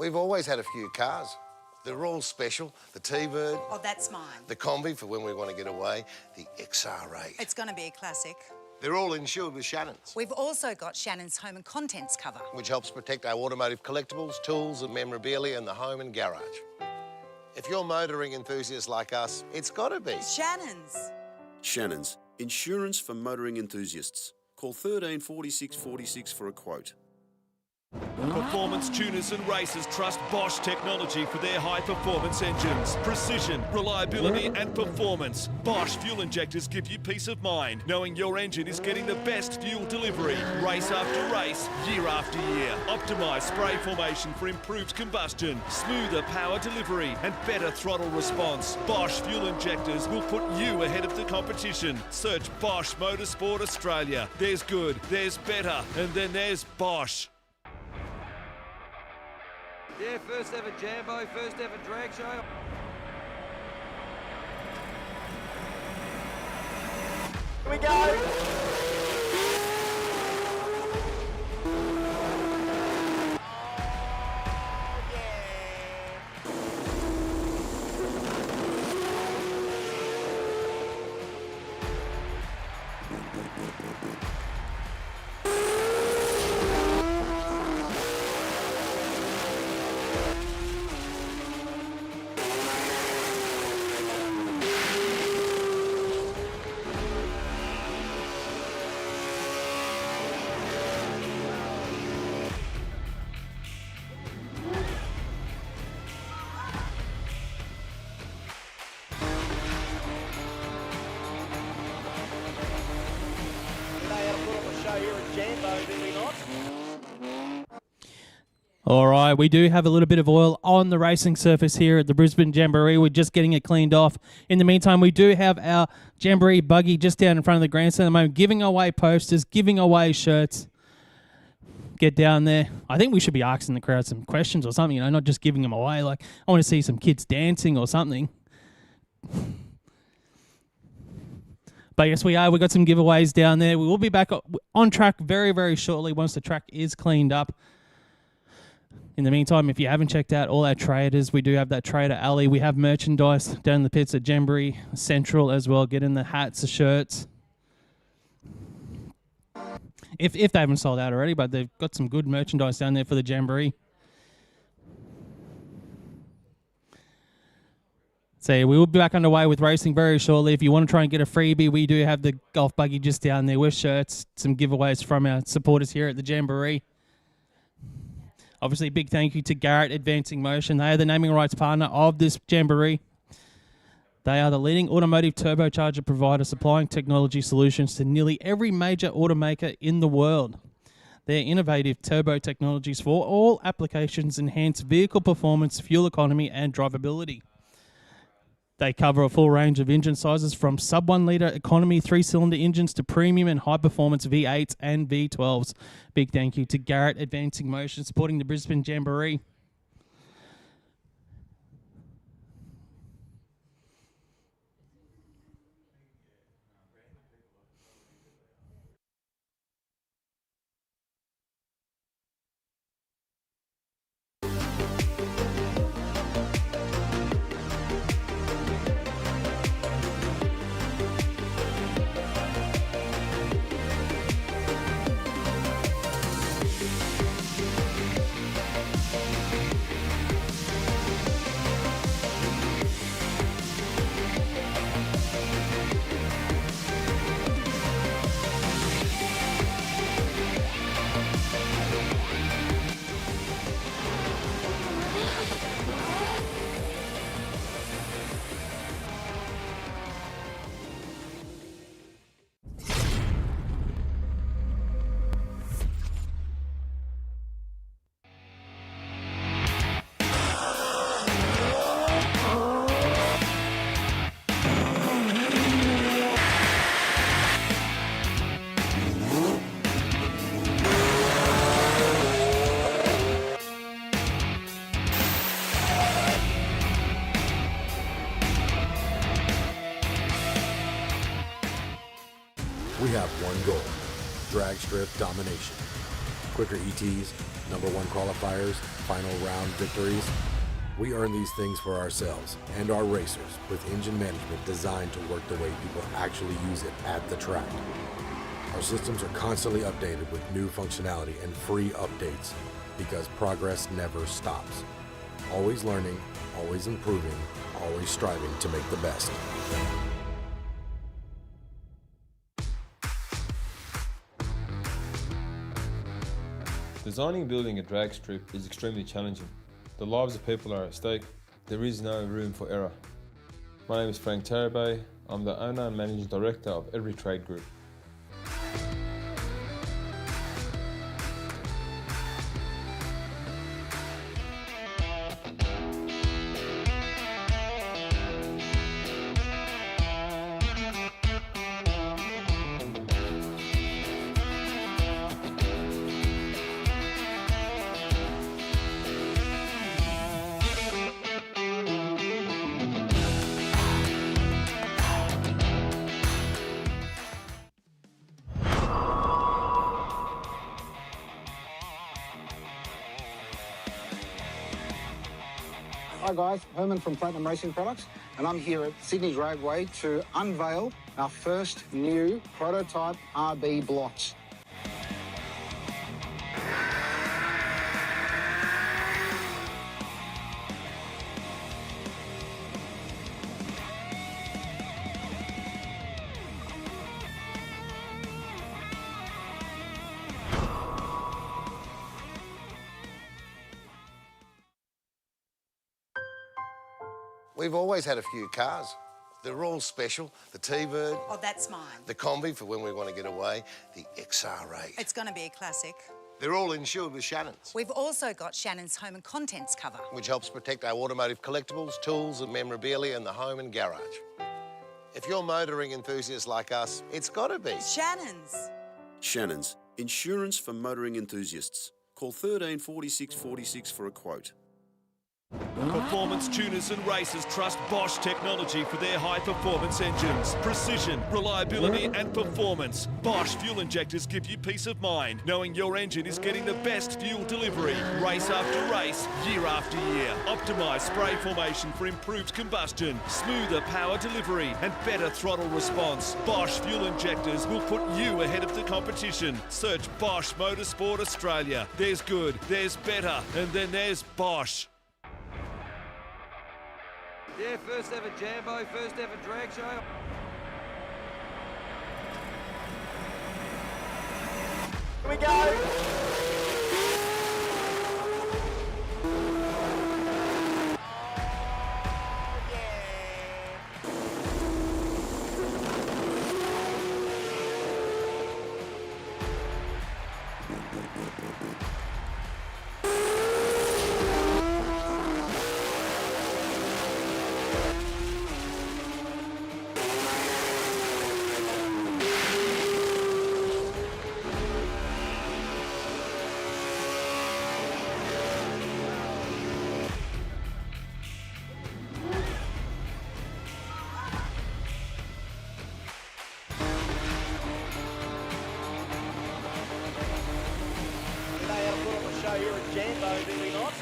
We've always had a few cars. They're all special. The T-Bird. Oh, that's mine. The Combi for when we want to get away. The XR8. It's going to be a classic. They're all insured with Shannons. We've also got Shannons Home and Contents cover, which helps protect our automotive collectibles, tools and memorabilia in the home and garage. If you're motoring enthusiasts like us, it's got to be Shannons. Shannons, insurance for motoring enthusiasts. Call 13 46 46 for a quote. Performance tuners and racers trust Bosch technology for their high-performance engines. Precision, reliability and performance. Bosch fuel injectors give you peace of mind, knowing your engine is getting the best fuel delivery. Race after race, year after year. Optimised spray formation for improved combustion, smoother power delivery and better throttle response. Bosch fuel injectors will put you ahead of the competition. Search Bosch Motorsport Australia. There's good, there's better, and then there's Bosch. Yeah, first ever Jambo, first ever drag show. Here we go. All right, we do have a little bit of oil on the racing surface here at the Brisbane Jamboree. We're just getting it cleaned off. In the meantime, we do have our Jamboree buggy just down in front of the grandstand at the moment, giving away posters, giving away shirts. Get down there. I think we should be asking the crowd some questions or something, not just giving them away. Like, I want to see some kids dancing or something. But yes, we are. We've got some giveaways down there. We will be back on track very, very shortly once the track is cleaned up. In the meantime, if you haven't checked out all our traders, we do have that trader alley. We have merchandise down in the pits at Jamboree Central as well. Get in the hats, the shirts. If they haven't sold out already, but they've got some good merchandise down there for the Jamboree. So we will be back underway with racing very shortly. If you want to try and get a freebie, we do have the golf buggy just down there with shirts, some giveaways from our supporters here at the Jamboree. Obviously, big thank you to Garrett Advancing Motion. They are the naming rights partner of this Jamboree. They are the leading automotive turbocharger provider supplying technology solutions to nearly every major automaker in the world. Their innovative turbo technologies for all applications enhance vehicle performance, fuel economy, and drivability. They cover a full range of engine sizes from sub-1 litre economy 3-cylinder engines to premium and high-performance V8s and V12s. Big thank you to Garrett Advancing Motion supporting the Brisbane Jamboree. We have one goal, drag strip domination. quicker ETs, #1 qualifiers, final round victories. We earn these things for ourselves and our racers with engine management designed to work the way people actually use it at the track. Our systems are constantly updated with new functionality and free updates because progress never stops. Always learning, always improving, always striving to make the best. Designing and building a drag strip is extremely challenging. The lives of people are at stake. There is no room for error. My name is Frank Tarabay. I'm the owner and managing director of Every Trade Group. Hi guys, Herman from Platinum Racing Products, and I'm here at Sydney's Raceway to unveil our first new prototype RB blocks. We've always had a few cars. They're all special. The T-Bird, Oh, that's mine. the Combi for when we want to get away, the XR8. It's going to be a classic. They're all insured with Shannons, We've also got Shannons Home and Contents cover. which helps protect our automotive collectibles, tools and memorabilia in the home and garage. If you're motoring enthusiasts like us, it's got to be. Shannons. Shannons, insurance for motoring enthusiasts. Call 13 46 46 for a quote. Performance tuners and racers trust Bosch technology for their high-performance engines. Precision, reliability and performance. Bosch fuel injectors give you peace of mind, knowing your engine is getting the best fuel delivery. Race after race, year after year. Optimised spray formation for improved combustion, smoother power delivery and better throttle response. Bosch fuel injectors will put you ahead of the competition. Search Bosch Motorsport Australia. There's good, there's better, and then there's Bosch. Yeah, first ever Jambo, first ever drag show. Here we go. Here at Jambo, do we not?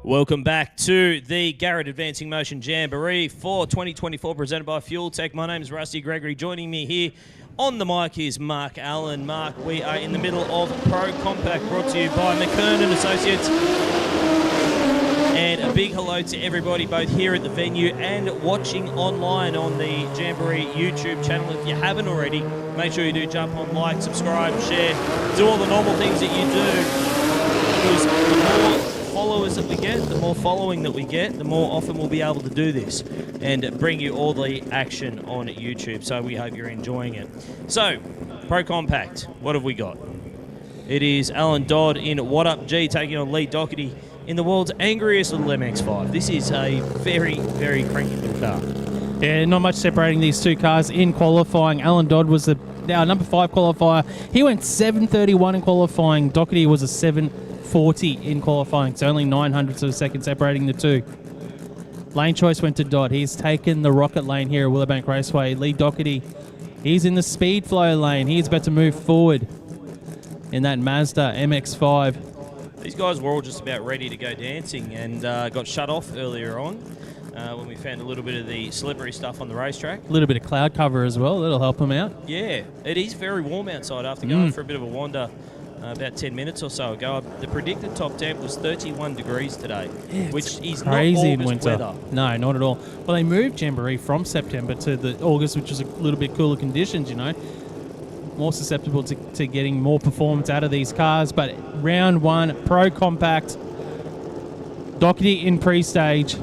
Welcome back to the Garrett Advancing Motion Jamboree for 2024, presented by Fuel Tech. My name is Rusty Gregory. Joining me here on the mic is Mark Allen. Mark, we are in the middle of Pro Compact, brought to you by McKernan Associates and big hello to everybody both here at the venue and watching online on the Jamboree YouTube channel. If you haven't already, make sure you do jump on, like, subscribe, share, do all the normal things that you do. Because the more followers that we get, the more following that we get, the more often we'll be able to do this and bring you all the action on YouTube. So we hope you're enjoying it. So, Pro Compact, what have we got? It is Alan Dodd in What Up G taking on Lee Doherty in the world's angriest little MX-5. This is a very, very cranky little car. Yeah, not much separating these two cars in qualifying. Alan Dodd was the number 5 qualifier. He went 7:31 in qualifying. Doherty was a 7:40 in qualifying. It's only 900ths of a second separating the two. Lane choice went to Dodd. He's taken the rocket lane here at Willowbank Raceway. Lee Doherty, he's in the speed flow lane. He's about to move forward in that Mazda MX-5. These guys were all just about ready to go dancing and got shut off earlier on when we found a little bit of the slippery stuff on the racetrack. A little bit of cloud cover as well. That'll help them out. Yeah, it is very warm outside after going for a bit of a wander about 10 minutes or so ago. The predicted top temp was 31 degrees today, which is crazy not in winter. weather. No, not at all. Well, they moved Jamboree from September to the August, which is a little bit cooler conditions, you know. More susceptible to getting more performance out of these cars. But round 1, Pro Compact, Doherty in pre-stage.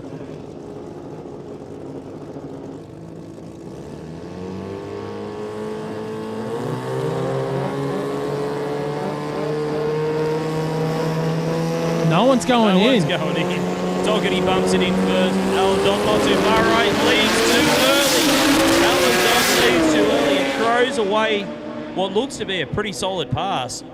No one's going in. No one's going in. Doherty bumps it in first. Alan Dodd not too far right. Leaves too early. Alan Dodd leaves too early and throws away what looks to be a pretty solid pass.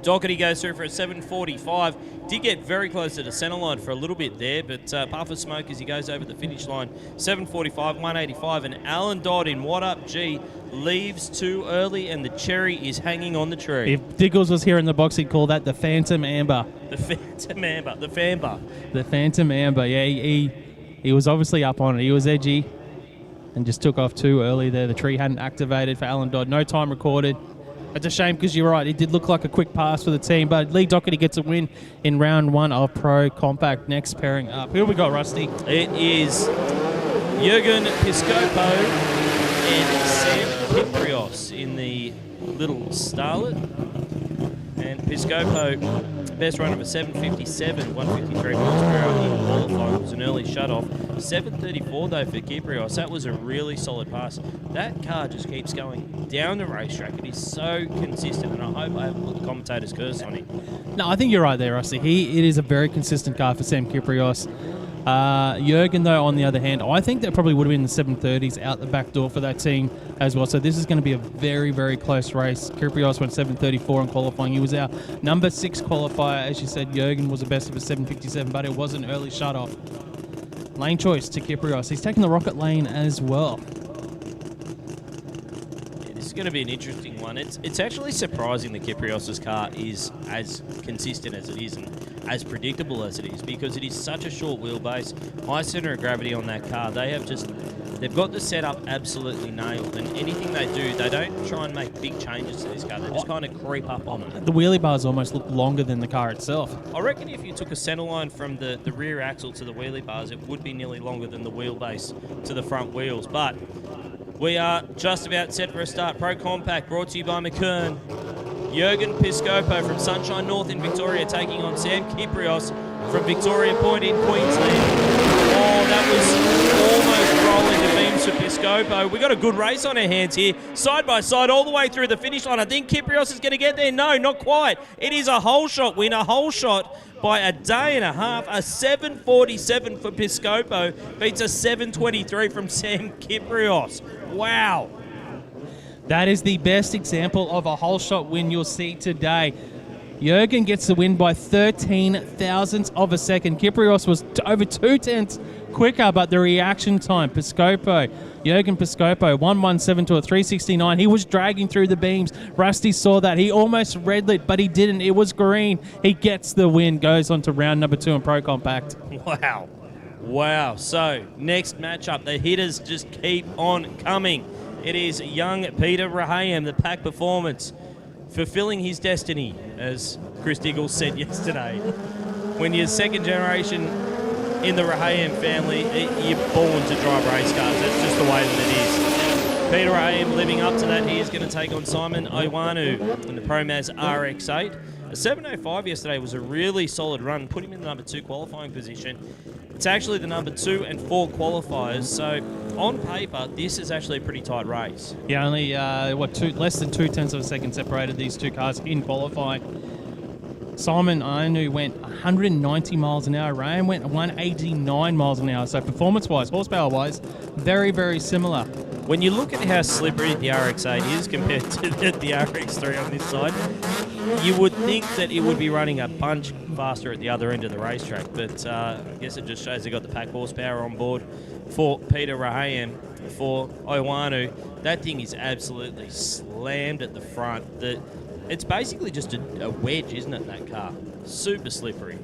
Doherty goes through for a 7:45. Did get very close to the centre line for a little bit there, but puff of smoke as he goes over the finish line. 7:45, 185, and Alan Dodd in What Up G leaves too early, and the cherry is hanging on the tree. If Diggles was here in the box, he'd call that the Phantom Amber. The Phantom Amber, the Fanbar. The Phantom Amber, yeah, he was obviously up on it. He was edgy and just took off too early there. The tree hadn't activated for Alan Dodd. No time recorded. It's a shame because you're right. It did look like a quick pass for the team, but Lee Doherty gets a win in round 1 of Pro Compact. Next pairing up. Who have we got, Rusty? It is Jürgen Piscopo and Sam Kyprios in the little Starlet. And Piscopo, best run of a 757, 153 miles per hour in qualifying. It was an early shut-off. 734 though for Kyprios. That was a really solid pass. That car just keeps going down the racetrack. It is so consistent, and I hope I haven't put the commentator's curse on him. No, I think you're right there, Rusty. It is a very consistent car for Sam Kyprios. Jürgen, though, on the other hand, I think that probably would have been the 730s out the back door for that team as well. So this is going to be a very, very close race. Kyprios went 734 in qualifying. He was our number 6 qualifier. As you said, Jürgen was the best of a 757, but it was an early shut-off. Lane choice to Kyprios. He's taking the rocket lane as well. Yeah, this is going to be an interesting one. It's actually surprising that Kyprios' car is as consistent as it is and as predictable as it is, because it is such a short wheelbase, high centre of gravity on that car. They've got the setup absolutely nailed, and anything they do, they don't try and make big changes to this car. They just kind of creep up on it. The wheelie bars almost look longer than the car itself. I reckon if you took a centre line from the rear axle to the wheelie bars, it would be nearly longer than the wheelbase to the front wheels. But we are just about set for a start. Pro Compact brought to you by McKern. Jürgen Piscopo from Sunshine North in Victoria taking on Sam Kyprios from Victoria Point in Queensland. Oh, that was almost rolling the beams for Piscopo. We've got a good race on our hands here. Side by side all the way through the finish line. I think Kyprios is going to get there. No, not quite. It is a whole shot win, a whole shot by a day and a half. A 7:47 for Piscopo beats a 7:23 from Sam Kyprios. Wow. That is the best example of a whole shot win you'll see today. Jürgen gets the win by 13 thousandths of a second. Kyprios was over 2 tenths quicker, but the reaction time, Jürgen Piscopo, 117 to a 369. He was dragging through the beams. Rusty saw that. He almost red lit, but he didn't. It was green. He gets the win, goes on to round number 2 in Pro Compact. Wow. So, next matchup, the hitters just keep on coming. It is young Peter Rahayem, the Pack Performance, fulfilling his destiny, as Chris Diggles said yesterday. When you're second generation in the Rahayem family, you're born to drive race cars. That's just the way that it is. Peter Rahayem living up to that. He is going to take on Simon Iwanu in the ProMaz RX-8. A 7.05 yesterday was a really solid run, put him in the number 2 qualifying position. It's actually the number 2 and 4 qualifiers, so on paper, this is actually a pretty tight race. Yeah, only less than 0.2 of a second separated these two cars in qualifying. Simon Iwanu went 190 miles an hour. Ryan went 189 miles an hour. So performance-wise, horsepower-wise, very, very similar. When you look at how slippery the RX-8 is compared to the RX-3 on this side, you would think that it would be running a bunch faster at the other end of the racetrack, but I guess it just shows they got the pack horsepower on board for Peter Rahayem. For Iwanu, that thing is absolutely slammed at the front. It's basically just a wedge, isn't it, that car? Super slippery.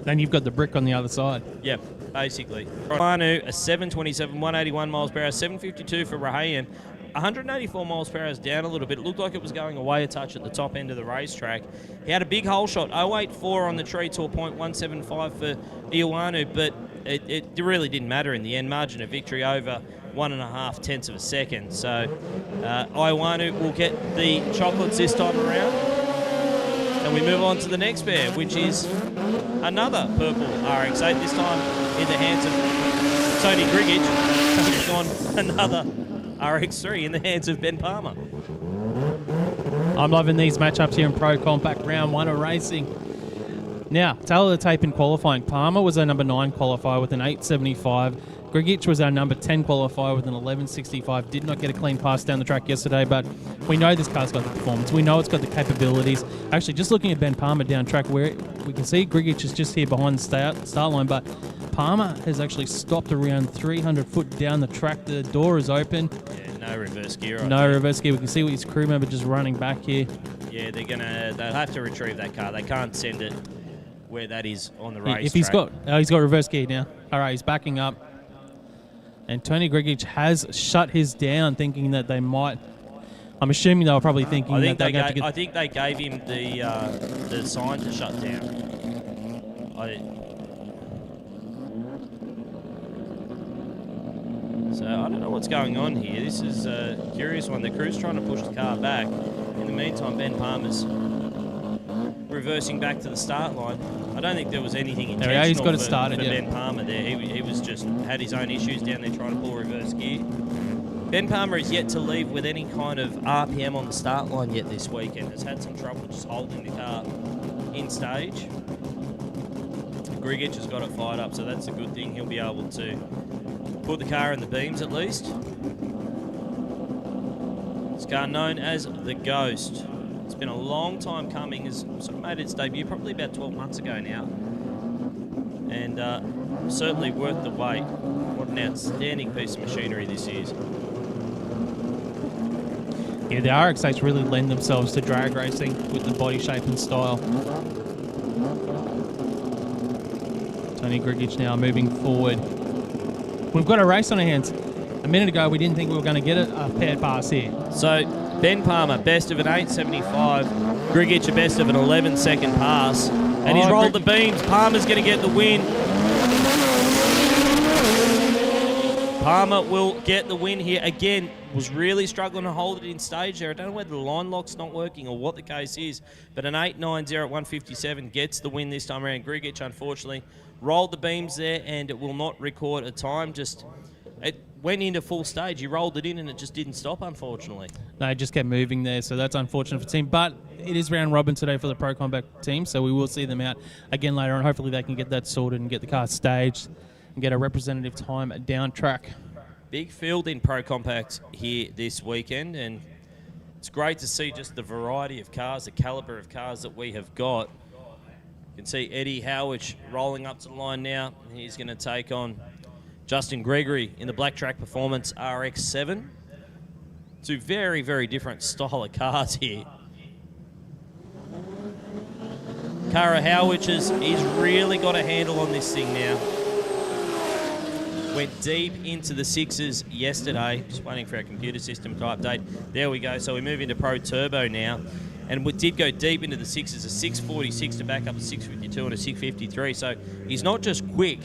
Then you've got the brick on the other side. Yeah, basically. Iwanu, a 727, 181 miles per hour, 752 for Rahayem. 184 miles per hour is down a little bit. It looked like it was going away a touch at the top end of the racetrack. He had a big hole shot, 084 on the tree to a point, 175 for Iwanu, but it really didn't matter in the end. Margin of victory over 1.5 tenths of a second. So Iwanu will get the chocolates this time around. And we move on to the next pair, which is another purple RX-8, this time in the hands of Tony Grigich. Taking on another RX-3 in the hands of Ben Palmer. I'm loving these matchups here in Pro Compact Round 1 of racing. Now, tail of the tape in qualifying. Palmer was our number 9 qualifier with an 8.75. Grigich was our number 10 qualifier with an 11.65. Did not get a clean pass down the track yesterday, but we know this car's got the performance. We know it's got the capabilities. Actually, just looking at Ben Palmer down track, where we can see Grigich is just here behind the start line, but Palmer has actually stopped around 300 foot down the track. The door is open. Yeah, no reverse gear. No reverse gear. We can see his crew member just running back here. Yeah, they'll have to retrieve that car. They can't send it where that is on the racetrack. If he's got reverse gear now. All right, he's backing up. And Tony Grigich has shut his down, thinking that they might. I'm assuming they were probably thinking that they're going to get. I think they gave him the sign to shut down. So I don't know what's going on here. This is a curious one. The crew's trying to push the car back. In the meantime, Ben Palmer's reversing back to the start line. I don't think there was anything intentional he's got it started, for Ben Palmer there. He was just had his own issues down there trying to pull reverse gear. Ben Palmer is yet to leave with any kind of RPM on the start line yet this weekend. Has had some trouble just holding the car in stage. Grigich has got it fired up, so that's a good thing. He'll be able to put the car in the beams at least. This car known as the Ghost. It's been a long time coming. It's sort of made its debut probably about 12 months ago now. And certainly worth the wait. What an outstanding piece of machinery this is. Yeah, the RX-8s really lend themselves to drag racing with the body shape and style. Tony Grigich now moving forward. We've got a race on our hands. A minute ago, we didn't think we were going to get a paired pass here. So, Ben Palmer, best of an 8.75. Grigich, a best of an 11-second pass. And he's rolled the beams. Palmer's going to get the win. Palmer will get the win here. Again, was really struggling to hold it in stage there. I don't know whether the line lock's not working or what the case is, but an 8.90 at 157 gets the win this time around. Grigich, unfortunately, rolled the beams there, and it will not record a time. It went into full stage. He rolled it in, and it just didn't stop, unfortunately. No, it just kept moving there, so that's unfortunate for the team. But it is round robin today for the Pro Combat team, so we will see them out again later on. Hopefully they can get that sorted and get the car staged and get a representative time down track. Big field in Pro Compact here this weekend, and it's great to see just the variety of cars, the calibre of cars that we have got. You can see Eddie Howich rolling up to the line now. He's going to take on Justin Gregory in the Black Track Performance RX-7. Two very, very different style of cars here. Cara Howich he's really got a handle on this thing now. Went deep into the sixes yesterday. Just waiting for our computer system to update. There we go. So we move into Pro Turbo now. And we did go deep into the sixes, a 646 to back up a 652 and a 653. So he's not just quick,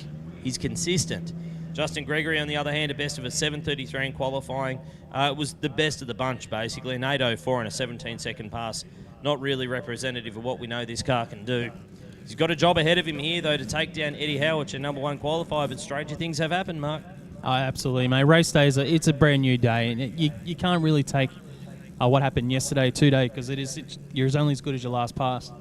He's consistent. Justin Gregory, on the other hand, a best of a 7:33 in qualifying. It was the best of the bunch, basically. An 8:04 and a 17-second pass. Not really representative of what we know this car can do. He's got a job ahead of him here, though, to take down Eddie Howard, a number 1 qualifier, but stranger things have happened, Mark. Oh, absolutely, mate. Race day it's a brand new day, and you can't really take what happened yesterday today because you're only as good as your last pass,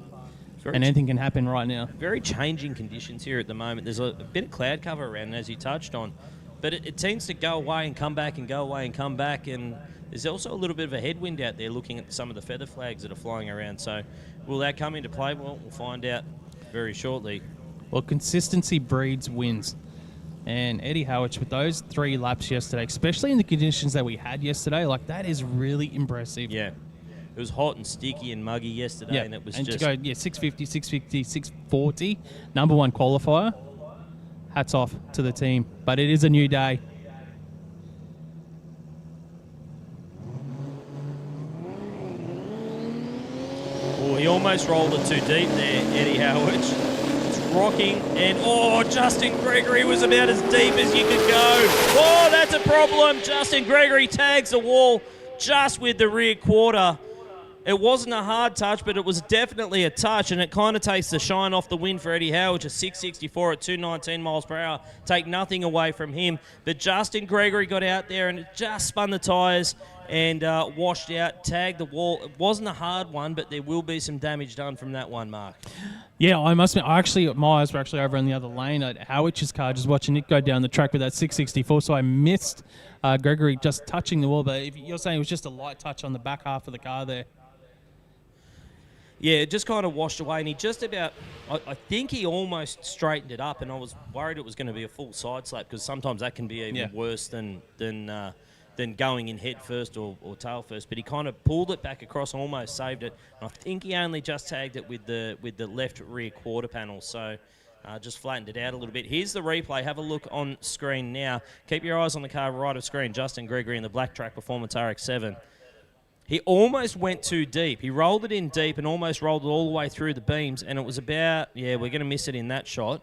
and anything can happen right now. Very changing conditions here at the moment. There's a bit of cloud cover around, as you touched on, but it tends to go away and come back and go away and come back, and there's also a little bit of a headwind out there looking at some of the feather flags that are flying around. So will that come into play? Well, we'll find out very shortly. Well, consistency breeds wins. And Eddie Howard, with those 3 laps yesterday, especially in the conditions that we had yesterday, like that is really impressive. Yeah. It was hot and sticky and muggy yesterday, and it was just... to go, 650, 650, 640, number 1 qualifier. Hats off to the team. But it is a new day. Oh, he almost rolled it too deep there, Eddie Howard. It's rocking, and Justin Gregory was about as deep as you could go. Oh, that's a problem. Justin Gregory tags the wall just with the rear quarter. It wasn't a hard touch, but it was definitely a touch, and it kind of takes the shine off the win for Eddie Howard, a 664 at 219 miles per hour. Take nothing away from him. But Justin Gregory got out there and it just spun the tyres and washed out, tagged the wall. It wasn't a hard one, but there will be some damage done from that one, Mark. Yeah, I must admit, my eyes were actually over in the other lane at Howard's car, just watching it go down the track with that 664, so I missed Gregory just touching the wall. But if you're saying it was just a light touch on the back half of the car there. Yeah, it just kind of washed away, and he just about, I think he almost straightened it up, and I was worried it was going to be a full side slap, because sometimes that can be even worse than going in head first or tail first. But he kind of pulled it back across, almost saved it. And I think he only just tagged it with the left rear quarter panel, so just flattened it out a little bit. Here's the replay. Have a look on screen now. Keep your eyes on the car right of screen. Justin Gregory in the Black Track Performance RX-7. He almost went too deep. He rolled it in deep and almost rolled it all the way through the beams, and it was about, we're going to miss it in that shot,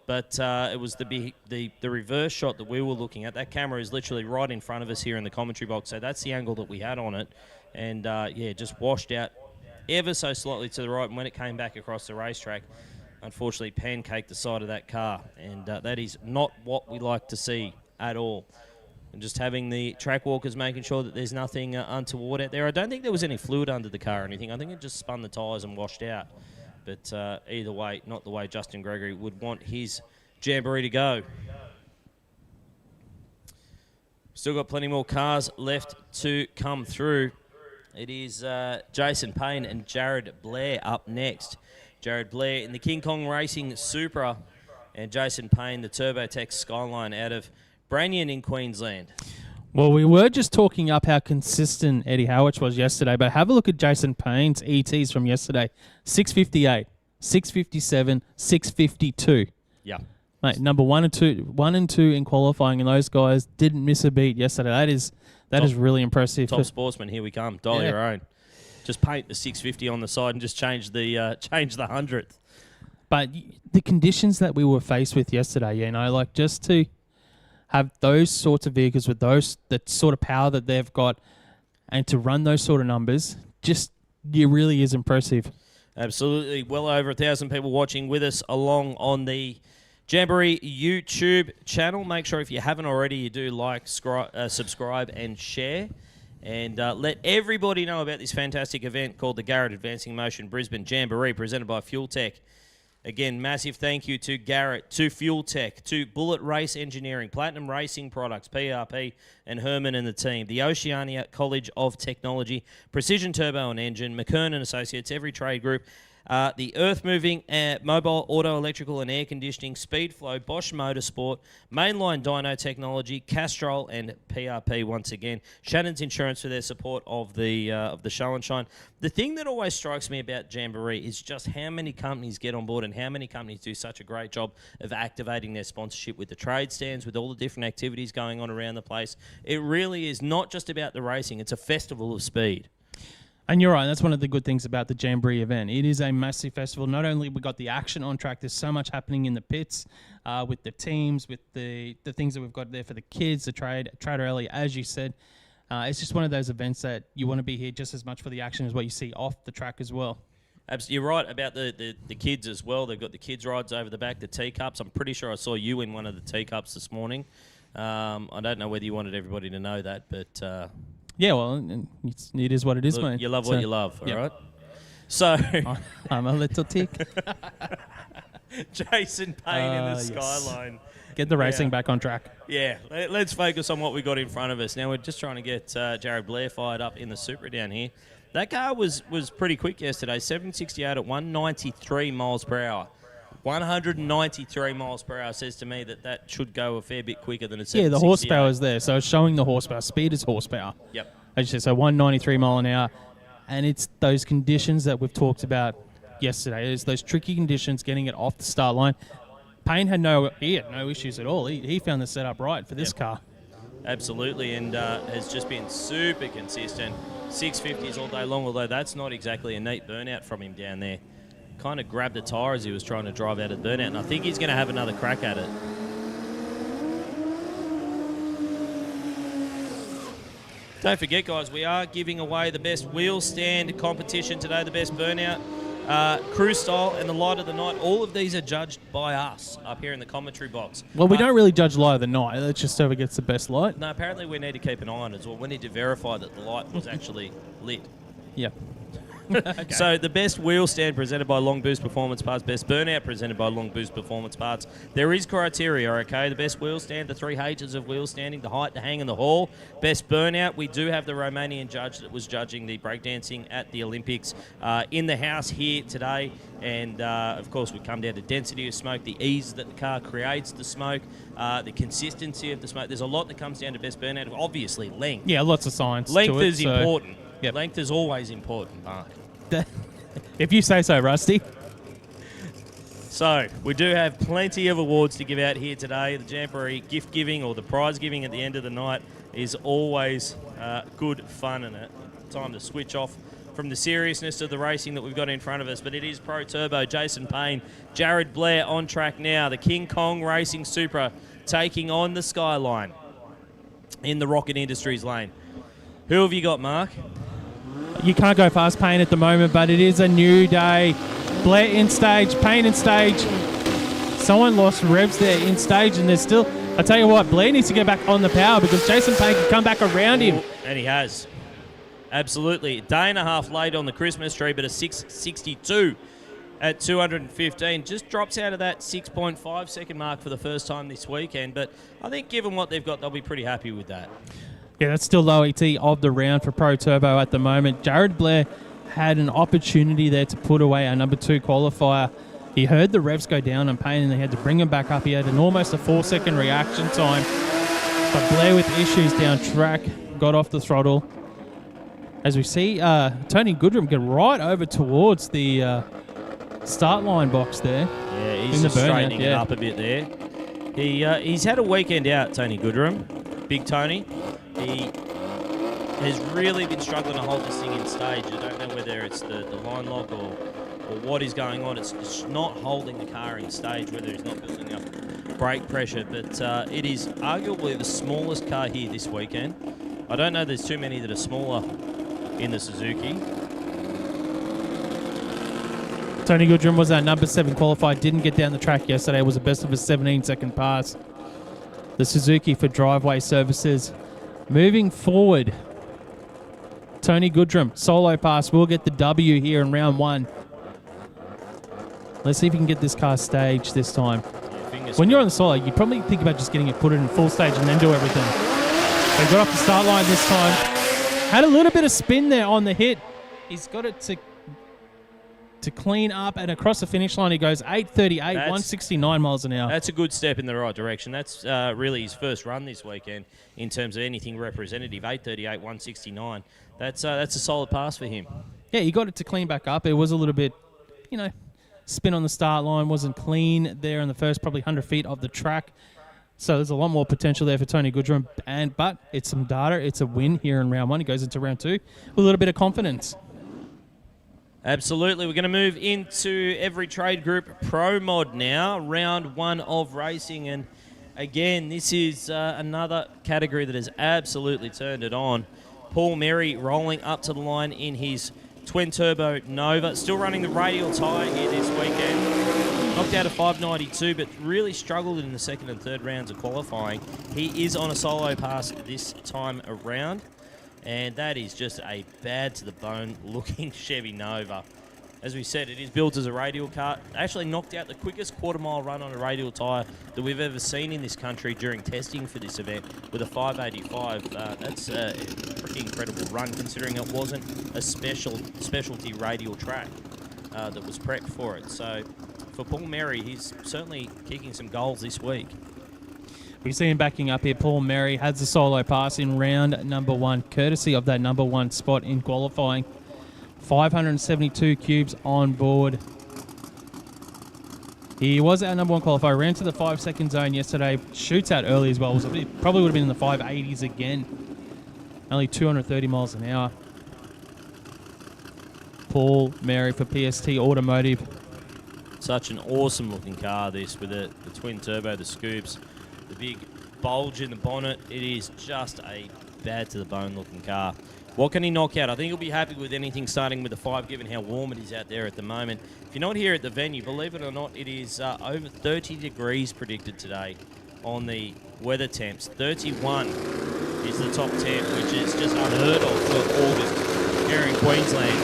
but it was the reverse shot that we were looking at. That camera is literally right in front of us here in the commentary box, so that's the angle that we had on it, and just washed out ever so slightly to the right, and when it came back across the racetrack, unfortunately pancaked the side of that car, and that is not what we like to see at all. And just having the track walkers making sure that there's nothing untoward out there. I don't think there was any fluid under the car or anything. I think it just spun the tyres and washed out. But either way, not the way Justin Gregory would want his Jamboree to go. Still got plenty more cars left to come through. It is Jason Payne and Jared Blair up next. Jared Blair in the King Kong Racing Supra, and Jason Payne, the TurboTech Skyline out of Branyan in Queensland. Well, we were just talking up how consistent Eddie Howard was yesterday, but have a look at Jason Payne's ETs from yesterday. 658, 657, 652. Yeah. Mate, number 1 and 2 in qualifying, and those guys didn't miss a beat yesterday. That is really impressive. Top sportsman, here we come. Dial your own. Just paint the 650 on the side and just change the 100th. But the conditions that we were faced with yesterday, just to have those sorts of vehicles with that sort of power that they've got, and to run those sort of numbers, it really is impressive. Absolutely. Well over 1,000 people watching with us along on the Jamboree YouTube channel. Make sure if you haven't already, you do like, subscribe and share. And let everybody know about this fantastic event called the Garrett Advancing Motion Brisbane Jamboree, presented by Fuel Tech. Again, massive thank you to Garrett, to Fuel Tech, to Bullet Race Engineering, Platinum Racing Products, PRP, and Herman and the team, the Oceania College of Technology, Precision Turbo and Engine, McKernan Associates, every trade group, the Earth Moving, Mobile Auto Electrical and Air Conditioning, Speedflow, Bosch Motorsport, Mainline Dyno Technology, Castrol, and PRP once again. Shannons Insurance for their support of the show and shine. The thing that always strikes me about Jamboree is just how many companies get on board and how many companies do such a great job of activating their sponsorship with the trade stands, with all the different activities going on around the place. It really is not just about the racing. It's a festival of speed. And you're right. That's one of the good things about the Jamboree event. It is a massive festival. Not only we got the action on track, there's so much happening in the pits with the teams, with the things that we've got there for the kids, the trader alley, as you said. It's just one of those events that you want to be here just as much for the action as what you see off the track as well. Absolutely, you're right about the kids as well. They've got the kids' rides over the back, the teacups. I'm pretty sure I saw you in one of the teacups this morning. I don't know whether you wanted everybody to know that, but... Yeah, well, it is what it is, look, mate. You love what you love, all yep. right? So... I'm a little tick. Jason Payne in the yes. Skyline. Get the racing back on track. Yeah, let's focus on what we got in front of us. Now, we're just trying to get Jared Blair fired up in the Supra down here. That car was pretty quick yesterday, 768 at 193 miles per hour. 193 miles per hour says to me that should go a fair bit quicker than a 768. Yeah, the horsepower is there, so it's showing the horsepower. Speed is horsepower. Yep. As you said, so 193 mile an hour. And it's those conditions that we've talked about yesterday. It's those tricky conditions, getting it off the start line. Payne had no issues at all. He found the setup right for this car. Absolutely, and has just been super consistent. 650s all day long, although that's not exactly a neat burnout from him down there. Kind of grabbed the tyre as he was trying to drive out of the burnout, and I think he's going to have another crack at it. Don't forget, guys, we are giving away the best wheel stand competition today, the best burnout, cruise style, and the light of the night. All of these are judged by us up here in the commentary box. Well, we don't really judge light of the night. Let's just whoever gets the best light. No, apparently we need to keep an eye on it as well. We need to verify that the light was actually lit. Yeah. Okay. So the best wheel stand presented by Long Boost Performance Parts, best burnout presented by Long Boost Performance Parts. There is criteria, okay? The best wheel stand, the 3 H's of wheel standing, the height, the hang, and the haul. Best burnout, we do have the Romanian judge that was judging the breakdancing at the Olympics in the house here today. And, of course, we come down to density of smoke, the ease that the car creates the smoke, the consistency of the smoke. There's a lot that comes down to best burnout. Obviously, length. Yeah, lots of science Length to it, is important. Yep. Length is always important, Mark. If you say so, Rusty. So, we do have plenty of awards to give out here today. The Jamboree gift giving or the prize giving at the end of the night is always good fun, and it time to switch off from the seriousness of the racing that we've got in front of us. But it is Pro Turbo, Jason Payne, Jared Blair on track now. The King Kong Racing Supra taking on the Skyline in the Rocket Industries lane. Who have you got, Mark? You can't go fast Payne at the moment, but it is a new day. Blair in stage, Payne in stage. Someone lost revs there in stage, and there's still... I tell you what, Blair needs to get back on the power because Jason Payne can come back around him. And he has. Absolutely. A day and a half late on the Christmas tree, but a 6.62 at 215. Just drops out of that 6.5 second mark for the first time this weekend. But I think given what they've got, they'll be pretty happy with that. Yeah, that's still low ET of the round for Pro Turbo at the moment. Jared Blair had an opportunity there to put away our number 2 qualifier. He heard the revs go down on Payne and they had to bring him back up. He had almost a 4-second reaction time. But Blair with issues down track, got off the throttle. As we see Tony Goodrum get right over towards the start line box there. Yeah, he's just straightening it up a bit there. He's had a weekend out, Tony Goodrum. Big Tony. He has really been struggling to hold this thing in stage. I don't know whether it's the line lock or what is going on. It's not holding the car in stage, whether he's not building up brake pressure. But it is arguably the smallest car here this weekend. I don't know there's too many that are smaller in the Suzuki. Tony Goodrum was our number 7 qualified, didn't get down the track yesterday. It was the best of a 17-second pass. The Suzuki for driveway services. Moving forward, Tony Goodrum, solo pass, will get the W here in round 1. Let's see if he can get this car staged this time. Yeah, when you're on the solo, you probably think about just getting it put in full stage and then do everything. They got off the start line this time. Had a little bit of spin there on the hit. He's got it to clean up, and across the finish line he goes 8:38, 169 miles an hour. That's a good step in the right direction. That's really his first run this weekend in terms of anything representative. 8:38, 169. That's a solid pass for him. Yeah, he got it to clean back up. It was a little bit, spin on the start line, wasn't clean there in the first probably 100 feet of the track. So there's a lot more potential there for Tony Goodrum. But it's some data. It's a win here in round 1. He goes into round 2 with a little bit of confidence. Absolutely. We're going to move into every trade group Pro Mod now, round 1 of racing. And again, this is another category that has absolutely turned it on. Paul Merry rolling up to the line in his twin-turbo Nova. Still running the radial tyre here this weekend. Knocked out of 592, but really struggled in the second and third rounds of qualifying. He is on a solo pass this time around. And that is just a bad-to-the-bone looking Chevy Nova. As we said, it is built as a radial car. Actually knocked out the quickest quarter-mile run on a radial tyre that we've ever seen in this country during testing for this event with a 585. That's a pretty incredible run, considering it wasn't a specialty radial track that was prepped for it. So for Paul Merry, he's certainly kicking some goals this week. We see him backing up here. Paul Merry has the solo pass in round number 1, courtesy of that number 1 spot in qualifying. 572 cubes on board. He was our number 1 qualifier. Ran to the 5-second zone yesterday. Shoots out early as well. Probably would have been in the 580s again. Only 230 miles an hour. Paul Merry for PST Automotive. Such an awesome looking car, this, with the twin turbo, the scoops. The big bulge in the bonnet. It is just a bad-to-the-bone looking car. What can he knock out? I think he'll be happy with anything starting with a 5, given how warm it is out there at the moment. If you're not here at the venue, believe it or not, it is over 30 degrees predicted today on the weather temps. 31 is the top temp, which is just unheard of for August here in Queensland.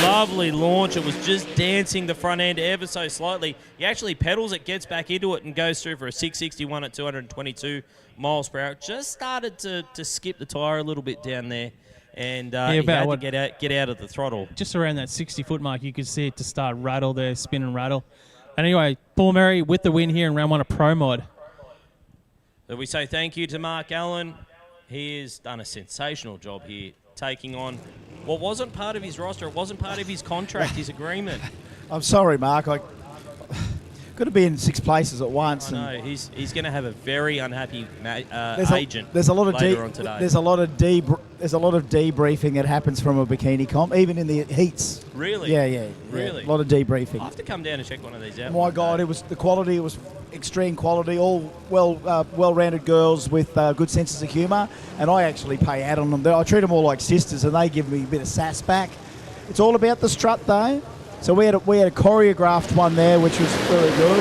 Lovely launch. It was just dancing the front end ever so slightly. He actually pedals it, gets back into it, and goes through for a 661 at 222 miles per hour. Just started to skip the tyre a little bit down there, and he had to get out of the throttle. Just around that 60-foot mark, you could see it to start rattle there, spin and rattle. And anyway, Paul Merry with the win here in round 1 of Pro Mod. So we say thank you to Mark Allen. He has done a sensational job here, taking on what wasn't part of his roster. It wasn't part of his contract, his agreement. I'm sorry, Mark. I could have been in 6 places at once. I know. He's going to have a very unhappy agent there's a lot of later on today. There's a lot of debriefing that happens from a bikini comp, even in the heats. Really? Yeah. Really? A lot of debriefing. I'll have to come down and check one of these out. My God, it was the quality. It was extreme quality. All well-rounded girls with good senses of humour, and I actually pay out on them. I treat them all like sisters, and they give me a bit of sass back. It's all about the strut, though. So we had a choreographed one there, which was really good.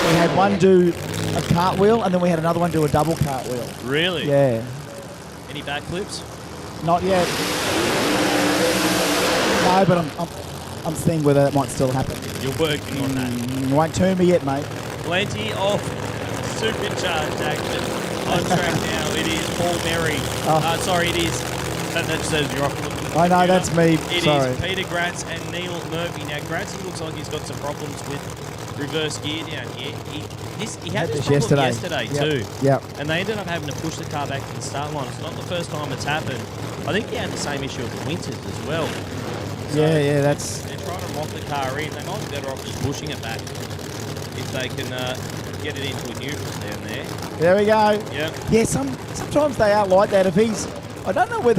We had one do a cartwheel, and then we had another one do a double cartwheel. Really? Yeah. Any backflips? Not yet. No, but I'm seeing whether that might still happen. You're working on that. Won't turn me yet, mate. Plenty of supercharged action on track now. It is Paul Merry. Sorry, it is. That says you're off. I know, that's me. It is Peter Gratz and Neil Murphy. Now, Gratz, looks like he's got some problems with reverse gear down here. He had this problem yesterday too. Yep. And they ended up having to push the car back to the start line. It's not the first time it's happened. I think he had the same issue at the Winters as well. So that's... They're trying to lock the car in. They might be better off just pushing it back if they can get it into a neutral down there. There we go. Yep. Yeah, sometimes they are like that. If he's... I don't know what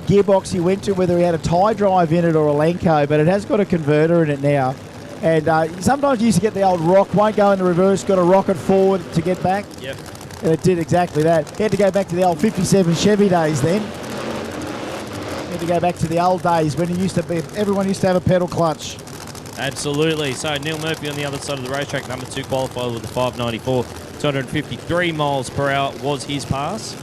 gearbox he went to, whether he had a tie drive in it or a Lenco, but it has got a converter in it now. And sometimes you used to get the old rock, won't go in the reverse, got to rock it forward to get back. Yep. And it did exactly that. He had to go back to the old 57 Chevy days then. He had to go back to the old days when everyone used to have a pedal clutch. Absolutely. So Neil Murphy on the other side of the racetrack, number 2 qualified with the 594, 253 miles per hour was his pass.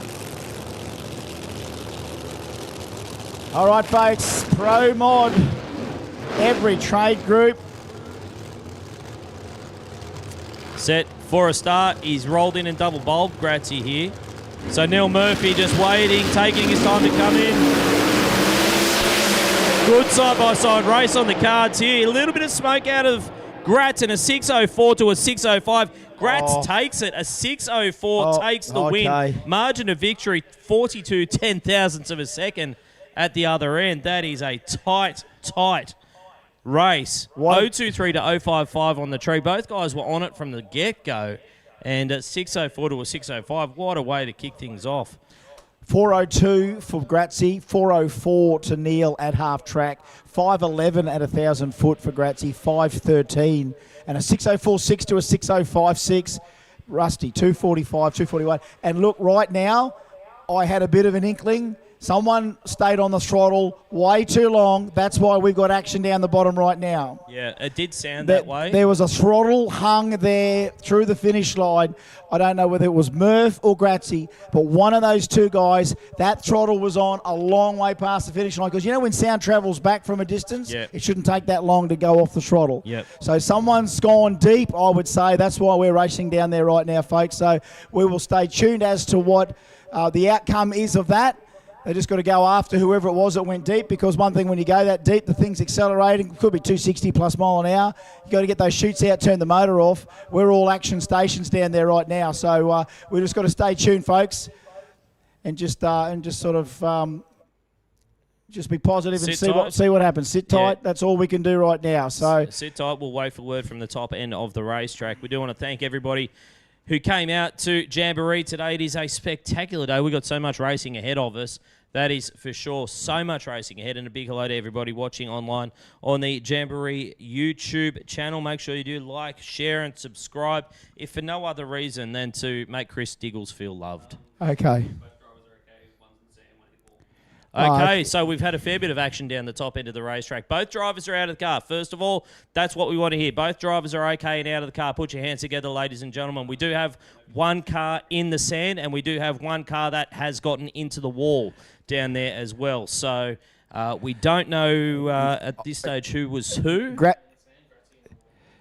All right, folks, Pro Mod, every trade group. Set for a start. He's rolled in and double bulb. Gratzy here. So Neil Murphy just waiting, taking his time to come in. Good side-by-side race on the cards here. A little bit of smoke out of Gratz and a 604 to a 605. Gratz takes it. A 604 takes the win. Margin of victory, 42 ten-thousandths of a second. At the other end, that is a tight race. 023 to 055 on the tree. Both guys were on it from the get-go. And at 604 to a 605, what a way to kick things off. 4:02 for Grazzi, 4:04 to Neil at half track, 5:11 at 1,000 foot for Grazzi, 5:13 and a 6:04.6 to a 6:05.6. Rusty, 2:45, 2:41. And look, right now, I had a bit of an inkling. Someone stayed on the throttle way too long. That's why we've got action down the bottom right now. Yeah, it did sound that way. There was a throttle hung there through the finish line. I don't know whether it was Murph or Grazzi, but one of those two guys, that throttle was on a long way past the finish line. Because you know when sound travels back from a distance, it shouldn't take that long to go off the throttle. Yep. So someone's gone deep, I would say. That's why we're racing down there right now, folks. So we will stay tuned as to what the outcome is of that. They just got to go after whoever it was that went deep, because one thing, when you go that deep, the thing's accelerating. It could be 260 plus mile an hour. You got to get those chutes out, turn the motor off. We're all action stations down there right now, so we just got to stay tuned, folks, and just sort of just be positive and see what happens. Sit tight. Yeah. That's all we can do right now. So sit tight. We'll wait for word from the top end of the racetrack. We do want to thank everybody who came out to Jamboree today. It is a spectacular day. We've got so much racing ahead of us. That is for sure. So much racing ahead. And a big hello to everybody watching online on the Jamboree YouTube channel. Make sure you do like, share and subscribe, if for no other reason than to make Chris Diggles feel loved. Okay. Okay, so we've had a fair bit of action down the top end of the racetrack. Both drivers are out of the car. First of all, that's what we want to hear. Both drivers are okay and out of the car. Put your hands together, ladies and gentlemen. We do have one car in the sand, and we do have one car that has gotten into the wall down there as well. So we don't know at this stage who was who.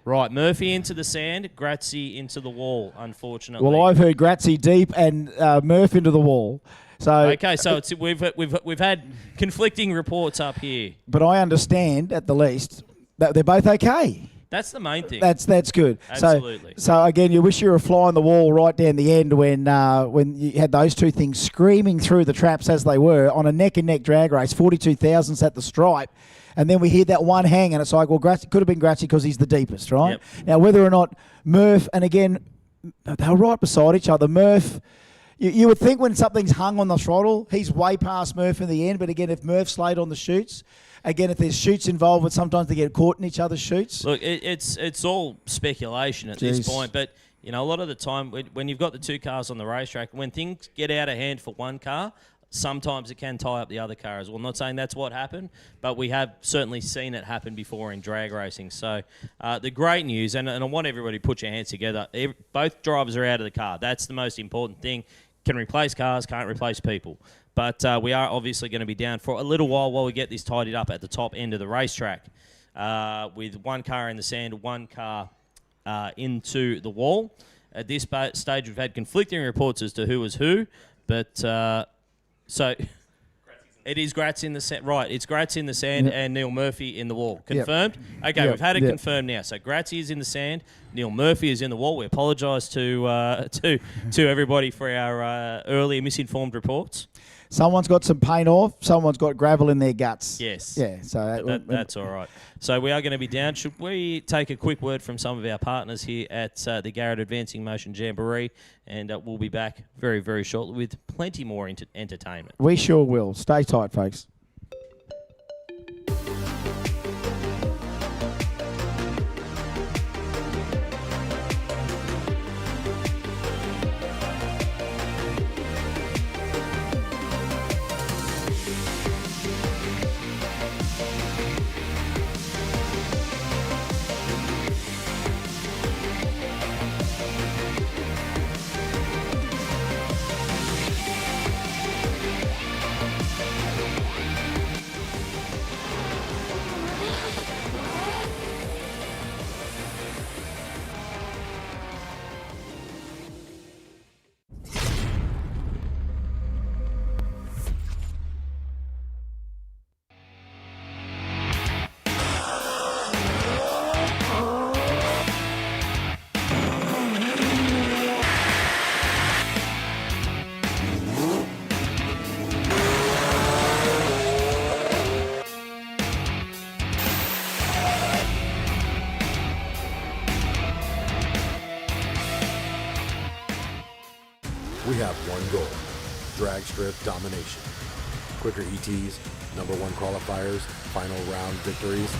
Right, Murphy into the sand, Grazzi into the wall, unfortunately. Well, I've heard Grazzi deep and Murph into the wall. So okay, so we've had conflicting reports up here. But I understand, at the least, that they're both okay. That's the main thing. That's good. Absolutely. So again, you wish you were a fly on the wall right down the end when you had those two things screaming through the traps as they were on a neck-and-neck drag race, 42,000s at the stripe. And then we hear that one hang, and it's like, well, Grazzi could have been Grazzi because he's the deepest, right? Yep. Now, whether or not Murph, and again, they were right beside each other. Murph, you would think when something's hung on the throttle, he's way past Murph in the end. But again, if Murph's laid on the chutes, again, if there's chutes involved, but sometimes they get caught in each other's chutes. Look, it's all speculation at this point. But, you know, a lot of the time when you've got the two cars on the racetrack, when things get out of hand for one car, sometimes it can tie up the other car as well. I'm not saying that's what happened, but we have certainly seen it happen before in drag racing. So the great news, and I want everybody to put your hands together, both drivers are out of the car. That's the most important thing. Can replace cars, can't replace people. But we are obviously going to be down for a little while we get this tidied up at the top end of the racetrack with one car in the sand, one car into the wall. At this stage, we've had conflicting reports as to who was who, but... So it is Grazzi in the sand. Right, it's Grazzi in the sand and Neil Murphy in the wall. Confirmed? Yep. Okay, we've had it confirmed now. So Grazzi is in the sand, Neil Murphy is in the wall. We apologise to everybody for our earlier misinformed reports. Someone's got some paint off. Someone's got gravel in their guts. Yes. Yeah, so that's all right. So we are going to be down. Should we take a quick word from some of our partners here at the Garrett Advancing Motion Jamboree? And we'll be back very, very shortly with plenty more entertainment. We sure will. Stay tight, folks. We have one goal, drag strip domination. Quicker ETs, number one qualifiers, final round victories.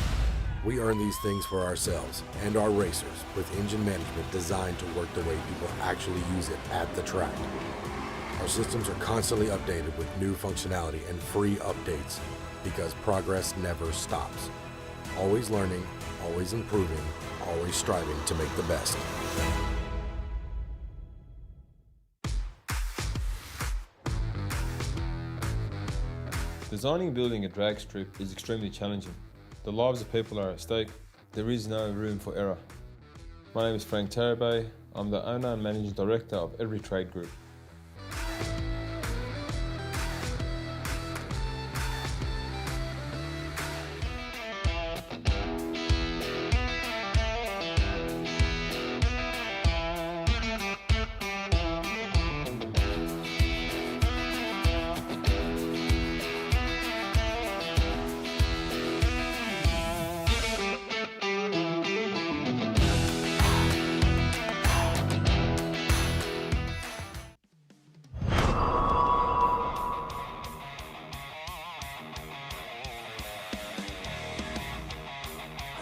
We earn these things for ourselves and our racers with engine management designed to work the way people actually use it at the track. Our systems are constantly updated with new functionality and free updates because progress never stops. Always learning, always improving, always striving to make the best. Designing and building a drag strip is extremely challenging. The lives of people are at stake. There is no room for error. My name is Frank Tarabay. I'm the owner and managing director of Every Trade Group.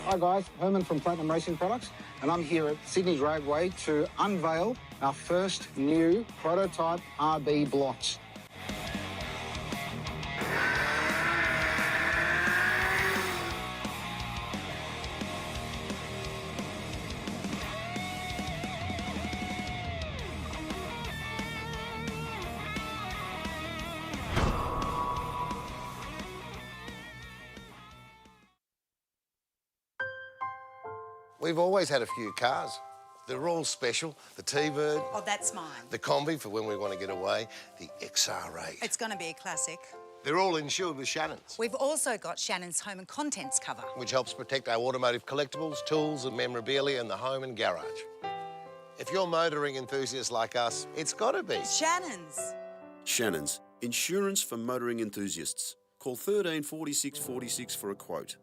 Hi guys, Herman from Platinum Racing Products, and I'm here at Sydney's Raceway to unveil our first new prototype RB blocks. We've always had a few cars. They're all special. The T-Bird, Oh, that's mine. the Combi for when we want to get away, the XR8. It's going to be a classic. They're all insured with Shannons, We've also got Shannons Home and Contents cover. which helps protect our automotive collectibles, tools and memorabilia in the home and garage. If you're motoring enthusiasts like us, it's got to be. Shannons. Shannons, insurance for motoring enthusiasts. Call 13 46 46 for a quote.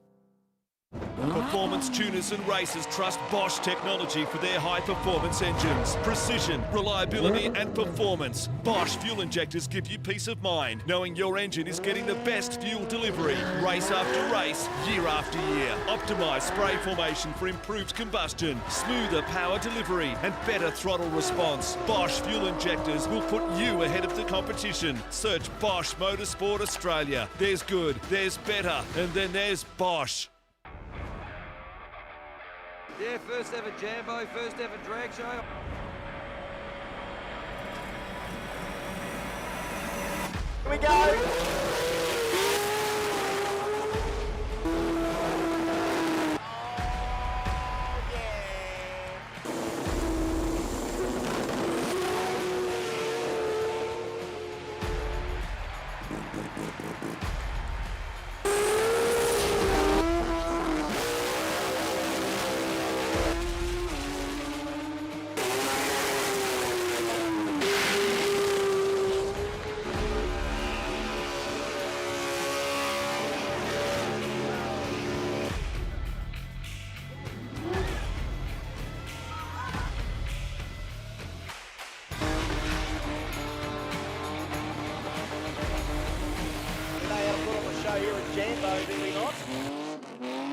Performance tuners and racers trust Bosch technology for their high-performance engines. Precision, reliability and performance. Bosch fuel injectors give you peace of mind, knowing your engine is getting the best fuel delivery. Race after race, year after year. Optimised spray formation for improved combustion, smoother power delivery and better throttle response. Bosch fuel injectors will put you ahead of the competition. Search Bosch Motorsport Australia. There's good, there's better, and then there's Bosch. Yeah, first ever Jambo, first ever drag show. Here we go. Show here at Jambo, do we not?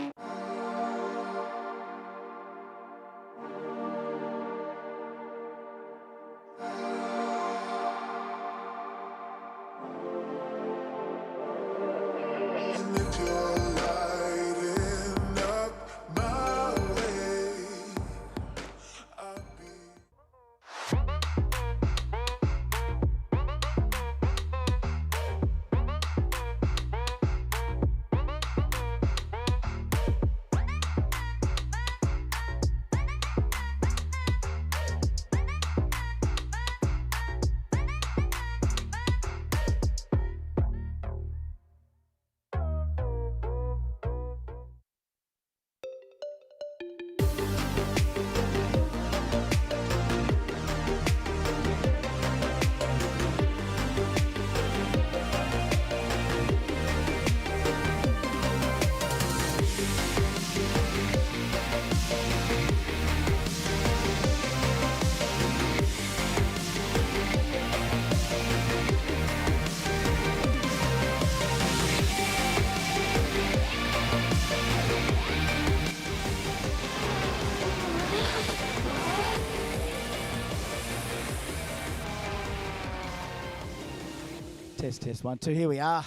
Test 1, 2. Here we are.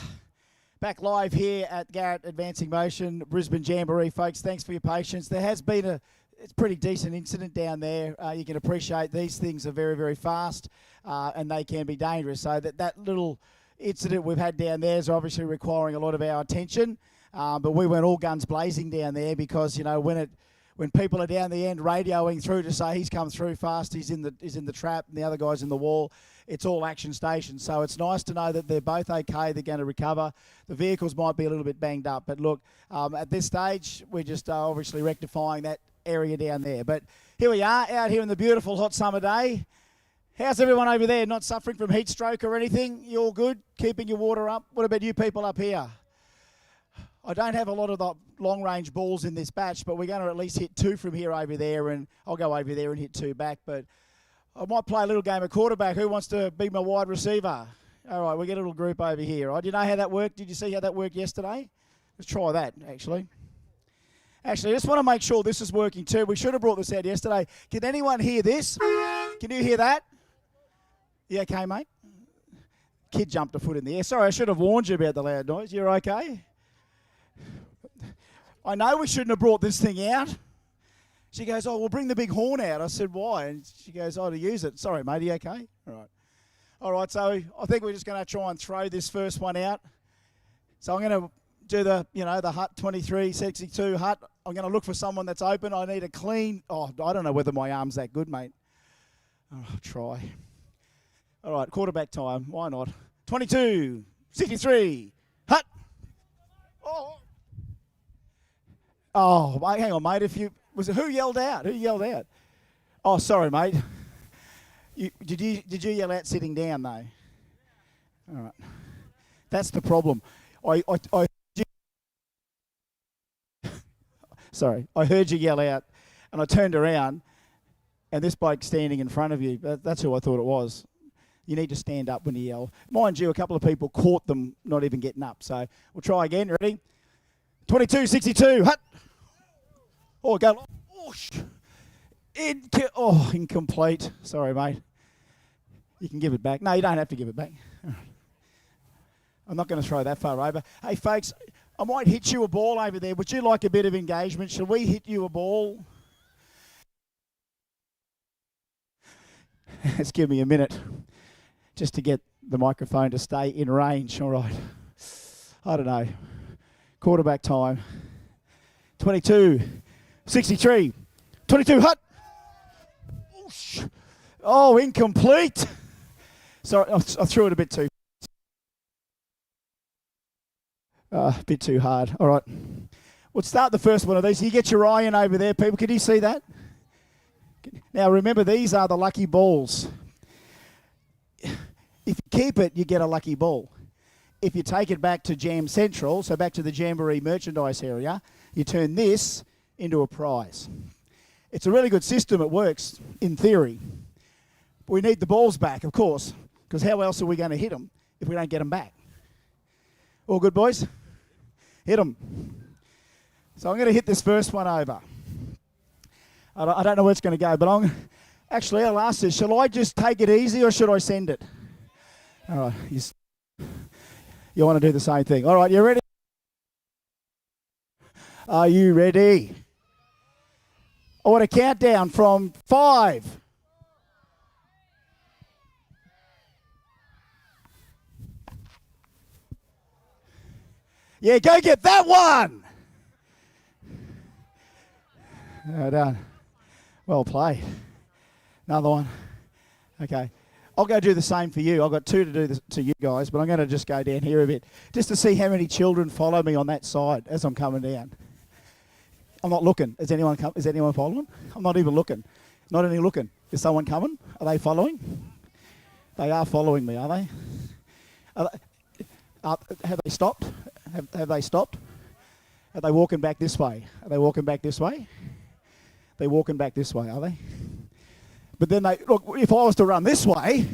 Back live here at Garrett Advancing Motion, Brisbane Jamboree, folks. Thanks for your patience. There has been it's pretty decent incident down there. You can appreciate these things are very, very fast and they can be dangerous. So that little incident we've had down there is obviously requiring a lot of our attention. But we went all guns blazing down there because, you know, when people are down the end radioing through to say he's come through fast, he's in the trap, and the other guy's in the wall, it's all action stations. So it's nice to know that they're both okay, they're going to recover. The vehicles might be a little bit banged up, but look, at this stage, we're just obviously rectifying that area down there. But here we are, out here in the beautiful hot summer day. How's everyone over there? Not suffering from heat stroke or anything? You all good? Keeping your water up? What about you people up here? I don't have a lot of the long-range balls in this batch, but we're going to at least hit 2 from here over there, and I'll go over there and hit 2 back. But I might play a little game of quarterback. Who wants to be my wide receiver? All right, we get a little group over here. Right? Do you know how that worked? Did you see how that worked yesterday? Let's try that, actually. Actually, I just want to make sure this is working too. We should have brought this out yesterday. Can anyone hear this? Can you hear that? You okay, mate? Kid jumped a foot in the air. Sorry, I should have warned you about the loud noise. You're okay? I know we shouldn't have brought this thing out. She goes, oh, we'll bring the big horn out. I said, why? And she goes, oh, to use it. Sorry, mate, are you okay? All right, so I think we're just going to try and throw this first one out. So I'm going to do the hut 2362 hut. I'm going to look for someone that's open. I need a clean, I don't know whether my arm's that good, mate. I'll try. All right, quarterback time. Why not? 2263 hut. Oh, hang on, mate. Who yelled out? Who yelled out? Oh, sorry, mate. Did you yell out sitting down though? All right. That's the problem. Sorry, I heard you yell out, and I turned around, and this bloke standing in front of you. That's who I thought it was. You need to stand up when you yell. Mind you, a couple of people caught them not even getting up. So we'll try again. Ready? 2262 hut. Oh, go. Incomplete. Sorry, mate. You can give it back. No, you don't have to give it back. I'm not going to throw that far over. Hey, folks, I might hit you a ball over there. Would you like a bit of engagement? Shall we hit you a ball? Let's give me a minute just to get the microphone to stay in range. All right. I don't know. Quarterback time. 2263. 22 hut. Oh, incomplete. Sorry, I threw it a bit too. A bit too hard. All right. We'll start the first one of these. You get your eye in over there, people. Can you see that? Now, remember, these are the lucky balls. If you keep it, you get a lucky ball. If you take it back to Jam Central, so back to the Jamboree merchandise area, you turn this into a prize. It's a really good system. It works in theory. We need the balls back, of course, because how else are we going to hit them if we don't get them back? All good, boys? Hit them. So I'm going to hit this first one over. I don't know where it's going to go, but I'll ask this. Shall I just take it easy or should I send it? All right. You want to do the same thing. All right, you ready? Are you ready? I want to count down from 5. Yeah, go get that one. Well done. Well played. Another one. Okay. I'll go do the same for you. I've got 2 to do this to you guys, but I'm going to just go down here a bit just to see how many children follow me on that side as I'm coming down. I'm not looking. Is anyone following? I'm not even looking. Not any looking. Is someone coming? Are they following? They are following me, are they? Have they stopped? Have they stopped? Are they walking back this way? Are they walking back this way? They're walking back this way, are they? But then look, if I was to run this way,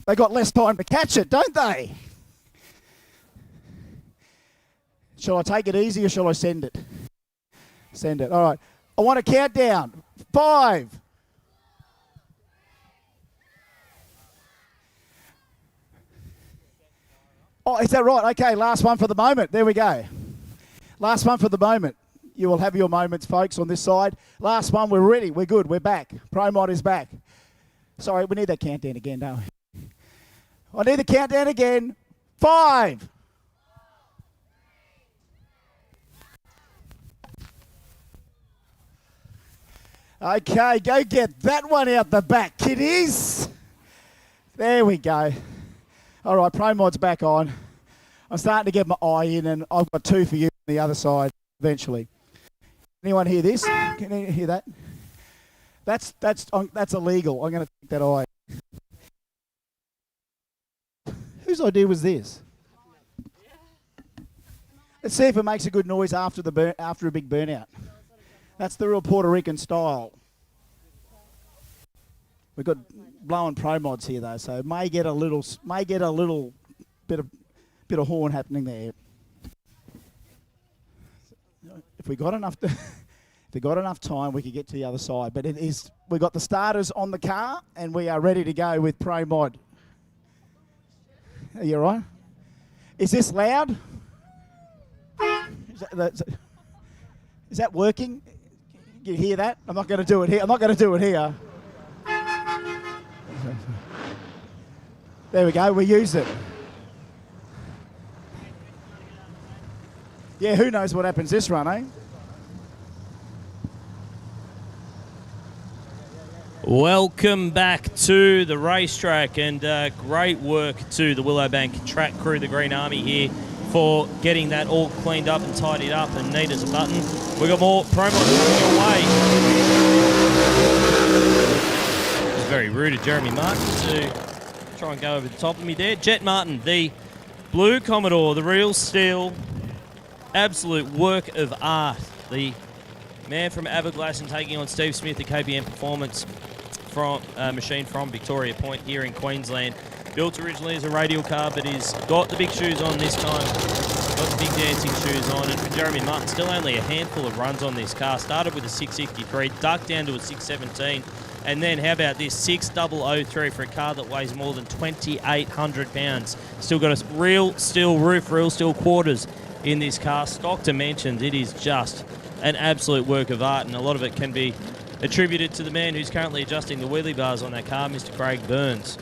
they got less time to catch it, don't they? Shall I take it easy or shall I send it? Send it. All right. I want to count down. 5. Oh, is that right? Okay, last one for the moment. There we go. Last one for the moment. You will have your moments, folks, on this side. Last one, we're ready. We're good. We're back. ProMod is back. Sorry, we need that countdown again, don't we? I need the countdown again. 5. Okay, go get that one out the back, kiddies. There we go. All right, ProMod's back on. I'm starting to get my eye in, and I've got 2 for you on the other side eventually. Anyone hear this? Can you hear that? That's illegal. I'm going to take that eye. Whose idea was this? Let's see if it makes a good noise after a big burnout. That's the real Puerto Rican style. We've got blowing ProMods here though, so may get a little bit of horn happening there. If we got enough time, we could get to the other side. But we've got the starters on the car, and we are ready to go with ProMod. Are you all right? Is this loud? Is that working? You hear that? I'm not going to do it here. I'm not going to do it here. There we go. We used it. Yeah, who knows what happens this run, eh? Welcome back to the racetrack, and great work to the Willowbank track crew, the Green Army here, for getting that all cleaned up and tidied up and neat as a button. We've got more promos coming your way. It was very rude of Jeremy Martin to try and go over the top of me there. Jet Martin, the blue Commodore, the real steel, absolute work of art. The man from Aberglasslyn taking on Steve Smith, the KBM Performance machine from Victoria Point here in Queensland. Built originally as a radial car, but he's got the big shoes on this time. Got the big dancing shoes on. And for Jeremy Martin, still only a handful of runs on this car. Started with a 663, ducked down to a 617. And then how about this 6003 for a car that weighs more than 2,800 pounds. Still got a real steel roof, real steel quarters in this car. Stock dimensions, it is just an absolute work of art, and a lot of it can be attributed to the man who's currently adjusting the wheelie bars on that car, Mr. Craig Burns,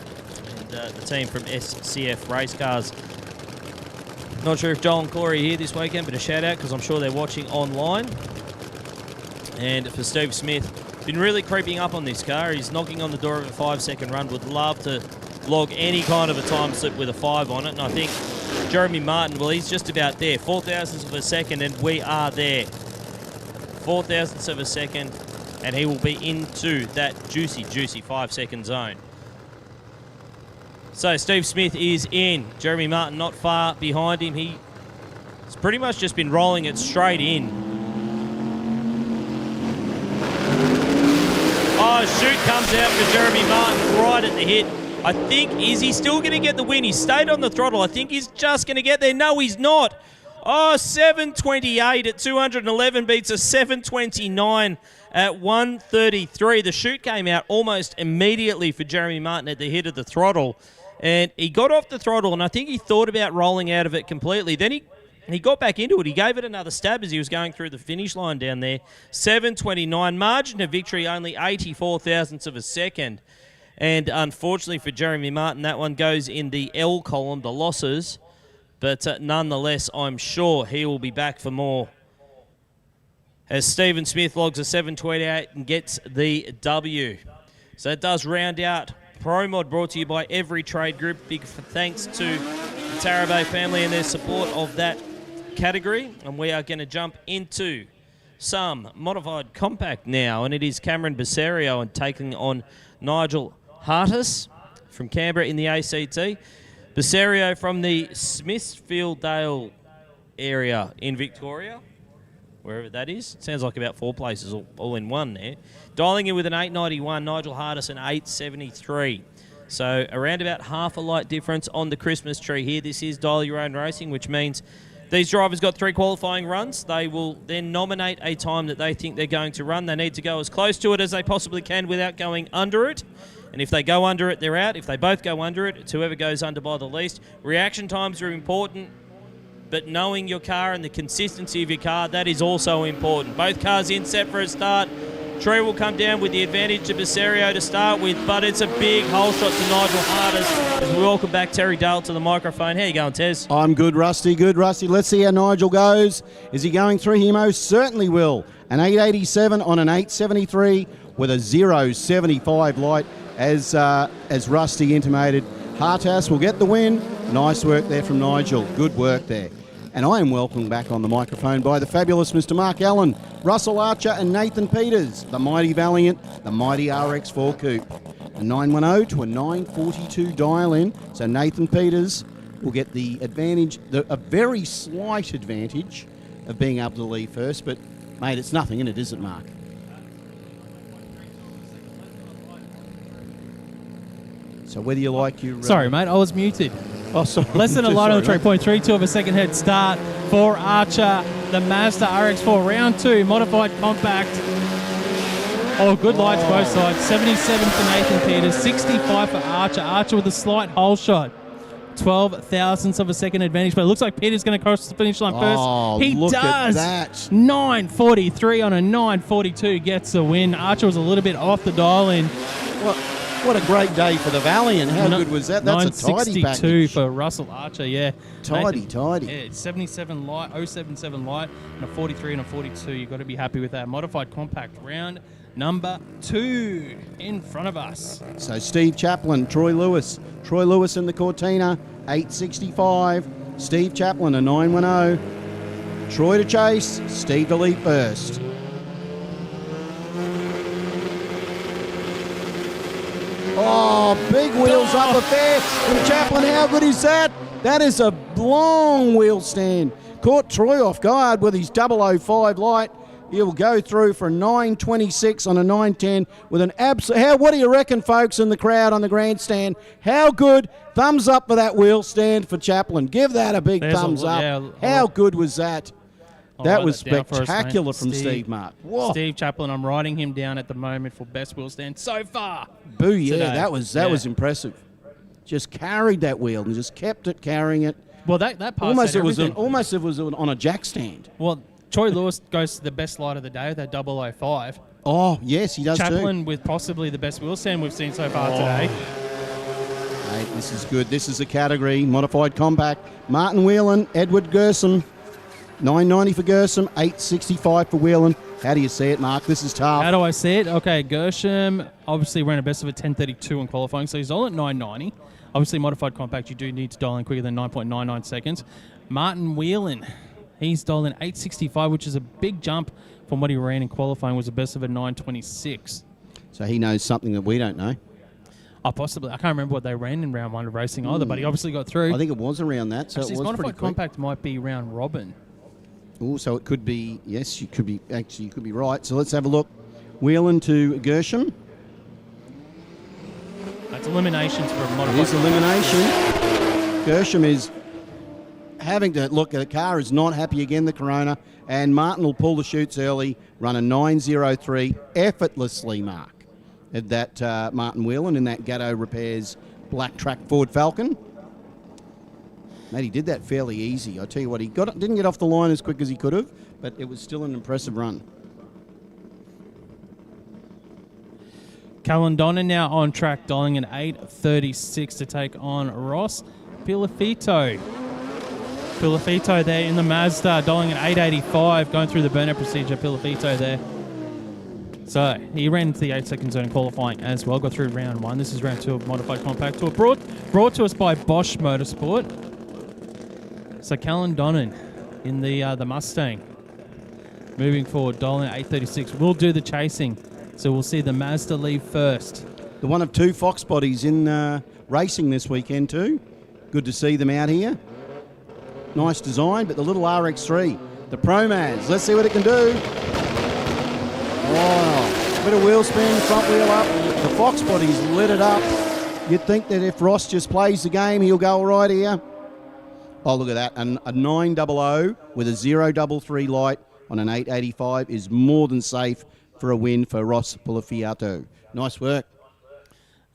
and the team from SCF Race Cars. Not sure if Joel and Corey are here this weekend, but a shout out because I'm sure they're watching online. And for Steve Smith, been really creeping up on this car. He's knocking on the door of a 5-second run. Would love to log any kind of a time slip with a 5 on it, and I think Jeremy Martin, well, he's just about there. 4,000ths of a second, and we are there. 4,000ths of a second, and he will be into that juicy 5-second zone. So Steve Smith is in. Jeremy Martin not far behind him. He's pretty much just been rolling it straight in. Oh, shoot comes out for Jeremy Martin right at the hit. I think, is he still going to get the win? He stayed on the throttle. I think he's just going to get there. No, he's not. Oh, 728 at 211 beats a 729 at 133. The chute came out almost immediately for Jeremy Martin at the hit of the throttle. And he got off the throttle, and I think he thought about rolling out of it completely. Then he got back into it. He gave it another stab as he was going through the finish line down there. 729. Margin of victory only 84,000ths of a second. And unfortunately for Jeremy Martin, that one goes in the L column, the losses. But nonetheless, I'm sure he will be back for more. As Stephen Smith logs a 728 and gets the W. So it does round out ProMod, brought to you by Every Trade Group. Big thanks to the Tarabay family and their support of that category. And we are going to jump into some modified compact now. And it is Cameron Bessario and taking on Nigel Hartis from Canberra in the ACT. Bessario from the Smithfieldale area in Victoria, wherever that is. Sounds like about 4 places all in one there. Dialing in with an 891, Nigel Hartis an 873. So around about half a light difference on the Christmas tree here. This is Dial Your Own Racing, which means these drivers got 3 qualifying runs. They will then nominate a time that they think they're going to run. They need to go as close to it as they possibly can without going under it. And if they go under it, they're out. If they both go under it, it's whoever goes under by the least. Reaction times are important, but knowing your car and the consistency of your car, that is also important. Both cars in set for a start. Tree will come down with the advantage to Besario to start with, but it's a big hole shot to Nigel Hardest. As we welcome back Terry Dale to the microphone. How you going, Tez? I'm good, Rusty. Good, Rusty. Let's see how Nigel goes. Is he going through? He most certainly will. An 887 on an 873 with a 075 light, as Rusty intimated. Hartas will get the win. Nice work there from Nigel. Good work there. And I am welcomed back on the microphone by the fabulous Mr. Mark Allen, Russell Archer and Nathan Peters, the mighty Valiant, the mighty RX4 Coupe. A 910 to a 942 dial in. So Nathan Peters will get the advantage, a very slight advantage of being able to leave first. But, mate, it's nothing in it, is it, Mark? So whether you like your... Sorry, mate, I was muted. Oh, sorry. Less than a light on the Sorry, track. mate. 0.32 of a second head start for Archer. The Mazda RX4 round 2, modified compact. Oh, good lights both sides. 77 for Nathan Peters, 65 for Archer. Archer with a slight hole shot. 12 thousandths of a second advantage, but it looks like Peters going to cross the finish line first. Oh, He look does. at that. 943 on a 942 gets the win. Archer was a little bit off the dial in. What a great day for the Valiant. How good was that? That's a tidy 962 package. for Russell Archer, yeah. Tidy. Yeah, it's 77 light, 077 light, and a 43 and a 42. You've got to be happy with that. Modified compact round number 2 in front of us. So Steve Chaplin, Troy Lewis. Troy Lewis in the Cortina, 865. Steve Chaplin, a 910. Troy to chase, Steve to lead first. Oh, big wheels up the fair from Chaplin. How good is that? That is a long wheel stand. Caught Troy off guard with his 005 light. He'll go through for a 926 on a 910 with an absolute... What do you reckon, folks, in the crowd on the grandstand? How good? Thumbs up for that wheel stand for Chaplin. Give that a big thumbs up. Yeah, How good was that? That was down for us, spectacular mate. from Steve Mark. Whoa. Steve Chaplin, I'm writing him down at the moment for best wheel stand so far. Boo, yeah, today. that was impressive. Just carried that wheel and just kept it carrying it. Well, that part almost said it was everything. almost it was on a jack stand. Well, Troy Lewis goes to the best light of the day, that 005. Oh, yes, he does Chaplin too. with possibly the best wheel stand we've seen so far today. Mate, this is good. This is a category, modified compact. Martin Whelan, Edward Gerson, 990 for Gershom, 865 for Whelan. How do you see it, Mark? This is tough. How do I see it? Okay, Gershom obviously ran a best of a 10:32 in qualifying, so he's all at 990. Obviously, modified compact, you do need to dial in quicker than 9.99 seconds. Martin Whelan, he's dialed in 865, which is a big jump from what he ran in qualifying, was a best of a 926. So he knows something that we don't know. Oh, possibly. I can't remember what they ran in round 1 of racing either, but he obviously got through. I think it was around that, so Actually, it his was pretty modified quick. compact might be round robin. Oh, so it could be, yes, you could be right. So let's have a look. Whelan to Gershom. That's eliminations for a modified. It is elimination. Gershom is having to look at the car, is not happy again, the Corona, and Martin will pull the chutes early, run a 903 effortlessly, Mark. At that Martin Whelan in that Gatto Repairs black track Ford Falcon. Mate, he did that fairly easy. I tell you what, he didn't get off the line as quick as he could have, but it was still an impressive run. Callan Donnan now on track, dialing in 8:36 to take on Ross Pilafito. Pilafito there in the Mazda, dialing in 8:85, going through the burnout procedure. Pilafito there. So he ran into the 8-second zone in qualifying as well. Got through round 1. This is round 2 of modified compact tour, brought to us by Bosch Motorsport. So Callan Donnan in the Mustang. Moving forward, dialing at 8:36. We'll do the chasing. So we'll see the Mazda leave first. The one of 2 Fox bodies in racing this weekend too. Good to see them out here. Nice design, but the little RX3, the Pro Maz. Let's see what it can do. Wow, bit of wheel spin, front wheel up. The Fox body's lit it up. You'd think that if Ross just plays the game, he'll go all right here. Oh, look at that. A 900 with a 033 light on an 885 is more than safe for a win for Ross Pulifiato. Nice work.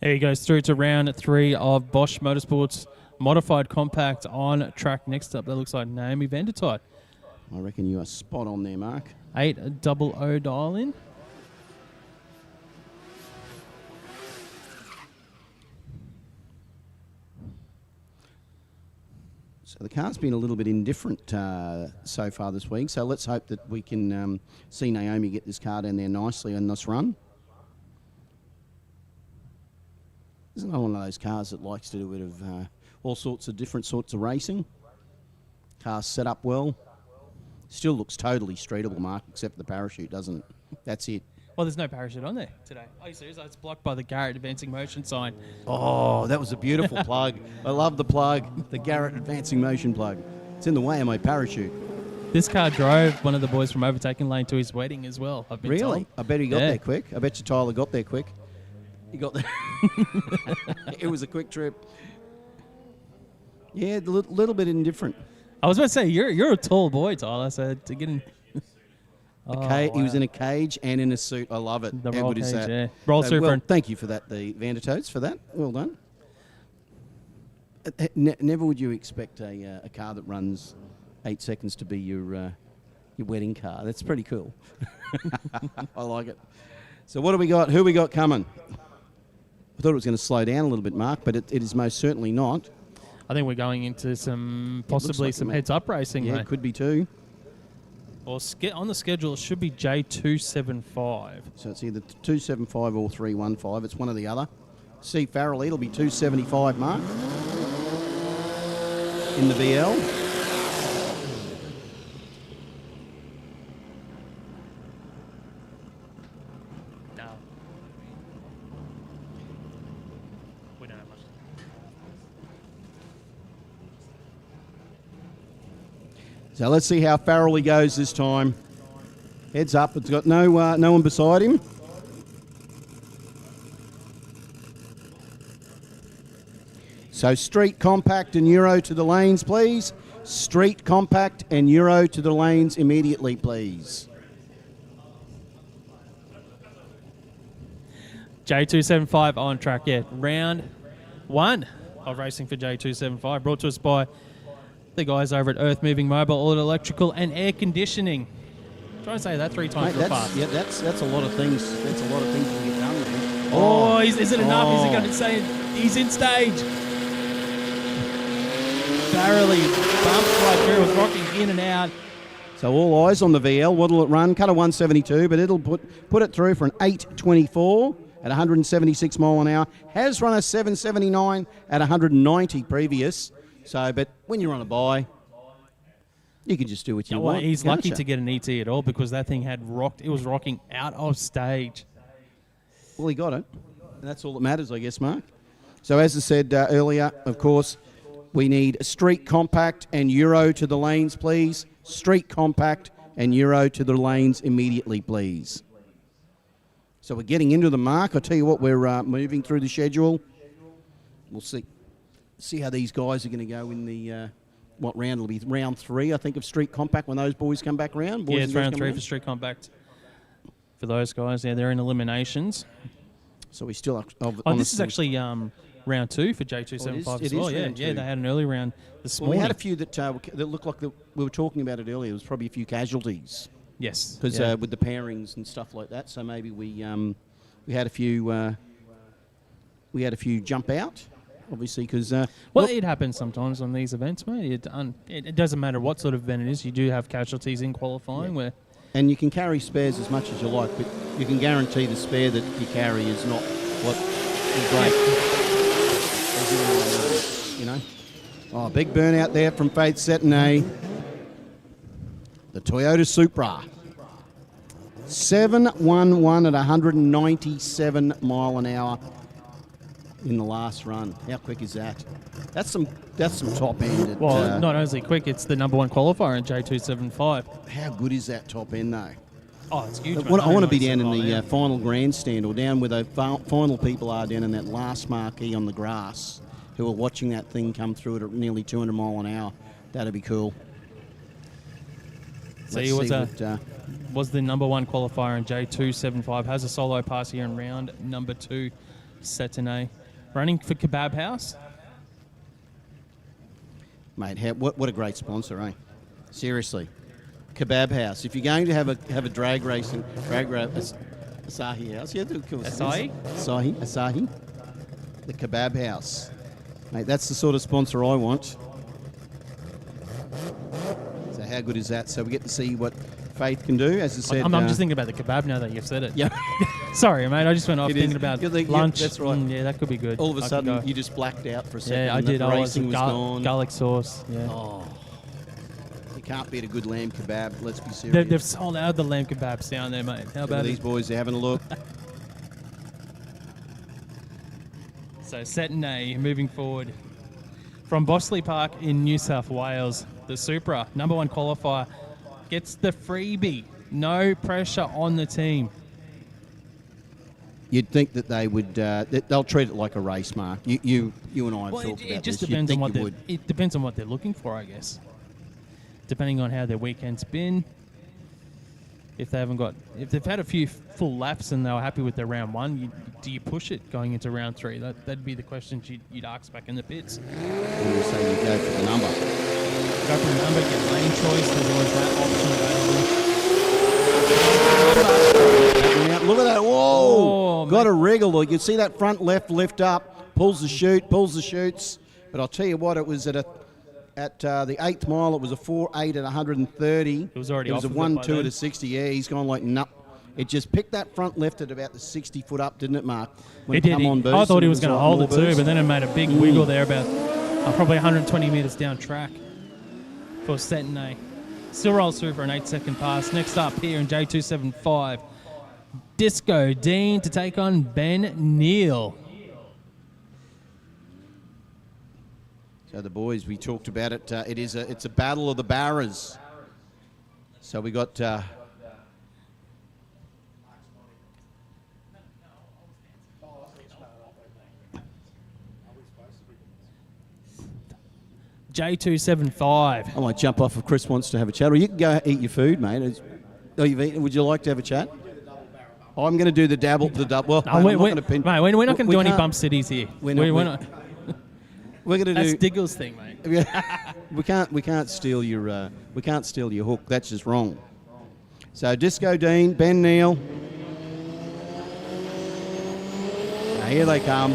There he goes through to round 3 of Bosch Motorsports Modified Compact on track. Next up, that looks like Naomi Vandertide. I reckon you are spot on there, Mark. 800 dial in. So the car's been a little bit indifferent so far this week. So let's hope that we can see Naomi get this car down there nicely in this run. Isn't that one of those cars that likes to do a bit of all sorts of different sorts of racing? Car's set up well. Still looks totally streetable, Mark, except for the parachute, doesn't it? That's it. Well, there's no parachute on there today. Are you serious? It's blocked by the Garrett Advancing Motion sign. Oh, that was a beautiful plug. I love the plug, the Garrett Advancing Motion plug. It's in the way of my parachute. This car drove one of the boys from Overtaking Lane to his wedding as well, I've been Really? told. I bet he got there quick. I bet you Tyler got there quick. He got there. It was a quick trip. Yeah, a little bit indifferent. I was about to say, you're a tall boy, Tyler, so to get in... He was in a cage and in a suit. I love it. The How roll good is cage, that? yeah. Roll So, super. well, thank you for that, the Vandertotes, for that. Well done. Never would you expect a car that runs 8 seconds to be your wedding car. That's pretty cool. I like it. So what do we got? Who we got coming? I thought it was going to slow down a little bit, Mark, but it is most certainly not. I think we're going into possibly some heads-up racing. Yeah, mate. it could be too. Or on the schedule, it should be J275. So it's either 275 or 315. It's one or the other. See Farrell, it'll be 275, Mark, in the VL. No. We don't have much. So let's see how Farrell he goes this time. Heads up. It's got no one beside him. So street, compact and Euro to the lanes, please. Street, compact and Euro to the lanes immediately, please. J275 on track, yeah. Round 1 of racing for J275, brought to us by the guys over at Earth Moving Mobile, All Electrical and Air Conditioning. Try and say that 3 times real fast. Yeah, that's a lot of things. That's a lot of things to get done with it. Oh, is it enough? Is he going to say he's in stage? Barely bumped right through, was rocking in and out. So all eyes on the VL. What'll it run? Cut a 172, but it'll put it through for an 824 at 176 mile an hour. Has run a 779 at 190 previous. So, but when you're on a bye, you can just do what you want. He's lucky can't to you? get an ET at all because that thing had rocked. It was rocking out of stage. Well, he got it. And that's all that matters, I guess, Mark. So as I said earlier, of course, we need a street compact and Euro to the lanes, please. Street compact and Euro to the lanes immediately, please. So we're getting into the mark. I'll tell you what, we're moving through the schedule. We'll see how these guys are going to go in the, what round? It'll be round 3, I think, of street compact when those boys come back round. Yeah, it's round 3 for street compact. For those guys, yeah, they're in eliminations. So we still are... this is actually round 2 for J275 as well. Yeah, they had an early round this morning. We had a few that looked like we were talking about it earlier. There was probably a few casualties. Yes. Because with the pairings and stuff like that, so maybe we had a few jump out, obviously, because it happens sometimes on these events, mate. It doesn't matter what sort of event it is. You do have casualties in qualifying and you can carry spares as much as you like, but you can guarantee the spare that you carry is not what is great. You know. Oh, big burnout there from Faith Setnay. The Toyota Supra. 711 at 197 mile an hour in the last run. How quick is that? That's some top end. Not only quick, it's the number 1 qualifier in J275. How good is that top end though? Oh, it's huge. I want to be down in the final grandstand or down where the final people are down in that last marquee on the grass who are watching that thing come through at nearly 200 mile an hour. That'd be cool. So he was the number 1 qualifier in J275. Has a solo pass here in round number 2. Saturday. Running for Kebab House. Mate, what a great sponsor, eh? Seriously. Kebab House. If you're going to have a drag racing, Asahi House. Yeah, of course. Asahi. The Kebab House. Mate, that's the sort of sponsor I want. So how good is that? So we get to see what Faith can do, as I said. I'm just thinking about the kebab now that you've said it. Yeah. Sorry, mate. I just went off thinking about lunch. That's right. Yeah, that could be good. All of a sudden, you just blacked out for a second. Yeah, I did. The racing was gone. Garlic sauce. Yeah. Oh. You can't beat a good lamb kebab. Let's be serious. They've sold out the lamb kebabs down there, mate. How about these boys? They're having a look. So Saturday, moving forward from Bossley Park in New South Wales, the Supra #1 qualifier gets the freebie. No pressure on the team. You'd think that they would. They'll treat it like a race, Mark. You and I have talked about it just this. depends on what it depends on what they're looking for, I guess. Depending on how their weekend's been. If they've had a few full laps and they were happy with their round one, do you push it going into round three? That'd be the questions you'd ask back in the pits. What do you say? You go for the number. Go for the number, get lane choice. There's always that option available. Look at that! Whoa! Oh, got a wriggle. Look, you see that front left lift up, pulls the shoots. But I'll tell you what, it was at the 8th mile, it was a 4.8 at 130. It was already. It was a 1.2 at a 60. Yeah, he's gone like nup. It just picked that front left at about the 60 foot up, didn't it, Mark? It did. I thought he was going to hold it too, but then it made a big wiggle there about probably 120 metres down track for Saturday. Still rolls through for an 8-second pass. Next up here in J275, Disco Dean to take on Ben Neal. So the boys, we talked about it. It's a battle of the barras. So we got. J275. I might jump off if Chris wants to have a chat, or you can go eat your food, mate. You've eaten. Would you like to have a chat? I'm going to do the double. Well, we're not going to do any bump cities here. We're not. We're going to do. That's Diggle's thing, mate. we can't steal your hook. That's just wrong. So Disco Dean, Ben Neal. Now here they come.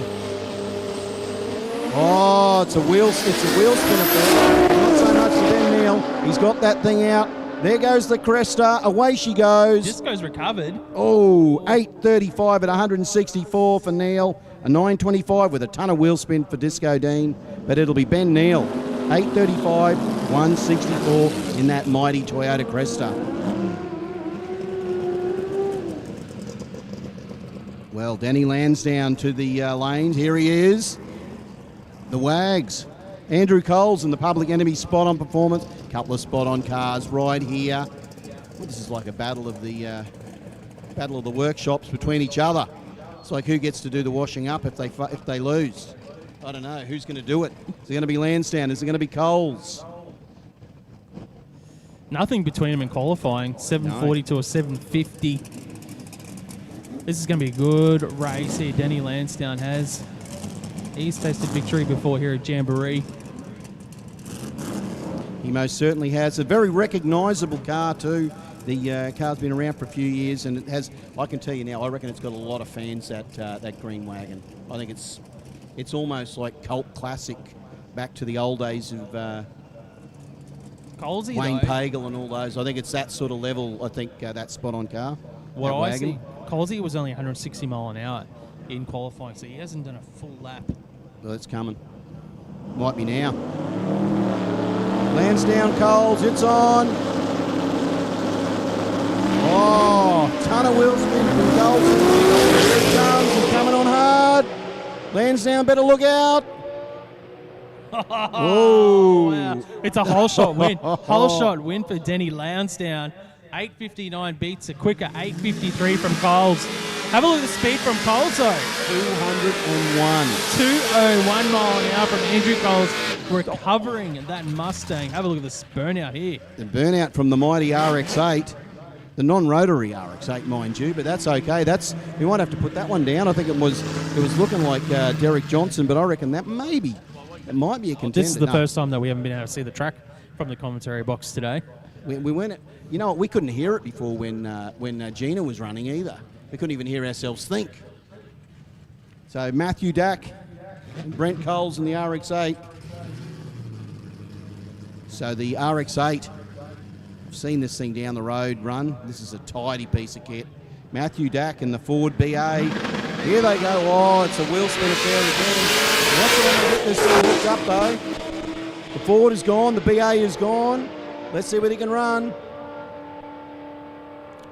Oh, it's a wheel spin effect. Not so much to Ben Neal. He's got that thing out. There goes the Cresta. Away she goes. Disco's recovered. Oh, 8.35 at 164 for Neal. A 9.25 with a ton of wheel spin for Disco Dean. But it'll be Ben Neal. 8.35, 164 in that mighty Toyota Cresta. Well, Danny Lansdowne to the lanes. Here he is. The Wags. Andrew Coles and the Public Enemy spot-on performance. Couple of spot-on cars right here. Well, this is like a battle of the workshops between each other. It's like who gets to do the washing up if they lose. I don't know. Who's going to do it? Is it going to be Lansdowne? Is it going to be Coles? Nothing between them in qualifying. 740 to a 750. This is going to be a good race here. Danny Lansdowne has. He's tasted victory before here at Jamboree. He most certainly has. A very recognisable car too. The car's been around for a few years, and it has. I can tell you now. I reckon it's got a lot of fans. That green wagon. I think it's almost like cult classic, back to the old days of Colesy, Wayne Pagel and all those. I think it's that sort of level. I think that spot-on car. What I see, Colesy was only 160 mile an hour in qualifying, so he hasn't done a full lap. Well, it's coming. Might be now. Lansdowne, Coles, it's on. Oh, ton of wheel spin from Coles. Here it comes, he's coming on hard. Lansdowne, better look out. Oh, wow. It's a whole shot win. Whole shot win for Denny Lansdowne. 8.59 beats a quicker 8.53 from Coles. Have a look at the speed from Coles, though. 201. 201 mile an hour from Andrew Coles, recovering that Mustang. Have a look at this burnout here. The burnout from the mighty RX-8. the non-rotary RX-8, mind you, but that's okay. We might have to put that one down. I think it was looking like Derek Johnson, but I reckon it might be a contender. This is the first time that we haven't been able to see the track from the commentary box today. We went. You know what? We couldn't hear it before when Gina was running either. We couldn't even hear ourselves think. So Matthew Dack, and Brent Coles in the RX-8. So the RX-8, I've seen this thing down the road run. This is a tidy piece of kit. Matthew Dack in the Ford BA. Here they go. Oh, it's a wheel spin affair again. What's going to get this thing hooked up though? The Ford is gone. The BA is gone. Let's see what he can run.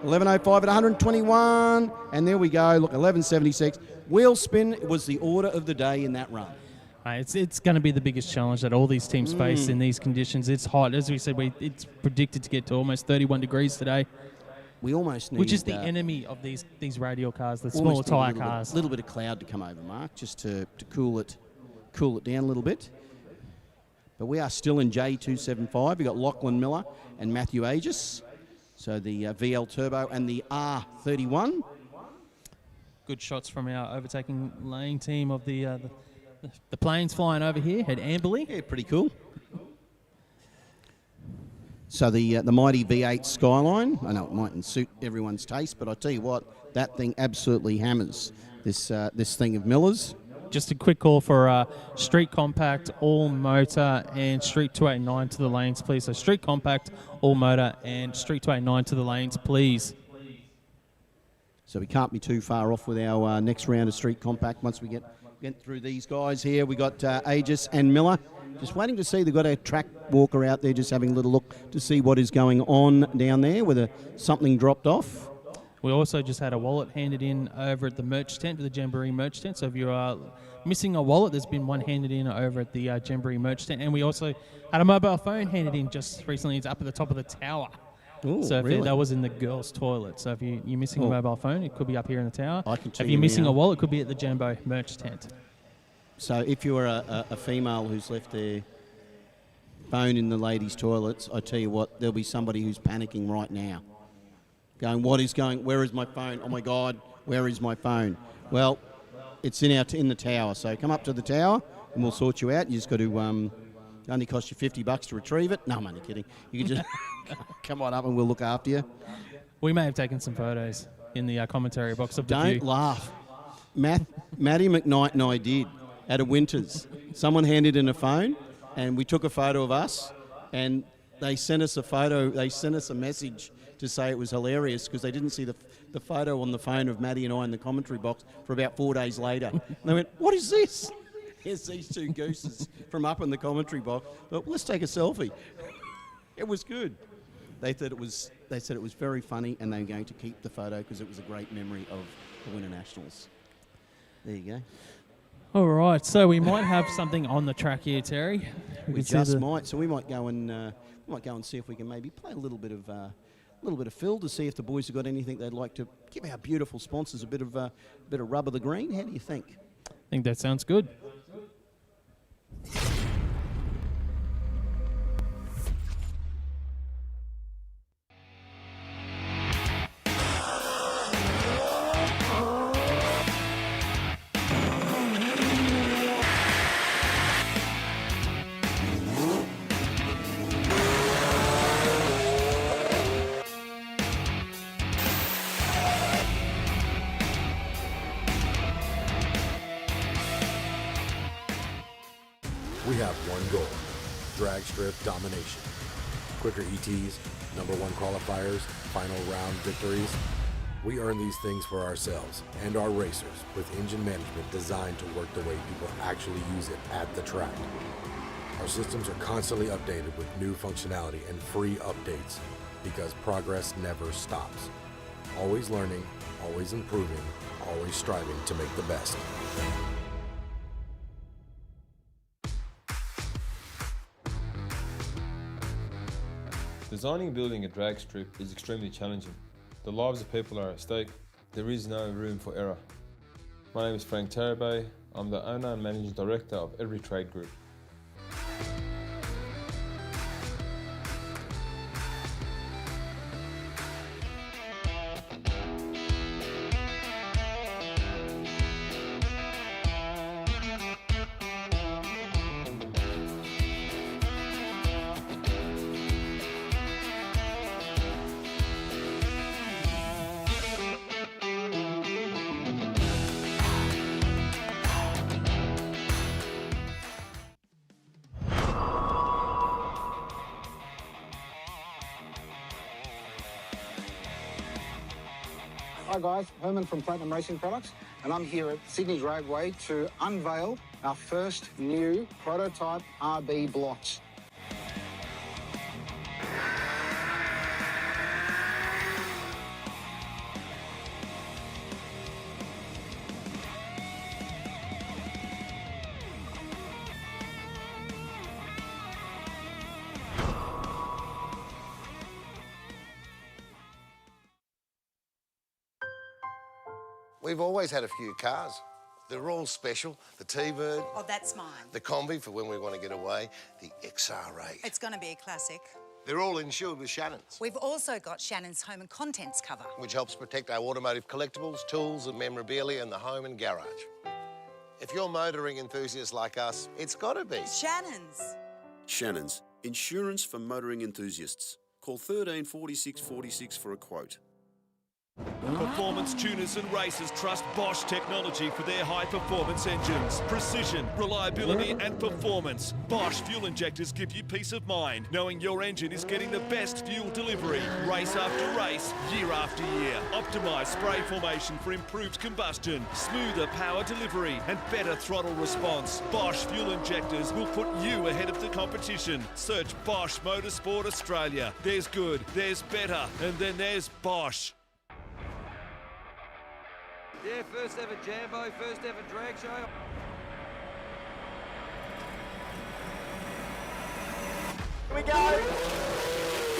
11.05 at 121. And there we go. Look, 11.76. Wheel spin was the order of the day in that run. It's going to be the biggest challenge that all these teams face in these conditions. It's hot. As we said, it's predicted to get to almost 31 degrees today. We almost need... Which is the enemy of these radial cars, the smaller tyre cars. A little bit of cloud to come over, Mark, just to cool it down a little bit. But we are still in J275. We've got Lachlan Miller and Matthew Aegis. So the VL Turbo and the R31. Good shots from our overtaking lane team of the planes flying over here at Amberley. Yeah, pretty cool. So the mighty V8 Skyline. I know it mightn't suit everyone's taste, but I tell you what, that thing absolutely hammers this thing of Miller's. Just a quick call for Street Compact, All Motor, and Street 289 to the lanes, please. So Street Compact, All Motor, and Street 289 to the lanes, please. So we can't be too far off with our next round of Street Compact once we get through these guys here. We got Aegis and Miller. Just waiting to see. They've got a track walker out there just having a little look to see what is going on down there, whether something dropped off. We also just had a wallet handed in over at the merch tent, the Jamboree merch tent. So if you are missing a wallet, there's been one handed in over at the Jamboree merch tent. And we also had a mobile phone handed in just recently. It's up at the top of the tower. Ooh, so really? that was in the girls' toilet. So if you're missing a mobile phone, it could be up here in the tower. I can tell if you're missing a wallet, it could be at the Jambo merch tent. So if you're a female who's left their phone in the ladies' toilets, I tell you what, there'll be somebody who's panicking right now. Going, where is my phone? Oh my God, where is my phone? Well, it's in the tower. So come up to the tower and we'll sort you out. You just got to, only cost you $50 to retrieve it. No, I'm only kidding. You can just come on up and we'll look after you. We may have taken some photos in the commentary box of the Don't view. laugh. Matty McKnight and I did at a Winters. Someone handed in a phone and we took a photo of us and they sent us a photo. They sent us a message to say it was hilarious because they didn't see the photo on the phone of Maddie and I in the commentary box for about 4 days later. And they went, what is this? Here's these two gooses from up in the commentary box. But let's take a selfie. It was good. They said it was very funny and they were going to keep the photo because it was a great memory of the Winter Nationals. There you go. All right, so we might have something on the track here, Terry. We just might. So we might go and see if we can maybe play a little bit of fill to see if the boys have got anything they'd like to give our beautiful sponsors a bit of rub of the green. How do you think? I think that sounds good. We have one goal, drag strip domination. Quicker ETs, number one qualifiers, final round victories. We earn these things for ourselves and our racers with engine management designed to work the way people actually use it at the track. Our systems are constantly updated with new functionality and free updates because progress never stops. Always learning, always improving, always striving to make the best. Designing and building a drag strip is extremely challenging. The lives of people are at stake. There is no room for error. My name is Frank Tarabay. I'm the owner and managing director of Every Trade Group. Hi guys, Herman from Platinum Racing Products, and I'm here at Sydney's Raceway to unveil our first new prototype RB blocks. We've always had a few cars. They're all special. The T-Bird, Oh, that's mine. the Combi for when we want to get away, the XR8. It's going to be a classic. They're all insured with Shannons, We've also got Shannons Home and Contents cover. which helps protect our automotive collectibles, tools and memorabilia in the home and garage. If you're motoring enthusiasts like us, it's got to be. Shannons. Shannons, insurance for motoring enthusiasts. Call 13 46 46 for a quote. Performance tuners and racers trust Bosch technology for their high-performance engines. Precision, reliability and performance. Bosch fuel injectors give you peace of mind, knowing your engine is getting the best fuel delivery. Race after race, year after year. Optimised spray formation for improved combustion, smoother power delivery and better throttle response. Bosch fuel injectors will put you ahead of the competition. Search Bosch Motorsport Australia. There's good, there's better, and then there's Bosch. Yeah, first ever Jambo, first ever drag show. Here we go.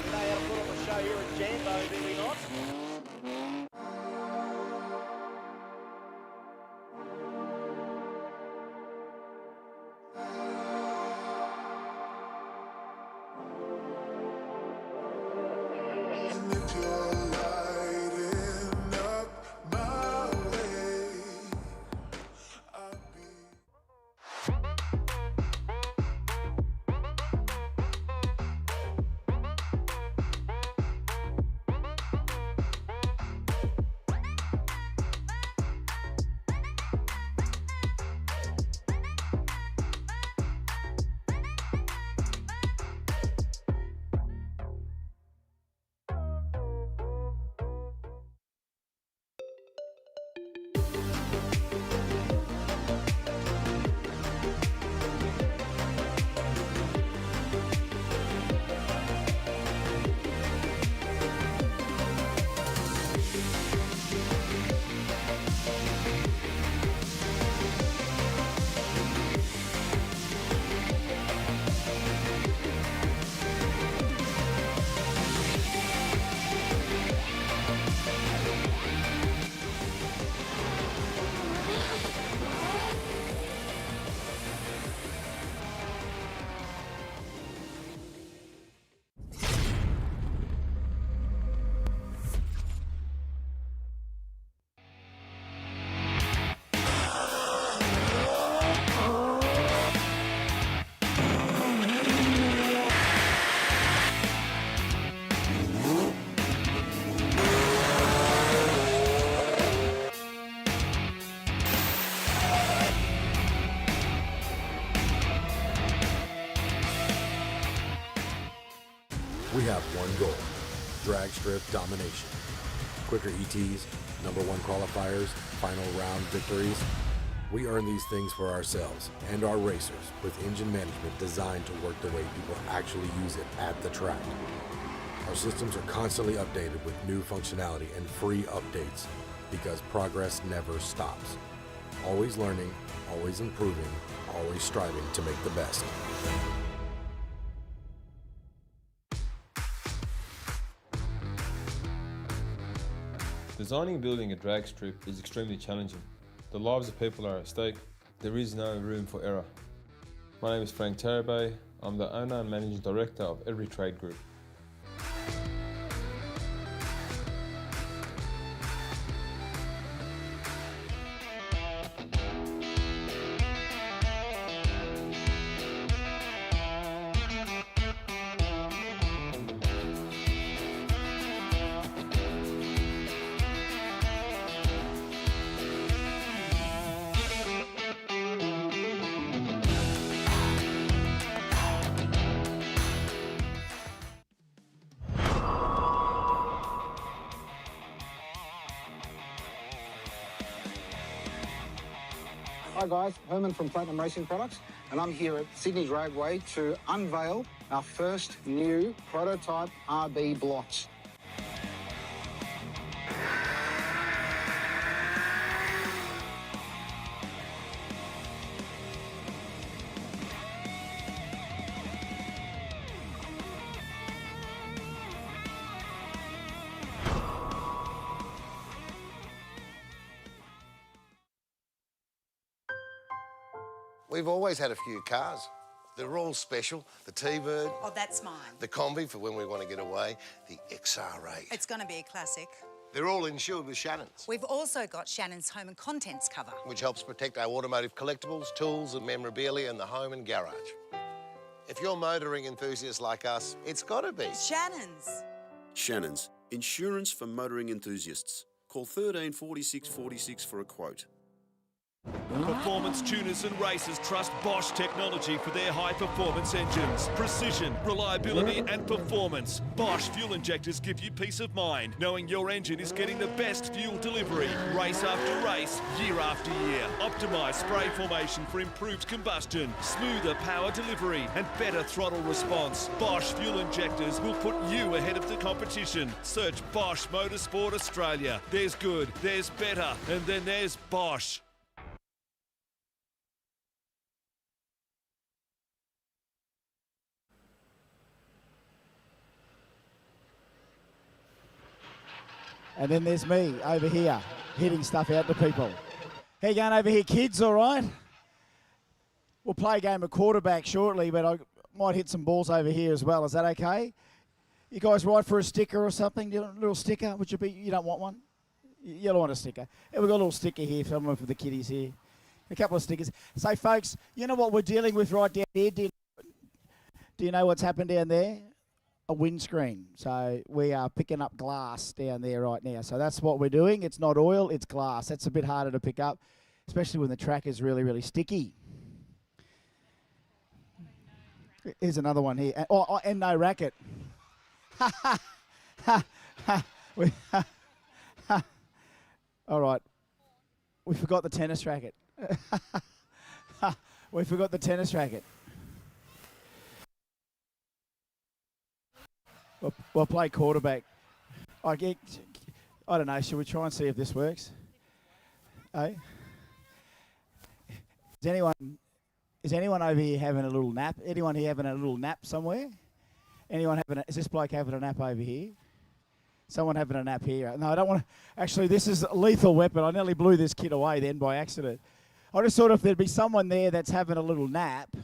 Today, I'll put on the show here at Jambo, do we not? We have one goal, drag strip domination. Quicker ETs, number one qualifiers, final round victories. We earn these things for ourselves and our racers with engine management designed to work the way people actually use it at the track. Our systems are constantly updated with new functionality and free updates because progress never stops. Always learning, always improving, always striving to make the best. Designing and building a drag strip is extremely challenging. The lives of people are at stake. There is no room for error. My name is Frank Tarabay. I'm the owner and managing director of Every Trade Group. Hi guys, Herman from Platinum Racing Products, and I'm here at Sydney's Raceway to unveil our first new prototype RB blocks. We've always had a few cars. They're all special. The T-Bird, Oh, that's mine. the Combi for when we want to get away, the XR8. It's going to be a classic. They're all insured with Shannons, We've also got Shannons Home and Contents cover. which helps protect our automotive collectibles, tools and memorabilia in the home and garage. If you're motoring enthusiasts like us, it's got to be. Shannons. Shannons, insurance for motoring enthusiasts. Call 13 46 46 for a quote. Performance tuners and racers trust Bosch technology for their high-performance engines. Precision, reliability and performance. Bosch fuel injectors give you peace of mind, knowing your engine is getting the best fuel delivery. Race after race, year after year. Optimised spray formation for improved combustion, smoother power delivery and better throttle response. Bosch fuel injectors will put you ahead of the competition. Search Bosch Motorsport Australia. There's good, there's better, and then there's Bosch. And then there's me over here, hitting stuff out to people. How you going over here, kids, all right? We'll play a game of quarterback shortly, but I might hit some balls over here as well. Is that okay? You guys right for a sticker or something? Do you want a little sticker? Would you be? You don't want one? You don't want a sticker. Yeah, we've got a little sticker here, someone for the kiddies here. A couple of stickers. So, folks, you know what we're dealing with right down there? Do you know what's happened down there? A windscreen. So we are picking up glass down there right now. So that's what we're doing. It's not oil, it's glass. That's a bit harder to pick up, especially when the track is really, really sticky. Here's another one here. And no racket. All right. We forgot the tennis racket. We forgot the tennis racket. We'll play quarterback. I don't know. Should we try and see if this works? Hey? Is anyone over here having a little nap? Anyone here having a little nap somewhere? Is this bloke having a nap over here? Someone having a nap here? No, I don't want to. Actually, this is a lethal weapon. I nearly blew this kid away then by accident. I just thought if there'd be someone there that's having a little nap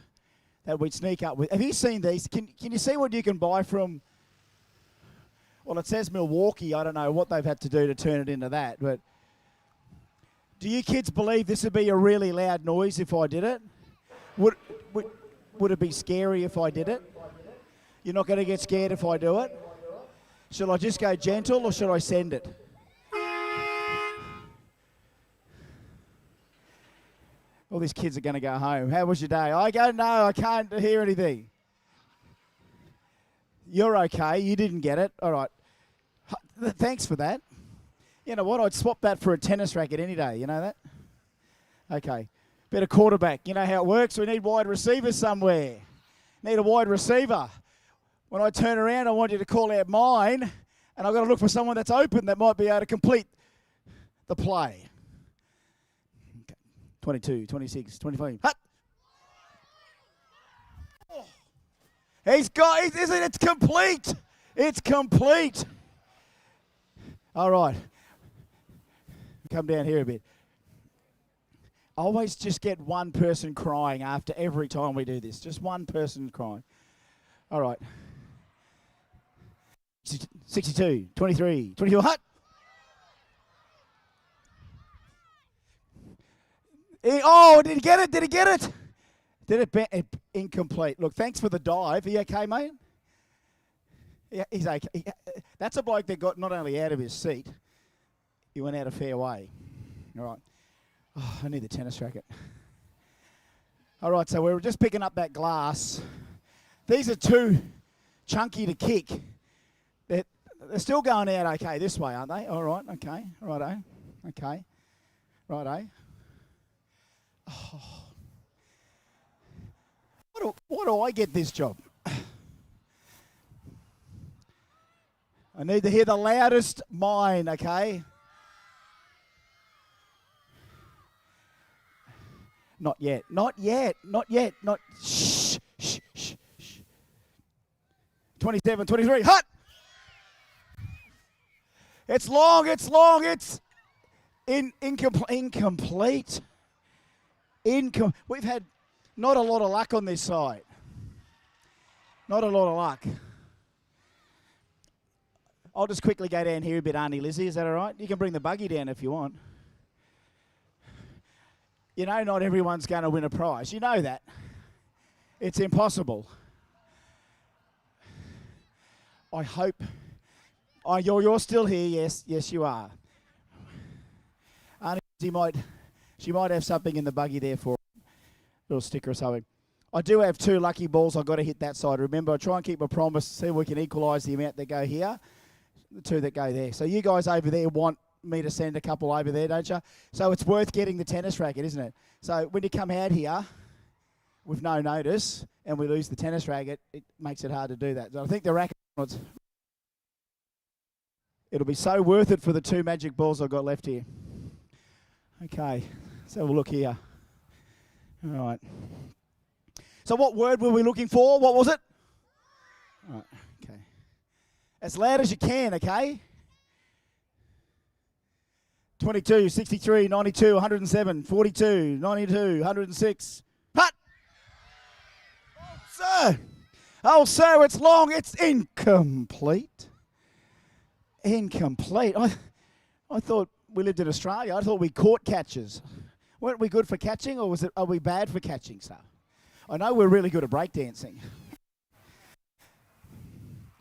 that we'd sneak up with. Have you seen these? Can you see what you can buy from? Well, it says Milwaukee. I don't know what they've had to do to turn it into that. But do you kids believe this would be a really loud noise if I did it? Would it be scary if I did it? You're not going to get scared if I do it? Should I just go gentle or should I send it? All these kids are going to go home. How was your day? I go, no, I can't hear anything. You're okay. You didn't get it. All right. Thanks for that. You know what? I'd swap that for a tennis racket any day. You know that? Okay. Better quarterback. You know how it works? We need wide receivers somewhere. Need a wide receiver. When I turn around, I want you to call out mine, and I've got to look for someone that's open that might be able to complete the play. Okay. 22, 26, 25. Hut! He's got, it's complete. It's complete. All right. come down here a bit. I always just get one person crying after every time we do this. Just one person crying. All right. 62, 23, 24, hut! Oh, did he get it? Did he get it? Incomplete. Look, thanks for the dive. Are you okay, mate? Yeah, he's okay. That's a bloke that got not only out of his seat, he went out a fair way. All right. Oh, I need the tennis racket. All right, so we're just picking up that glass. These are too chunky to kick. They're still going out okay this way, aren't they? All right, okay. Righto. Okay. Righto. Oh. Why do I get this job? I need to hear the loudest mine, okay? Not yet. Not yet. Not yet. Not. Shh. Shh. Shh. Shh. 27, 23. Hut! It's long. It's long. It's incomplete. We've had not a lot of luck on this side. Not a lot of luck. I'll just quickly go down here a bit, Auntie Lizzie. Is that all right? You can bring the buggy down if you want. You know, not everyone's going to win a prize. You know that. It's impossible. I hope. Oh, you're still here. Yes, yes, you are. Auntie Lizzie she might have something in the buggy there for a little sticker or something. I do have 2 lucky balls. I've got to hit that side. Remember, I try and keep my promise. See if we can equalise the amount that go here, the 2 that go there. So you guys over there want me to send a couple over there, don't you? So it's worth getting the tennis racket, isn't it? So when you come out here with no notice and we lose the tennis racket, it makes it hard to do that. So I think the racket, it'll be so worth it for the 2 magic balls I've got left here. Okay, so we'll look here. All right. So what word were we looking for? What was it? All right, okay. As loud as you can, okay? 22, 63, 92, 107, 42, 92, 106. Hut! Oh, sir, it's long. It's incomplete. Incomplete. I thought we lived in Australia. I thought we caught catches. Weren't we good for catching, or are we bad for catching stuff? I know we're really good at breakdancing.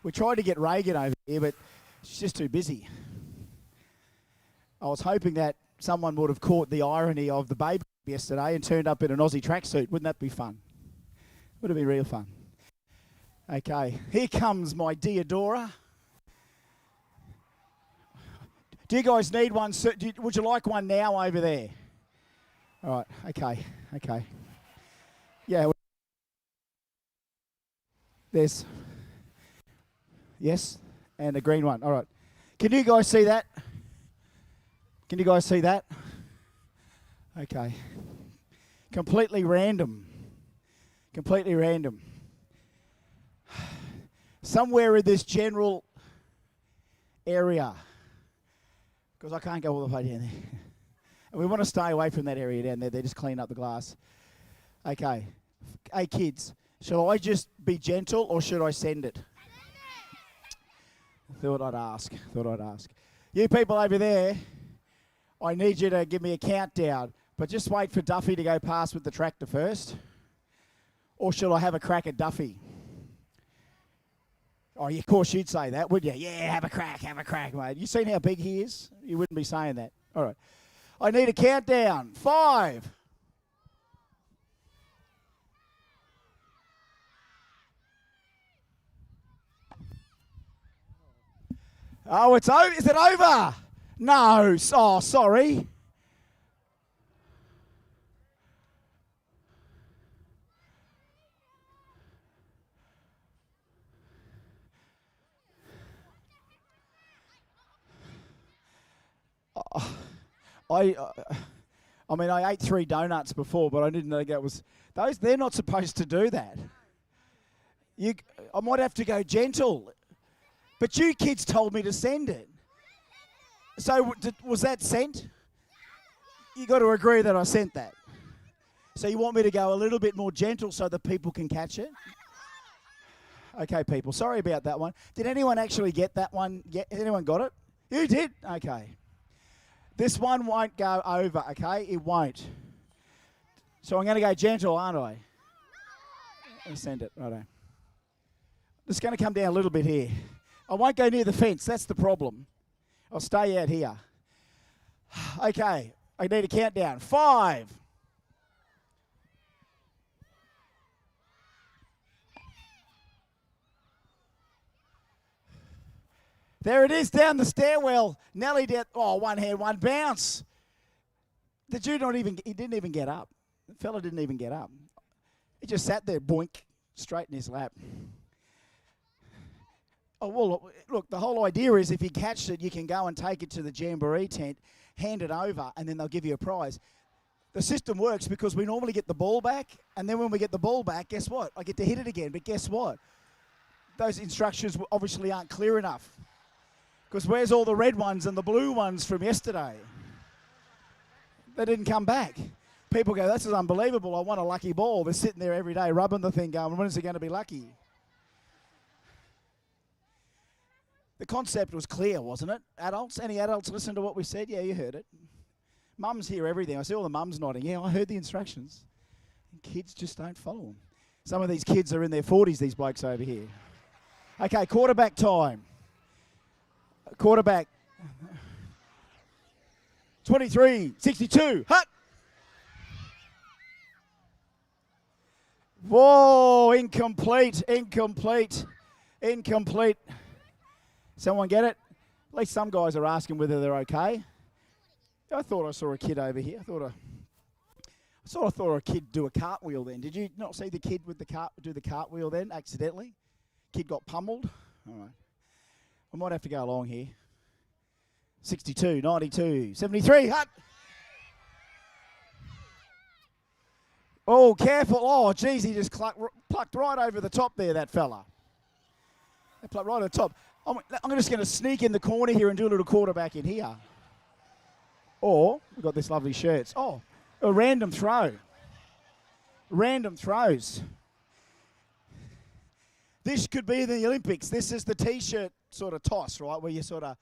We tried to get Reagan over here, but she's just too busy. I was hoping that someone would have caught the irony of the baby yesterday and turned up in an Aussie tracksuit. Wouldn't that be fun? Would have been real fun. Okay, here comes my Deodora. Do you guys need one? Would you like one now over there? All right, okay. Yeah. There's, yes, and a green one. All right. Can you guys see that? Can you guys see that? Okay. Completely random. Completely random. Somewhere in this general area, because I can't go all the way down there. And we want to stay away from that area down there. They just clean up the glass. Okay. Hey, kids, shall I just be gentle or should I send it? Thought I'd ask. You people over there, I need you to give me a countdown, but just wait for Duffy to go past with the tractor first. Or shall I have a crack at Duffy? Oh, yeah, of course you'd say that, wouldn't you? Yeah, have a crack, mate. You seen how big he is? You wouldn't be saying that. All right. I need a countdown. 5. Oh, it's over. Is it over? No. Oh, sorry. I mean, I ate 3 donuts before, but I didn't know that was those. They're not supposed to do that. I might have to go gentle, but you kids told me to send it. So was that sent? You got to agree that I sent that. So you want me to go a little bit more gentle so that people can catch it? Okay, people. Sorry about that one. Did anyone actually get that one? Anyone got it? You did? Okay. This one won't go over, okay? It won't. So I'm going to go gentle, aren't I? Let me send it. Righto. It's going to come down a little bit here. I won't go near the fence. That's the problem. I'll stay out here. Okay. I need a countdown. 5. There it is down the stairwell. Nelly down. Oh, one hand, one bounce. The dude he didn't even get up. The fella didn't even get up. He just sat there, boink, straight in his lap. Oh, well, look, the whole idea is if you catch it, you can go and take it to the Jamboree tent, hand it over, and then they'll give you a prize. The system works because we normally get the ball back, and then when we get the ball back, guess what? I get to hit it again, but guess what? Those instructions obviously aren't clear enough. Because where's all the red ones and the blue ones from yesterday? They didn't come back. People go, this is unbelievable. I want a lucky ball. They're sitting there every day rubbing the thing going, when is it going to be lucky? The concept was clear, wasn't it? Adults? Any adults listen to what we said? Yeah, you heard it. Mums hear everything. I see all the mums nodding. Yeah, I heard the instructions. And kids just don't follow them. Some of these kids are in their 40s, these blokes over here. Okay, quarterback time. Quarterback. 23, 62, hut! Whoa, incomplete. Someone get it? At least some guys are asking whether they're okay. I thought I saw a kid over here. I thought a kid do a cartwheel then. Did you not see the kid with do the cartwheel then, accidentally? Kid got pummeled. All right. I might have to go along here. 62, 92, 73, hut! Oh, careful. Oh, geez, he just plucked right over the top there, that fella. They plucked right over the top. I'm just going to sneak in the corner here and do a little quarterback in here. Or, we've got this lovely shirts. Oh, a random throw. Random throws. This could be the Olympics. This is the T-shirt sort of toss, right, where you sort of,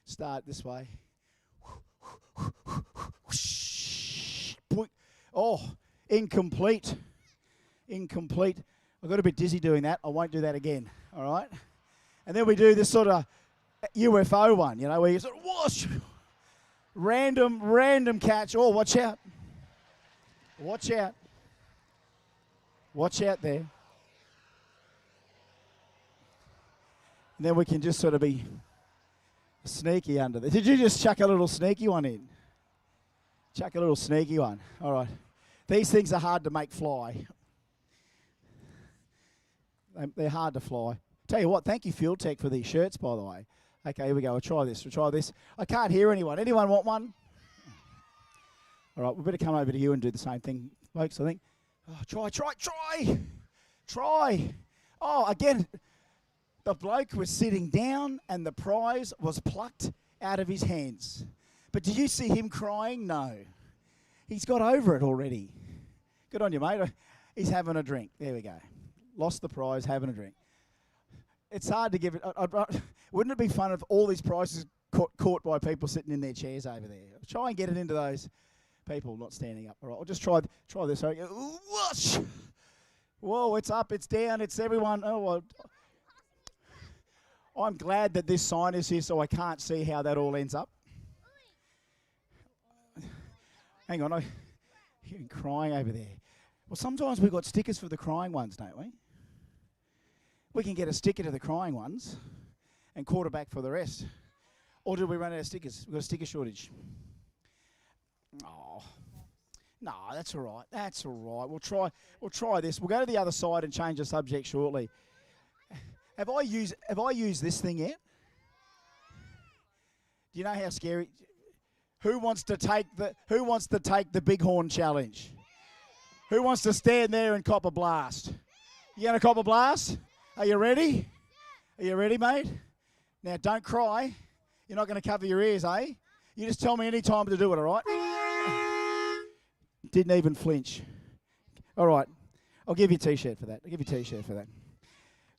start this way. Oh, incomplete. I got a bit dizzy doing that. I won't do that again, all right? And then we do this sort of UFO one, where you sort of whoosh. Random catch. Oh, watch out. Watch out. Watch out there. And then we can just sort of be sneaky under there. Did you just chuck a little sneaky one in? Chuck a little sneaky one. All right. These things are hard to make fly. They're hard to fly. Tell you what, thank you, Fuel Tech, for these shirts, by the way. Okay, here we go. We'll try this. I can't hear anyone. Anyone want one? All right, we better come over to you and do the same thing, folks, I think. Oh, try. Oh, again, the bloke was sitting down and the prize was plucked out of his hands. But did you see him crying? No. He's got over it already. Good on you, mate. He's having a drink. There we go. Lost the prize, having a drink. It's hard to give it. Wouldn't it be fun if all these prizes caught by people sitting in their chairs over there? Try and get it into those people not standing up. All right, I'll just try this. Whoosh! Whoa, it's up, it's down, it's everyone. Oh, well, I'm glad that this sign is here so I can't see how that all ends up. Hang on, I hear him crying over there. Well, sometimes we've got stickers for the crying ones, don't we? We can get a sticker to the crying ones and quarterback for the rest. Or did we run out of stickers? We've got a sticker shortage. Oh, no, that's all right. That's all right. We'll try this. We'll go to the other side and change the subject shortly. Have I used this thing yet? Do you know how scary? Who wants to take the Bighorn challenge? Who wants to stand there and cop a blast? You going to cop a blast? Are you ready? Are you ready, mate? Now, don't cry. You're not going to cover your ears, eh? You just tell me any time to do it, all right? Didn't even flinch. All right. I'll give you a T-shirt for that. I'll give you a T-shirt for that.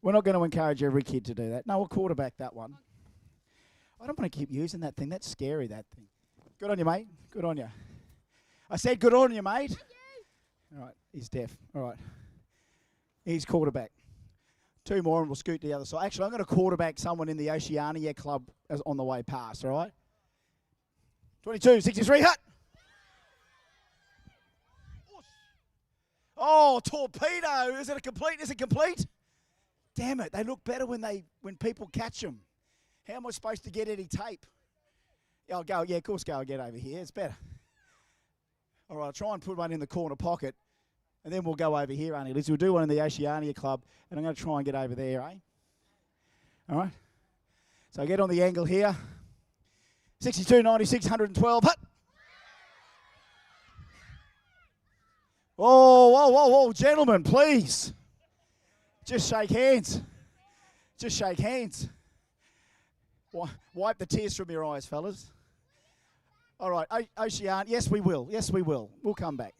We're not going to encourage every kid to do that. No, we'll quarterback that one. I don't want to keep using that thing. That's scary, that thing. Good on you, mate. Good on you. I said good on you, mate. All right. He's deaf. All right. He's quarterback. 2 more and we'll scoot to the other side. Actually, I'm going to quarterback someone in the Oceania Club on the way past, all right? 22, 63, hut! Oh, torpedo! Is it complete? Is it complete? Damn it! They look better when people catch them. How am I supposed to get any tape? Yeah, I'll go. Yeah, of course, go and get over here. It's better. All right, I'll try and put one in the corner pocket, and then we'll go over here, Auntie Liz. We'll do one in the Oceania Club, and I'm going to try and get over there, eh? All right. So get on the angle here. 62, 96, 112. Hut! Whoa, whoa, whoa, whoa, gentlemen, please. Just shake hands. Just shake hands. Wipe the tears from your eyes, fellas. All right, Ocean, yes, we will. Yes, we will. We'll come back.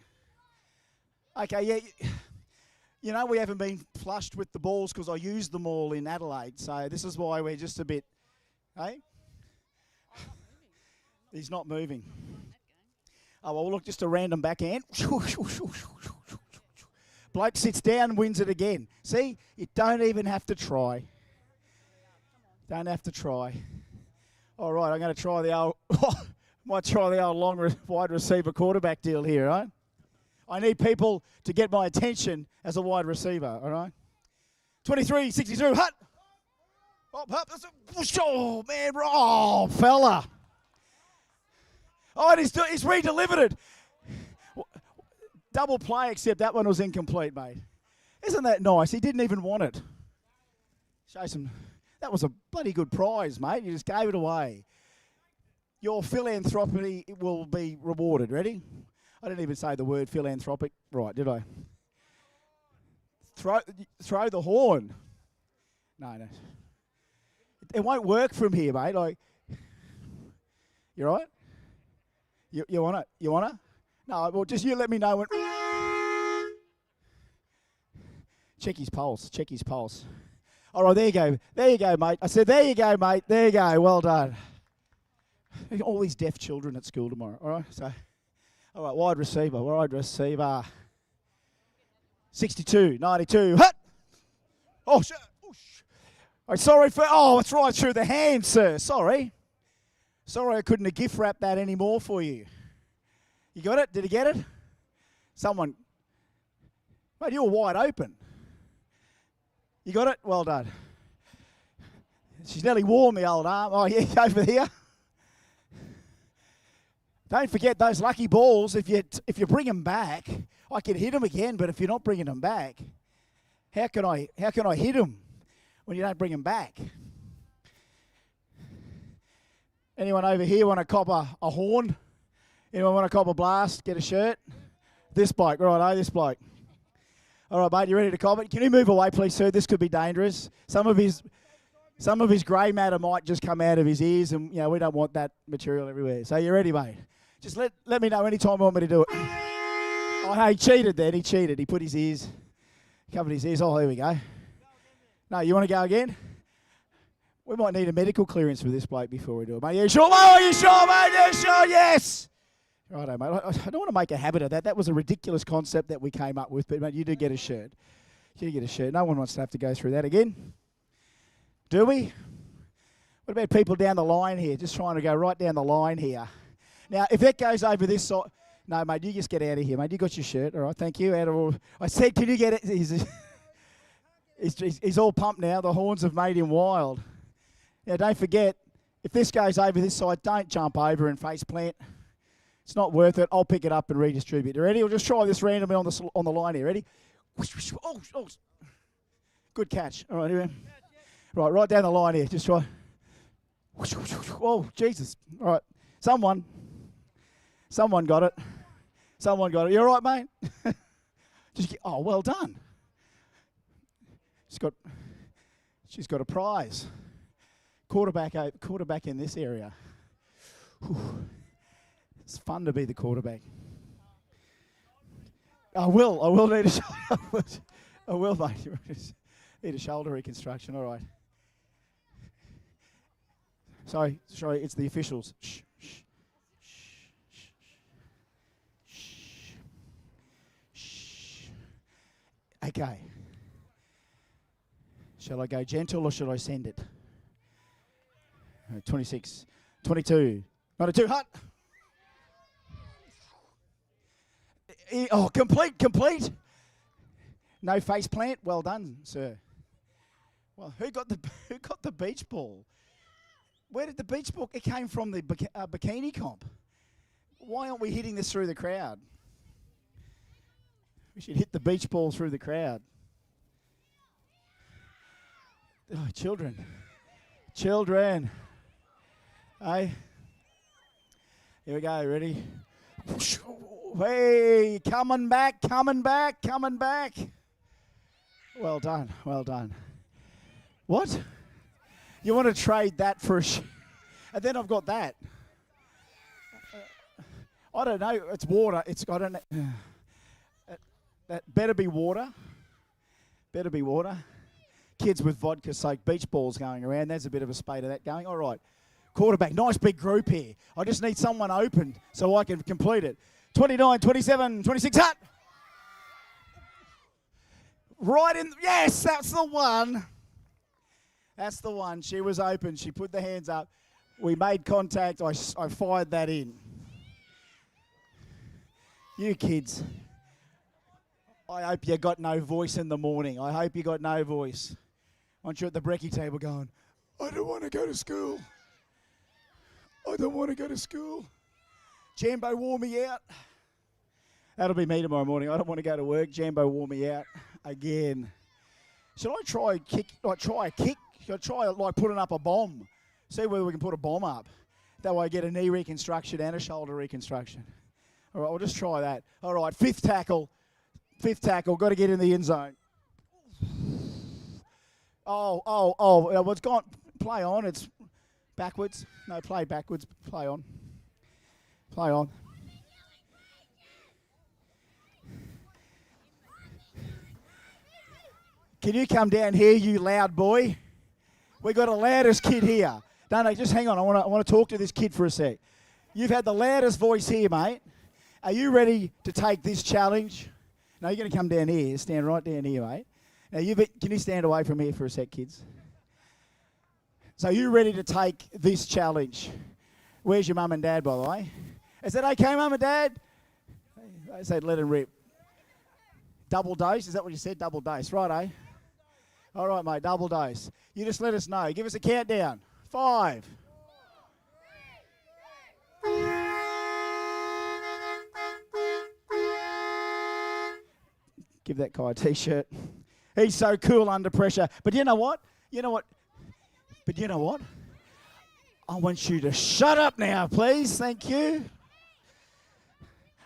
Okay, yeah. You know, we haven't been flushed with the balls because I used them all in Adelaide, so this is why we're just a bit, hey? He's not moving. Oh, well, look, just a random backhand. Bloke sits down, wins it again. See, you don't even have to try. Don't have to try. All right, I'm going to try the old, might try the old long wide receiver quarterback deal here, right? I need people to get my attention as a wide receiver, all right? 23, 62, hut. Hop, hop. Oh, man. Oh, fella. Oh, and he's re-delivered it. Double play, except that one was incomplete, mate. Isn't that nice? He didn't even want it. Show some. That was a bloody good prize, mate. You just gave it away. Your philanthropy will be rewarded. Ready? I didn't even say the word philanthropic. Right, did I? Throw the horn. No. It won't work from here, mate. Like, you right? You want it? You want it? No, well, just you let me know when. Check his pulse. Check his pulse. All right, there you go. There you go, mate. I said, there you go, mate. There you go. Well done. All these deaf children at school tomorrow. All right, so. All right, wide receiver. 62, 92. Hut! Oh, shit. Oh, sorry for. Oh, it's right through the hand, sir. Sorry, I couldn't have gift wrapped that anymore for you. You got it? Did he get it? Someone. Mate, you were wide open. You got it? Well done. She's nearly warm, the old arm. Oh, yeah, over here. Don't forget those lucky balls. If you bring them back, I can hit them again. But if you're not bringing them back, how can I hit them when you don't bring them back? Anyone over here want to cop a horn? Anyone want to cop a blast? Get a shirt? This bloke, right? This bloke. All right, mate, you ready to cop it? Can you move away, please, sir? This could be dangerous. Some of his grey matter might just come out of his ears, and we don't want that material everywhere. So you ready, mate? Just let me know anytime you want me to do it. Oh, no, he cheated then. He cheated. He put his ears, covered his ears. Oh, there we go. No, you want to go again? We might need a medical clearance for this bloke before we do it, mate. You sure? Oh, are you sure, mate? You sure? Yes. Righto, mate. I don't want to make a habit of that. That was a ridiculous concept that we came up with, but, mate, you did get a shirt. You did get a shirt. No one wants to have to go through that again. Do we? What about people down the line here? Just trying to go right down the line here. Now, if that goes over this side... No, mate, you just get out of here, mate. You got your shirt. All right, thank you. I said, can you get it? He's all pumped now. The horns have made him wild. Now, don't forget, if this goes over this side, don't jump over and face plant. It's not worth it. I'll pick it up and redistribute. You ready? We'll just try this randomly on the line here. Ready? Oh. Good catch. All right, here. Right down the line here. Just try. Oh, Jesus. All right. Someone got it. Someone got it. You all right, mate? Well done. She's got a prize. Quarterback in this area. Whew. It's fun to be the quarterback. I will need a shoulder. I will, mate. Need a shoulder reconstruction. All right. Sorry, it's the officials. Shh, shh, shh, shh, shh. Okay. Shall I go gentle or shall I send it? 26, 22, 92, hut. Oh, complete. No face plant. Well done, sir. Well, who got the beach ball? Where did the beach ball? It came from the bikini comp. Why aren't we hitting this through the crowd? We should hit the beach ball through the crowd. Oh, children. Hey. Here we go. Ready? Hey, coming back. Well done. What? You want to trade that for a and then I've got that. I don't know. It's water. I don't know. That better be water. Kids with vodka soaked beach balls going around. There's a bit of a spate of that going. All right. Quarterback. Nice big group here. I just need someone open so I can complete it. 29, 27, 26, hut. Right in. Yes, that's the one. She was open. She put the hands up. We made contact. I fired that in. You kids. I hope you got no voice in the morning. I hope you got no voice. Once you're at the brekkie table going, I don't want to go to school. Jambo wore me out. That'll be me tomorrow morning. I don't want to go to work. Jambo wore me out again. Should I try a kick? Should I try putting up a bomb? See whether we can put a bomb up. That way I get a knee reconstruction and a shoulder reconstruction. All right, we'll just try that. All right, fifth tackle. Got to get in the end zone. Oh, it's gone. Play on. It's backwards. No, play backwards. Play on. Can you come down here, you loud boy? We got a loudest kid here. No, just hang on. I want to talk to this kid for a sec. You've had the loudest voice here, mate. Are you ready to take this challenge? No, you're going to come down here. Stand right down here, mate. Now, can you stand away from here for a sec, kids? So you ready to take this challenge? Where's your mum and dad, by the way? Is that okay, mum and dad? I said let him rip. Double dose? Is that what you said? Double dose. Right, eh? All right, mate, double dose. You just let us know. Give us a countdown. 5. Give that guy a T-shirt. He's so cool under pressure. But you know what? I want you to shut up now, please. Thank you.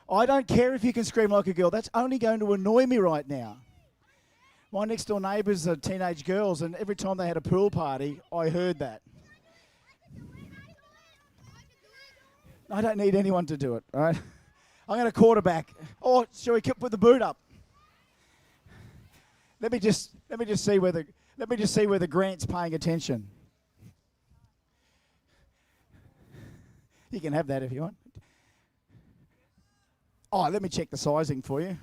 I don't care if you can scream like a girl. That's only going to annoy me right now. My next door neighbours are teenage girls, and every time they had a pool party, I heard that. I don't need anyone to do it, all right? I'm going to quarterback. Oh, shall we put the boot up? Let me just see whether Grant's paying attention. You can have that if you want. Oh, let me check the sizing for you.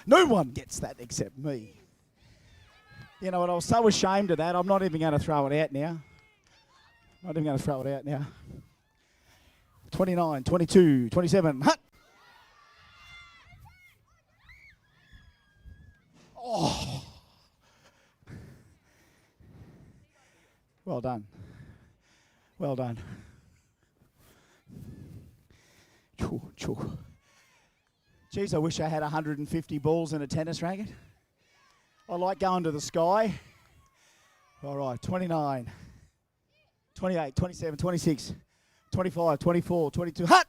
No one gets that except me. You know what? I was so ashamed of that. I'm not even going to throw it out now. 29, 22, 27. Hut! Oh. Well done. Choo. Geez, I wish I had 150 balls in a tennis racket. I like going to the sky. All right, 29, 28, 27, 26, 25, 24, 22. Hut!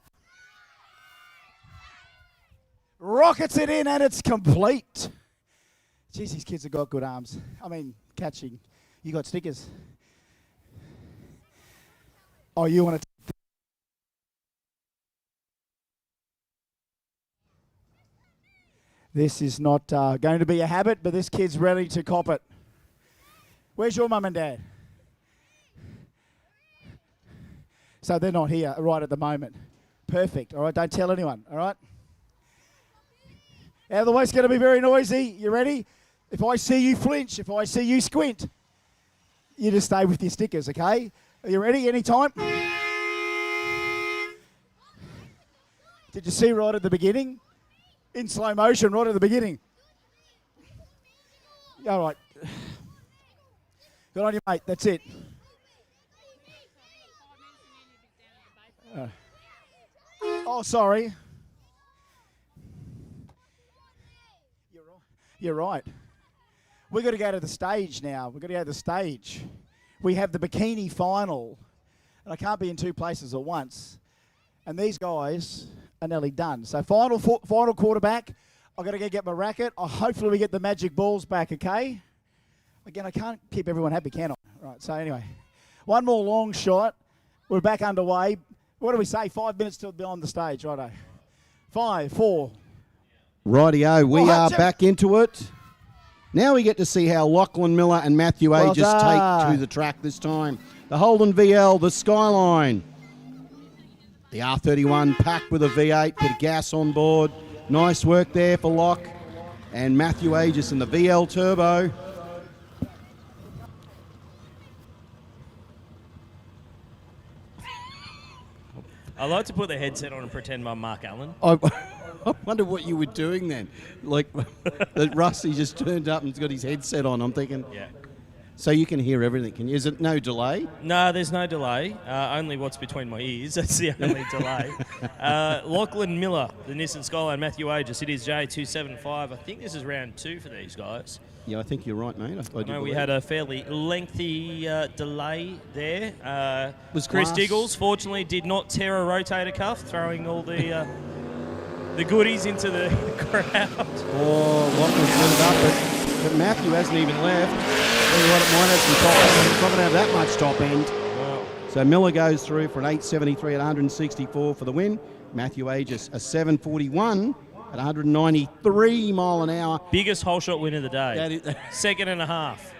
Rockets it in and it's complete. Geez, these kids have got good arms. I mean, catching. You got stickers. Oh, you want to... This is not going to be a habit, but this kid's ready to cop it. Where's your mum and dad? So they're not here right at the moment. Perfect. All right, don't tell anyone. All right. Out of the way, it's going to be very noisy. You ready? If I see you flinch, if I see you squint, you just stay with your stickers, okay? Are you ready? Anytime? Did you see right at the beginning? In slow motion right at the beginning. All right. Good on you, mate. That's it. Oh, sorry. You're right. We've got to go to the stage now. We've got to go to the stage. We have the bikini final. And I can't be in two places at once. And these guys are nearly done. So final quarterback. I've got to go get my racket. Hopefully we get the magic balls back, okay? Again, I can't keep everyone happy, can I? Right, so anyway. One more long shot. We're back underway. What do we say? 5 minutes till beyond the stage, righto. 5, 4. Rightio, we are back into it. Now we get to see how Lachlan Miller and Matthew Aegis take to the track this time. The Holden VL, the Skyline. The R31 packed with a V8, bit of gas on board. Nice work there for Locke. And Matthew Aegis in the VL Turbo. I like to put the headset on and pretend I'm Mark Allen. I wonder what you were doing then. Like, Rusty just turned up and he's got his headset on. I'm thinking, yeah. So you can hear everything, can you? Is it no delay? No, there's no delay. Only what's between my ears. That's the only delay. Lachlan Miller, the Nissan Skyline, Matthew Aegis. It is J275. I think this is round 2 for these guys. Yeah, I think you're right, mate. I know we had a fairly lengthy delay there. Was Chris class. Diggles, fortunately, did not tear a rotator cuff, throwing all the goodies into the crowd. Oh, Lachlan's put it up, but Matthew hasn't even left. Tell you what, it might have some top end. It's not going to have that much top end. Wow. So Miller goes through for an 873 at 164 for the win. Matthew Aegis a 741 at 193 mile an hour. Biggest whole shot win of the day. Second and a half.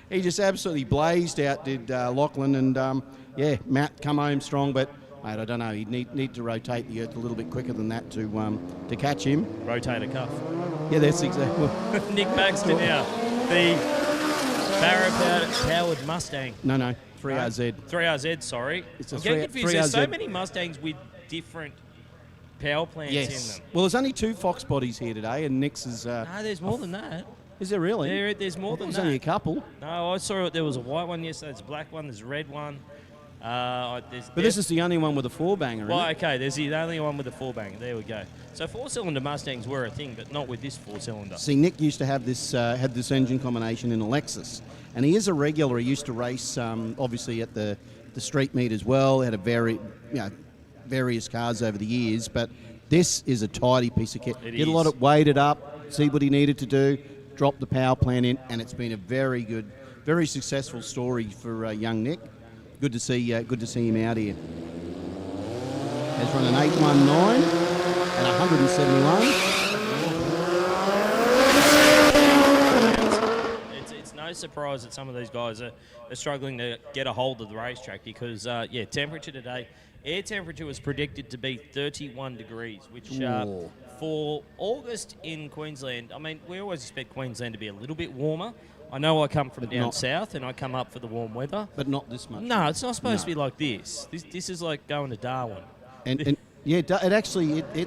He just absolutely blazed out, did Lachlan, and yeah, Matt come home strong, but mate, I don't know. He'd need to rotate the earth a little bit quicker than that to catch him. Rotator cuff. Yeah, that's exactly. Nick Baxter now, the Barrow-powered Mustang. No, 3RZ. 3RZ, sorry. It's a I'm getting confused. 3RZ. There's so many Mustangs with different power plants in them. Well, there's only 2 Fox bodies here today, and Nick's is... No, there's more than that. Is there really? There's more than that. There's only a couple. No, I saw it. There was a white one yesterday. There's a black one. There's a red one. But this is the only one with a 4-banger, Well, isn't it? okay, there's the only one with a 4-banger. There we go. So 4-cylinder Mustangs were a thing, but not with this 4-cylinder. See, Nick used to have this engine combination in a Lexus, and he is a regular. He used to race, obviously, at the street meet as well. Had various cars over the years, but this is a tidy piece of kit. Did a lot of weighed it up, see what he needed to do, drop the power plant in, and it's been a very good, very successful story for young Nick. Good to see him out here. Has run an 819 at 171. It's no surprise that some of these guys are struggling to get a hold of the racetrack because, temperature today, air temperature was predicted to be 31 degrees, which for August in Queensland, I mean, we always expect Queensland to be a little bit warmer. I know I come from down south and I come up for the warm weather. But not this much. No, it's not supposed to be like this. This is like going to Darwin. And yeah, it's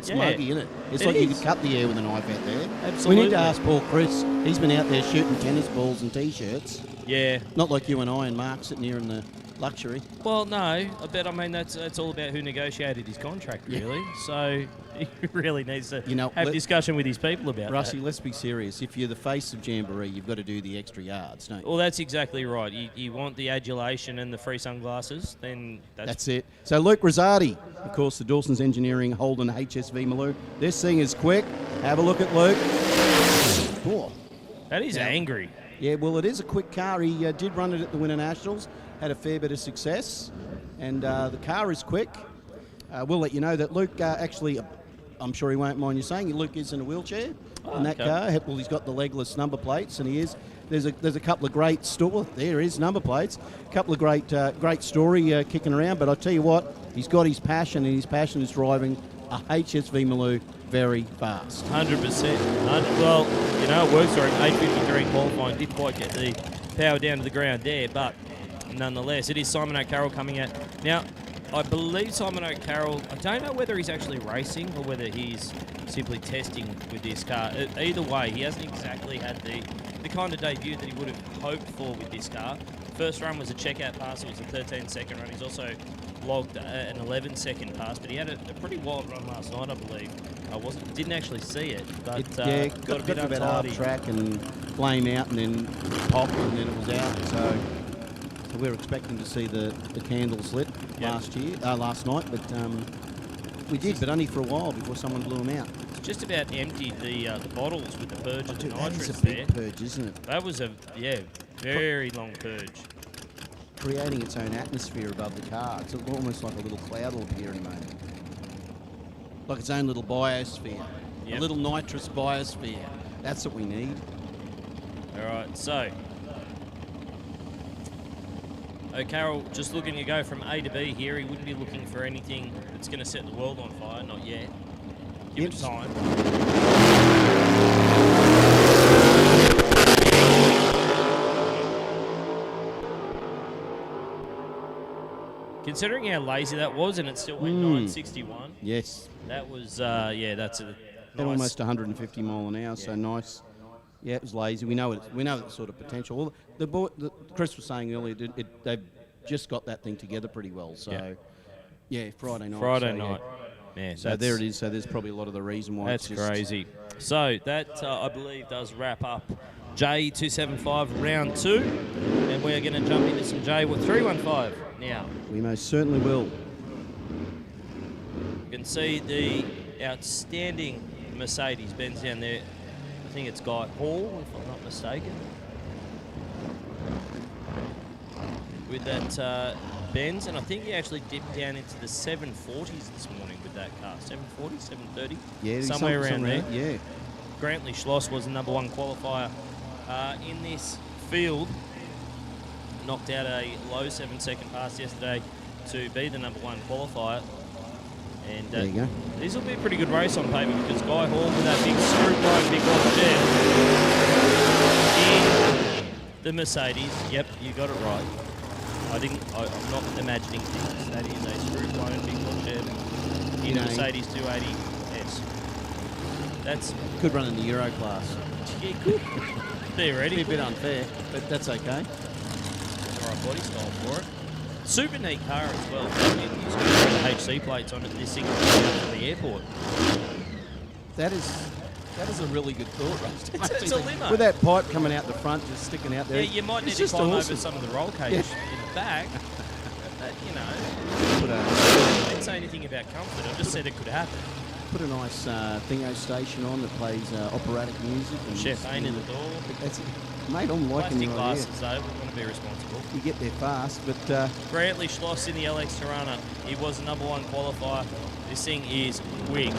muggy, isn't it? It's like you could cut the air with a knife out there. Absolutely. We need to ask Paul Chris. He's been out there shooting tennis balls and T-shirts. Yeah. Not like you and I and Mark sitting here in the luxury. Well, no, but I mean that's all about who negotiated his contract, really. So he really needs to have a discussion with his people about Rusty, that. let's be serious. If you're the face of Jamboree, you've got to do the extra yards, don't you? Well, that's exactly right. You want the adulation and the free sunglasses, then that's it. So Luke Rosati, of course, the Dawson's Engineering Holden HSV Maloo. This thing is quick. Have a look at Luke. Oh. That is angry. Yeah, well, it is a quick car. He did run it at the Winter Nationals, had a fair bit of success, and the car is quick. We'll let you know that Luke actually, I'm sure he won't mind you saying, Luke is in a wheelchair. in that car. Well, he's got the legless number plates, and he is. There's a couple of great there is number plates. A couple of great story kicking around. But I tell you what, he's got his passion, and his passion is driving a HSV Maloo very fast. 100%. Well, you know, it works for him. 8:53 qualifying. Didn't quite get the power down to the ground there, but nonetheless, it is Simon O'Carroll coming out. Now, I believe Simon O'Carroll, I don't know whether he's actually racing or whether he's simply testing with this car. Either way, he hasn't exactly had the kind of debut that he would have hoped for with this car. First run was a checkout pass. It was a 13-second run. He's also logged an 11-second pass, but he had a pretty wild run last night, I believe. Didn't actually see it, but got a bit about untidy. half track and flame out, and then pop, and then it was out. So we're expecting to see the candles lit last night, but we did, but only for a while before someone blew them out. Just about emptied the bottles with the purge of the nitrous That is a there. big purge, isn't it? That was a very long purge. Creating its own atmosphere above the car. It's almost like a little cloud will appear in a moment. Like its own little biosphere. Yep. A little nitrous biosphere. That's what we need. All right, so O'Carroll just looking to go from A to B here. He wouldn't be looking for anything that's going to set the world on fire, not yet. Give it time. Considering how lazy that was, and it still went 961. Yes. That was, that's a nice. At almost 150 mile an hour, so nice. Yeah, it was lazy. We know the sort of potential. Well, Chris was saying earlier, they've just got that thing together pretty well. So, Friday night. Friday night. Man, so there it is. So there's probably a lot of the reason why that's it's just crazy. So that, I believe, does wrap up J275 round 2. And we're going to jump into some J315 now. We most certainly will. You can see the outstanding Mercedes-Benz down there. I think it's Guy Hall, if I'm not mistaken. With that Benz, and I think he actually dipped down into the 740s this morning with that car. 740, 730? Yeah, somewhere around there. Yeah. Brantley Schloss was the #1 qualifier in this field. Knocked out a low 7-second pass yesterday to be the #1 qualifier. And there you go. These will be a pretty good race on paper because Guy Hall with that big screw line, big old jet in the Mercedes. Yep, you got it right. I'm not imagining things. That is a screw-blown big block jet in a Mercedes 280S. That's could run in the Euro class. Yeah, good. Theoretically. Be a bit unfair, but that's okay. All right, body style for it. Super neat car as well. He's got the HC plates on it. This thing to the airport. That is a really good thought, It's a limo. With that pipe coming out the front, just sticking out there. Yeah, you might need to climb over some of the roll cage in the back. But, you know, I didn't say anything about comfort. I just said it could happen. Put a nice thingo station on that plays operatic music. And champagne in the door. That's it. Mate, I'm liking Plastic your glasses, idea. though. We want to be responsible. You get there fast, but... Brantley Schloss in the LX Tirana. He was the #1 qualifier. This thing is quick.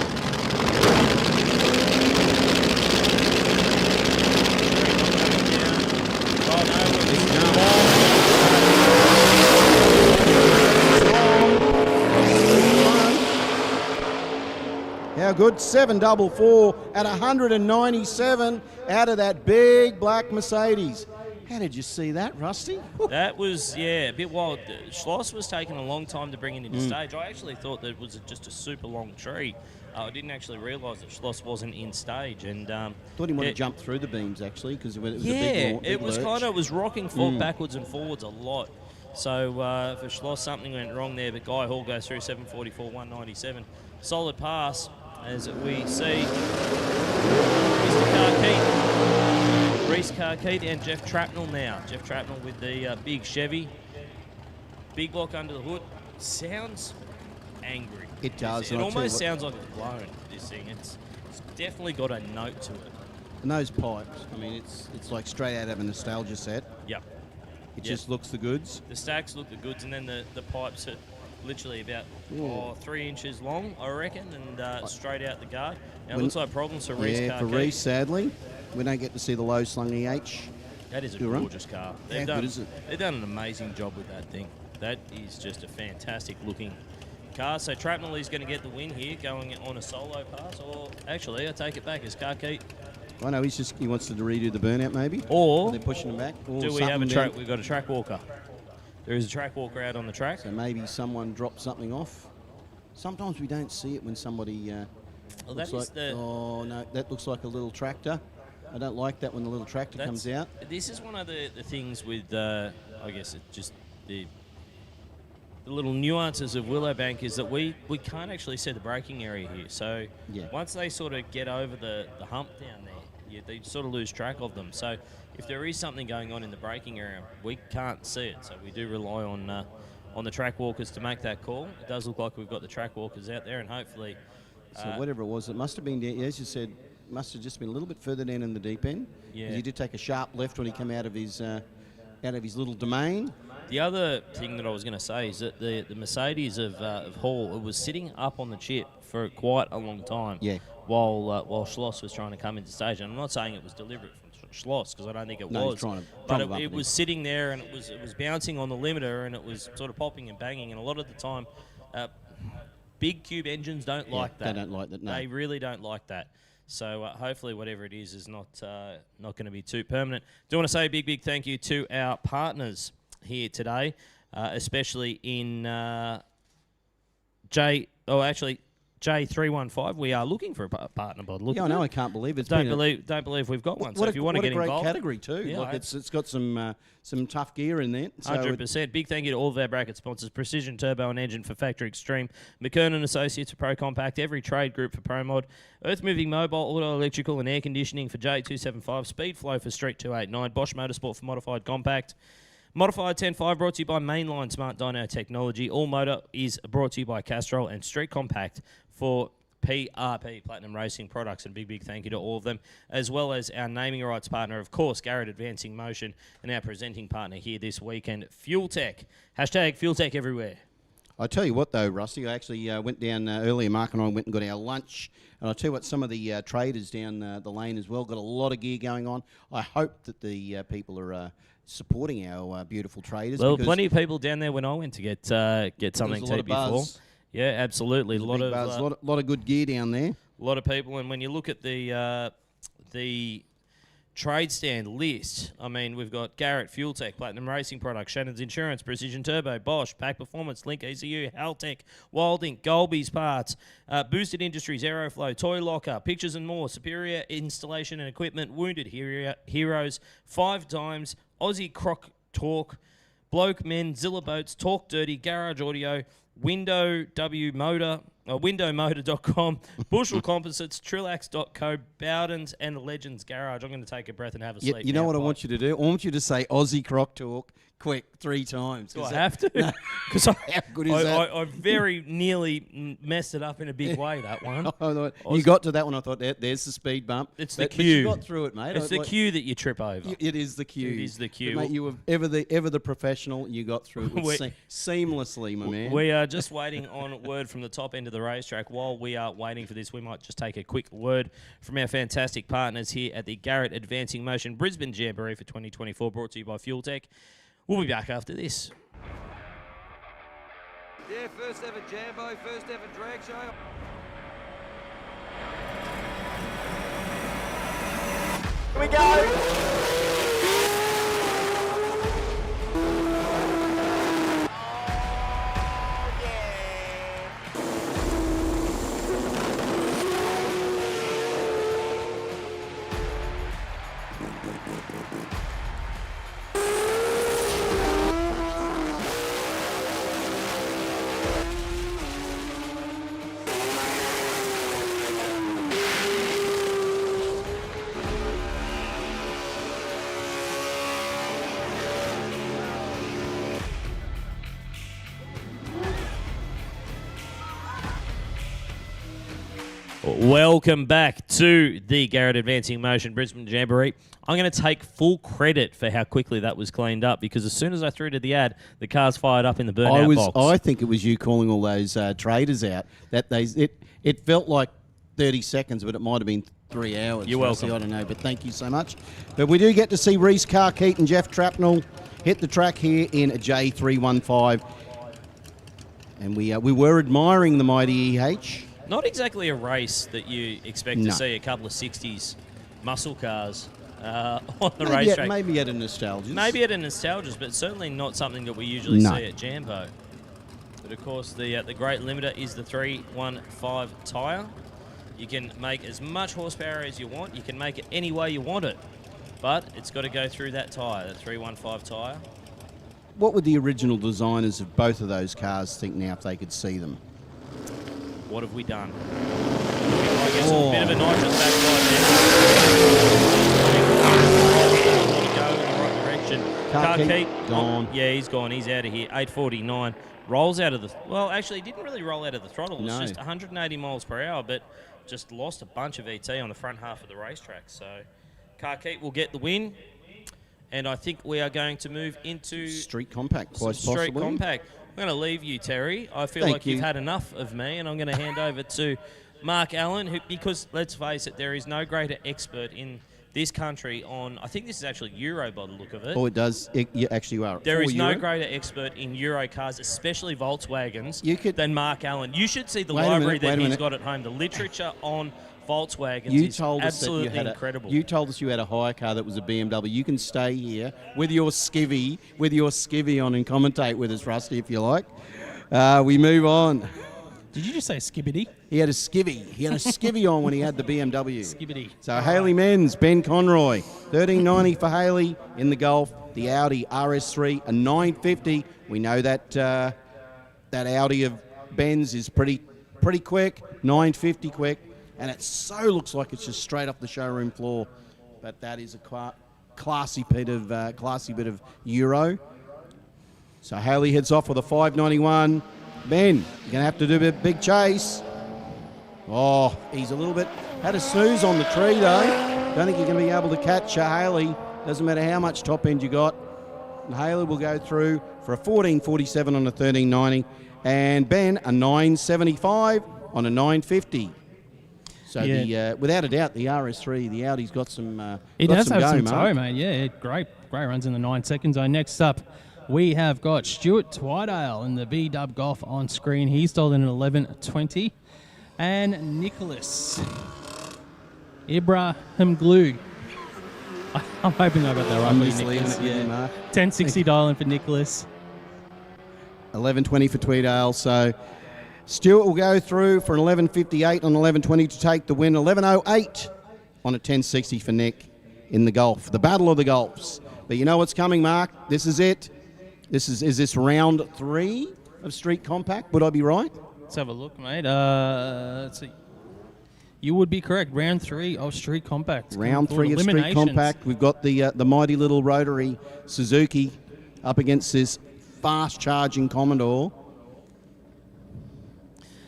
How good? 744 at 197 out of that big black Mercedes. How did you see that, Rusty? That was, a bit wild. Schloss was taking a long time to bring it into stage. I actually thought that it was just a super long tree. I didn't actually realise that Schloss wasn't in stage. And thought he might have jumped through the beams, actually, because it was a big it was lurch. it was rocking backwards and forwards a lot. So for Schloss, something went wrong there, but Guy Hall goes through 744, 197. Solid pass, as we see Mr. Carkeet, Reese Carkeet, and Jeff Trapnell now. Jeff Trapnell with the big Chevy. Big block under the hood. Sounds angry. It does. It almost sounds like it's blown, this thing. It's definitely got a note to it. And those pipes, I mean, it's like straight out of a nostalgia set. Yep. It just looks the goods. The stacks look the goods, and then the pipes literally about 3 inches long, I reckon, and straight out the guard. Now, it looks like problems for Reese. Yeah, for Reese, sadly. We don't get to see the low slung EH. That is a Run. gorgeous car. How good is it? They've done an amazing job with that thing. That is just a fantastic looking car. So Trapnell is going to get the win here, going on a solo pass. Or actually, I take it back. It's Carkeet. I know he wants to redo the burnout maybe. Or they're pushing him back. Or do we have a something track? down. We've got a track walker. There is a track walker out on the track. So maybe someone dropped something off. Sometimes we don't see it when somebody. Well, looks that is like, oh no, that looks like a little tractor. I don't like that when the little tractor comes out. This is one of the things with, I guess, it's just the little nuances of Willowbank is that we can't actually see the braking area here. So once they sort of get over the hump down there, they sort of lose track of them. So if there is something going on in the braking area, we can't see it. So we do rely on the track walkers to make that call. It does look like we've got the track walkers out there, and hopefully... So whatever it was, it must have been, as you said, must have just been a little bit further down in the deep end. Yeah. He did take a sharp left when he came out of his little domain. The other thing that I was going to say is that the Mercedes of Hall, it was sitting up on the chip for quite a long time. Yeah. While Schloss was trying to come into stage, and I'm not saying it was deliberate from Schloss because I don't think it was. But it was sitting there and it was bouncing on the limiter and it was sort of popping and banging, and a lot of the time, big cube engines don't like that. They don't like that. No. They really don't like that. So hopefully whatever it is not going to be too permanent. Do want to say a big thank you to our partners here today, especially in J315. We are looking for a partner by the look of it. I know. I can't believe it. Don't believe we've got one. So if you want to get involved, what a great category too. Yeah, Look, it's got some tough gear in there. 100%. Big thank you to all of our bracket sponsors: Precision Turbo and Engine for Factory Extreme, McKernan Associates for Pro Compact, Every Trade Group for ProMod, Earth Moving Mobile, Auto Electrical and Air Conditioning for J275, Speedflow for Street 289, Bosch Motorsport for Modified Compact. Modified 10.5 brought to you by Mainline Smart Dyno Technology. All Motor is brought to you by Castrol and Street Compact for PRP, Platinum Racing Products. And big thank you to all of them, as well as our naming rights partner, of course, Garrett Advancing Motion, and our presenting partner here this weekend, Fuel Tech. Hashtag Fuel Tech everywhere. I tell you what, though, Rusty, I actually went down earlier. Mark and I went and got our lunch. And I'll tell you what, some of the traders down the lane as well got a lot of gear going on. I hope that the people are supporting our beautiful traders. Well, plenty of people down there when I went to get something to eat before. Yeah, absolutely. A lot of good gear down there. A lot of people, and when you look at the trade stand list, I mean, we've got Garrett, Fuel Tech, Platinum Racing Products, Shannons Insurance, Precision Turbo, Bosch, Pack Performance, Link ECU, Haltech, Wild Ink, Golby's Parts, Boosted Industries, Aeroflow, Toy Locker, Pictures and More, Superior Installation and Equipment, Wounded Heroes, 5 Times, Aussie Croc Talk, Bloke Men, Zilla Boats, Talk Dirty, Garage Audio, Windowmotor.com, Bushel Composites, Trillax.co, Bowden's, and Legends Garage. I'm going to take a breath and have a sleep. You know what I want you to do? I want you to say Aussie Croc Talk quick 3 times. Do I have to? Because how good is that? I very nearly messed it up in a big way, that one. You got to that one, I thought, there's the speed bump. It's the cue. But you got through it, mate. It's the cue that you trip over. It is the cue. It is the cue. But, mate, you were ever the professional. You got through it seamlessly, my man. We are just waiting on word from the top end of the racetrack. While we are waiting for this, we might just take a quick word from our fantastic partners here at the Garrett Advancing Motion Brisbane Jamboree for 2024, brought to you by Fuel Tech. We'll be back after this. Yeah, first ever Jambo, first ever drag show. Here we go. Welcome back to the Garrett Advancing Motion Brisbane Jamboree. I'm going to take full credit for how quickly that was cleaned up, because as soon as I threw to the ad, the car's fired up in the burnout box. I think it was you calling all those traders out. It felt like 30 seconds, but it might have been 3 hours. You're welcome. I don't know, but thank you so much. But we do get to see Reece Carkeet and Jeff Trapnell hit the track here in a J315. And we were admiring the mighty EH. Not exactly a race that you expect to see a couple of 60s muscle cars on the racetrack. Maybe at a Nostalgia's. Maybe at a Nostalgia's, but certainly not something that we usually see at Jambo. But of course, the great limiter is the 315 tyre. You can make as much horsepower as you want. You can make it any way you want it, but it's got to go through that tyre, the 315 tyre. What would the original designers of both of those cars think now if they could see them? What have we done? I guess a bit of a nitrous backslide there. Go in the right direction. Carkeet gone. Yeah, he's gone. He's out of here. 8:49. Rolls out of the... Well, actually, he didn't really roll out of the throttle. It was just 180 miles per hour, but just lost a bunch of ET on the front half of the racetrack. So Carkeet will get the win. And I think we are going to move into... Street Compact, quite Street possibly. Compact. I'm going to leave you, Terry. I feel like you've had enough of me, and I'm going to hand over to Mark Allen, who, because, let's face it, there is no greater expert in this country on... I think this is actually Euro by the look of it. Oh, it does. You actually are. There is no greater expert in Euro cars, especially Volkswagens, than Mark Allen. You should see the library that he's got at home. The literature on Volkswagens is absolutely incredible. You told us you had a hire car that was a BMW. You can stay here with your skivvy on and commentate with us, Rusty, if you like. We move on. Did you just say skibbity? He had a skivvy. He had a skivvy on when he had the BMW. Skibbity. So Haley Menz, Ben Conroy, 1390 for Haley in the Golf. The Audi RS3, a 950. We know that that Audi of Ben's is pretty quick, 950 quick. And it so looks like it's just straight off the showroom floor, but that is a classy bit of Euro. So Haley heads off with a 591. Ben, you're gonna have to do a big chase. Oh, he's a little bit had a snooze on the tree though. Don't think you're gonna be able to catch Haley. Doesn't matter how much top end you got. And Haley will go through for a 1447 on a 1390, and Ben a 975 on a 950. So without a doubt, the RS3, the Audi's got some. It does have some toe, mate. Yeah, great runs in the 9 second zone. Next up, we have got Stuart Twydale in the B-Dub Golf on screen. He stole in an 11.20, and Nicholas Ibrahim Glue. I'm hoping I got that right. Nicholas, 1060 dialing for Nicholas. 11.20 for Tweedale. So Stewart will go through for an 11.58 on 11.20 to take the win. 11.08 on a 10.60 for Nick in the Golf. The battle of the Golfs. But you know what's coming, Mark? This is it. Is this round 3 of Street Compact? Would I be right? Let's have a look, mate. Let's see. You would be correct. Round 3 of Street Compact. Round 3 of Street Compact. We've got the mighty little rotary Suzuki up against this fast-charging Commodore.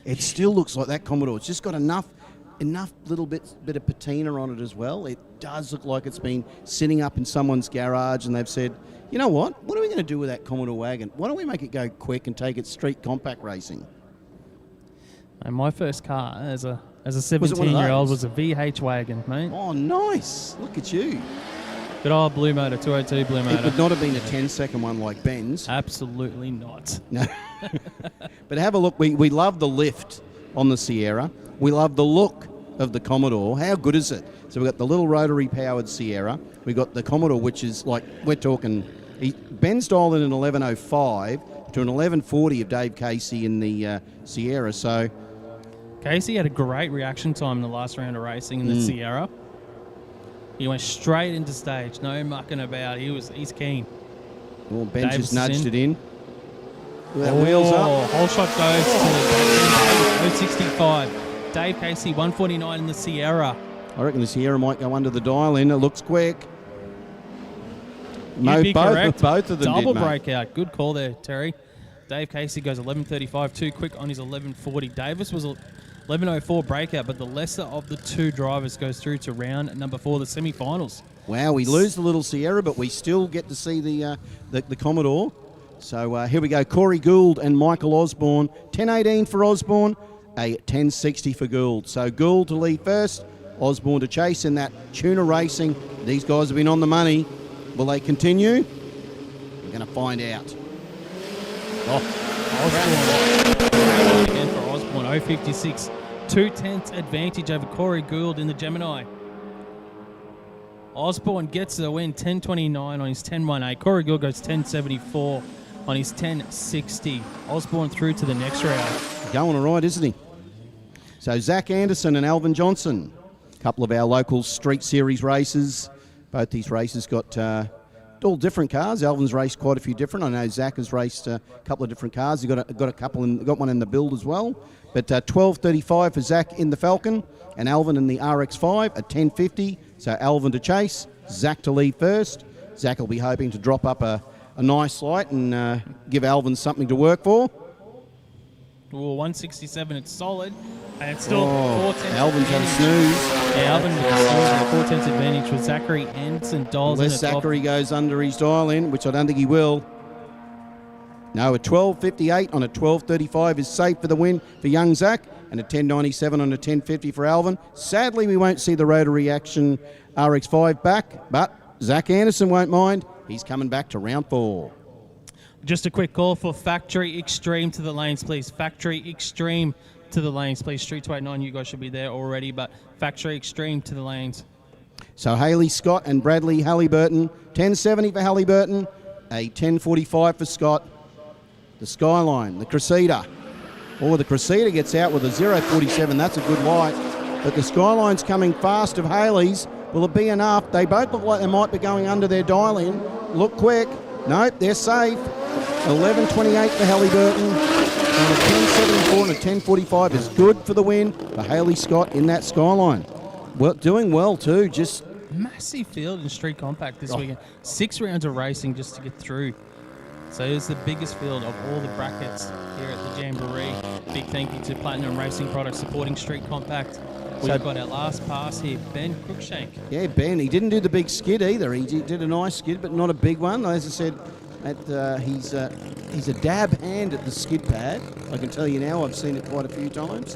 It still looks like that Commodore. It's just got enough little bit of patina on it as well. It does look like it's been sitting up in someone's garage and they've said, you know what are we going to do with that Commodore wagon? Why don't we make it go quick and take it Street Compact racing? And my first car as a 17-year-old was a VH wagon, mate. Oh, nice. Look at you. Good old blue motor, 202 blue motor. It would not have been a 10-second one like Ben's. Absolutely not. No. But have a look. We love the lift on the Sierra. We love the look of the Commodore. How good is it? So we've got the little rotary-powered Sierra. We've got the Commodore, which is like, we're talking... Ben's dialed in an 11.05 to an 11.40 of Dave Casey in the Sierra, so... Casey had a great reaction time in the last round of racing in the Sierra. He went straight into stage, no mucking about. He's keen. Well, Ben just nudged it in. That wheels up. Whole shot goes to 065. Dave Casey, 149 in the Sierra. I reckon the Sierra might go under the dial in. It looks quick. You'd be correct. Both of them Double did, breakout. Good call there, Terry. Dave Casey goes 11.35, too quick on his 11.40. Davis was 11:04 breakout, but the lesser of the two drivers goes through to round number 4, the semi-finals. Wow, we lose the Little Sierra, but we still get to see the Commodore. So here we go, Corey Gould and Michael Osborne. 10.18 for Osborne, a 10.60 for Gould. So Gould to lead first, Osborne to chase in that tuner racing. These guys have been on the money. Will they continue? We're going to find out. Osborne. Again for Osborne, 0.56. 2/10 advantage over Corey Gould in the Gemini. Osborne gets the win, 10.29 on his 10.18. Corey Gould goes 10.74 on his 10.60. Osborne through to the next round. Going all right, isn't he? So Zach Anderson and Alvin Johnson, a couple of our local street series races. Both these races got all different cars. Alvin's raced quite a few different. I know Zach has raced a couple of different cars. He got a couple, got one in the build as well. But 12.35 for Zach in the Falcon, and Alvin in the RX5 at 10.50. So Alvin to chase, Zach to lead first. Zach will be hoping to drop up a nice light and give Alvin something to work for. Ooh, 167, it's solid. And it's still 4/10. Alvin's had a snooze. Yeah, Alvin with a snooze and a 4/10 advantage with Zachary Anderson dials in. Unless Zachary goes under his dial in, which I don't think he will. No, a 12.58 on a 12.35 is safe for the win for young Zach, and a 10.97 on a 10.50 for Alvin. Sadly, we won't see the rotary action RX5 back, but Zach Anderson won't mind. He's coming back to round 4. Just a quick call for Factory Extreme to the lanes, please. Factory Extreme to the lanes, please. Street 289, you guys should be there already, but Factory Extreme to the lanes. So Haley Scott and Bradley Halliburton, 10.70 for Halliburton, a 10.45 for Scott. The Skyline, the Cressida. The Cressida gets out with a 0.47. That's a good light. But the Skyline's coming fast of Haley's. Will it be enough? They both look like they might be going under their dial-in. Look quick. Nope, they're safe. 11.28 for Halliburton. And a 10.74 and a 10.45 is good for the win for Haley Scott in that Skyline. Well, doing well too. Just massive field in Street Compact this weekend. 6 rounds of racing just to get through. So it's the biggest field of all the brackets here at the Jamboree. Big thank you to Platinum Racing Products supporting Street Compact. We've got our last pass here, Ben Cruikshank. Yeah, Ben. He didn't do the big skid either. He did a nice skid, but not a big one. As I said, he's a dab hand at the skid pad. I can tell you now, I've seen it quite a few times.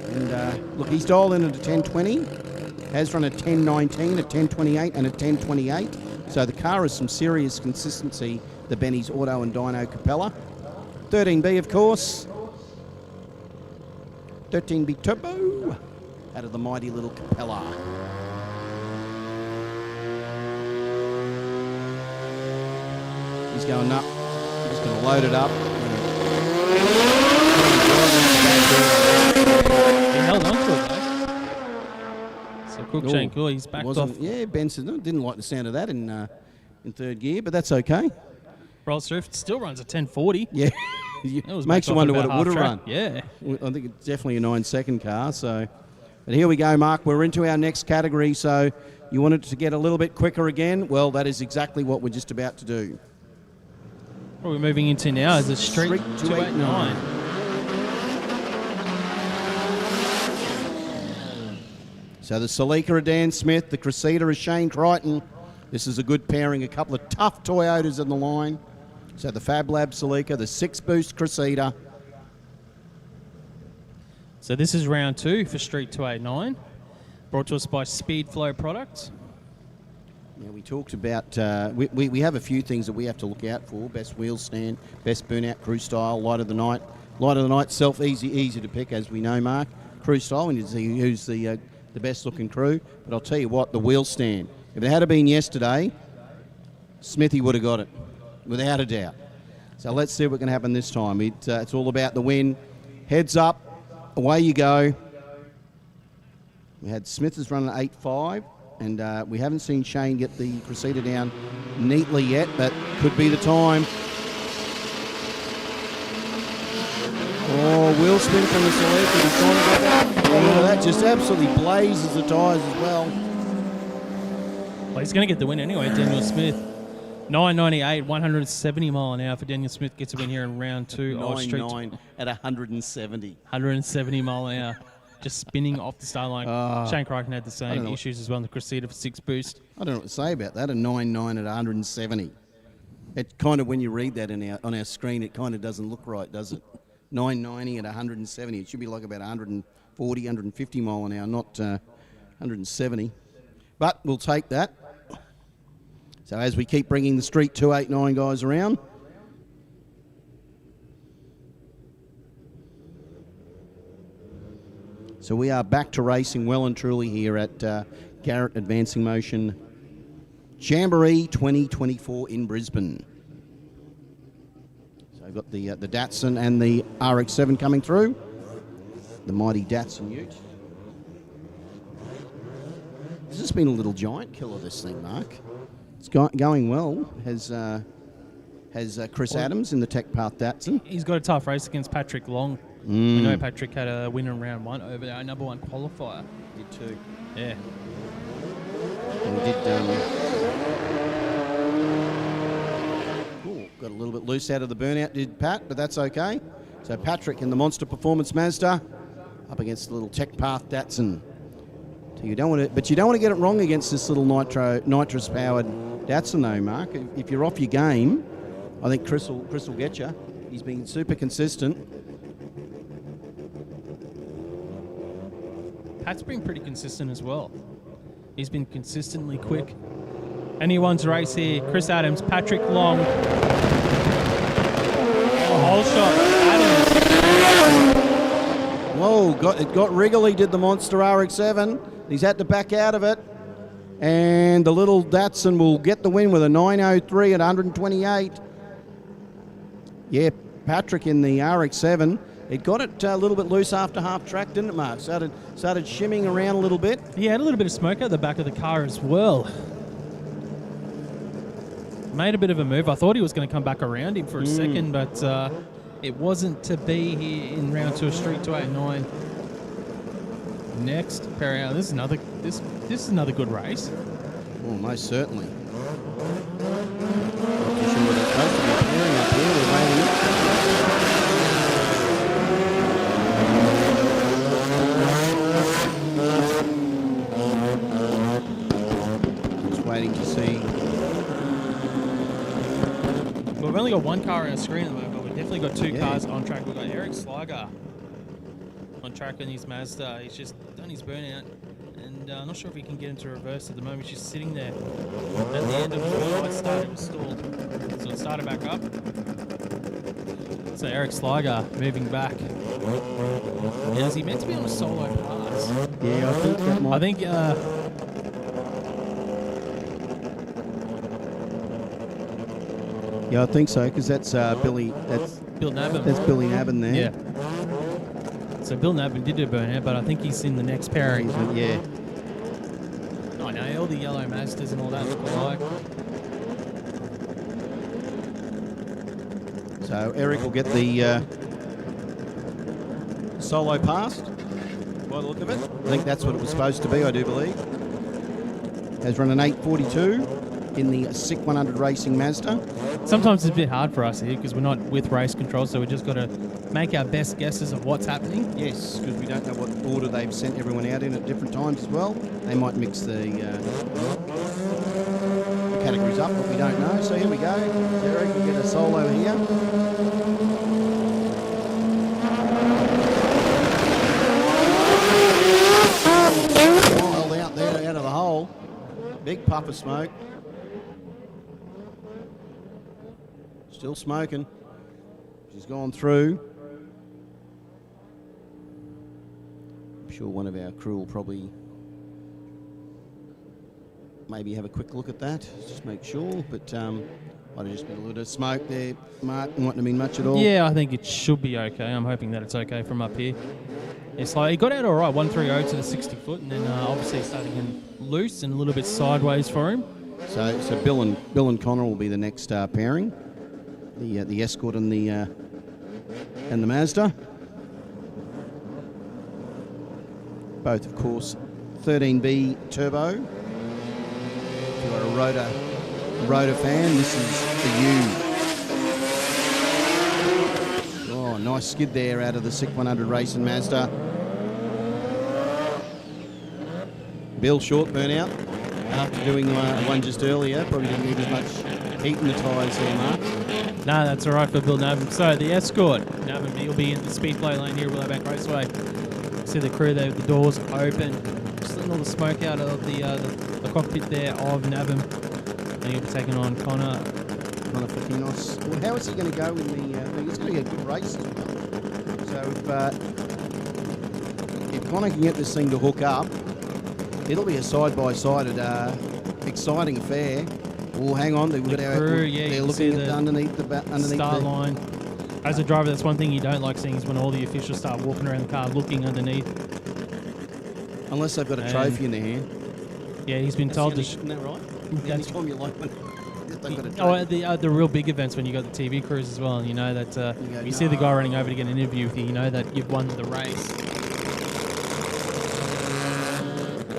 And look, he's dialed in at a 10.20. Has run a 10.19, a 10.28, and a 10.28. So the car has some serious consistency. The Benny's Auto and Dyno Capella. 13B, of course. 13B Turbo out of the mighty little Capella. He's going up. He's going to load it up. He held on to it, though. So Cruikshank, he's backed off. Yeah, Ben says, no, didn't like the sound of that in third gear, but that's okay. Rolls through, still runs a 10.40. Yeah. Makes you wonder what it would have run. Yeah. I think it's definitely a 9-second car. So, but here we go, Mark. We're into our next category. So you wanted to get a little bit quicker again? Well, that is exactly what we're just about to do. What we're moving into now is the Street 289. So the Celica of Dan Smith, the Cressida of Shane Crichton. This is a good pairing. A couple of tough Toyotas in the line. So the Fab Lab Celica, the 6-boost Cressida. So this is round 2 for Street 289, brought to us by Speedflow Products. Yeah, we talked about, we have a few things that we have to look out for. Best wheel stand, best burnout crew style, light of the night. Light of the night, easy to pick, as we know, Mark. Crew style, we need to see who's the best looking crew. But I'll tell you what, the wheel stand. If it had been yesterday, Smithy would have got it, without a doubt. So let's see what's going to happen this time. It's all about the win. Heads up, away you go. We had Smith has run an 8.5, and we haven't seen Shane get the Cressida down neatly yet, but could be the time. Oh, wheel spin from the Celica. Oh, look at that, just absolutely blazes the tyres as well. Well, he's going to get the win anyway, Daniel Smith. 9.98, 170 mile an hour for Daniel Smith. Gets a win here in round 2. 9.9 at 170. 170 mile an hour. just spinning off the start line. Shane Crichton had the same issues as well in the Cressida for 6 boost. I don't know what to say about that. A 9.9 at 170. It kind of, when you read that on our screen, it kind of doesn't look right, does it? 990 at 170. It should be like about 140, 150 mile an hour, not 170. But we'll take that. So as we keep bringing the Street 289 guys around. So we are back to racing well and truly here at Garrett Advancing Motion Jamboree 2024 in Brisbane. So I've got the Datsun and the RX-7 coming through. The mighty Datsun Ute. Has this been a little giant killer, this thing, Mark? It's going well. Has Chris Adams in the Tech Path Datsun. He's got a tough race against Patrick Long. We know Patrick had a win in round 1 over our number 1 qualifier. Did too. Yeah. And he did. Got a little bit loose out of the burnout, did Pat, but that's okay. So Patrick in the Monster Performance Mazda up against the little Tech Path Datsun. So you don't want to, but you don't want to get it wrong against this little nitrous-powered Datsun, though, Mark. If you're off your game, I think Chris will get you. He's been super consistent. Pat's been pretty consistent as well. He's been consistently quick. Anyone's race here. Chris Adams, Patrick Long. Whole shot. Adams. Whoa, it got wriggly, did the Monster RX-7. He's had to back out of it. And the little Datsun will get the win with a 903 at 128. Yeah, Patrick in the RX-7. It got it a little bit loose after half track, didn't it, Mark? Started shimming around a little bit. Yeah, had a little bit of smoke out the back of the car as well. Made a bit of a move. I thought he was going to come back around him for a second, but it wasn't to be here in round 2 of Street 289. Next, Perry Allen. This is another good race. Oh, most certainly. Not too sure what it's supposed to be appearing up here. We're waiting. Just waiting to see. We've only got one car on our screen at the moment, but we've definitely got 2 cars on track. We've got Eric Sliger on track in his Mazda. He's just done his burnout, and I'm not sure if he can get him to reverse at the moment. He's just sitting there at the end of the wheel. It started, was stalled, so it started back up. So Eric Sliger moving back. Now, is he meant to be on a solo pass? Yeah, I think that might. I think. Yeah, I think so, because that's Billy. That's Bill Nabin. That's Billy Nabin there. Yeah. So Bill Nabin did do a burnout, but I think he's in the next pairing. Yeah. I know, all the yellow Mazdas and all that look alike. So Eric will get the solo pass by the look of it. I think that's what it was supposed to be, I do believe. Has run an 8:42 in the SICK 100 Racing Mazda. Sometimes it's a bit hard for us here because we're not with race control, so we just got to make our best guesses of what's happening. Yes, because we don't know what order they've sent everyone out in at different times as well. They might mix the categories up, but we don't know. So here we go. Eric will get a solo here. Wild out there, out of the hole. Big puff of smoke. Still smoking. She's gone through. I'm sure one of our crew will probably maybe have a quick look at that, just make sure. But might have just been a little bit of smoke there, Mark. Mightn't have been much at all. Yeah, I think it should be okay. I'm hoping that it's okay from up here. It's like he got out all right, 130 to the 60 foot, and then obviously starting in loose and a little bit sideways for him. So Bill and Connor will be the next pairing. The Escort and the Mazda. Both, of course, 13B turbo. If you're a rotor fan, this is for you. Oh, nice skid there out of the SICK 100 Racing Mazda. Bill short burnout after doing one just earlier. Probably didn't need as much heat in the tyres there, Mark. No, that's all right for Bill Nabham. So the escort, Nabham, he'll be in the speed flow lane here at Willowbank Raceway. See the crew there with the doors open. Just letting all the smoke out of the cockpit there of Nabham. And he'll be taking on Connor Fakinos. Well, how is he going to go in the... it's going to be a good race as well. So if Connor can get this thing to hook up, it'll be a side-by-side exciting affair. Oh, hang on. We've got they're looking at underneath the start line. As a driver, that's one thing you don't like seeing is when all the officials start walking around the car looking underneath. Unless they've got a trophy in their hand. Yeah, he's been told to... Isn't that right? The only time you like when they've got a trophy. The real big events when you got the TV crews as well, and you know that you see the guy running over to get an interview with you, you know that you've won the race.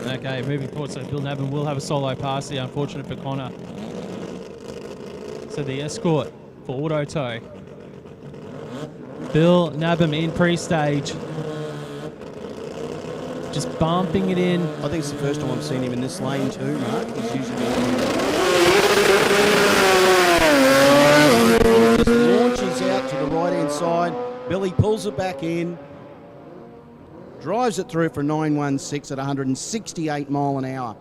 Okay, moving forward, so Bill Nabham will have a solo pass here, unfortunate for Connor. So the escort for Auto Tow. Bill Nabham in pre-stage. Just bumping it in. I think it's the first time I've seen him in this lane too, Mark. He's usually... Just launches out to the right-hand side. Billy pulls it back in. Drives it through for 916 at 168 mile an hour.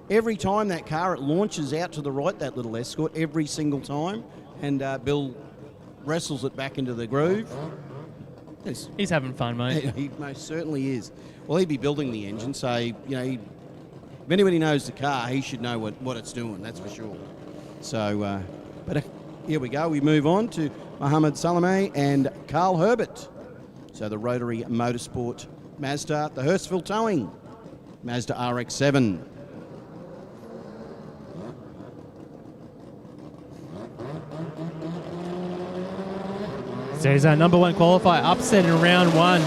Every time that car, it launches out to the right, that little escort, every single time. And Bill wrestles it back into the groove. He's having fun, mate. He most certainly is. Well, he'd be building the engine, so, if anybody knows the car, he should know what it's doing, that's for sure. So, here we go. We move on to Mohammed Salameh and Carl Herbert. So the Rotary Motorsport Mazda, the Hurstville Towing Mazda RX-7. So he's our number one qualifier, upset in round one.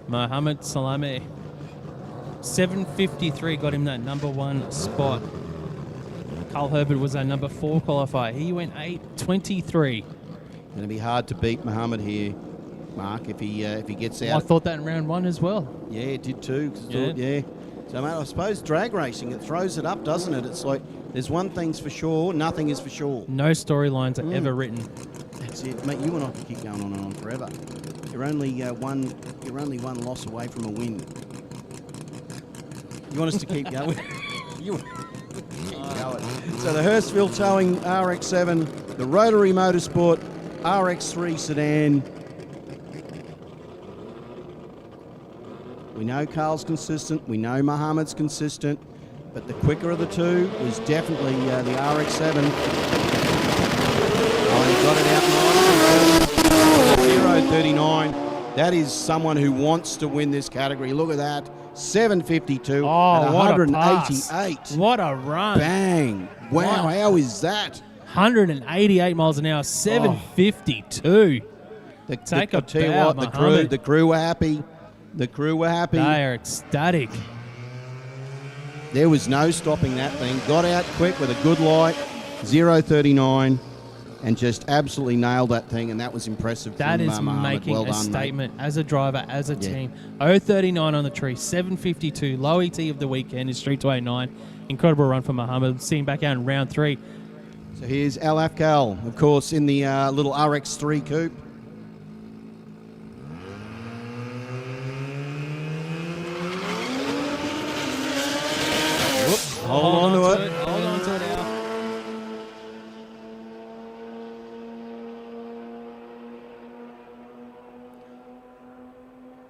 Mohammed Salameh. 753 got him that number one spot. Carl Herbert was our number 4 qualifier. He went 8:23. Going to be hard to beat Mohammed here, Mark, if he gets out. Well, I thought that in round one as well. Yeah, it did too. Yeah. So, mate, I suppose drag racing, it throws it up, doesn't it? It's like there's one thing's for sure, nothing is for sure. No storylines are ever written. That's it, mate. You and I could keep going on and on forever. You're only one loss away from a win. You want us to keep going? Keep going. So the Hurstville Towing RX-7, the Rotary Motorsport RX-3 sedan. We know Carl's consistent. We know Mohammed's consistent. But the quicker of the two was definitely the RX-7. Oh, he got it out nice. 0.39. That is someone who wants to win this category. Look at that. 752 at 188. What a run. Bang. Wow, how is that? 188 miles an hour, 752. Take a bow, the crew were happy. The crew were happy. They are ecstatic. There was no stopping that thing. Got out quick with a good light, 0.39, and just absolutely nailed that thing, and that was impressive. That is making a statement as a driver, as a team. 0.39 on the tree, 752, low ET of the weekend is Street 289. Incredible run for Mohammed. Seeing back out in round 3. So here's Al Afkal, of course, in the little RX-3 coupe. Hold on to it. Hold on to it, Al.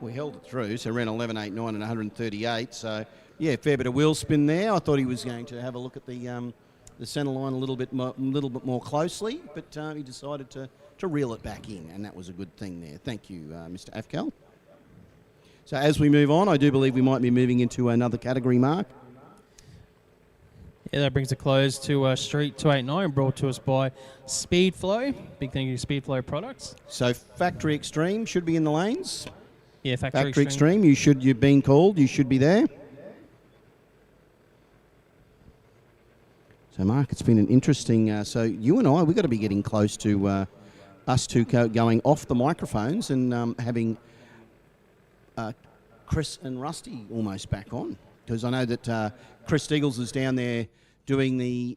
We held it through, so ran 11.89 and 138. So, yeah, fair bit of wheel spin there. I thought he was going to have a look at the centre line a little bit more closely, but he decided to reel it back in, and that was a good thing there. Thank you, Mr. Afkal. So as we move on, I do believe we might be moving into another category, Mark. Yeah, that brings a close to Street 289, brought to us by Speedflow. Big thank you to Speedflow products. So Factory Extreme should be in the lanes. Yeah, Factory Extreme. You've been called. You should be there. So Mark, it's been an interesting. So you and I, we've got to be getting close to us two going off the microphones and having Chris and Rusty almost back on, because I know that Chris Steagles is down there doing the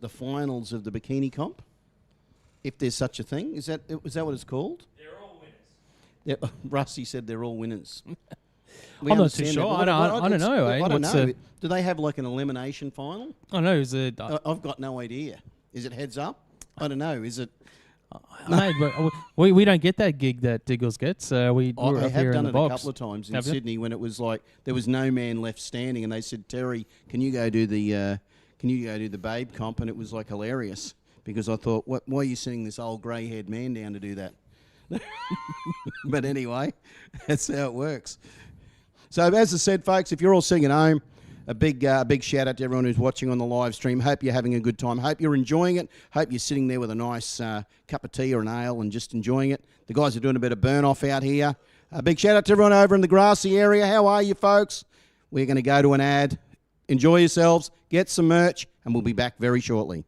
finals of the bikini comp, if there's such a thing. Is that what it's called? They're all winners. Rusty said they're all winners. I'm not too sure. I don't know. I don't know. Do they have like an elimination final? I know. I've got no idea. Is it heads up? I don't know. Is it? Mate, we don't get that gig that Diggles gets. We were I up here have in done the it box. a couple of times in Sydney when it was like there was no man left standing, and they said, "Terry, can you go do the babe comp?" And it was like hilarious because I thought, why are you sending this old grey-haired man down to do that? But anyway, that's how it works. So as I said, folks, if you're all sitting at home, a big shout out to everyone who's watching on the live stream. Hope you're having a good time. Hope you're enjoying it. Hope you're sitting there with a nice cup of tea or an ale and just enjoying it. The guys are doing a bit of burn off out here. A big shout out to everyone over in the grassy area. How are you, folks? We're going to go to an ad. Enjoy yourselves. Get some merch, and we'll be back very shortly.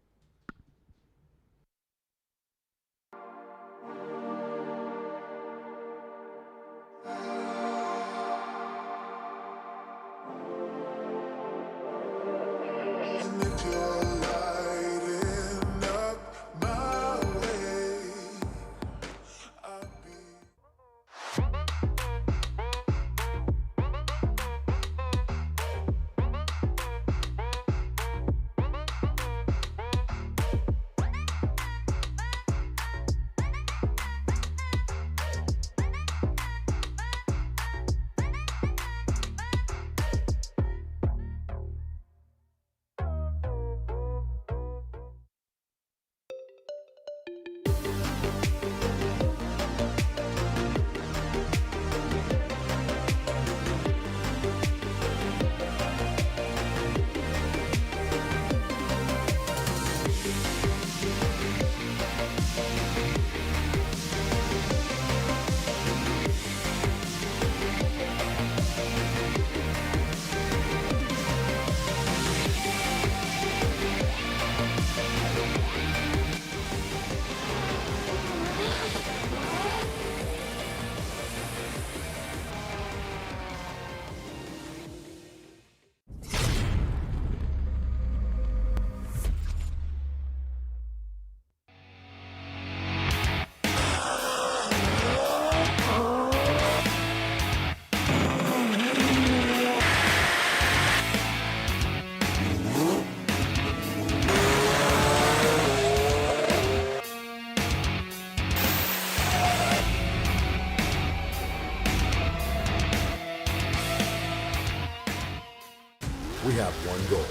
We have one goal,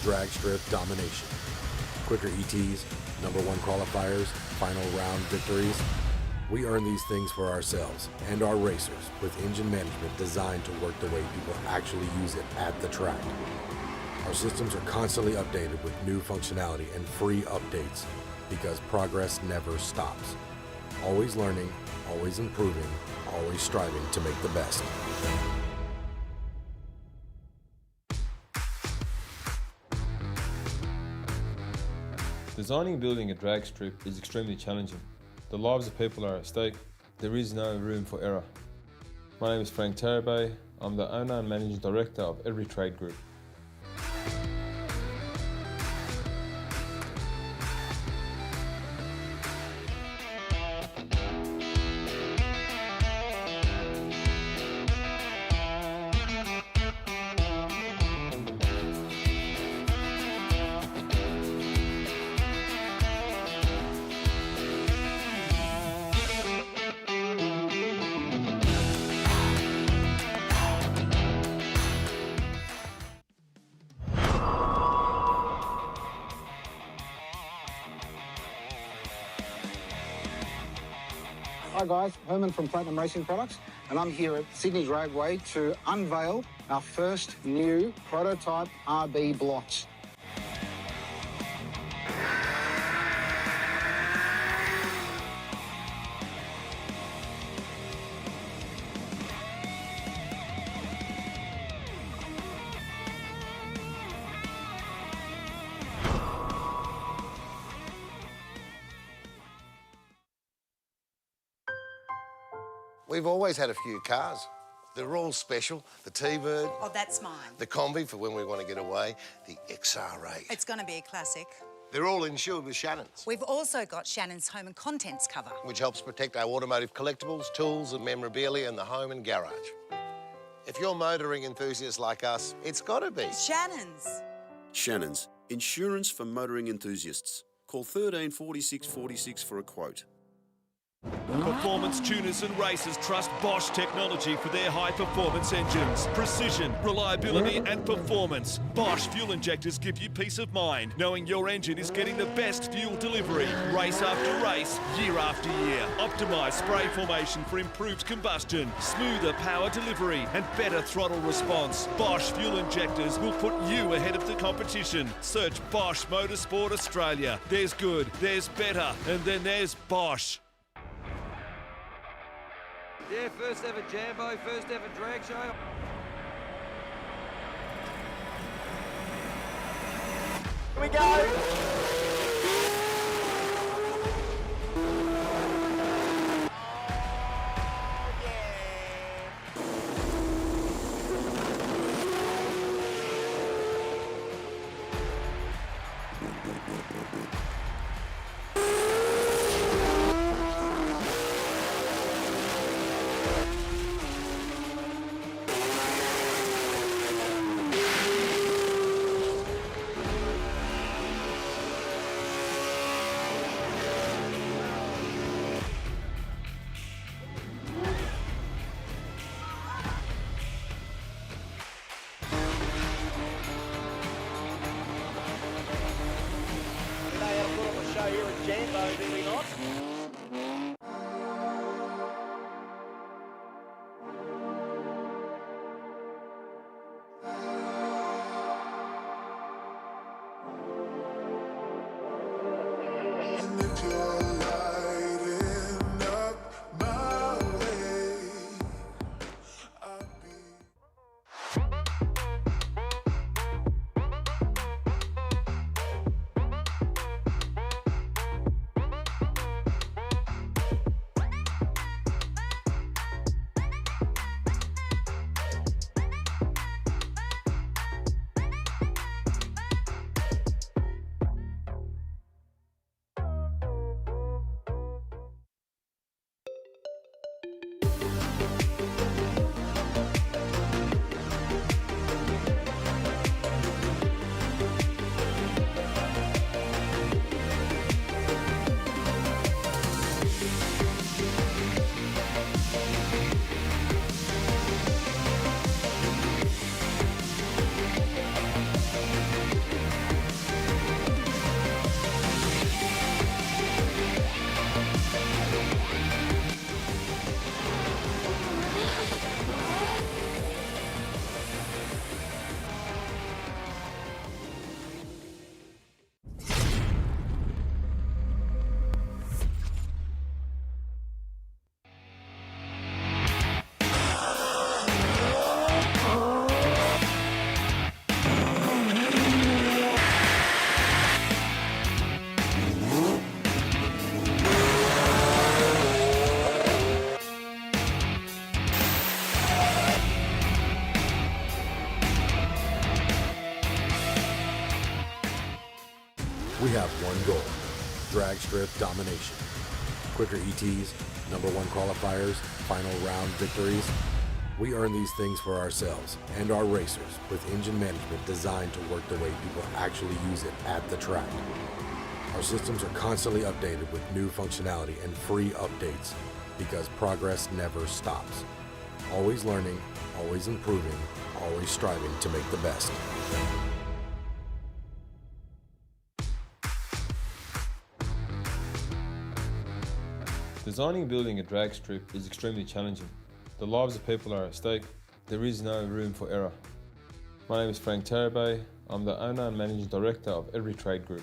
drag strip domination. Quicker ETs, number one qualifiers, final round victories. We earn these things for ourselves and our racers with engine management designed to work the way people actually use it at the track. Our systems are constantly updated with new functionality and free updates because progress never stops. Always learning, always improving, always striving to make the best. Designing and building a drag strip is extremely challenging. The lives of people are at stake. There is no room for error. My name is Frank Tarabay. I'm the owner and managing director of Every Trade Group. Hi guys, Herman from Platinum Racing Products, and I'm here at Sydney's Raceway to unveil our first new prototype RB blocks. We've always had a few cars. They're all special. The T-Bird, Oh, that's mine. the Combi for when we want to get away, the XR8. It's going to be a classic. They're all insured with Shannons, We've also got Shannons Home and Contents cover. which helps protect our automotive collectibles, tools and memorabilia in the home and garage. If you're motoring enthusiasts like us, it's got to be. Shannons. Shannons, insurance for motoring enthusiasts. Call 13 46 46 for a quote. Performance tuners and racers trust Bosch technology for their high-performance engines. Precision, reliability and performance. Bosch fuel injectors give you peace of mind, knowing your engine is getting the best fuel delivery. Race after race, year after year. Optimised spray formation for improved combustion, smoother power delivery and better throttle response. Bosch fuel injectors will put you ahead of the competition. Search Bosch Motorsport Australia. There's good, there's better, and then there's Bosch. Yeah, first ever Jambo, first ever drag show. Here we go. Here at Jambo, do we not? We have one goal, drag strip domination. Quicker ETs, number one qualifiers, final round victories. We earn these things for ourselves and our racers with engine management designed to work the way people actually use it at the track. Our systems are constantly updated with new functionality and free updates because progress never stops. Always learning, always improving, always striving to make the best. Designing and building a drag strip is extremely challenging. The lives of people are at stake. There is no room for error. My name is Frank Tarabay. I'm the owner and managing director of Every Trade Group.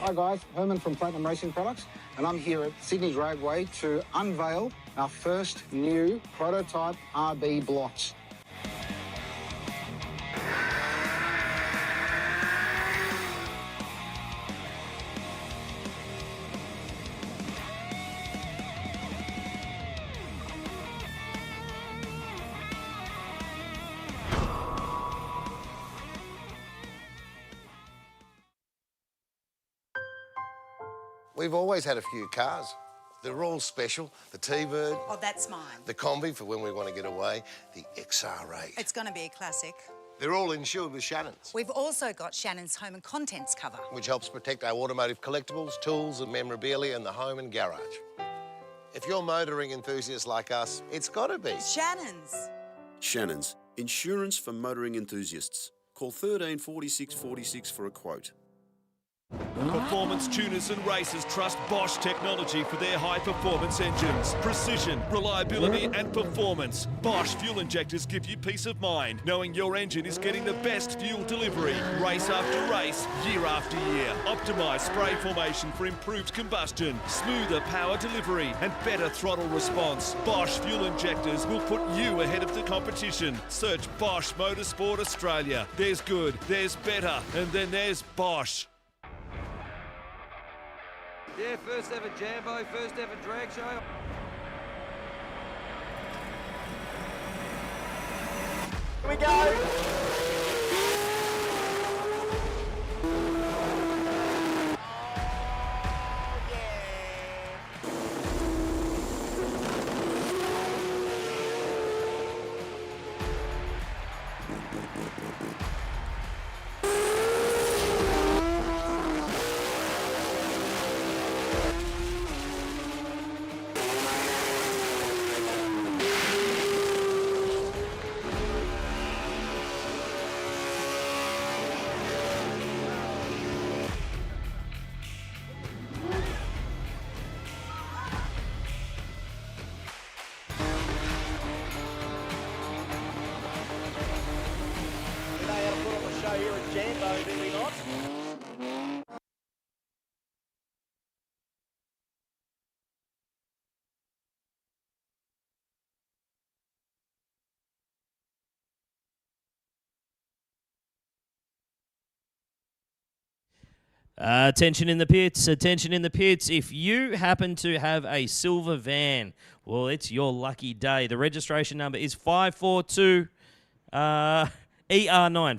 Hi guys, Herman from Platinum Racing Products, and I'm here at Sydney's Raceway to unveil our first new prototype RB blocks. We've always had a few cars. They're all special. The T-Bird, Oh, that's mine. the Combi for when we want to get away, the XR8. It's going to be a classic. They're all insured with Shannons, We've also got Shannons Home and Contents cover. which helps protect our automotive collectibles, tools and memorabilia in the home and garage. If you're motoring enthusiasts like us, it's got to be. Shannons. Shannons, insurance for motoring enthusiasts. Call 13 46 46 for a quote. Performance tuners and racers trust Bosch technology for their high-performance engines. Precision, reliability and performance. Bosch fuel injectors give you peace of mind, knowing your engine is getting the best fuel delivery. Race after race, year after year. Optimised spray formation for improved combustion, smoother power delivery and better throttle response. Bosch fuel injectors will put you ahead of the competition. Search Bosch Motorsport Australia. There's good, there's better, and then there's Bosch. Yeah, first ever Jambo, first ever drag show. Here we go. We know how to put on the show here at Jambo, do we not? Attention in the pits, attention in the pits. If you happen to have a silver van, well, it's your lucky day. The registration number is 542 ER9,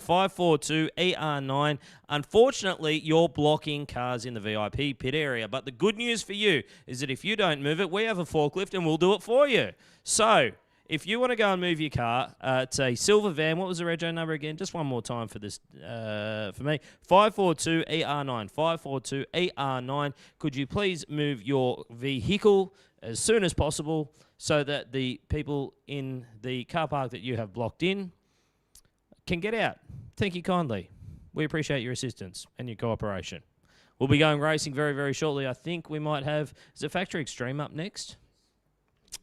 542 ER9. Unfortunately, you're blocking cars in the VIP pit area. But the good news for you is that if you don't move it, we have a forklift and we'll do it for you. So, if you want to go and move your car, it's a silver van. What was the rego number again? Just one more time for this, for me. 542 ER9, 542 ER9. Could you please move your vehicle as soon as possible so that the people in the car park that you have blocked in can get out? Thank you kindly. We appreciate your assistance and your cooperation. We'll be going racing very, very shortly. I think we might have, is it Factory Extreme up next?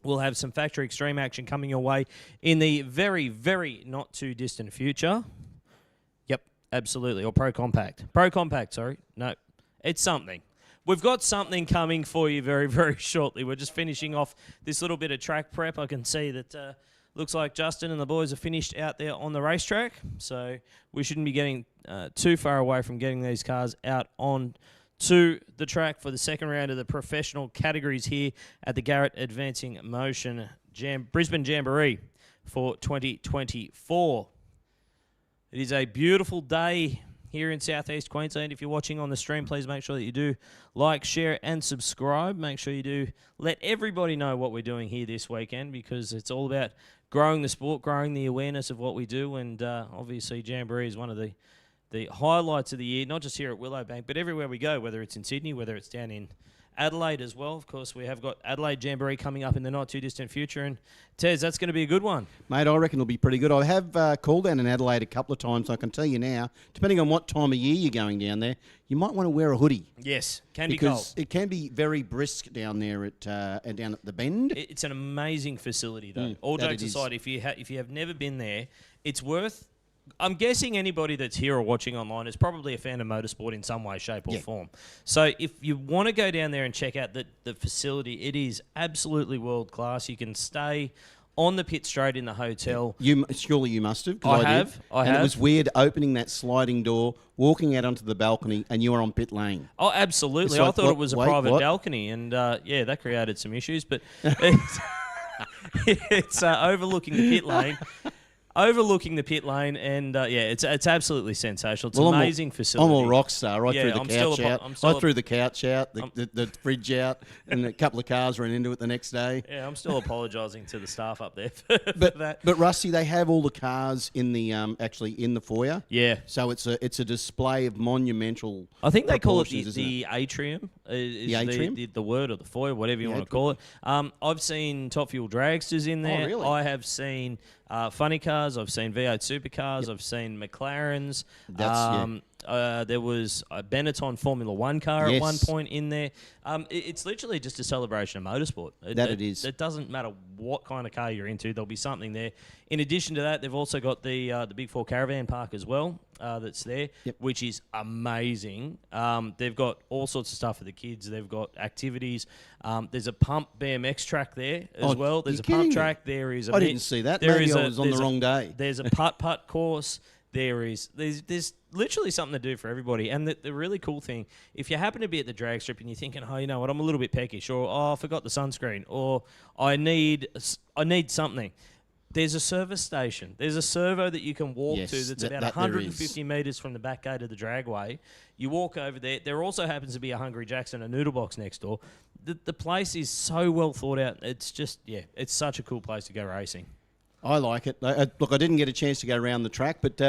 We'll have some Factory Extreme action coming your way in the very, very not too distant future. Yep, absolutely. Or Pro Compact. Pro Compact, sorry. No, it's something. We've got something coming for you very, very shortly. We're just finishing off this little bit of track prep. I can see that looks like Justin and the boys are finished out there on the racetrack. So we shouldn't be getting too far away from getting these cars out on to the track for the second round of the professional categories here at the Garrett Advancing Motion Brisbane Jamboree for 2024. It is a beautiful day here in southeast Queensland. If you're watching on the stream, please make sure that you do like, share and subscribe. Make sure you do let everybody know what we're doing here this weekend, because it's all about growing the sport, growing the awareness of what we do, and obviously Jamboree is one of the highlights of the year, not just here at Willowbank, but everywhere we go, whether it's in Sydney, whether it's down in Adelaide as well. Of course, we have got Adelaide Jamboree coming up in the not-too-distant future, and Tez, that's going to be a good one. Mate, I reckon it'll be pretty good. I have called down in Adelaide a couple of times, so I can tell you now, depending on what time of year you're going down there, you might want to wear a hoodie. Yes, can be cold. Because it can be very brisk down there down at the Bend. It's an amazing facility, though. All jokes aside, if you have never been there, it's worth I'm guessing anybody that's here or watching online is probably a fan of motorsport in some way, shape, or form. So if you want to go down there and check out the facility, it is absolutely world class. You can stay on the pit straight in the hotel. Surely you must have. 'Cause I did. And it was weird opening that sliding door, walking out onto the balcony, and you were on pit lane. Oh, absolutely. Like, I thought it was a private what? balcony, and that created some issues. But it's overlooking the pit lane. Overlooking the pit lane, and it's absolutely sensational. It's an amazing facility. I'm a rock star. I threw the couch out. I threw the couch out, the fridge out, and a couple of cars ran into it the next day. Yeah, I'm still apologising to the staff up there for that. But Rusty, they have all the cars in the actually in the foyer. Yeah. So it's a display of monumental. I think they call it proportions, the atrium. The atrium? The word, or the foyer, whatever you want to call it. I've seen Top Fuel dragsters in there. Oh, really? I have seen funny cars. I've seen V8 supercars. I've seen McLarens. There was a Benetton Formula One car at one point in there. It's literally just a celebration of motorsport. It is. It doesn't matter what kind of car you're into. There'll be something there. In addition to that, they've also got the Big 4 caravan park as well. That's there, which is amazing. They've got all sorts of stuff for the kids. They've got activities. There's a pump BMX track there as well. There's a pump track. There is. I didn't see that. Maybe I was on the wrong day. There's a putt course. There's literally something to do for everybody. And the really cool thing, if you happen to be at the drag strip and you're thinking, oh, you know what, I'm a little bit peckish, or I forgot the sunscreen, or I need something. There's a service station. There's a servo that you can walk to that's about 150 metres from the back gate of the dragway. You walk over there. There also happens to be a Hungry Jack's and a noodle box next door. The place is so well thought out. It's just, it's such a cool place to go racing. I like it. Look, I didn't get a chance to go around the track, but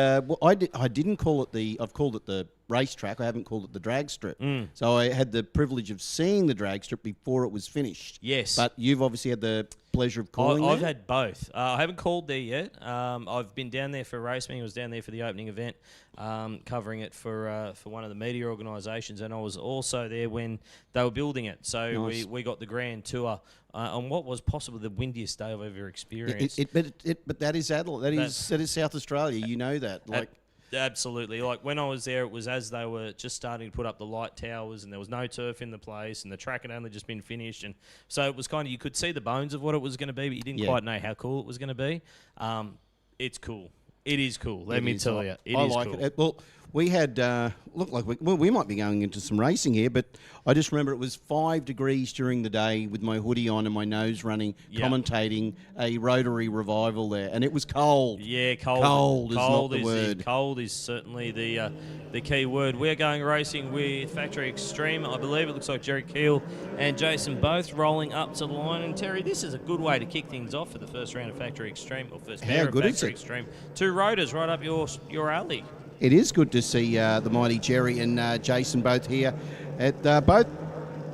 I didn't call it I've called it the racetrack. I haven't called it the drag strip. So I had the privilege of seeing the drag strip before it was finished. Yes. But you've obviously had the pleasure of calling I've there? had both. I haven't called there yet. I've been down there for Raceway. I was down there for the opening event, covering it for one of the media organisations, and I was also there when they were building it. So Nice. we got the grand tour on what was possibly the windiest day I've ever experienced. But that is Adelaide. That is South Australia. You know that. Absolutely. Like when I was there, it was as they were just starting to put up the light towers, and there was no turf in the place, and the track had only just been finished, and so it was kind of, you could see the bones of what it was going to be, but you didn't quite know how cool it was going to be. It's cool. It is cool. Let me tell you, it I is like cool. it. Well, we had looked like we might be going into some racing here, but I just remember it was 5 degrees during the day with my hoodie on and my nose running, commentating a Rotary revival there, and it was cold. Yeah, cold. Cold is not the word. Cold is certainly the key word. We're going racing with Factory Extreme. I believe it looks like Jerry Keel and Jason both rolling up to the line. And Terry, this is a good way to kick things off for the first round of Factory Extreme, or first pair of Factory Extreme. 2 rotors right up your alley. It is good to see the mighty Jerry and Jason both here. Both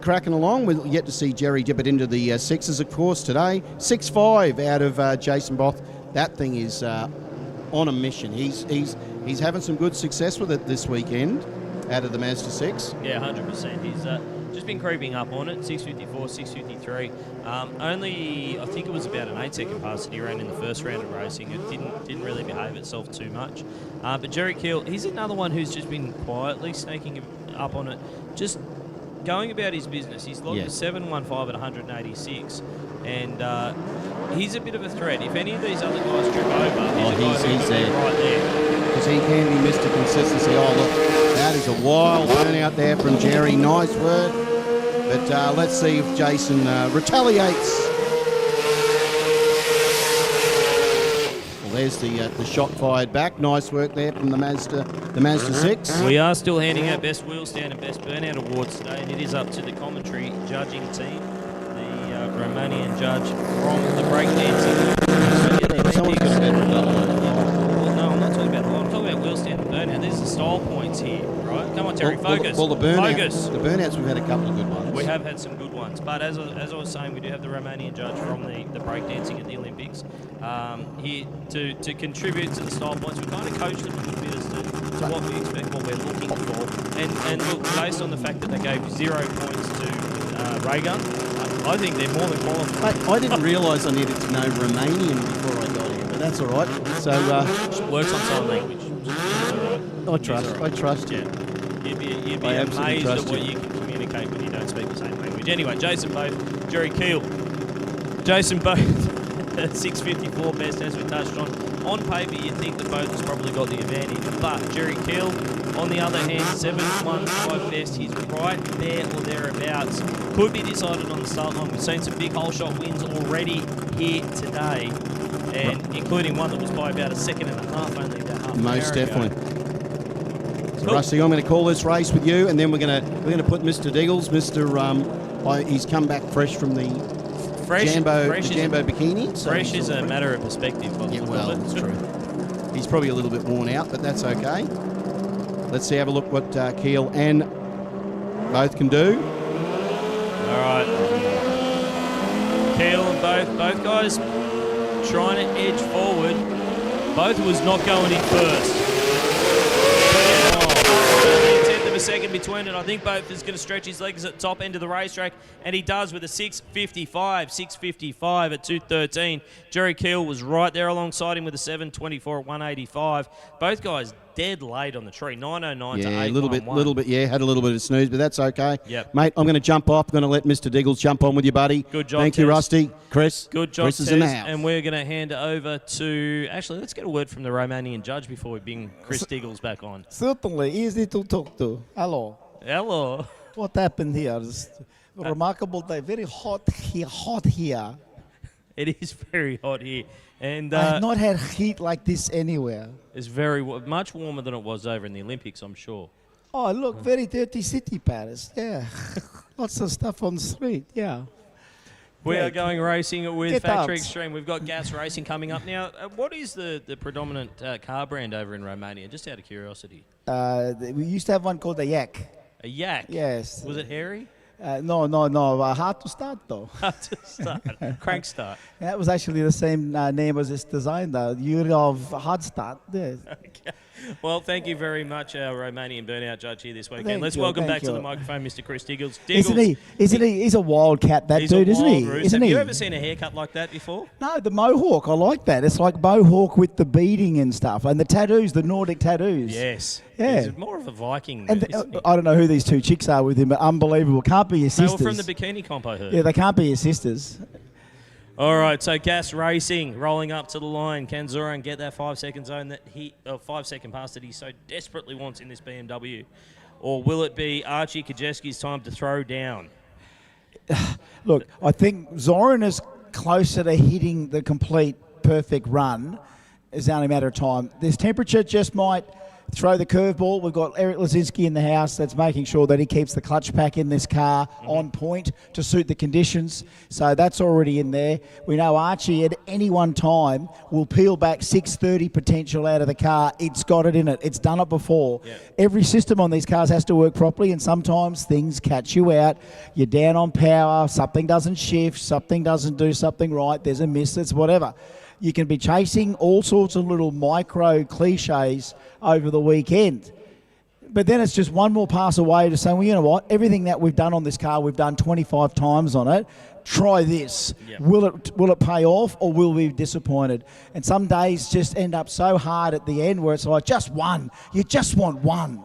cracking along. We'll yet to see Jerry dip it into the sixes, of course, today. 6.5 out of Jason Both. That thing is on a mission. He's having some good success with it this weekend out of the Mazda 6. Yeah, 100%. He's just been creeping up on it, 654, 653. Only, I think it was about an 8-second pass that he ran in the first round of racing. It didn't really behave itself too much. But Jerry Keel, he's another one who's just been quietly sneaking up on it, just going about his business. He's logged a 715 at 186, and he's a bit of a threat. If any of these other guys trip over, he's there. Right there. Because he can be Mr. Consistency. Oh, look, that is a wild run out there from Jerry. Nice work. But let's see if Jason retaliates. Well, there's the shot fired back. Nice work there from the Mazda 6. We are still handing out Best Wheel Stand and Best Burnout awards today, and it is up to the commentary judging team, the Romanian judge from the breakdancing. Someone's got a better double. No, I'm not talking about the line. I'm talking about wheel stand and burnout. There's the style points here, right? Come on, Terry, focus. Well, the burnouts, we've had a couple of good ones. We have had some good ones, but as I was saying, we do have the Romanian judge from the breakdancing at the Olympics here to contribute to the style points. We kind of coached them a little bit as to what we expect, what we're looking for, and look, based on the fact that they gave 0 points to Raygun, I think they're more than qualified. I didn't realise I needed to know Romanian before I got here. that's all right. So Works on sign language. I trust you. You'd be amazed at what you can communicate when you don't speak the same language. Anyway, Jason Both, Jerry Keel. Jason Both, 6:54 best, as we touched on. On paper, you'd think that Both has probably got the advantage, but Jerry Keel, on the other hand, 7:15 best. He's right there or thereabouts. Could be decided on the start line. We've seen some big hole shot wins already here today, and including one that was by about a second and a half, only about half an hour Most ago. definitely. So Rusty, I'm going to call this race with you, and then we're going to put Mr. Diggles. He's come back fresh from the Jambo Bikini. So Fresh is a matter of perspective. Yeah, well, that's true. He's probably a little bit worn out, but that's okay. Let's have a look what Keel and Both can do. All right. Keel and both guys trying to edge forward. Both was not going in first. Tenth of a second between it. I think Both is going to stretch his legs at the top end of the racetrack, and he does with a 6:55 at 2:13. Jerry Keel was right there alongside him with a 7:24 at 1:85. Both guys dead late on the tree, 9:09 to 8:11. A little bit, had a little bit of a snooze, but that's okay. Yep. Mate, I'm going to jump off. I'm going to let Mr. Diggles jump on with you, buddy. Good job, Thank you, Tez. Rusty. Chris. Good job, Chris is in the Tez, house. and we're going to hand it over to... Actually, let's get a word from the Romanian judge before we bring Chris Diggles back on. Certainly, easy to talk to. Hello. Hello. What happened here? It's remarkable day. Very hot here. It is very hot here. And I have not had heat like this anywhere. It's very much warmer than it was over in the Olympics, I'm sure. Oh, look, very dirty city, Paris. Yeah. Lots of stuff on the street. Yeah. We Great. are going racing with Get Factory out. Extreme. We've got gas racing coming up now. What is the predominant car brand over in Romania? Just out of curiosity. We used to have one called a Yak. A Yak? Yes. Was it hairy? No. Hard to start, though. Hard to start. Crank start. That was actually the same name as this design, though. Year of hard start. Yes. Okay. Well, thank you very much, our Romanian burnout judge here this weekend. Thank Let's you, welcome thank back to you. the microphone, Mr. Chris Diggles. Isn't he? He's a wildcat, that He's dude, a isn't wild he? roost. Isn't Have he? you ever seen a haircut like that before? No, the mohawk. I like that. It's like mohawk with the beading and stuff. And the tattoos, the Nordic tattoos. Yes. Yeah. He's more of a Viking. And isn't he? I don't know who these two chicks are with him, but unbelievable. Can't be your They sisters. were from the Bikini comp, I heard. Yeah, they can't be your sisters. All right, so gas racing rolling up to the line. Can Zoran get that 5 second zone that 5 second pass that he so desperately wants in this BMW, or will it be Archie Kajeski's time to throw down? Look, I think Zoran is closer to hitting the complete perfect run. It's only a matter of time. This temperature just might throw the curveball. We've got Eric Lazinski in the house that's making sure that he keeps the clutch pack in this car on point to suit the conditions. So that's already in there. We know Archie at any one time will peel back 630 potential out of the car. It's got it in it. It's done it before. Yeah. Every system on these cars has to work properly, and sometimes things catch you out. You're down on power, something doesn't shift, something doesn't do something right, there's a miss, it's whatever. You can be chasing all sorts of little micro cliches over the weekend. But then it's just one more pass away to say, well, you know what? Everything that we've done on this car, we've done 25 times on it. Try this. Yep. Will it pay off, or will we be disappointed? And some days just end up so hard at the end where it's like, just one. You just want one.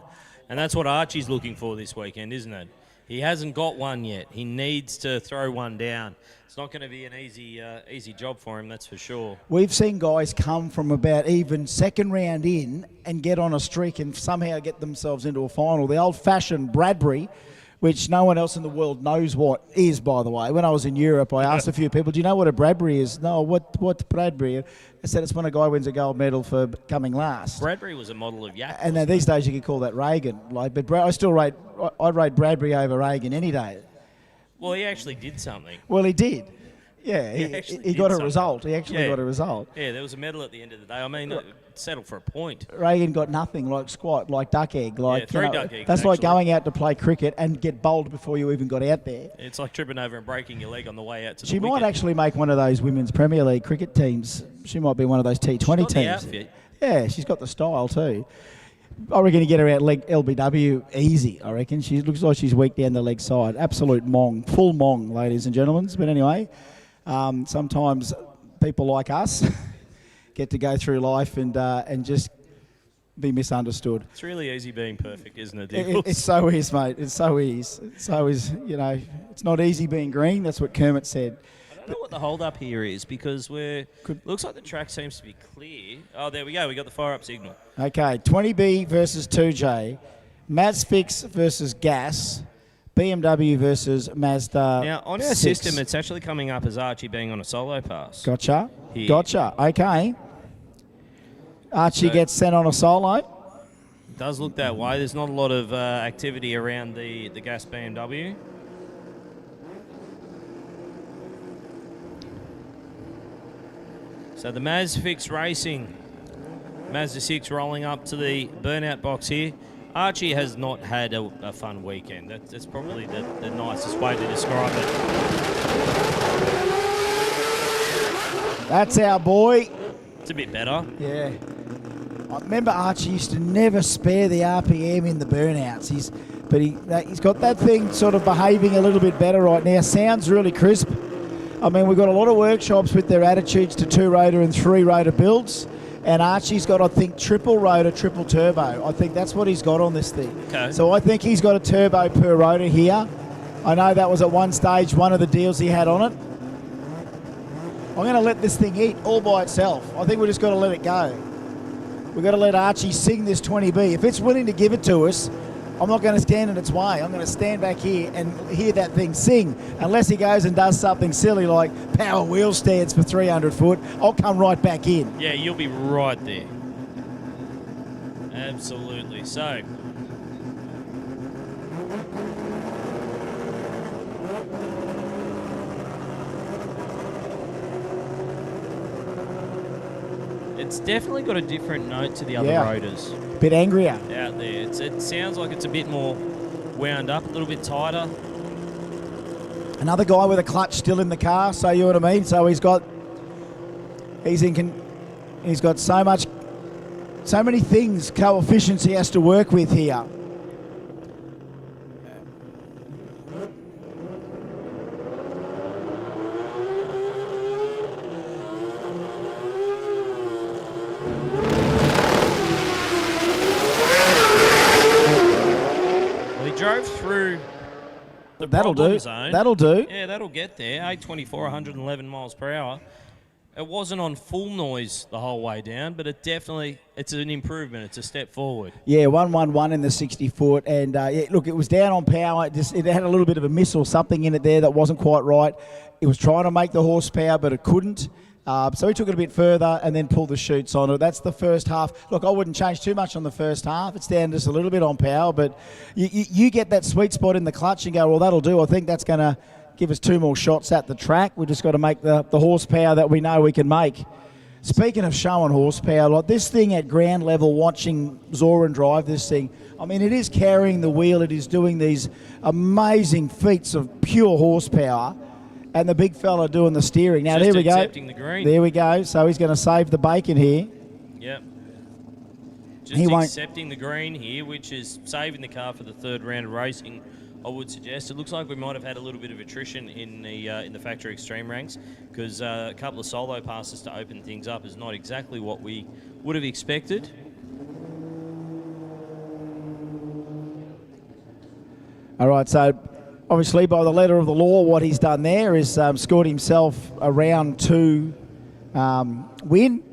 And that's what Archie's looking for this weekend, isn't it? He hasn't got one yet. He needs to throw one down. It's not going to be an easy job for him, that's for sure. We've seen guys come from about even second round in and get on a streak and somehow get themselves into a final. The old-fashioned Bradbury, which no one else in the world knows what is, by the way. When I was in Europe, I asked a few people, do you know what a Bradbury is? No, what's Bradbury? I said it's when a guy wins a gold medal for coming last. Bradbury was a model of yak. And then these days you could call that Reagan. But I'd rate Bradbury over Reagan any day. Well, he actually did something. Well, he did. Yeah, He he actually got did a something. result. He actually got a result. Yeah, there was a medal at the end of the day. I mean, settled for a point. Reagan got nothing, like squat, like duck egg. Like, three duck eggs, that's like actually. going out to play cricket and get bowled before you even got out there. It's like tripping over and breaking your leg on the way out to She the might wicket. actually make one of those women's Premier League cricket teams. She might be one of those T20 She's got teams. the outfit. Yeah, she's got the style too. I reckon you get her out leg LBW easy, I reckon. She looks like she's weak down the leg side. Absolute mong. Full mong, ladies and gentlemen. But anyway, sometimes people like us get to go through life and just be misunderstood. It's really easy being perfect, isn't it? It so is, mate. It so is. So is, you know, it's not easy being green. That's what Kermit said. I don't know what the hold up here is because looks like the track seems to be clear. Oh, there we go. We got the fire up signal. Okay, 20B versus 2J, Mazfix versus Gas, BMW versus Mazda. Now, on our 6. system, it's actually coming up as Archie being on a solo pass. Gotcha. Here. Gotcha. Okay. Archie gets sent on a solo. It does look that way. There's not a lot of activity around the Gas BMW. So the Mazfix Racing, Mazda 6 rolling up to the burnout box here. Archie has not had a fun weekend. That's probably the nicest way to describe it. That's our boy. It's a bit better. Yeah. I remember Archie used to never spare the RPM in the burnouts. He's got that thing sort of behaving a little bit better right now. Sounds really crisp. I mean, we've got a lot of workshops with their attitudes to 2-rotor and 3-rotor builds. And Archie's got, I think, triple rotor, triple turbo. I think that's what he's got on this thing. Okay. So I think he's got a turbo per rotor here. I know that was at one stage one of the deals he had on it. I'm going to let this thing eat all by itself. I think we just got to let it go. We've got to let Archie sing this 20B. If it's willing to give it to us, I'm not going to stand in its way. I'm going to stand back here and hear that thing sing. Unless he goes and does something silly like power wheel stands for 300 foot, I'll come right back in. Yeah, you'll be right there. Absolutely. So, it's definitely got a different note to the other rotors. Bit angrier. Out there. It sounds like it's a bit more wound up, a little bit tighter. Another guy with a clutch still in the car, so you know what I mean? So he's got so many things, coefficients he has to work with here. Drove through the That'll problem do. zone. That'll do. Yeah, that'll get there. 824, 111 miles per hour. It wasn't on full noise the whole way down, but it's an improvement. It's a step forward. Yeah, 111 in the 60 foot, and look, it was down on power. It had a little bit of a miss or something in it there that wasn't quite right. It was trying to make the horsepower, but it couldn't. So he took it a bit further and then pulled the chutes on it. That's the first half. Look, I wouldn't change too much on the first half. It's down just a little bit on power, but you get that sweet spot in the clutch and go, well, that'll do. I think that's going to give us 2 more shots at the track. We've just got to make the horsepower that we know we can make. Speaking of showing horsepower, like this thing at ground level, watching Zoran drive this thing, I mean, it is carrying the wheel. It is doing these amazing feats of pure horsepower. And the big fella doing the steering. Now, Just there we go. accepting the green. There we go. So he's going to save the bacon here. Yep. Just accepting the green here, which is saving the car for the third round of racing, I would suggest. It looks like we might have had a little bit of attrition in the factory extreme ranks because a couple of solo passes to open things up is not exactly what we would have expected. All right, so obviously by the letter of the law, what he's done there is scored himself a round 2 win.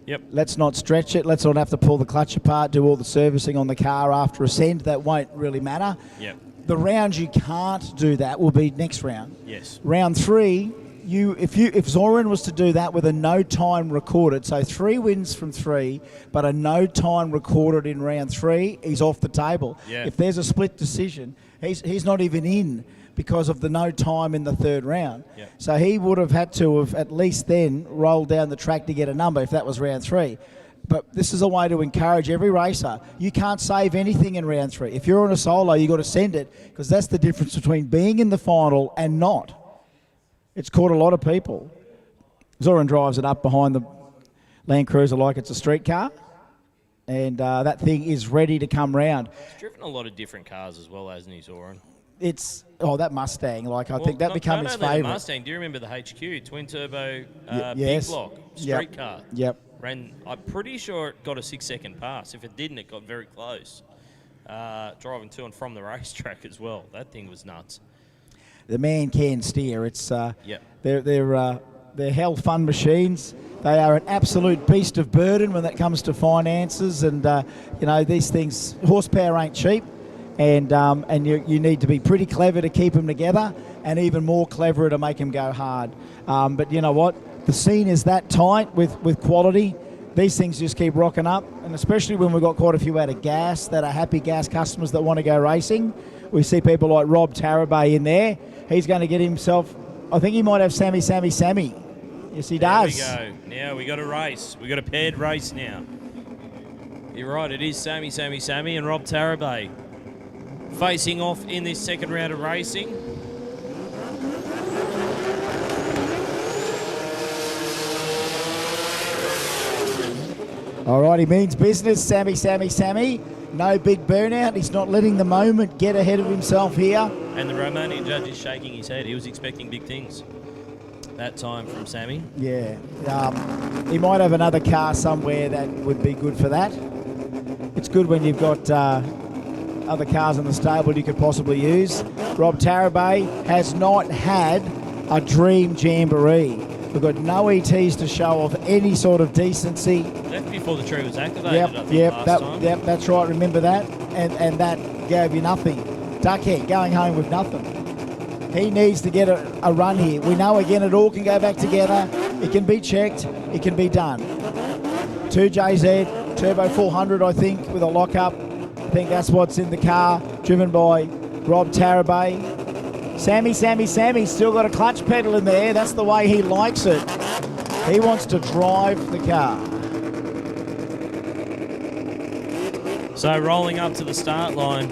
Yep. Let's not stretch it. Let's not have to pull the clutch apart, do all the servicing on the car after ascend. That won't really matter. Yep. The rounds you can't do that will be next round. Yes. Round 3, if Zoran was to do that with a no time recorded, so 3 wins from 3, but a no time recorded in round 3, he's off the table. Yeah. If there's a split decision, he's not even in because of the no time in the third round. Yeah. So he would have had to have at least then rolled down the track to get a number if that was round 3. But this is a way to encourage every racer. You can't save anything in round 3. If you're on a solo, you've got to send it because that's the difference between being in the final and not. It's caught a lot of people. Zoran drives it up behind the Land Cruiser like it's a street car. And that thing is ready to come round. He's driven a lot of different cars as well, hasn't he, Zoran? It's, that Mustang. I think that became his not only the favourite. Mustang. Do you remember the HQ, twin turbo yes. big block, street car? Yep. I'm pretty sure it got a 6-second pass. If it didn't, it got very close. Driving to and from the racetrack as well. That thing was nuts. The man can steer. It's Yep. they're hell fun machines. They are an absolute beast of burden when it comes to finances, and these things, horsepower ain't cheap, and you need to be pretty clever to keep them together, and even more cleverer to make them go hard. But you know what? The scene is that tight with quality. These things just keep rocking up, and especially when we've got quite a few out of gas that are happy gas customers that want to go racing. We see people like Rob Tarabay in there. He's going to get himself, I think he might have Sammy. Yes, he does. There we go. Now we got a race. We got a paired race now. You're right, it is Sammy and Rob Tarabay facing off in this second round of racing. All right, he means business, Sammy. No big burnout. He's not letting the moment get ahead of himself here. And the Romanian judge is shaking his head. He was expecting big things that time from Sammy. Yeah. He might have another car somewhere that would be good for that. It's good when you've got other cars in the stable you could possibly use. Rob Tarabay has not had a dream jamboree. We've got no ETs to show of any sort of decency. Left before the tree was activated, last time. Yep, that's right. Remember that? And that gave you nothing. Duckhead going home with nothing. He needs to get a run here. We know, again, it all can go back together. It can be checked. It can be done. 2JZ, Turbo 400, I think, with a lockup. I think that's what's in the car, driven by Rob Tarabay. Sammy, still got a clutch pedal in there. That's the way he likes it. He wants to drive the car. So rolling up to the start line.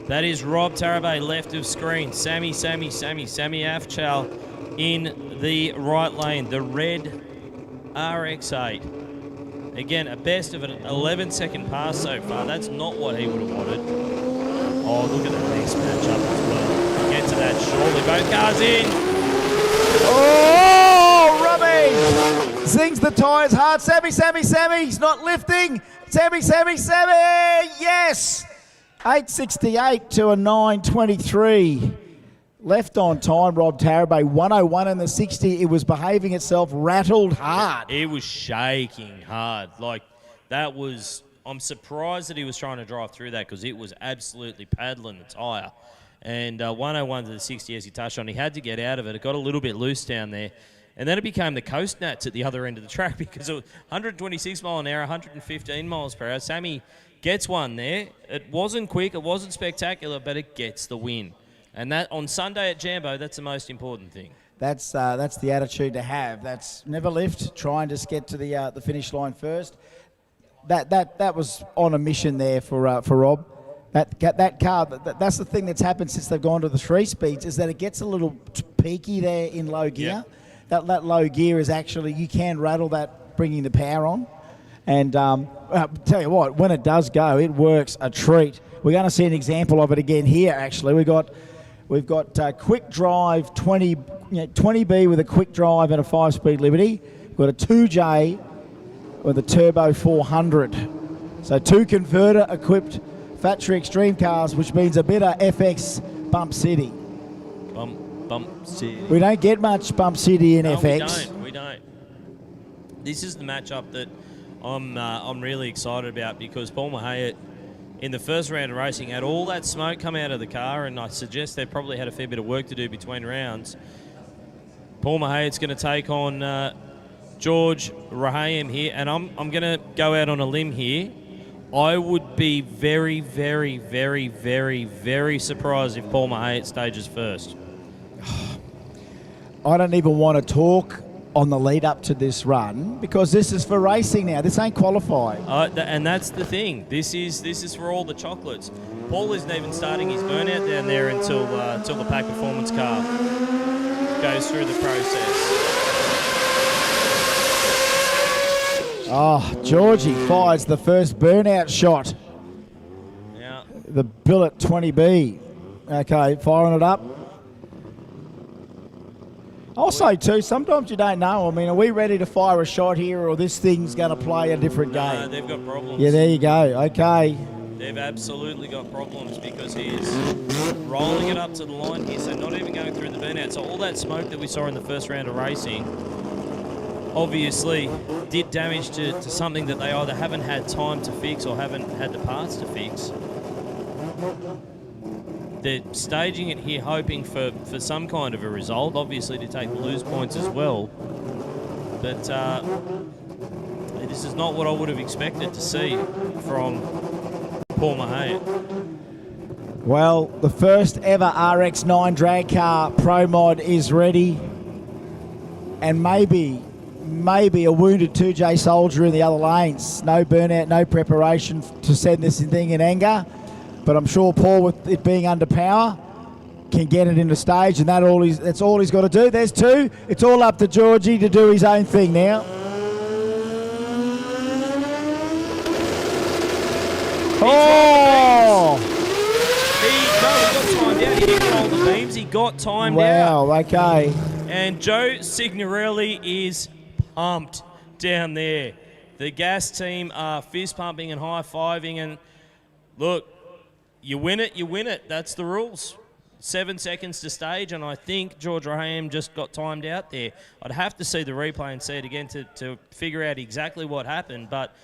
That is Rob Tarabay left of screen. Sammy Afchal in the right lane. The red RX-8. Again, a best of an 11-second pass so far. That's not what he would have wanted. Oh, look at the next matchup as well. Get to that shortly. Both cars in. Oh, Robbie! Sings the tyres hard. Sammy. He's not lifting. Sammy. Yes! 868 to a 923. Left on time, Rob Tarabay. 101 in the 60. It was behaving itself, rattled hard. It was shaking hard. Like, that was... I'm surprised that he was trying to drive through that because it was absolutely paddling the tyre. And 101 to the 60, as he touched on, he had to get out of it. It got a little bit loose down there. And then it became the coast nats at the other end of the track because it was 126 mile an hour, 115 miles per hour. Sammy gets one there. It wasn't quick, it wasn't spectacular, but it gets the win. And that on Sunday at Jambo, that's the most important thing. That's the attitude to have. That's never lift, try and just get to the finish line first. That was on a mission there for Rob. That car, that's the thing that's happened since they've gone to the 3 speeds, is that it gets a little peaky there in low gear. Yep. That low gear is actually, you can rattle that, bringing the power on. And I'll tell you what, when it does go, it works a treat. We're going to see an example of it again here, actually. We've got quick drive 20B with a quick drive and a 5-speed Liberty. We've got a 2J with a Turbo 400. So 2 converter-equipped factory extreme cars, which means a bit of FX Bump City. Bump City. We don't get much Bump City in FX. We don't. This is the matchup that I'm really excited about because Paul Mahayat, in the first round of racing, had all that smoke come out of the car, and I suggest they probably had a fair bit of work to do between rounds. Paul Mahayat's going to take on George Rahayem here, and I'm going to go out on a limb here. I would be very, very, very, very, very surprised if Paul Mahayat stages first. I don't even want to talk on the lead up to this run because this is for racing now. This ain't qualifying. And that's the thing. This is for all the chocolates. Paul isn't even starting his burnout down there until the Pack Performance car goes through the process. Oh, Georgie fires the first burnout shot. Yeah. The Billet 20B. Okay, firing it up. I'll say too, sometimes you don't know. I mean, are we ready to fire a shot here, or this thing's going to play a different No, game? they've got problems. Yeah, there you go. Okay. They've absolutely got problems because he is rolling it up to the line here, so not even going through the burnout. So all that smoke that we saw in the first round of racing obviously did damage to something that they either haven't had time to fix or haven't had the parts to fix. They're staging it here hoping for some kind of a result, obviously to take the lose points as well. But this is not what I would have expected to see from Paul Mahane. Well, the first ever RX-9 drag car Pro Mod is ready. And maybe a wounded 2J soldier in the other lanes. No burnout, no preparation to send this thing in anger. But I'm sure Paul, with it being under power, can get it into stage, and that's all he's got to do. There's two. It's all up to Georgie to do his own thing now. Oh! He got timed out. He didn't roll the beams. He got timed out. Wow, okay. And Joe Signorelli is pumped down there. The gas team are fist pumping and high-fiving, and look, you win it, you win it. That's the rules. 7 seconds to stage, and I think George Raham just got timed out there. I'd have to see the replay and see it again to figure out exactly what happened, but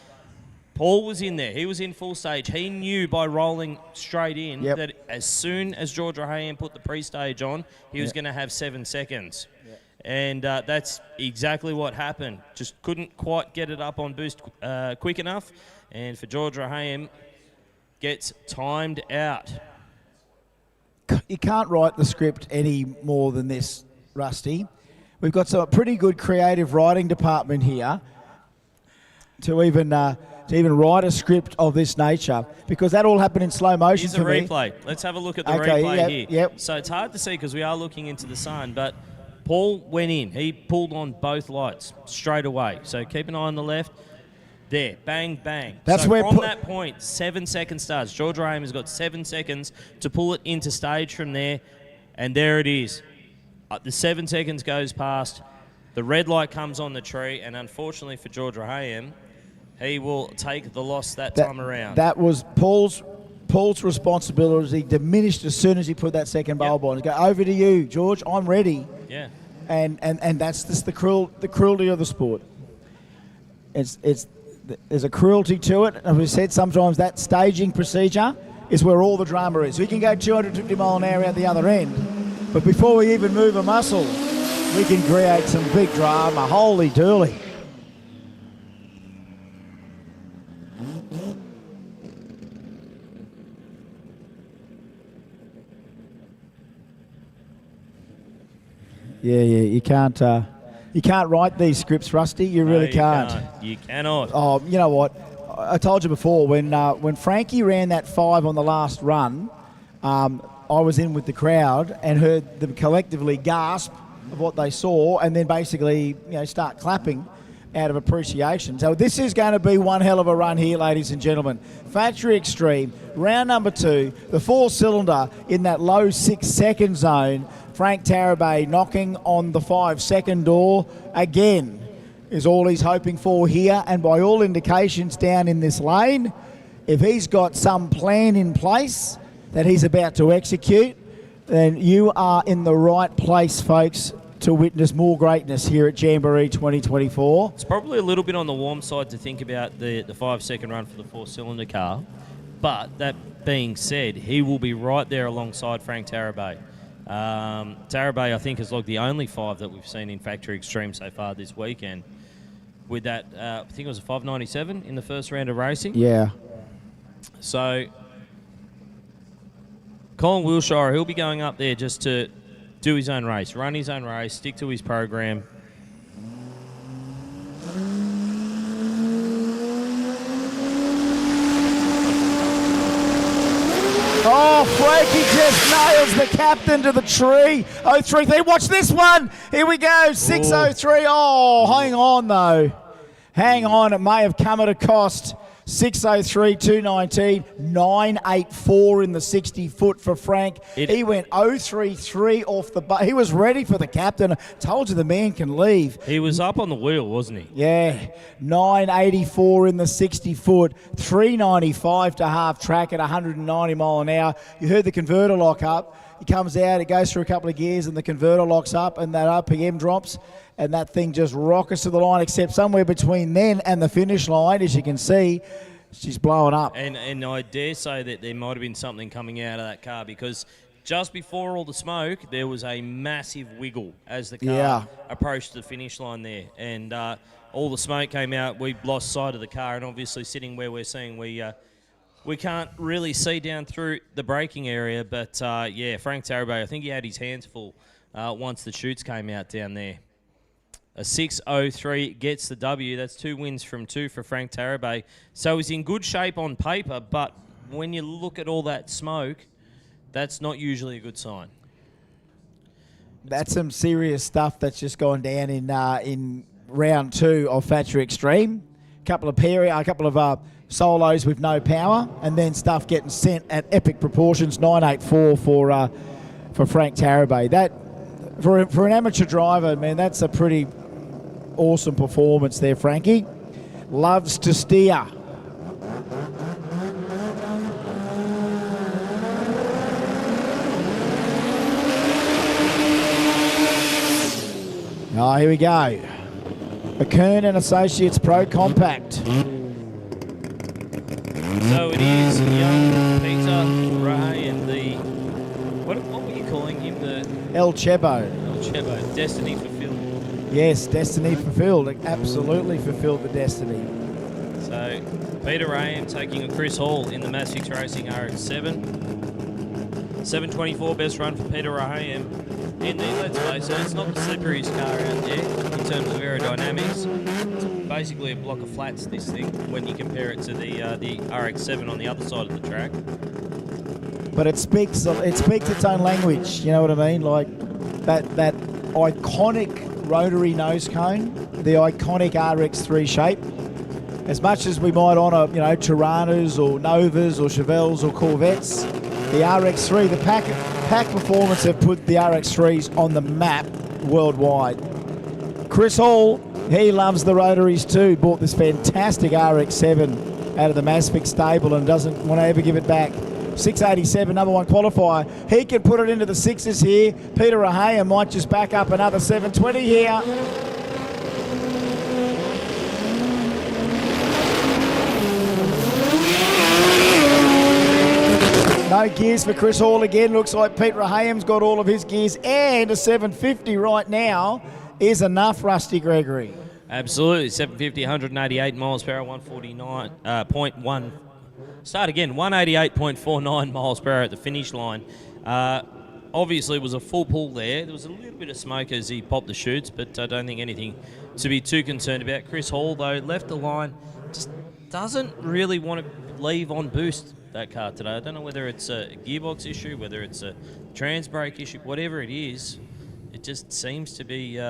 Paul was in there. He was in full stage. He knew by rolling straight in that as soon as George Raham put the pre-stage on, he was going to have 7 seconds. And that's exactly what happened. Just couldn't quite get it up on boost quick enough, and for George Raham, gets timed out. You can't write the script any more than this, Rusty. We've got some pretty good creative writing department here to even write a script of this nature, because that all happened in slow motion. Here's a replay. Let's have a look at the replay here. Yep. So it's hard to see because we are looking into the sun, but Paul went in. He pulled on both lights straight away. So keep an eye on the left. There, bang, bang. That's so where from that point, 7 seconds starts. George Raham has got 7 seconds to pull it into stage from there, and there it is. The 7 seconds goes past, the red light comes on the tree, and unfortunately for George Raham, he will take the loss that time around. That was Paul's responsibility diminished as soon as he put that second bulb on. Go, over to you, George. I'm ready. Yeah. And that's just the cruelty of the sport. There's a cruelty to it. As we said, sometimes that staging procedure is where all the drama is. We can go 250 mile an hour out the other end, but before we even move a muscle, we can create some big drama. Holy dooly. Yeah, you can't write these scripts, Rusty. You really can't. You cannot. Oh, you know what? I told you before, when Frankie ran that 5 on the last run, I was in with the crowd and heard them collectively gasp of what they saw, and then basically start clapping out of appreciation. So this is going to be one hell of a run here, ladies and gentlemen. Factory Extreme, round number 2, the 4-cylinder in that low 6-second zone. Frank Tarabay knocking on the 5-second door again is all he's hoping for here, and by all indications down in this lane, if he's got some plan in place that he's about to execute, then you are in the right place, folks, to witness more greatness here at Jamboree 2024. It's probably a little bit on the warm side to think about the 5-second run for the 4-cylinder car, but that being said, he will be right there alongside Frank Tarabay. Tarabay, I think, has logged the only 5 that we've seen in Factory Extreme so far this weekend. With that, I think it was a 597 in the first round of racing. Yeah. So, Colin Wilshire, he'll be going up there just to do his own race, run his own race, stick to his program. Oh, Frankie just nails the captain to the tree. 033. Watch this one. Here we go. 603. Oh, hang on, though. Hang on. It may have come at a cost 6:03, 2:19, 9:84 in the 60-foot for Frank. He went 0:33 off the he was ready for the captain. Told you the man can leave. He was up on the wheel, wasn't he? Yeah, 9:84 in the 60-foot, 3:95 to half track at 190 mile an hour. You heard the converter lock up. He comes out, it goes through a couple of gears, and the converter locks up, and that RPM drops, and that thing just rockets to the line, except somewhere between then and the finish line, as you can see, she's blowing up. And I dare say that there might have been something coming out of that car, because just before all the smoke, there was a massive wiggle as the car approached the finish line there. And all the smoke came out, we lost sight of the car, and obviously sitting where we're seeing, we can't really see down through the braking area. But, yeah, Frank Tarabay, I think he had his hands full once the chutes came out down there. A 6:03 gets the W. That's 2 wins from 2 for Frank Tarabay. So he's in good shape on paper, but when you look at all that smoke, that's not usually a good sign. That's some serious stuff that's just gone down in round 2 of Thatcher Extreme. A couple of solos with no power, and then stuff getting sent at epic proportions. 984 for Frank Tarabay. That for an amateur driver, man, that's a pretty awesome performance there, Frankie. Loves to steer. Oh, here we go. McKern and Associates Pro Compact. So it is young Peter Ray and the... What were you calling him? The El Chebo. El Chebo. Destiny fulfilled. Yes, destiny fulfilled. It absolutely fulfilled the destiny. So Peter Raham taking a Chris Hall in the Massix Racing RX-7. 7:24 best run for Peter Raham. In the, let's face it, it's not the slipperiest car out there in terms of aerodynamics. It's basically a block of flats, this thing, when you compare it to the RX-7 on the other side of the track. But it speaks its own language, you know what I mean? Like that iconic rotary nose cone, the iconic RX-3 shape. As much as we might honour, Tiranas or Novas or Chevelles or Corvettes, the RX-3, the pack performance have put the RX-3s on the map worldwide. Chris Hall, he loves the rotaries too. Bought this fantastic RX-7 out of the Masvic stable and doesn't want to ever give it back. 687, number 1 qualifier. He can put it into the sixes here. Peter Raham might just back up another 720 here. No gears for Chris Hall again. Looks like Pete Raham's got all of his gears, and a 750 right now is enough, Rusty Gregory. Absolutely. 750, 188 miles per hour, 149.1. Start again, 188.49 miles per hour at the finish line. Obviously, it was a full pull there. There was a little bit of smoke as he popped the chutes, but I don't think anything to be too concerned about. Chris Hall, though, left the line. Just doesn't really want to leave on boost, that car today. I don't know whether it's a gearbox issue, whether it's a trans brake issue, whatever it is. It just seems to be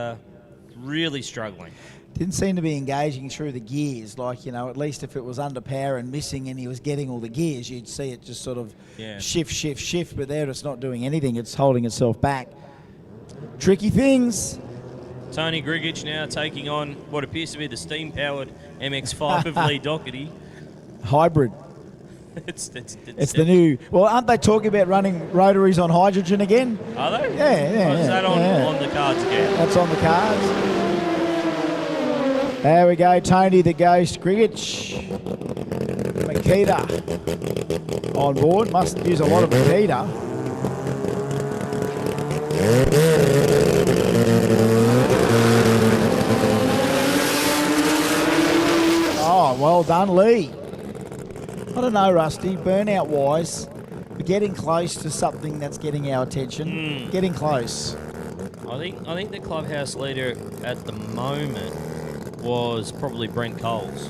really struggling. Didn't seem to be engaging through the gears. Like, at least if it was under power and missing and he was getting all the gears, you'd see it just sort of shift. But there it's not doing anything. It's holding itself back. Tricky things. Tony Grigich now taking on what appears to be the steam-powered MX-5 of Lee Doherty. Hybrid. It's the new... Well, aren't they talking about running rotaries on hydrogen again? Are they? Yeah. Is that on the cards again? That's on the cards. There we go, Tony the Ghost Grigich. Makita on board. Must use a lot of Makita. Oh, well done, Lee. I don't know, Rusty, burnout-wise, we're getting close to something that's getting our attention. Getting close. I think the clubhouse leader at the moment was probably Brent Coles.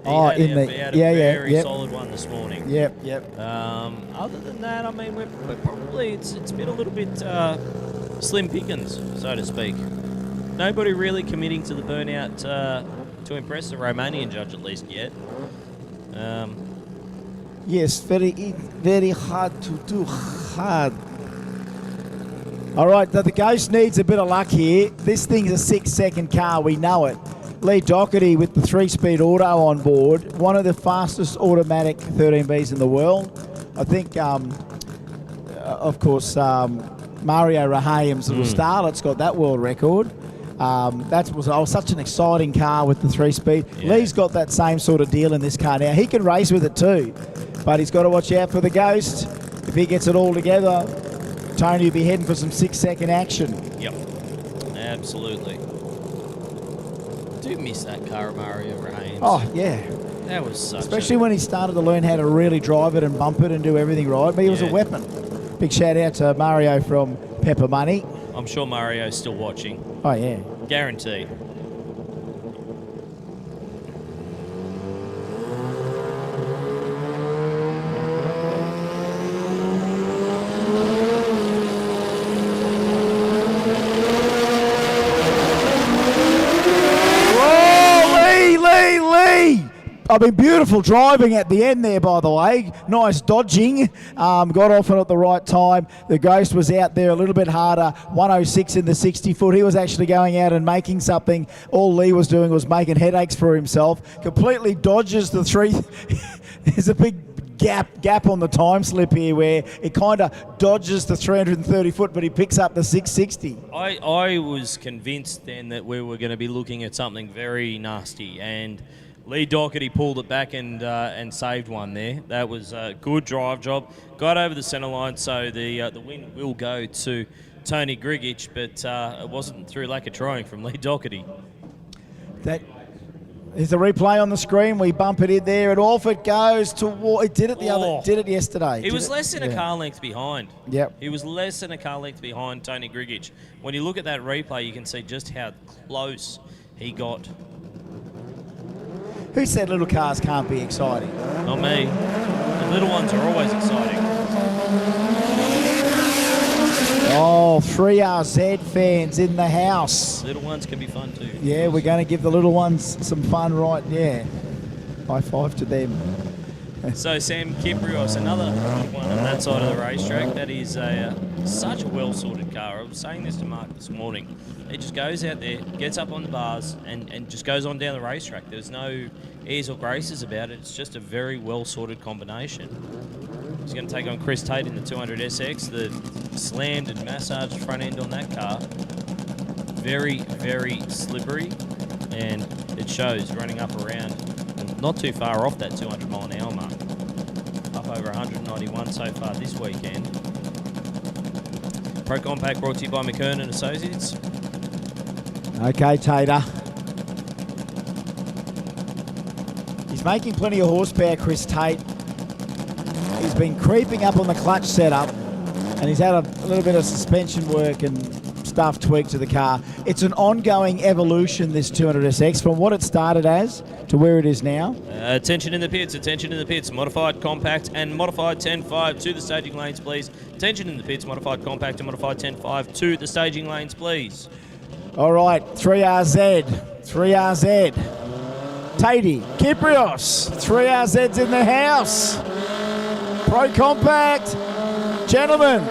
He had a very solid one this morning. Yep. Other than that, I mean, we're probably it's been a little bit slim pickings, so to speak. Nobody really committing to the burnout to impress the Romanian judge, at least yet. Yes, very hard to do. Hard. All right, the Ghost needs a bit of luck here. This thing's a 6-second car, we know it. Lee Doherty with the 3-speed auto on board, one of the fastest automatic 13Bs in the world. I think, of course, Mario Rahaim's little Starlet's got that world record. That was such an exciting car with the 3-speed. Yeah. Lee's got that same sort of deal in this car now. He can race with it too, but he's got to watch out for the Ghost. If he gets it all together, Tony will be heading for some 6-second action. Yep, absolutely. Do miss that car of Mario Rahaim's. Oh, yeah. That was such Especially when he started to learn how to really drive it and bump it and do everything right. But he was a Yeah. weapon. Big shout out to Mario from Pepper Money. I'm sure Mario's still watching. Oh, yeah. Guaranteed. Lee! I mean, beautiful driving at the end there, by the way. Nice dodging. Got off it at the right time. The Ghost was out there a little bit harder. 106 in the 60-foot. He was actually going out and making something. All Lee was doing was making headaches for himself. Completely dodges the three. There's a big gap on the time slip here where it kind of dodges the 330 foot, but he picks up the 660. I was convinced then that we were going to be looking at something very nasty, and Lee Doherty pulled it back and saved one there. That was a good drive job. Got over the centre line, so the win will go to Tony Grigic, but it wasn't through lack of trying from Lee Doherty. There's a replay on the screen. We bump it in there, and off it goes toward. It did it did it yesterday. He was less than a car length behind. Yep. He was less than a car length behind Tony Grigic. When you look at that replay, you can see just how close he got. Who said little cars can't be exciting? Not me. The little ones are always exciting. Oh, 3RZ fans in the house. Little ones can be fun too. Yeah, we're going to give the little ones some fun, right? Yeah. High five to them. So Sam Kiprios, another one on that side of the racetrack. That is such a well-sorted car. I was saying this to Mark this morning. He just goes out there, gets up on the bars, and just goes on down the racetrack. There's no airs or graces about it. It's just a very well-sorted combination. He's going to take on Chris Tate in the 200SX. The slammed and massaged front end on that car. Very, very slippery, and it shows running up around not too far off that 200 mile an hour mark. Up over 191 so far this weekend. Pro Compact brought to you by McKernan Associates. Okay, Tater. He's making plenty of horsepower, Chris Tate. He's been creeping up on the clutch setup, and he's had a little bit of suspension work and stuff tweaked to the car. It's an ongoing evolution, this 200SX, from what it started as to where it is now. Attention in the pits, attention in the pits. Modified Compact and Modified 10.5 to the staging lanes, please. Attention in the pits, Modified Compact and Modified 10.5 to the staging lanes, please. All right, 3RZ. Tatey, Kiprios, 3RZ's in the house. Pro Compact, gentlemen.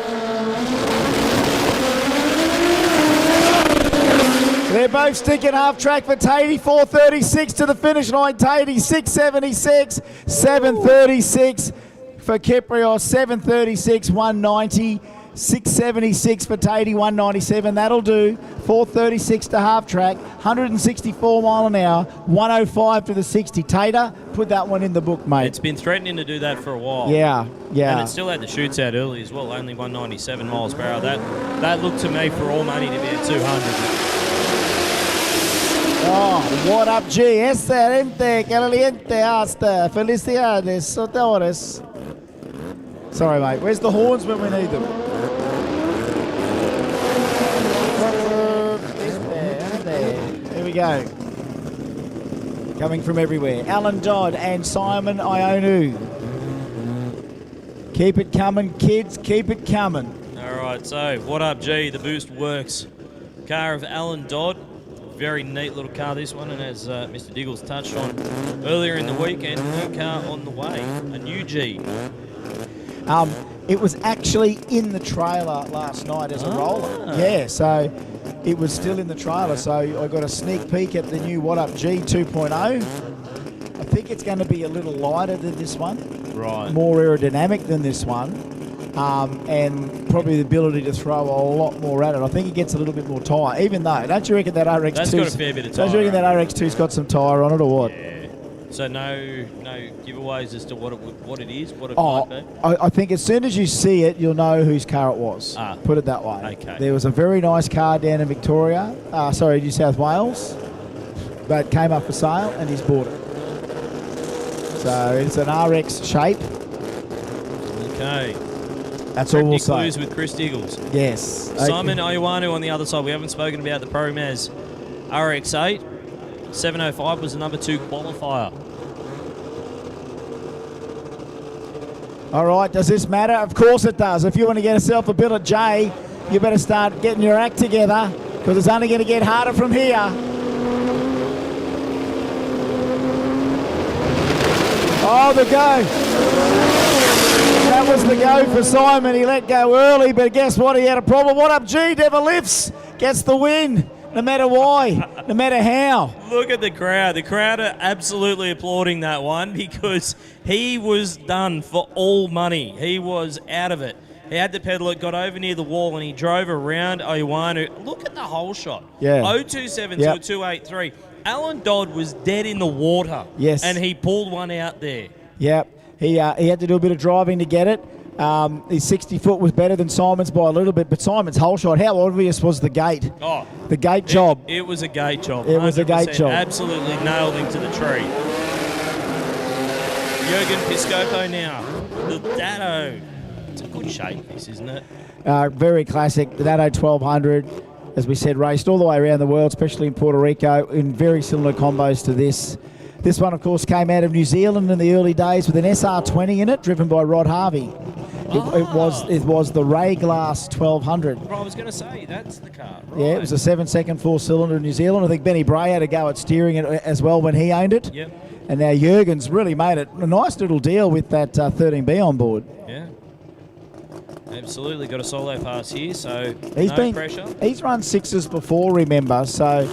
They're both sticking half track for Tatey, 4:36 to the finish line. Tatey, 6:76, 7:36 for Kiprios, 7:36, 190, 6:76 for Tatey, 197. That'll do. 4:36 to half track, 164 mile an hour, 105 to the 60. Tater, put that one in the book, mate. It's been threatening to do that for a while. Yeah. And it still had the shoots out early as well, only 197 miles per hour. That looked to me for all money to be at 200. Oh, what up, G? Excelente, caliente hasta. Felicidades, sotores. Sorry, mate. Where's the horns when we need them? There we go. Coming from everywhere. Alan Dodd and Simon Ionu. Keep it coming, kids. Keep it coming. All right, so what up, G? The boost works. Car of Alan Dodd. Very neat little car, this one, and as Mr. Diggles touched on earlier in the weekend, a new car on the way, a new G. It was actually in the trailer last night as a roller. Yeah, so it was still in the trailer. So I got a sneak peek at the new What Up G 2.0. I think it's going to be a little lighter than this one. Right. More aerodynamic than this one. And probably the ability to throw a lot more at it. I think it gets a little bit more tyre, even though, don't you reckon that RX2's... That's got a fair bit of tyre. Don't you reckon that RX2's got some tyre on it or what? Yeah. So no giveaways as to what it is, what it might be? I think as soon as you see it, you'll know whose car it was. Put it that way. Okay. There was a very nice car down in Victoria, New South Wales, that came up for sale and he's bought it. So it's an RX shape. Okay. That's all we'll say. Clues with Chris Diggles. Yes. Simon Ioanu on the other side. We haven't spoken about the ProMaz RX8. 705 was the number 2 qualifier. All right, does this matter? Of course it does. If you want to get yourself a billet J, you better start getting your act together because it's only going to get harder from here. Oh, the go. That was the go for Simon. He let go early, but guess what? He had a problem. What Up G never lifts. Gets the win, no matter why, no matter how. Look at the crowd. The crowd are absolutely applauding that one because he was done for all money. He was out of it. He had to pedal it, got over near the wall, and he drove around Ioanu. Look at the whole shot. Yeah. 027 to a 283. Alan Dodd was dead in the water. Yes. And he pulled one out there. Yep. He had to do a bit of driving to get it. His 60 foot was better than Simon's by a little bit, but Simon's whole shot, how obvious was the gate? Oh, the gate job. It was a gate job. It was a gate job. Absolutely nailed him to the tree. Jurgen Piscopo now. The Datto. It's a good shape, this, isn't it? Very classic. The Datto 1200, as we said, raced all the way around the world, especially in Puerto Rico, in very similar combos to this. This one, of course, came out of New Zealand in the early days with an SR20 in it, driven by Rod Harvey. It was the Ray Glass 1200. Well, I was going to say, that's the car. Right. Yeah, it was a 7-second 4-cylinder in New Zealand. I think Benny Bray had a go at steering it as well when he owned it. Yep. And now Jurgen's really made it a nice little deal with that 13B on board. Yeah. Absolutely. Got a solo pass here, so He's no pressure. He's run 6s before, remember, so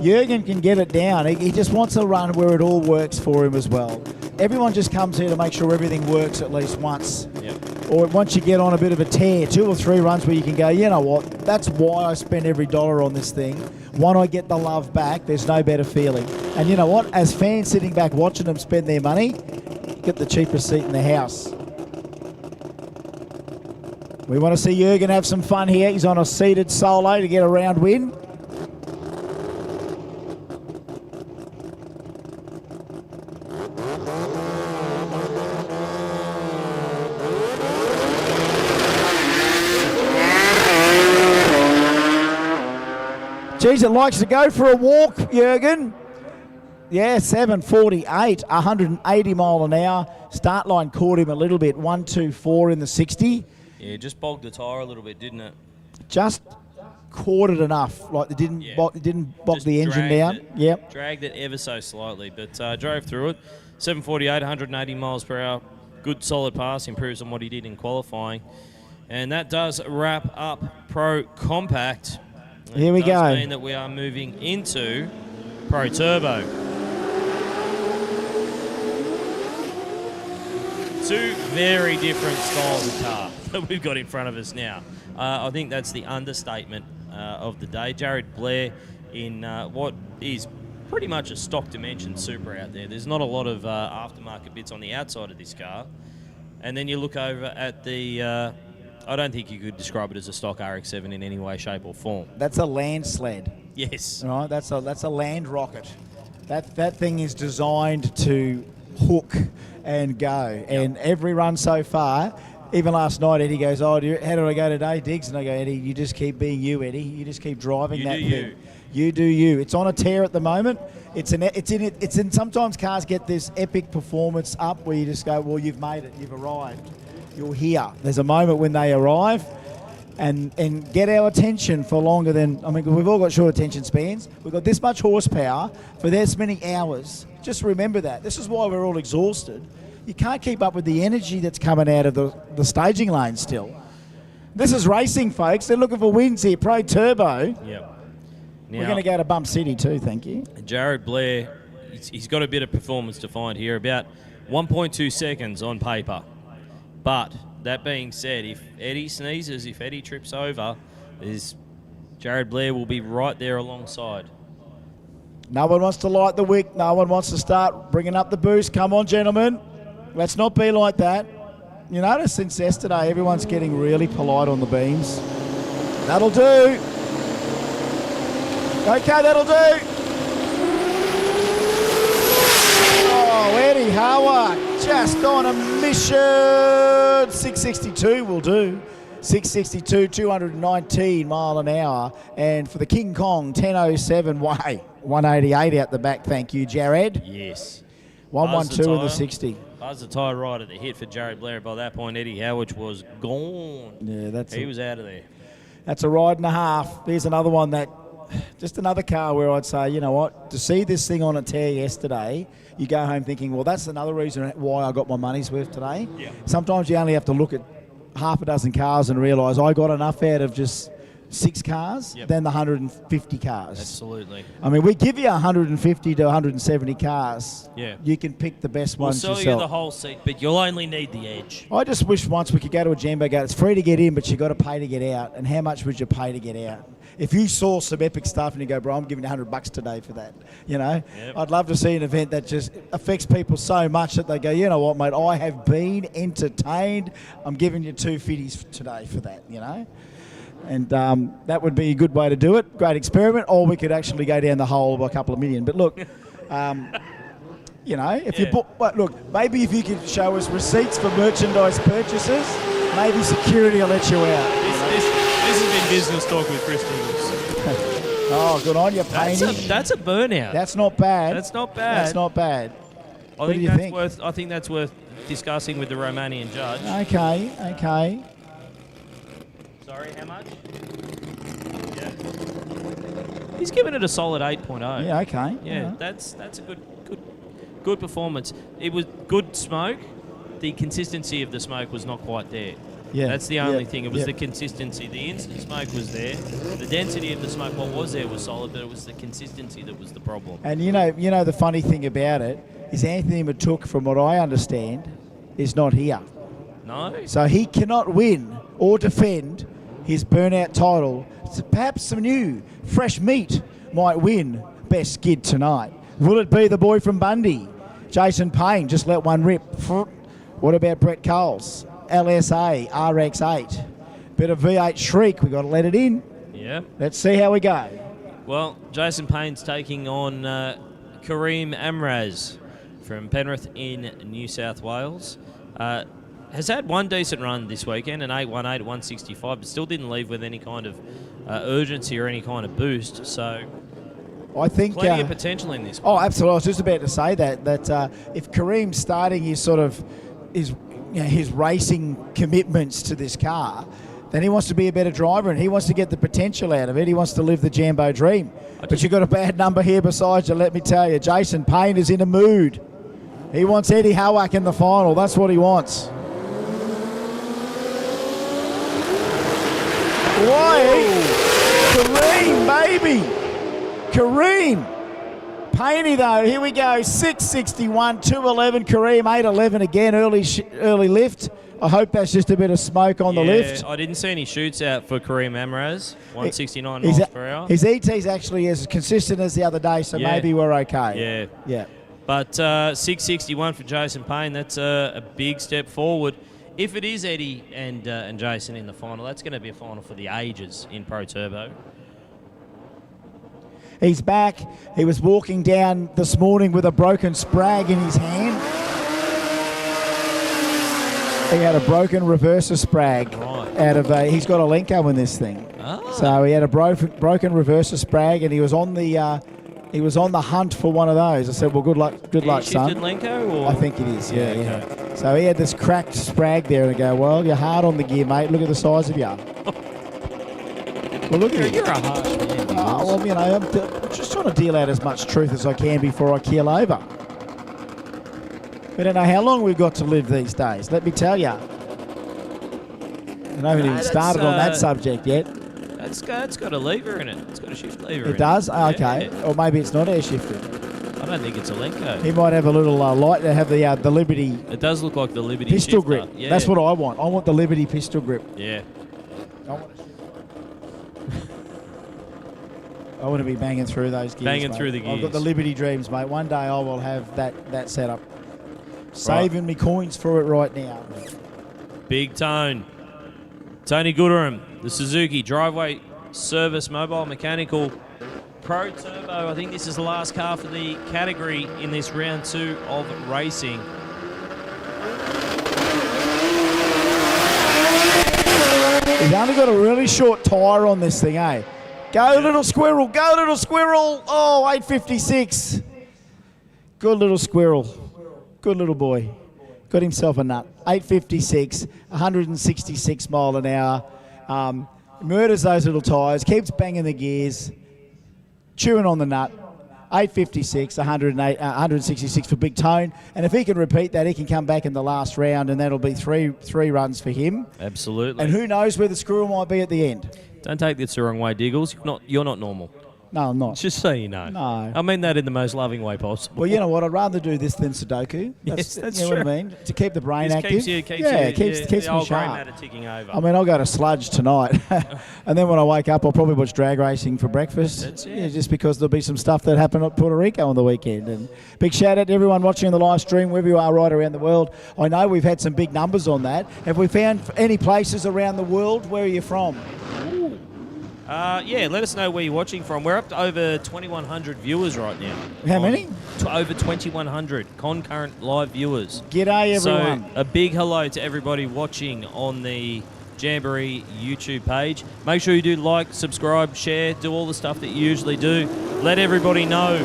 Jurgen can get it down. He just wants a run where it all works for him as well. Everyone just comes here to make sure everything works at least once. Yep. Or once you get on a bit of a tear, 2 or 3 runs where you can go, you know what, that's why I spend every dollar on this thing. When I get the love back, there's no better feeling. And you know what, as fans sitting back watching them spend their money, get the cheapest seat in the house. We want to see Jurgen have some fun here. He's on a seated solo to get a round win. Geez, it likes to go for a walk, Jurgen. Yeah, 748, 180 mile an hour. Start line caught him a little bit, 124 in the 60. Yeah, just bogged the tyre a little bit, didn't it? Just caught it enough, like it didn't bog the engine down. Yep. Dragged it ever so slightly, but drove through it. 748, 180 miles per hour. Good solid pass, improves on what he did in qualifying. And that does wrap up Pro Compact. Here we go. It does mean that we are moving into Pro Turbo. Two very different styles of car that we've got in front of us now. I think that's the understatement of the day. Jared Blair in what is pretty much a stock dimension Supra out there. There's not a lot of aftermarket bits on the outside of this car. And then you look over at the... I don't think you could describe it as a stock RX-7 in any way, shape or form. That's a land sled. Yes. Right, that's a land rocket. That thing is designed to hook and go. Yep. And every run so far, even last night, Eddie goes, how do I go today, Diggs? And I go, Eddie, you just keep being you, Eddie. You just keep driving that thing. You do you. It's on a tear at the moment. Sometimes cars get this epic performance up where you just go, well, you've made it. You've arrived. You're here. There's a moment when they arrive. and get our attention for longer than, I mean, we've all got short attention spans. We've got this much horsepower for this many hours. Just remember that. This is why we're all exhausted. You can't keep up with the energy that's coming out of the staging lane still. This is racing, folks. They're looking for wins here. Pro Turbo. Yep. We're going to go to Bump City too, thank you. Jared Blair, he's got a bit of performance to find here, about 1.2 seconds on paper. But that being said, if Eddie sneezes, if Eddie trips over, Jared Blair will be right there alongside. No one wants to light the wick. No one wants to start bringing up the boost. Come on, gentlemen. Let's not be like that. You notice since yesterday, everyone's getting really polite on the beams. That'll do. Okay, that'll do. Oh, Eddie Howard just on a mission. 662 will do. 662, 219 mile an hour. And for the King Kong, 1007 way. 188 out the back, thank you, Jared. Yes. 112 in the 60. Buzz the tyre right at the hit for Jared Blair. By that point, Eddie Howard was gone. Yeah, he was out of there. That's a ride and a half. There's another one that, just another car where I'd say, you know what, to see this thing on a tear yesterday, you go home thinking, well, that's another reason why I got my money's worth today. Yeah. Sometimes you only have to look at half a dozen cars and realise I got enough out of just 6 cars than the 150 cars. Absolutely. I mean, we give you 150 to 170 cars. Yeah. You can pick the best ones We'll yourself. sell you the whole seat, but you'll only need the edge. I just wish once we could go to a Jambo Gate. It's free to get in, but you got to pay to get out. And how much would you pay to get out? If you saw some epic stuff and you go, bro, I'm giving you $100 today for that, you know? Yep. I'd love to see an event that just affects people so much that they go, you know what, mate, I have been entertained. I'm giving you 250s today for that, you know? And that would be a good way to do it. Great experiment. Or we could actually go down the hole by a couple of million. But look, you know, if you book, but look, maybe if you could show us receipts for merchandise purchases, maybe security will let you out. This has been Business Talk with Chris Douglas. Oh, good on you, Painey. That's a burnout. That's not bad. That's not bad. That's not bad. I think that's worth discussing with the Romanian judge. Okay. Sorry, how much? Yeah. He's given it a solid 8.0. Yeah, okay. Yeah, that's a good performance. It was good smoke. The consistency of the smoke was not quite there. Yeah. That's the only thing. It was the consistency. The instant smoke was there. The density of the smoke, what was there, was solid, but it was the consistency that was the problem. And you know the funny thing about it is Anthony Matuk, from what I understand, is not here. No. So he cannot win or defend his burnout title. So perhaps some new, fresh meat might win best skid tonight. Will it be the boy from Bundy? Jason Payne just let one rip. What about Brett Coles? LSA, RX8. Bit of V8 shriek, we got to let it in. Yeah. Let's see how we go. Well, Jason Payne's taking on Kareem Amraz from Penrith in New South Wales. Has had one decent run this weekend, an 8.18 at 165, but still didn't leave with any kind of urgency or any kind of boost. So I think plenty of potential in this. Oh, absolutely. I was just about to say that if Kareem's starting his racing commitments to this car, then he wants to be a better driver and he wants to get the potential out of it. He wants to live the Jambo dream. But you've got a bad number here beside you, let me tell you. Jason Payne is in a mood. He wants Eddie Howard in the final. That's what he wants. Why? Kareem, baby. Kareem. Payne, though, here we go. 661, 211. Kareem, 811 again. Early lift. I hope that's just a bit of smoke on the lift. I didn't see any shoots out for Kareem Amraz. 169 miles per hour. His ET's actually as consistent as the other day, so maybe we're okay. Yeah. But 661 for Jason Payne, that's a big step forward. If it is Eddie and Jason in the final, that's going to be a final for the ages in Pro Turbo. He's back. He was walking down this morning with a broken sprag in his hand. He had a broken reverser sprag out of he's got a Lenko in this thing. So he had a broken reverser sprag, and he was on the hunt for one of those. I said, well, good luck, son. Lenko, or? I think it is, yeah. So he had this cracked sprag there, and I go, well, you're hard on the gear, mate. Look at the size of you. Well, look at it. You're a harsh man. Well, you know, I'm just trying to deal out as much truth as I can before I keel over. We don't know how long we've got to live these days, let me tell you. I haven't even started on that subject yet. It's got a lever in it. It's got a shift lever in it. It does? Okay. Yeah. Or maybe it's not air shifted. I don't think it's a Lenko. He might have a little light to have the Liberty. It does look like the Liberty pistol shifter. grip. Yeah. That's what I want. I want the Liberty pistol grip. Yeah. I want to be banging through those gears. Banging mate. through the I've got the gears. Liberty dreams, mate. One day I will have that setup. Saving me coins for it right now. Big Tone. Tony Gooderham, the Suzuki Driveway Service Mobile Mechanical Pro Turbo. I think this is the last car for the category in this round 2 of racing. He's only got a really short tyre on this thing, eh? Go, little squirrel. Go, little squirrel. Oh, 856. Good little squirrel. Good little boy. Got himself a nut. 856, 166 mile an hour. Murders those little tyres, keeps banging the gears, chewing on the nut. 856, 166 for Big Tone. And if he can repeat that, he can come back in the last round, and that'll be three runs for him. Absolutely. And who knows where the squirrel might be at the end. Don't take this the wrong way, Diggles. You're not normal. No, I'm not. Just so you know. No. I mean that in the most loving way possible. Well, you know what? I'd rather do this than Sudoku. Yes, that's you know true. what I mean? To keep the brain Just active. keeps keeps the me old grey sharp. matter ticking over. I mean, I'll go to Sludge tonight. And then when I wake up, I'll probably watch drag racing for breakfast. That's it. Yeah, just because there'll be some stuff that happened at Puerto Rico on the weekend. And big shout out to everyone watching the live stream, wherever you are right around the world. I know we've had some big numbers on that. Have we found any places around the world? Where are you from? Yeah, let us know where you're watching from. We're up to over 2,100 viewers right now. How many? Over 2,100 concurrent live viewers. G'day, everyone. So a big hello to everybody watching on the Jamboree YouTube page. Make sure you do like, subscribe, share, do all the stuff that you usually do. Let everybody know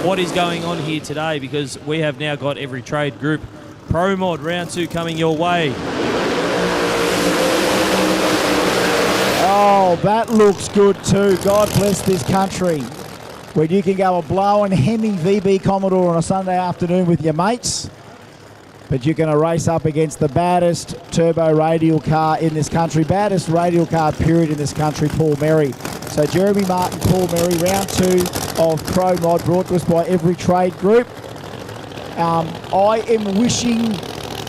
what is going on here today, because we have now got every trade group. Pro Mod Round 2 coming your way. Oh, that looks good too. God bless this country, where you can go a blowing Hemi VB Commodore on a Sunday afternoon with your mates, but you're going to race up against the baddest turbo radial car in this country, baddest radial car period in this country, Paul Merry. So Jeremy Martin, Paul Merry, round 2 of Pro Mod, brought to us by every trade group. I am wishing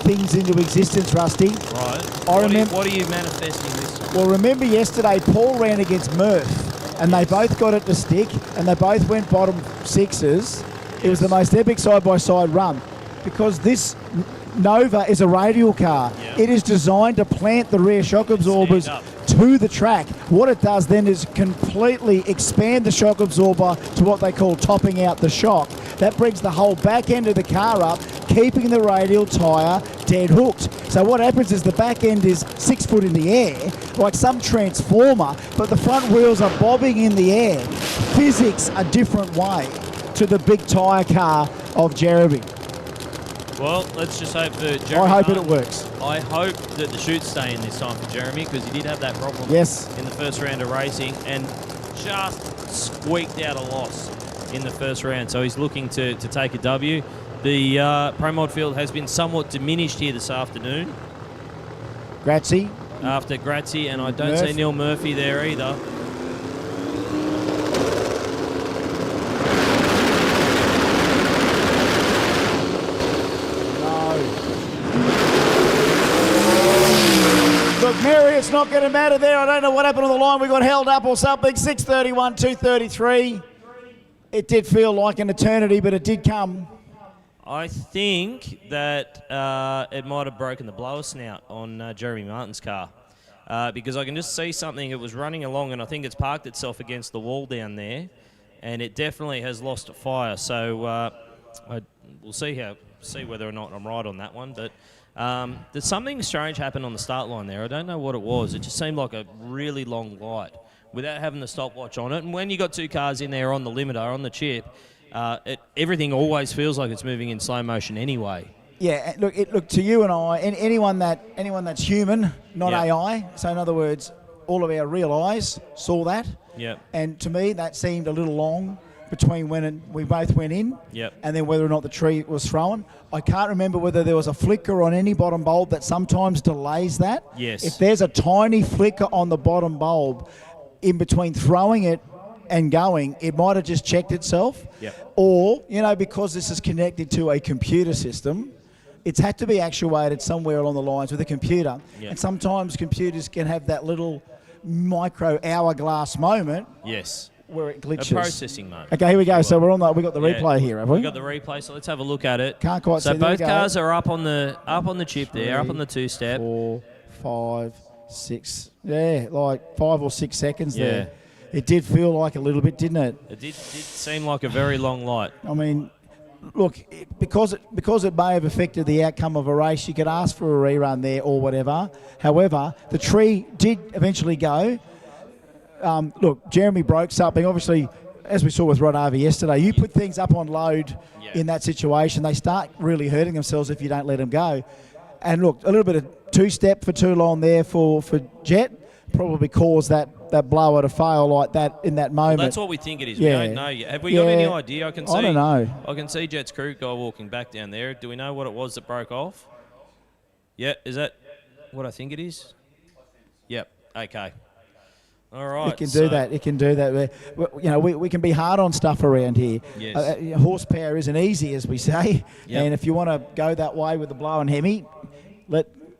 things into existence, Rusty. Right. What are you manifesting this time? Well, remember yesterday, Paul ran against Murph, and they both got it to stick, and they both went bottom sixes. It was the most epic side-by-side run, because this Nova is a radial car. Yep. It is designed to plant the rear shock absorbers to the track. What it does then is completely expand the shock absorber to what they call topping out the shock. That brings the whole back end of the car up, keeping the radial tyre dead hooked. So what happens is the back end is 6 foot in the air, like some transformer, but the front wheels are bobbing in the air. Physics a different way to the big tyre car of Jeremy. Well, let's just hope for Jeremy. I hope it works. I hope that the chutes stay in this time for Jeremy, because he did have that problem Yes. in the first round of racing and just squeaked out a loss in the first round. So he's looking to take a W. The Pro Mod field has been somewhat diminished here this afternoon. Grazie. After Grazie, and I don't Murph. see Neil Murphy there either. Look, Mary, it's not going to matter there. I don't know what happened on the line. We got held up or something. 6:31, 2:33. It did feel like an eternity, but it did come. I think that it might have broken the blower snout on Jeremy Martin's car, because I can just see something. It was running along, and I think it's parked itself against the wall down there, and it definitely has lost fire. So we'll see whether or not I'm right on that one. But there's something strange happened on the start line there. I don't know what it was. It just seemed like a really long light without having the stopwatch on it. And when you got two cars in there on the limiter, on the chip, everything always feels like it's moving in slow motion anyway. Yeah, look to you and I, and anyone that's human, not Yeah. AI. So in other words, all of our real eyes saw that. Yep. And to me, that seemed a little long between when we both went in Yep. and then whether or not the tree was thrown. I can't remember whether there was a flicker on any bottom bulb that sometimes delays that. Yes. If there's a tiny flicker on the bottom bulb in between throwing it and going, it might have just checked itself. Yep. Or, because this is connected to a computer system, it's had to be actuated somewhere along the lines with a computer. Yep. And sometimes computers can have that little micro hourglass moment Yes. where it glitches. A processing moment. Okay, here we go. So we're on we got the replay here, have we? We've got the replay, so let's have a look at it. Can't quite so see. There we both go. cars are up on the chip there, up on the two-step. 4, 5, 6. Yeah, like 5 or 6 seconds Yeah. there. It did feel like a little bit, didn't it? It did seem like a very long light. I mean, look, because it may have affected the outcome of a race, you could ask for a rerun there or whatever. However, the tree did eventually go. Look, Jeremy broke something. Obviously, as we saw with Rod Harvey yesterday, you put things up on load in that situation, they start really hurting themselves if you don't let them go. And look, a little bit of two-step for too long there for Jet probably caused that blower to fail like that in that moment. Well, that's what we think it is. Yeah. We don't know yet. Have we got any idea? I don't know. I can see Jet's crew guy walking back down there. Do we know what it was that broke off? Yeah, is that what I think it is? Yep. Okay. All right. It can do that. It can do that. We can be hard on stuff around here. Yes. Horsepower isn't easy, as we say. Yep. And if you want to go that way with the blow and Hemi,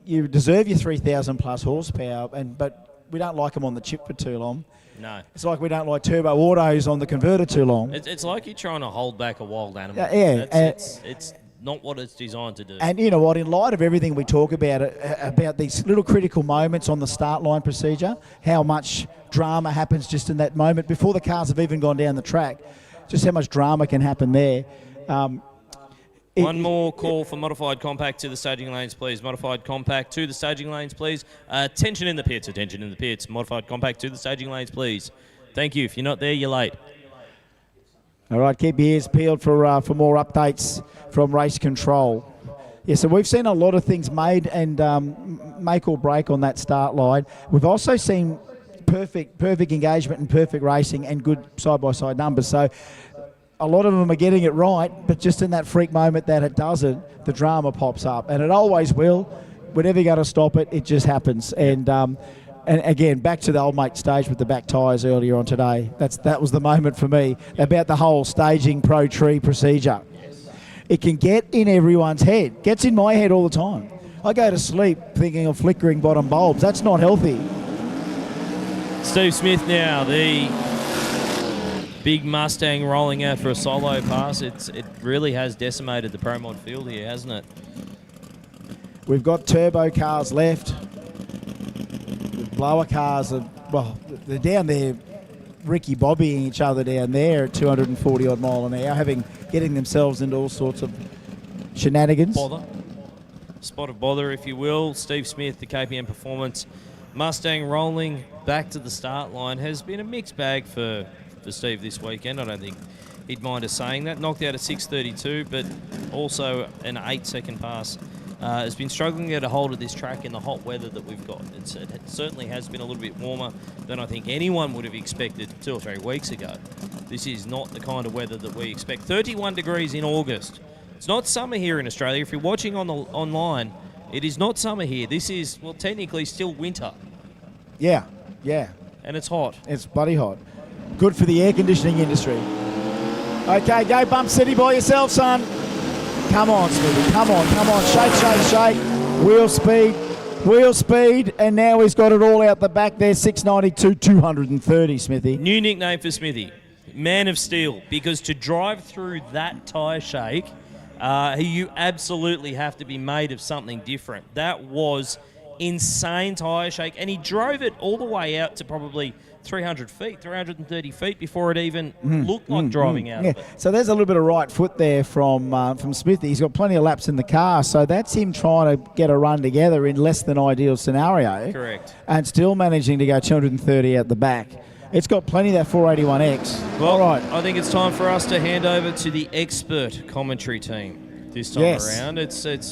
you deserve your 3,000 plus horsepower. But we don't like them on the chip for too long. No. It's like we don't like turbo autos on the converter too long. It's like you're trying to hold back a wild animal. Yeah. It's not what it's designed to do. And you know what? In light of everything we talk about these little critical moments on the start line procedure, how much drama happens just in that moment before the cars have even gone down the track, just how much drama can happen there. One more call for modified compact to the staging lanes, please. Modified compact to the staging lanes, please. Attention in the pits. Attention in the pits. Modified compact to the staging lanes, please. Thank you. If you're not there, you're late. All right, keep your ears peeled for more updates from race control. Yeah, so we've seen a lot of things made and make or break on that start line. We've also seen perfect engagement and perfect racing and good side-by-side numbers. So a lot of them are getting it right, but just in that freak moment that it doesn't, the drama pops up. And it always will. Whenever you got to stop it, it just happens. And again, back to the old mate stage with the back tyres earlier on today. That was the moment for me about the whole staging pro tree procedure. It can get in everyone's head. Gets in my head all the time. I go to sleep thinking of flickering bottom bulbs. That's not healthy. Steve Smith now, the big Mustang rolling out for a solo pass. It really has decimated the Pro Mod field here, hasn't it? We've got turbo cars left. Blower cars they're down there Ricky Bobbying each other down there at 240 odd mile an hour, getting themselves into all sorts of shenanigans. Bother. Spot of bother, if you will. Steve Smith, the KPM Performance Mustang rolling back to the start line, has been a mixed bag for Steve this weekend. I don't think he'd mind us saying that. Knocked out at 6:32, but also an 8-second pass. Has been struggling to get a hold of this track in the hot weather that we've got. It certainly has been a little bit warmer than I think anyone would have expected 2 or 3 weeks ago. This is not the kind of weather that we expect. 31 degrees in August. It's not summer here in Australia. If you're watching online, it is not summer here. This is, well, technically still winter. Yeah. And it's hot. It's bloody hot. Good for the air conditioning industry. Okay, go Bump City by yourself, son. Come on, Smithy. Come on. Shake. Wheel speed. And now he's got it all out the back there. 692, 230, Smithy. New nickname for Smithy. Man of Steel. Because to drive through that tyre shake, you absolutely have to be made of something different. That was insane tyre shake. And he drove it all the way out to probably 300 feet, 330 feet before it even looked like driving out of it. So there's a little bit of right foot there from Smithy. He's got plenty of laps in the car, so that's him trying to get a run together in less than ideal scenario. Correct. And still managing to go 230 at the back. It's got plenty of that 481X. Well, all right. I think it's time for us to hand over to the expert commentary team. this time around.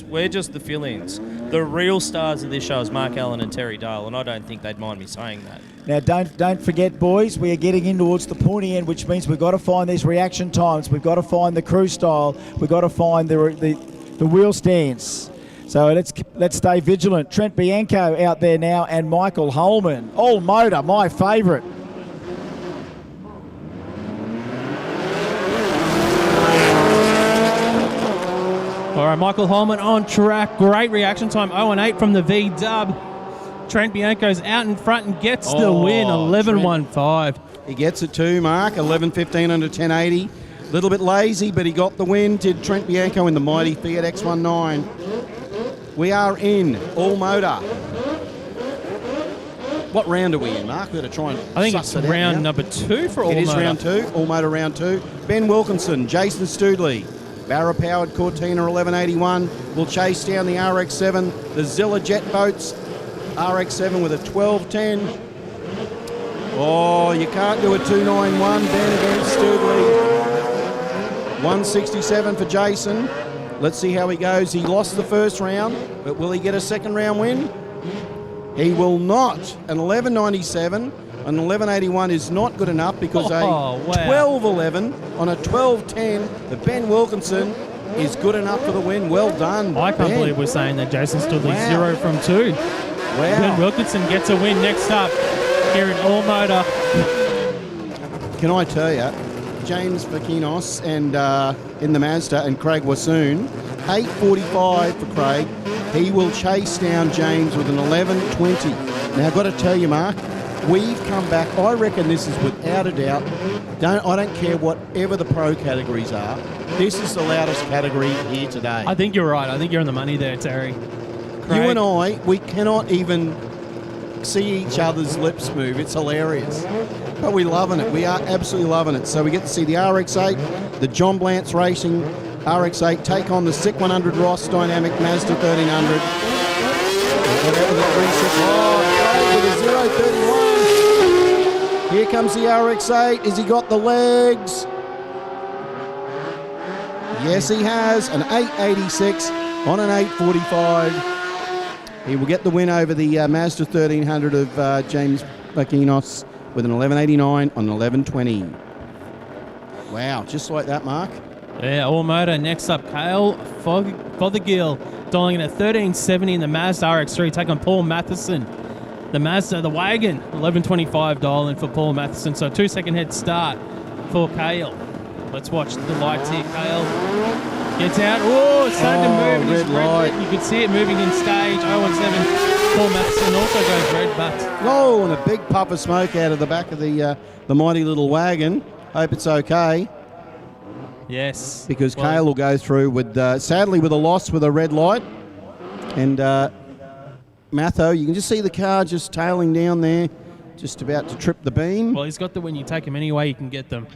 We're just the fill-ins. The real stars of this show is Mark Allen and Terry Dale, and I don't think they'd mind me saying that. Now, don't forget, boys, we are getting in towards the pointy end, which means we've got to find these reaction times. We've got to find the cruise style. We've got to find the wheel stance. So let's stay vigilant. Trent Bianco out there now, and Michael Holman. All motor, my favourite. All right, Michael Holman on track. Great reaction time. 0-8 from the V-dub. Trent Bianco's out in front and gets the win. 11.15. He gets it too, Mark. 11.15 under 10.80. A little bit lazy, but he got the win. Did Trent Bianco in the mighty Fiat X19. We are in all motor. What round are we in, Mark? We're going to try and I think it's round number 2 for all motor. It is round 2. All motor round 2. Ben Wilkinson, Jason Studley. Barra-powered Cortina 1181 will chase down the RX-7. The Zilla Jet Boats RX-7 with a 12.10. Oh, you can't do a 291. Ben against Studley. 167 for Jason. Let's see how he goes. He lost the first round, but will he get a second round win? He will not. An 11.97. An 11.81 is not good enough because a 12.11 on a 12.10 for Ben Wilkinson is good enough for the win. Well done, I can't believe we're saying that Jason Studley 0 from 2. Wow. Ben Wilkinson gets a win next up here in all motor. Can I tell you, James Vakinos and in the Mazda and Craig Wassoon, 8.45 for Craig. He will chase down James with an 11.20. Now, I've got to tell you, Mark, we've come back. I reckon this is without a doubt. I don't care whatever the pro categories are. This is the loudest category here today. I think you're right. I think you're on the money there, Terry. Craig. You and I, we cannot even see each other's lips move. It's hilarious. But we're loving it. We are absolutely loving it. So we get to see the RX-8, the John Blantz Racing RX-8 take on the SICK 100 Ross Dynamic Mazda 1300. With a 0.31. Here comes the RX-8. Has he got the legs? Yes, he has. An 8.86 on an 8.45. He will get the win over the Mazda 1300 of James Vakinos with an 11.89 on an 11.20. Wow, just like that, Mark. Yeah, all motor. Next up, Cale Fothergill dialing in at 13.70 in the Mazda RX-3, take on Paul Matheson. The Mazda, the wagon, 11.25 dial in for Paul Matheson. So 2-second head start for Cale. Let's watch the lights here. Cale gets out. Oh, it's starting to move. Red light. You could see it moving in stage. 0.17. Paul Matheson also goes red, but... Oh, and a big puff of smoke out of the back of the mighty little wagon. Hope it's okay. Yes. Because Cale will go through with, sadly, with a loss with a red light. And Matho, you can just see the car just tailing down there, just about to trip the beam. Well, he's got the win. You take him any way you can get them.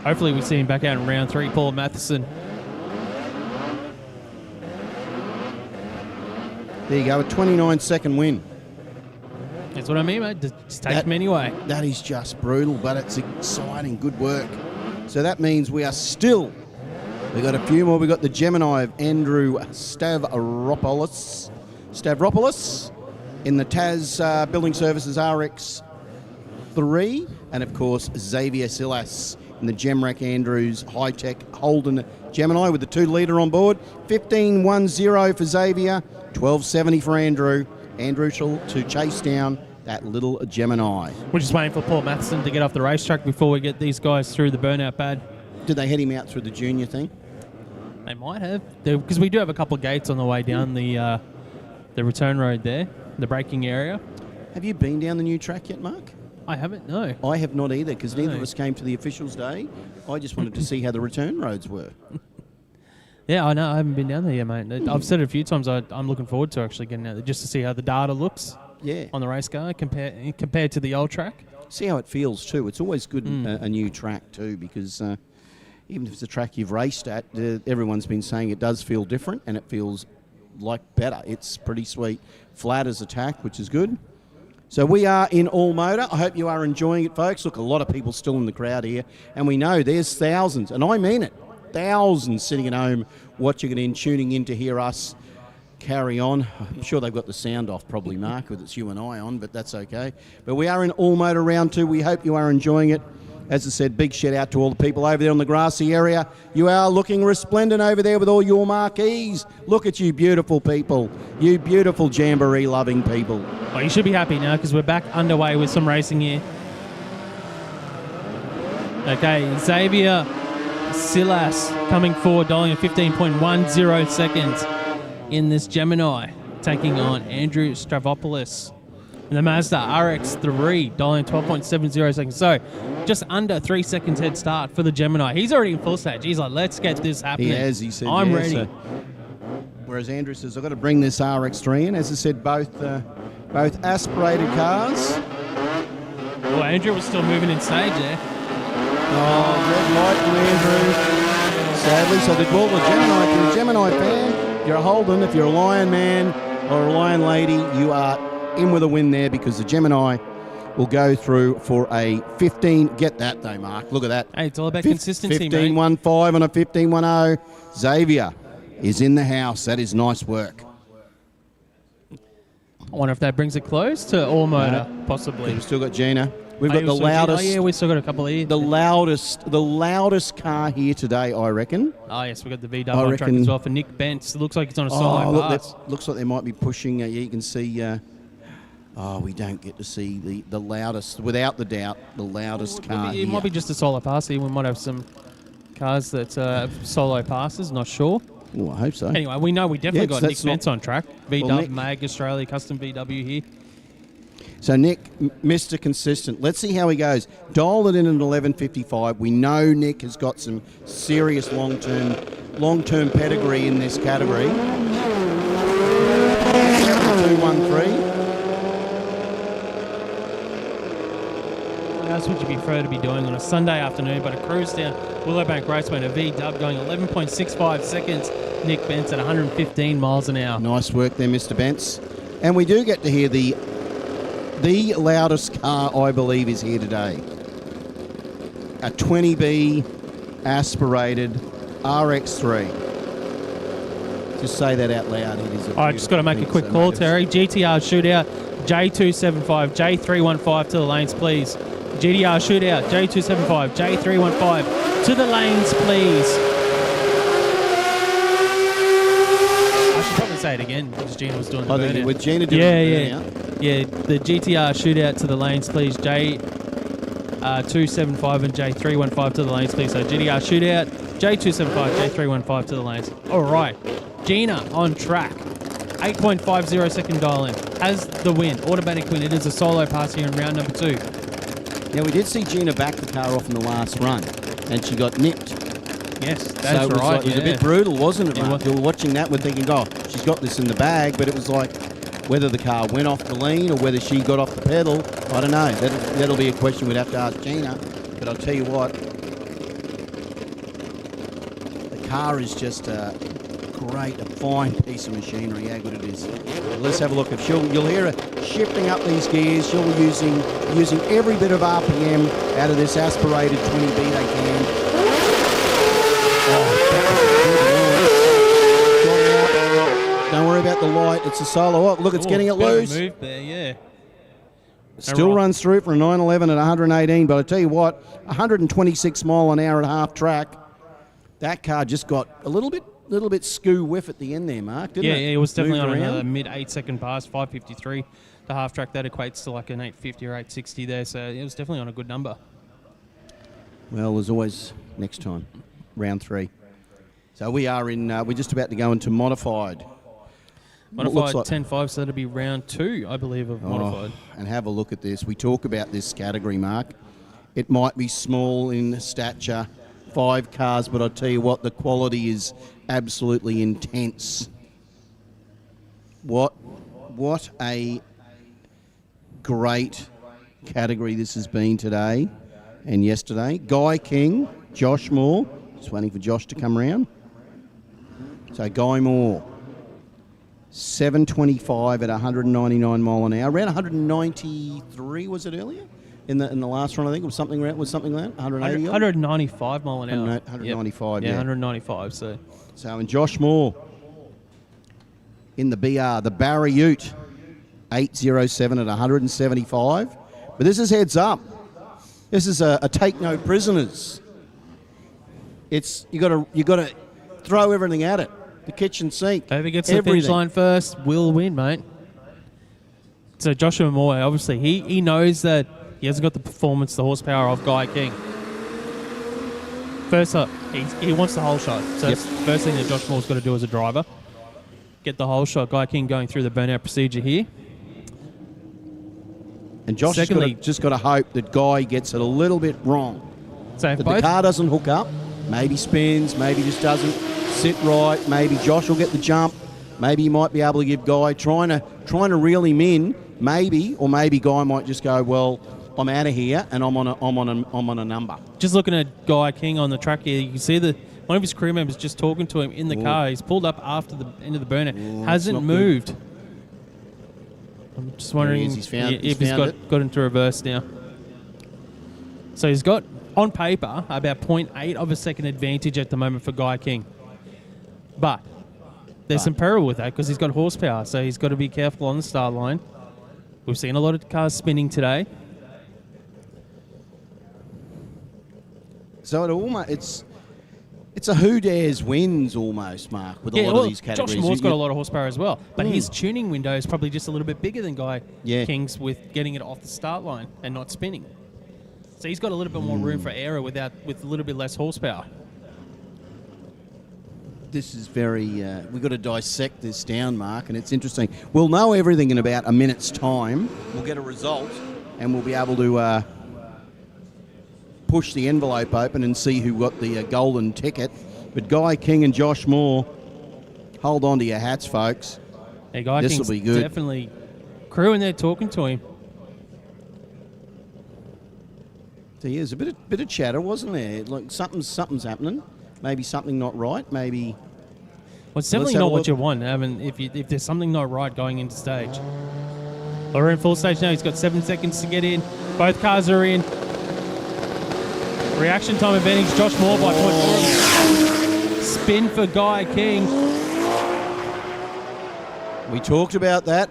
Hopefully we see him back out in round 3, Paul Matheson. There you go, a 29-second win. That's what I mean, mate. Just take him anyway. That is just brutal, but it's exciting. Good work. So that means we are still... We've got a few more. We've got the Gemini of Andrew Stavropoulos in the Taz Building Services RX-3. And, of course, Xavier Silas in the Gemrac Andrews high-tech Holden Gemini with the 2-litre on board. 15.10 for Xavier, 12.70 for Andrew. Andrew to chase down that little Gemini. We're just waiting for Paul Matheson to get off the racetrack before we get these guys through the burnout pad. Did they head him out through the junior thing? They might have, because we do have a couple of gates on the way down the return road there, the braking area. Have you been down the new track yet, Mark? I haven't, no. I have not either, because neither of us came to the officials' day. I just wanted to see how the return roads were. Yeah, I know. I haven't been down there yet, mate. I've said it a few times. I'm looking forward to actually getting out there just to see how the data looks. Yeah. On the race car compared to the old track. See how it feels too. It's always good a new track too, because even if it's a track you've raced at, everyone's been saying it does feel different and it feels like better. It's pretty sweet. Flat as a tack, which is good. So we are in all motor. I hope you are enjoying it, folks. Look, a lot of people still in the crowd here, and we know there's thousands, and I mean it. thousands sitting at home watching it in, tuning in to hear us carry on. I'm sure they've got the sound off probably, Mark, with it's you and I on, but that's okay. But we are in All Motor Round 2. We hope you are enjoying it. As I said, big shout out to all the people over there on the grassy area. You are looking resplendent over there with all your marquees. Look at you beautiful people. You beautiful Jamboree loving people. Well, you should be happy now because we're back underway with some racing here. Okay, Xavier Silas coming forward, dialing at 15.10 seconds in this Gemini, taking on Andrew Stravopoulos in the Mazda RX-3, dialing 12.70 seconds. So just under 3 seconds head start for the Gemini. He's already in full stage. He's like, let's get this happening. He has, he said. I'm yeah, ready. So, whereas Andrew says, I've got to bring this RX-3 in. As I said, both aspirated cars. Well, Andrew was still moving in stage there. Oh, red light from Andrew. Sadly, so they call the Gemini. If you're a Gemini fan, you're a Holden. If you're a Lion man or a Lion lady, you are in with a win there because the Gemini will go through for a 15. Get that though, Mark. Look at that. Hey, it's all about consistency, mate. 15.15 on a 15.10. Xavier is in the house. That is nice work. I wonder if that brings it close to All Motor, possibly. We've still got Gina. We've got the loudest. Oh yeah, we've still got a couple here. The loudest car here today, I reckon. Oh yes, we've got the VW on track as well for Nick Bentz. It looks like it's on a solo pass. Looks like they might be pushing. Yeah, you can see. We don't get to see the loudest, without the doubt, the loudest car here. It might be just a solo pass here. We might have some cars that have solo passes. Not sure. Oh, I hope so. Anyway, we know we definitely got Nick Bentz on track. VW, well, Nick, Mag Australia, custom VW here. So Nick, Mr. Consistent. Let's see how he goes. Dial it in at 11.55. We know Nick has got some serious long-term pedigree in this category. 213. What else would you prefer to be doing on a Sunday afternoon but a cruise down Willowbank Raceway and a VW going 11.65 seconds. Nick Bentz at 115 miles an hour. Nice work there, Mr. Bentz. And we do get to hear the loudest car, I believe, is here today. A 20B aspirated RX-3. Just say that out loud. It is I just got to make a quick call, Terry. GTR shootout, J275, J315 to the lanes, please. GTR shootout, J275, J315 to the lanes, please. I should probably say it again because Gina was doing the burnout. With Gina doing the burnout? Yeah, the GTR shootout to the lanes, please. J275 and J315 to the lanes, please. So GTR shootout, J275, J315 to the lanes. All right. Gina on track. 8.50 second dial in. Has the win. Automatic win. It is a solo pass here in round number 2. Now, we did see Gina back the car off in the last run, and she got nipped. Yes, that's right. It was a bit brutal, wasn't it, Mark? You were watching that, we're thinking, oh, she's got this in the bag, but it was like whether the car went off the lean or whether she got off the pedal. I don't know. That'll be a question we'd have to ask Gina. But I'll tell you what, the car is just a fine piece of machinery, how good it is. Let's have a look. You'll hear her shifting up these gears. She'll be using every bit of RPM out of this aspirated 20B they can. Don't worry about the light. It's a solo. Oh, look, it's getting it loose. Move there, yeah. Still runs through for a 911 at 118, but I tell you what, 126 mile an hour at half track. That car just got a little bit skoo whiff at the end there, Mark, didn't it? Yeah, it was definitely on another mid 8 second pass, 5:53. The half track, that equates to like an 8:50 or 8:60 there, so it was definitely on a good number. Well, there's always next time, round 3. So we are in, we're just about to go into modified. Modified 10.5, so that'll be round 2, I believe, of modified. And have a look at this. We talk about this category, Mark. It might be small in stature, 5 cars, but I'll tell you what, the quality is absolutely intense. What a great category this has been today and yesterday. Guy King, Josh Moore. Just waiting for Josh to come round. So Guy Moore, 725 at 199 mile an hour. Around 193 was it earlier? in the last run. I think it was something around 180. 195 mile an hour. 195. Yep. Yeah, 195. So and Josh Moore in the BR, the Barry Ute, 807 at 175. But this is heads up. This is a take no prisoners. It's you got to throw everything at it. The kitchen sink. Whoever gets to the finish line first will win, mate. So Joshua Moore, obviously, he knows that he hasn't got the performance, the horsepower of Guy King. First up, he wants the whole shot. So that's the first thing that Josh Moore's got to do as a driver. Get the whole shot. Guy King going through the burnout procedure here. And Josh has just got to hope that Guy gets it a little bit wrong. So that the car doesn't hook up, maybe spins, maybe just doesn't sit right. Maybe Josh will get the jump. Maybe he might be able to give Guy trying to reel him in. Maybe Guy might just go, well, I'm out of here and I'm on a number. Just looking at Guy King on the track here, you can see one of his crew members just talking to him in the car. He's pulled up after the end of the burnout. Hasn't moved. Good. I'm just wondering if he's got into reverse now. So he's got, on paper, about 0.8 of a second advantage at the moment for Guy King. But there's some peril with that because he's got horsepower, so he's got to be careful on the start line. We've seen a lot of cars spinning today. So it's a who dares wins almost, Mark, with a lot of these categories. Josh Moore's got a lot of horsepower as well, but his tuning window is probably just a little bit bigger than Guy King's with getting it off the start line and not spinning. So he's got a little bit more room for error with a little bit less horsepower. This is very... we've got to dissect this down, Mark, and it's interesting. We'll know everything in about a minute's time. We'll get a result, and we'll be able to push the envelope open and see who got the golden ticket. But Guy King and Josh Moore, hold on to your hats, folks. Hey, Guy this King's will be good. Definitely crewing there talking to him. So there's a bit of chatter, wasn't there? Like something's happening. Maybe something not right. Maybe. Well, it's definitely not what you want. I mean, if there's something not right going into stage. We're in full stage now. He's got 7 seconds to get in. Both cars are in. Reaction time advantage. Josh Moore by 0.4. Spin for Guy King. We talked about that.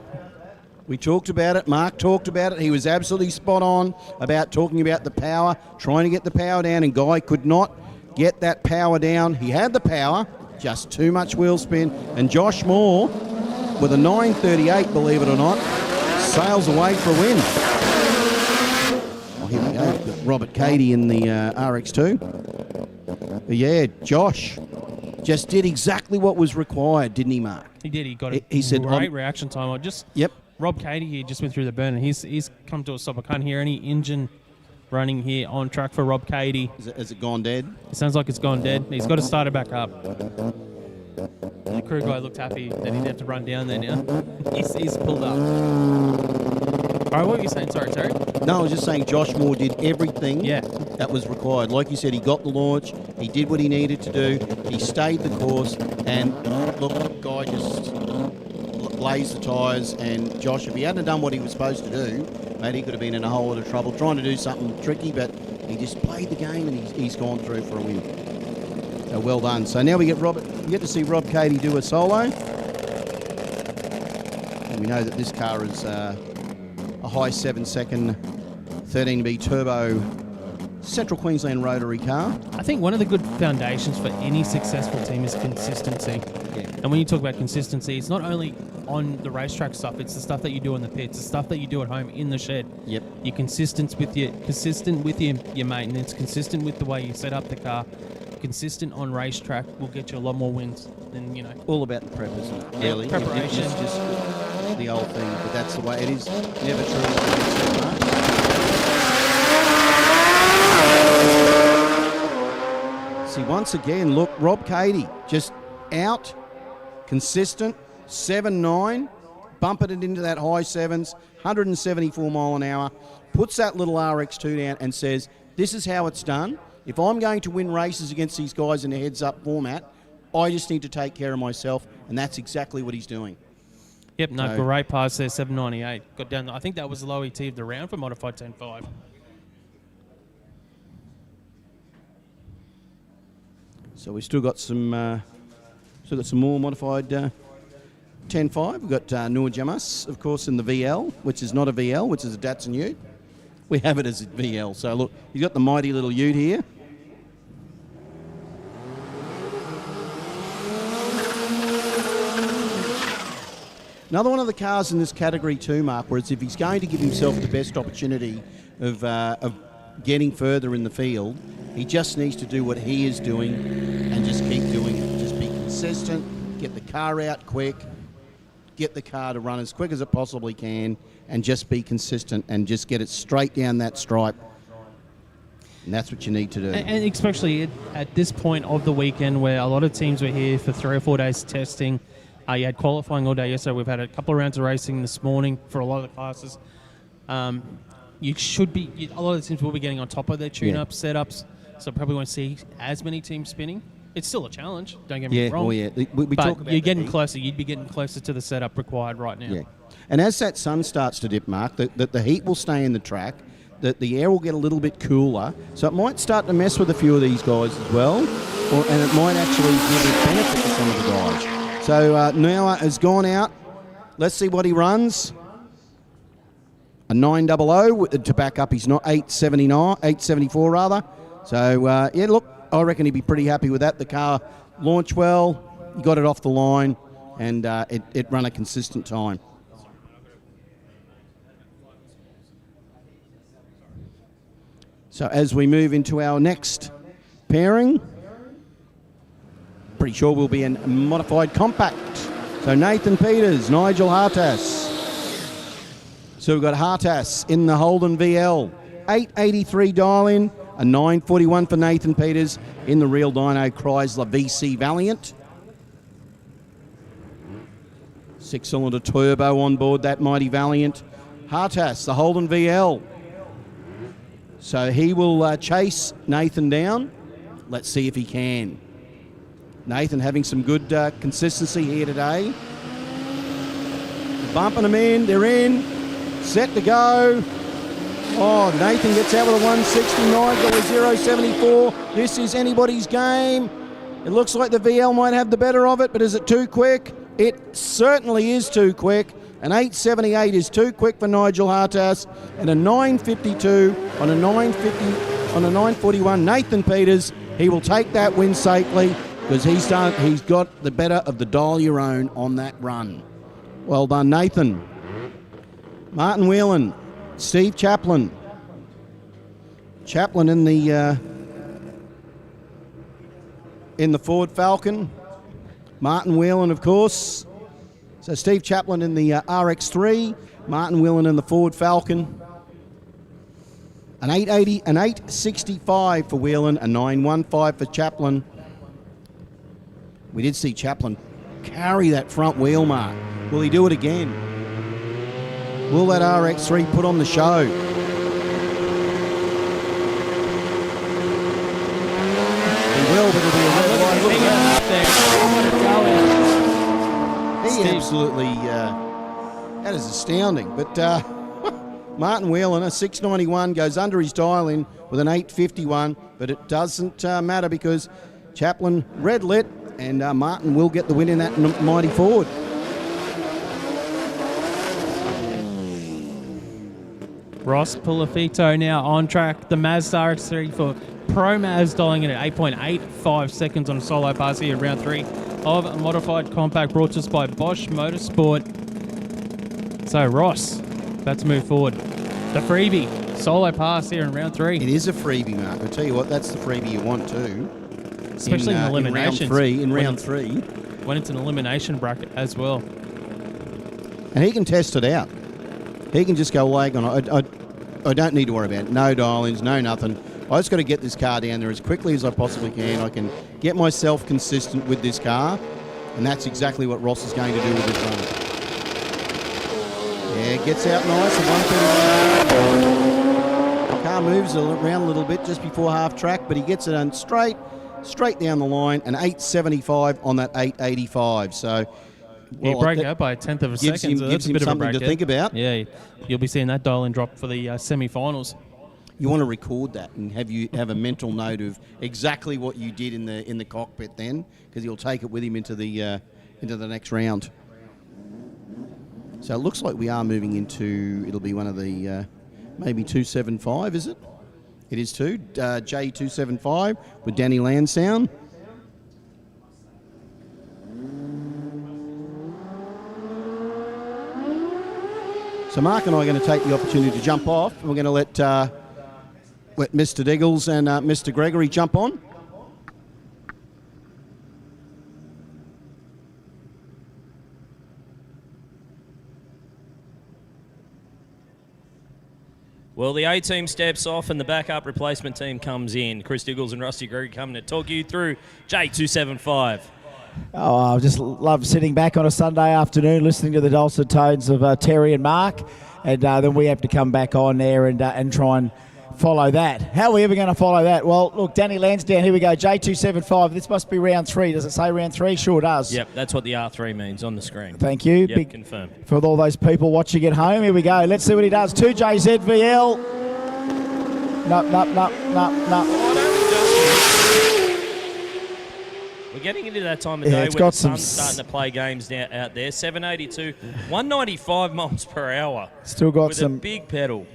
We talked about it. Mark talked about it. He was absolutely spot on about talking about the power, trying to get the power down, and Guy could not get that power down. He had the power, just too much wheel spin. And Josh Moore, with a 9.38, believe it or not, sails away for a win. Oh, here we go. We've got Robert Cady in the RX2. But yeah, Josh just did exactly what was required, didn't he, Mark? He did. He got a he said, great reaction time. Rob Cady here just went through the burn, and he's come to a stop. I can't hear any engine running here on track for Rob Cady. Has it gone dead? It sounds like it's gone dead. He's got to start it back up. The crew guy looked happy that he didn't have to run down there now. He's pulled up. All right, what were you saying? Sorry, Terry. No, I was just saying Josh Moore did everything that was required. Like you said, he got the launch. He did what he needed to do. He stayed the course. And look, Guy just blazed the tyres. And Josh, if he hadn't done what he was supposed to do, mate, he could have been in a whole lot of trouble trying to do something tricky. But he just played the game, and he's gone through for a win. So well done. So now we get to see Rob Cady do a solo. And we know that this car is a high 7-second 13B turbo Central Queensland rotary car. I think one of the good foundations for any successful team is consistency. Yeah. And when you talk about consistency, it's not only on the racetrack stuff, it's the stuff that you do in the pits, the stuff that you do at home in the shed. Yep. You're consistent with your maintenance, consistent with the way you set up the car, consistent on racetrack will get you a lot more wins than, all about the prep, isn't it? Really. Preparation. It's just the old thing, but that's the way it is. Never true. See, once again, look, Rob Cady just out, consistent, 7.9, bumping it into that high sevens, 174 mile an hour, puts that little RX2 down and says, this is how it's done. If I'm going to win races against these guys in a heads-up format, I just need to take care of myself, and that's exactly what he's doing. Yep, great pass there, 7.98. Got down. I think that was the low ET of the round for Modified 10.5. So we've still got some more modified 10.5. We've got Noor Jamas, of course, in the VL, which is not a VL, which is a Datsun Ute. We have it as a VL. So look, he's got the mighty little Ute here. Another one of the cars in this category too, Mark, whereas if he's going to give himself the best opportunity of getting further in the field, he just needs to do what he is doing and just keep doing it. Just be consistent, get the car out quick, get the car to run as quick as it possibly can, and just be consistent and just get it straight down that stripe. And that's what you need to do. And especially at this point of the weekend where a lot of teams were here for 3 or 4 days testing. You had qualifying all day yesterday. We've had a couple of rounds of racing this morning for a lot of the classes. You should be, a lot of the teams will be getting on top of their tune-up setups, so probably won't see as many teams spinning. It's still a challenge, don't get me wrong. Oh yeah, we but talk about you're getting closer. You'd be getting closer to the setup required right now. Yeah. And as that sun starts to dip, Mark, the heat will stay in the track, that the air will get a little bit cooler, so it might start to mess with a few of these guys as well, and it might actually give a benefit to some of the guys. So Noah has gone out. Let's see what he runs. A 900 to back up. He's not 874 rather. So yeah, look, I reckon he'd be pretty happy with that. The car launched well. He got it off the line, and it ran a consistent time. So as we move into our next pairing, pretty sure we'll be in modified compact. So Nathan Peters, Nigel Hartas. So we've got Hartas in the Holden VL. 883 dial-in, a 941 for Nathan Peters in the Real Dyno Chrysler VC Valiant. 6-cylinder turbo on board that mighty Valiant. Hartas, the Holden VL. So he will chase Nathan down. Let's see if he can. Nathan having some good consistency here today. Bumping them in, they're in, set to go. Oh, Nathan gets out with a 169, got a 074. This is anybody's game. It looks like the VL might have the better of it, but is it too quick? It certainly is too quick. An 878 is too quick for Nigel Hartas, and a 952 on a 941. Nathan Peters, he will take that win safely, because he's got the better of the dial your own on that run. Well done, Nathan. Martin Whelan, Steve Chaplin. Chaplin in the Ford Falcon. Martin Whelan, of course. So Steve Chaplin in the RX3. Martin Whelan in the Ford Falcon. An 880, an 865 for Whelan, a 915 for Chaplin. We did see Chaplin carry that front wheel, Mark. Will he do it again? Will that RX3 put on the show? He will, but it'll be a red line. Look at that. He absolutely, that is astounding. But Martin Whelan, a 691, goes under his dial-in with an 851, but it doesn't matter because Chaplin red lit, and Martin will get the win in that mighty Ford. Ross Pulafito now on track. The Mazda RX-3 for Pro Maz, dialing in at 8.85 seconds on a solo pass here in round 3 of a modified compact brought to us by Bosch Motorsport. So Ross, about to move forward. The freebie, solo pass here in round 3. It is a freebie, Mark. I'll tell you what, that's the freebie you want too. Especially in eliminations. In round three. When it's an elimination bracket as well. And he can test it out. He can just go lag on it. I don't need to worry about it. No dial-ins, no nothing. I just got to get this car down there as quickly as I possibly can. I can get myself consistent with this car, and that's exactly what Ross is going to do with this run. Yeah, gets out nice. The car moves around a little bit just before half track, but he gets it on straight down the line, an 875 on that 885. So he broke out by a tenth of a second. Gives him something to think about. Yeah, you'll be seeing that dial-in drop for the semi-finals. you want to record that and have a mental note of exactly what you did in the cockpit then, because he'll take it with him into the next round. So it looks like we are moving into, it'll be one of the maybe 275, is it? It is too. J275 with Danny Lansdowne. So Mark and I are going to take the opportunity to jump off. We're going to let Mr. Diggles and Mr. Gregory jump on. Well, the A team steps off and the backup replacement team comes in. Chris Diggles and Rusty Gregory coming to talk you through J275. Oh, I just love sitting back on a Sunday afternoon listening to the dulcet tones of Terry and Mark, and then we have to come back on there and try and follow that. How are we ever going to follow that? Well, look, Danny Lansdowne, here we go, J275. This must be round 3. Does it say round 3? Sure does. Yep, that's what the R3 means on the screen. Thank you. Yep, Big confirmed. For all those people watching at home, here we go. Let's see what he does. 2JZVL. No. We're getting into that time of day it's where got the sun's starting to play games now out there. 782, 195 miles per hour. Still got with some a big pedal.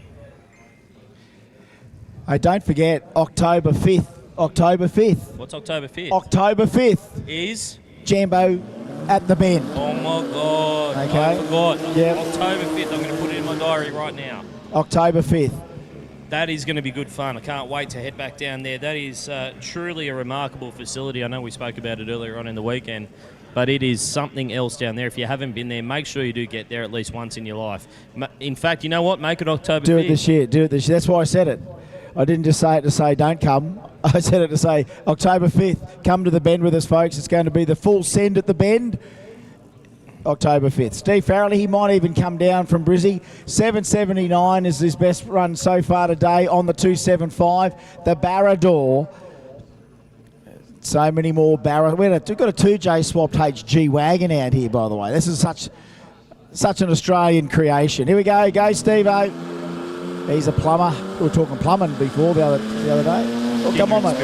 Hey, don't forget, October 5th. October 5th. What's October 5th? October 5th. Is? Jambo at the Bend. Oh, my God. Okay. I forgot. Yep. October 5th. I'm going to put it in my diary right now. October 5th. That is going to be good fun. I can't wait to head back down there. That is truly a remarkable facility. I know we spoke about it earlier on in the weekend, but it is something else down there. If you haven't been there, make sure you do get there at least once in your life. In fact, you know what? Make it October 5th. Do it this year. Do it this year. That's why I said it. I didn't just say it to say don't come. I said it to say October 5th, come to the Bend with us, folks. It's going to be the full send at the Bend. October 5th. Steve Farrelly, he might even come down from Brizzy. 779 is his best run so far today on the 275. The Barrador. So many more Barra. We've got a 2J swapped HG wagon out here, by the way. This is such an Australian creation. Here we go. Go, Steve-O. He's a plumber. We were talking plumbing before the other day. Oh, come on, mate.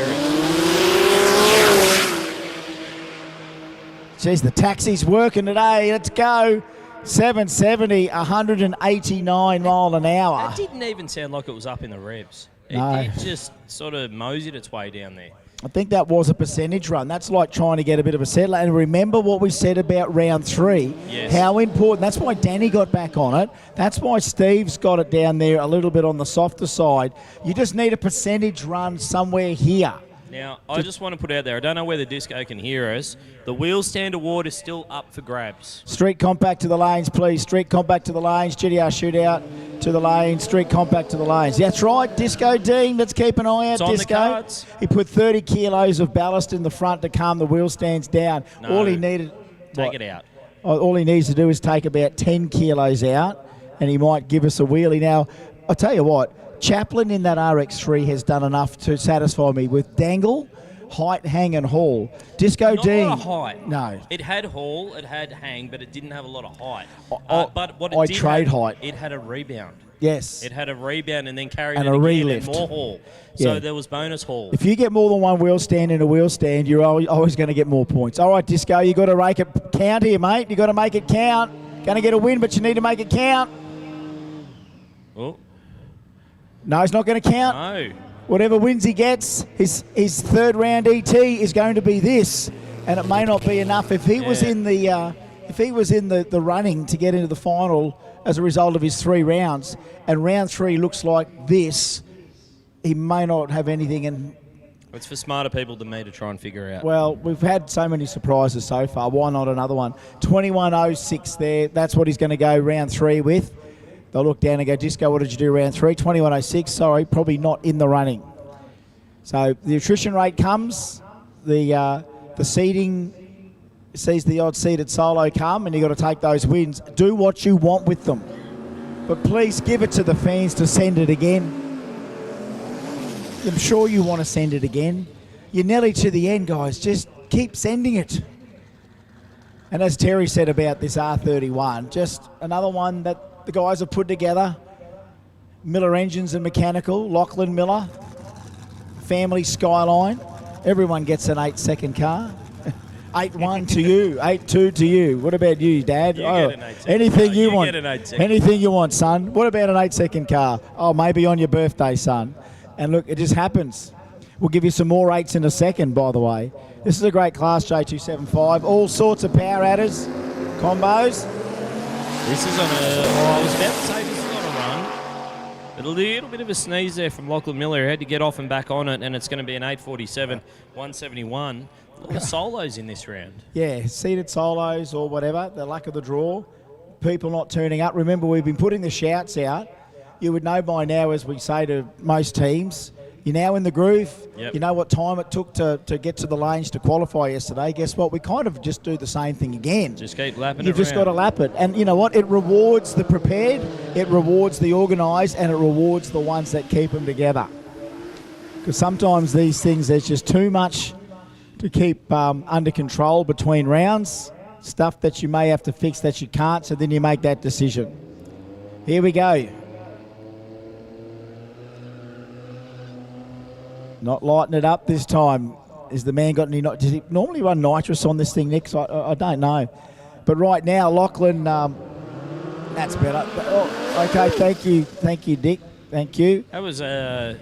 Jeez, the taxi's working today. Let's go. 770, 189 mile an hour. That didn't even sound like it was up in the revs. No. It just sort of moseyed its way down there. I think that was a percentage run. That's like trying to get a bit of a settler. And remember what we said about round 3. Yes. How important. That's why Danny got back on it. That's why Steve's got it down there a little bit on the softer side. You just need a percentage run somewhere here. Now, I just want to put out there, I don't know whether Disco can hear us. The wheel stand award is still up for grabs. Street compact to the lanes, please. Street compact to the lanes. GDR shootout to the lanes. Street compact to the lanes. That's right, Disco Dean. Let's keep an eye out, It's on Disco. the cards. He put 30 kilos of ballast in the front to calm the wheel stands down. No, All he needed... take it out. All he needs to do is take about 10 kilos out, and he might give us a wheelie. Now, I'll tell you what, Chaplin in that RX3 has done enough to satisfy me with dangle, height, hang, and haul. Disco Not Dean. a lot of height. No. It had haul, it had hang, but it didn't have a lot of height. But what I it did trade have, height. it had a rebound. Yes. It had a rebound and then carried And it a again relift. and more haul. So Yeah. there was bonus haul. If you get more than one wheel stand in a wheel stand, you're always going to get more points. All right, Disco, you got to make it count here, mate. You got to make it count. Going to get a win, but you need to make it count. Oh. No, it's not going to count. No. Whatever wins he gets, his third round ET is going to be this, and it may not be enough. If he was in the running to get into the final as a result of his 3 rounds, and round 3 looks like this, he may not have anything. And It's for smarter people than me to try and figure out. well, we've had so many surprises so far. Why not another one? 21.06 there. That's what he's going to go round 3 with. They'll look down and go, Disco, what did you do round 3? 21.06, sorry, probably not in the running. So the attrition rate comes, the seeding sees the odd seeded solo come, and you've got to take those wins. Do what you want with them. But please give it to the fans to send it again. I'm sure you want to send it again. You're nearly to the end, guys. Just keep sending it. And as Terry said about this R31, just another one that the guys have put together. Miller Engines and Mechanical, Lachlan Miller, Family Skyline. Everyone gets an 8-second car. 8-1 to you, 8-2 to you. What about you, Dad? You get an 8-second anything car. you You want. get an 8-second Anything you want, son. What about an 8-second car? Oh, maybe on your birthday, son. And look, it just happens. We'll give you some more 8s in a second, by the way. This is a great class, J275. All sorts of power adders, combos. This is on I was about to say this is on a run. But a little bit of a sneeze there from Lachlan Miller. He had to get off and back on it, and it's going to be an 847, 171. A lot of solos in this round. Yeah, seated solos or whatever, the luck of the draw. People not turning up. Remember, we've been putting the shouts out. You would know by now, as we say to most teams, you're now in the groove. Yep. You know what time it took to get to the lanes to qualify yesterday. Guess what? We kind of just do the same thing again. Just keep lapping You've it just got to around. lap it. And you know what? It rewards the prepared, it rewards the organised, and it rewards the ones that keep them together. Because sometimes these things, there's just too much to keep under control between rounds. Stuff that you may have to fix that you can't, so then you make that decision. Here we go. Not lighting it up this time. Has the man got any... Does he normally run nitrous on this thing, Nick? I don't know. But right now, Lachlan... that's better. Oh, okay, thank you. Thank you, Dick. Thank you. That was a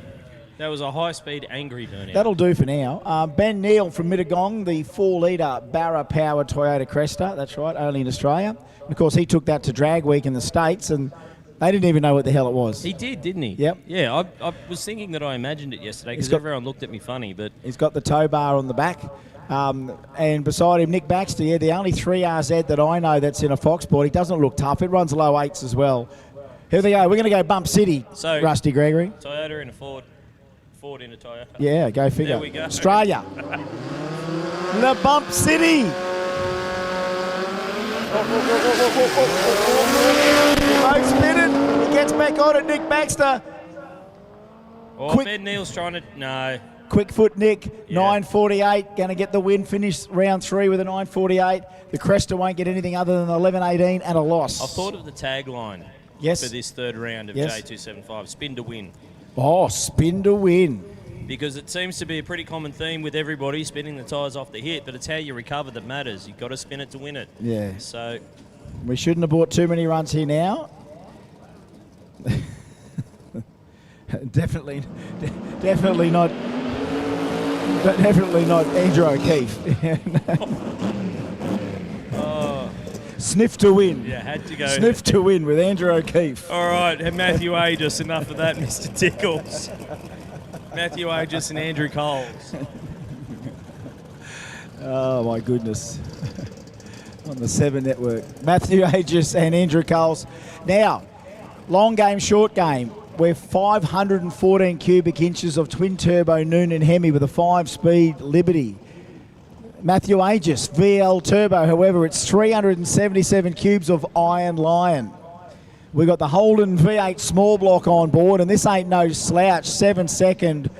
high-speed angry burnout. That'll do for now. Ben Neal from Mittagong, the 4-litre Barra-powered Toyota Cresta. That's right, only in Australia. And of course, he took that to Drag Week in the States, and they didn't even know what the hell it was. He did, didn't he? Yep. Yeah, I was thinking that I imagined it yesterday because everyone looked at me funny, but... He's got the tow bar on the back. And beside him, Nick Baxter, yeah, the only 3RZ that I know that's in a Foxport. He doesn't look tough. It runs low 8s as well. Here they go. We're going to go Bump City, So, Rusty Gregory. Toyota in a Ford. Ford in a Toyota. Yeah, go figure. There we go. Australia. The Bump City. Remote spinning. He gets back on it, Nick Baxter. Oh, Quick- Ben Neal's trying to... No. Quick foot Nick, 9:48, going to get the win, finish round 3 with a 9:48. The Cresta won't get anything other than 11:18 and a loss. I've thought of the tagline Yes. for this third round of Yes. J275, spin to win. Oh, spin to win. Because it seems to be a pretty common theme with everybody spinning the tyres off the hit, but it's how you recover that matters. You've got to spin it to win it. Yeah. So, We shouldn't have bought too many runs here now. Definitely not. Definitely not Andrew O'Keefe. Sniff to win. yeah, had to go. Sniff to win with Andrew O'Keefe. All right, and Matthew Aegis, enough of that, Mr. Tickles. Matthew Aegis and Andrew Coles. Oh, my goodness. On the 7 network. Matthew Aegis and Andrew Coles. Now, long game, short game. We're 514 cubic inches of twin-turbo Noonan Hemi with a 5-speed Liberty. Matthew Aegis, VL Turbo, however, it's 377 cubes of Iron Lion. We've got the Holden V8 small block on board, and this ain't no slouch. 7-second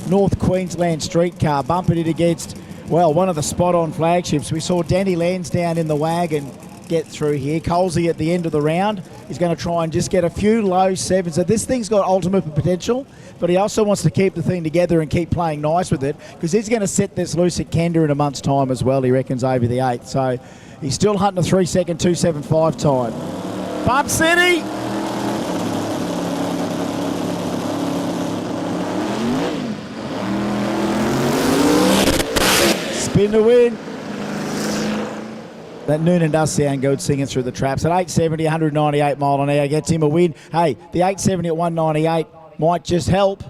North Queensland street car, bumping it against, well, one of the spot-on flagships. We saw Danny Lansdowne in the wagon get through here. Colesy at the end of the round is going to try and just get a few low 7s. So this thing's got ultimate potential, but he also wants to keep the thing together and keep playing nice with it, because he's going to set this loose at Kenda in a month's time as well, he reckons, over the 8th. So he's still hunting a 3-second 2.75 time. Bump City! Spin to win. That Noonan does sound good singing through the traps. At 870, 198 mile an hour gets him a win. Hey, the 870 at 198 might just help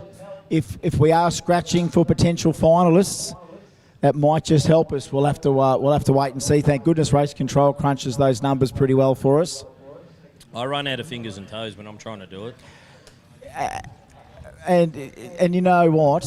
if we are scratching for potential finalists. That might just help us. We'll have to wait and see. Thank goodness Race Control crunches those numbers pretty well for us. I run out of fingers and toes when I'm trying to do it. And you know what?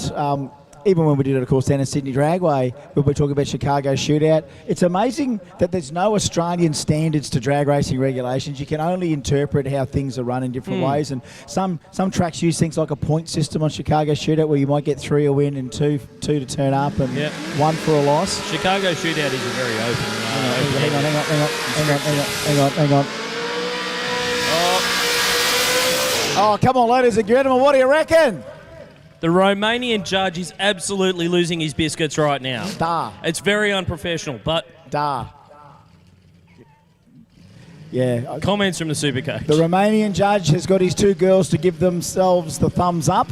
Even when we did it, of course, down in Sydney Dragway, when we're talking about Chicago Shootout, it's amazing that there's no Australian standards to drag racing regulations. You can only interpret how things are run in different ways. And some tracks use things like a point system on Chicago Shootout, where you might get 3 a win and two to turn up and 1 for a loss. Chicago Shootout is a very open. Hang on. Oh, come on, ladies and gentlemen, what do you reckon? The Romanian judge is absolutely losing his biscuits right now. Da. It's very unprofessional, but... Da. Yeah. Comments from the Supercoach. The Romanian judge has got his two girls to give themselves the thumbs up.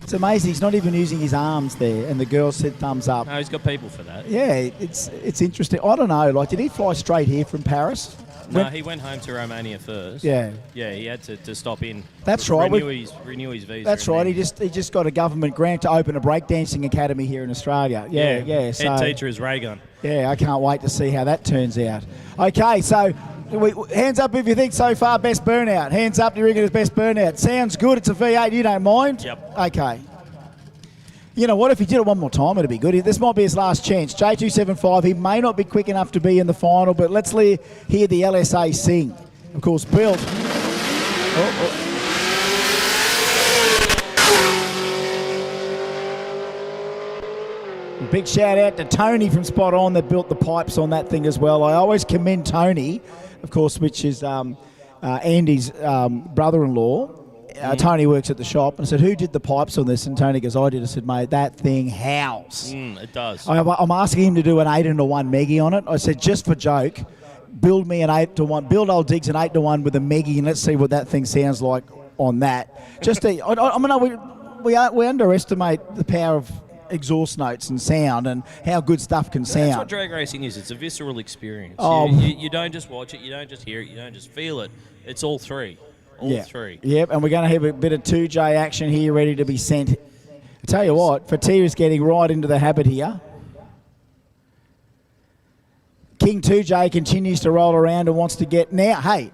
It's amazing. He's not even using his arms there, and the girls said thumbs up. No, he's got people for that. Yeah, it's interesting. I don't know. Like, did he fly straight here from Paris? No, he went home to Romania first. Yeah. Yeah, he had to stop in. That's right. Renew his visa. That's right. He just got a government grant to open a breakdancing academy here in Australia. Yeah. Head teacher is Ray Gun. Yeah, I can't wait to see how that turns out. Okay, so hands up if you think so far best burnout. Hands up, do you reckon it's best burnout? Sounds good. It's a V8. You don't mind? Yep. Okay. You know what? If he did it one more time, it'd be good. This might be his last chance. J275, he may not be quick enough to be in the final, but let's hear the LSA sing. Of course, built. Big shout out to Tony from Spot On that built the pipes on that thing as well. I always commend Tony, of course, which is Andy's brother-in-law. Tony works at the shop, and I said, who did the pipes on this? And Tony goes, I did. I said, mate, that thing howls. It does. I'm asking him to do an 8-1 Meggie on it. I said, just for joke, build me an 8-1, build old Diggs an 8-1 with a Meggie, and let's see what that thing sounds like on that. Just we underestimate the power of exhaust notes and sound and how good stuff can sound. That's what drag racing is. It's a visceral experience. Oh. You don't just watch it, you don't just hear it, you don't just feel it. It's all three. All three. Yep, and we're going to have a bit of 2J action here ready to be sent. I tell you what, Fatira's getting right into the habit here. King 2J continues to roll around and wants to get now. Hey,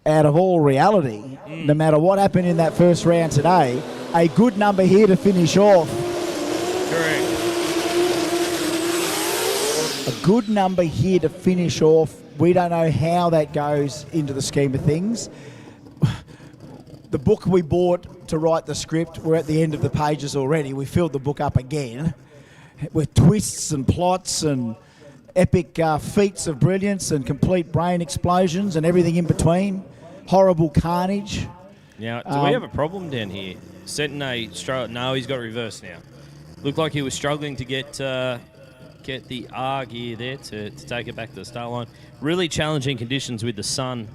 out of all reality, no matter what happened in that first round today, a good number here to finish off. Correct. A good number here to finish off. We don't know how that goes into the scheme of things. The book we bought to write the script, we're at the end of the pages already. We filled the book up again with twists and plots and epic feats of brilliance and complete brain explosions and everything in between. Horrible carnage. Now, do we have a problem down here? Sentinel, no, he's got reverse now. Looked like he was struggling to get the R gear there to take it back to the start line. Really challenging conditions with the sun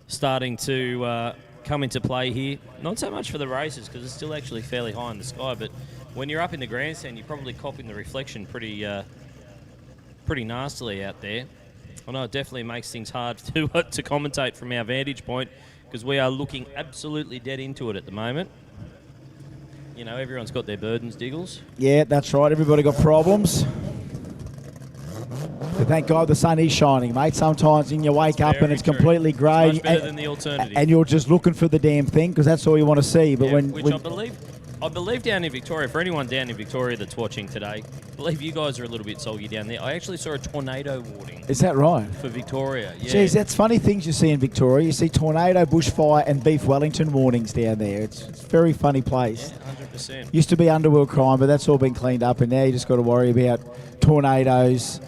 starting to come into play here. Not so much for the racers because it's still actually fairly high in the sky, but when you're up in the grandstand, you're probably copping the reflection pretty nastily out there. I know it definitely makes things hard to commentate from our vantage point because we are looking absolutely dead into it at the moment. You know, everyone's got their burdens, Diggles. Yeah, that's right. Everybody got problems. But thank God the sun is shining, mate. Sometimes when you wake up and it's completely grey, much better than the alternative. And you're just looking for the damn thing because that's all you want to see. But I believe down in Victoria, for anyone down in Victoria that's watching today, I believe you guys are a little bit soggy down there. I actually saw a tornado warning. Is that right? For Victoria, yeah. Geez, that's funny things you see in Victoria. You see tornado, bushfire and beef Wellington warnings down there. It's a very funny place. Yeah, 100%. Used to be underworld crime, but that's all been cleaned up, and now you just got to worry about tornadoes,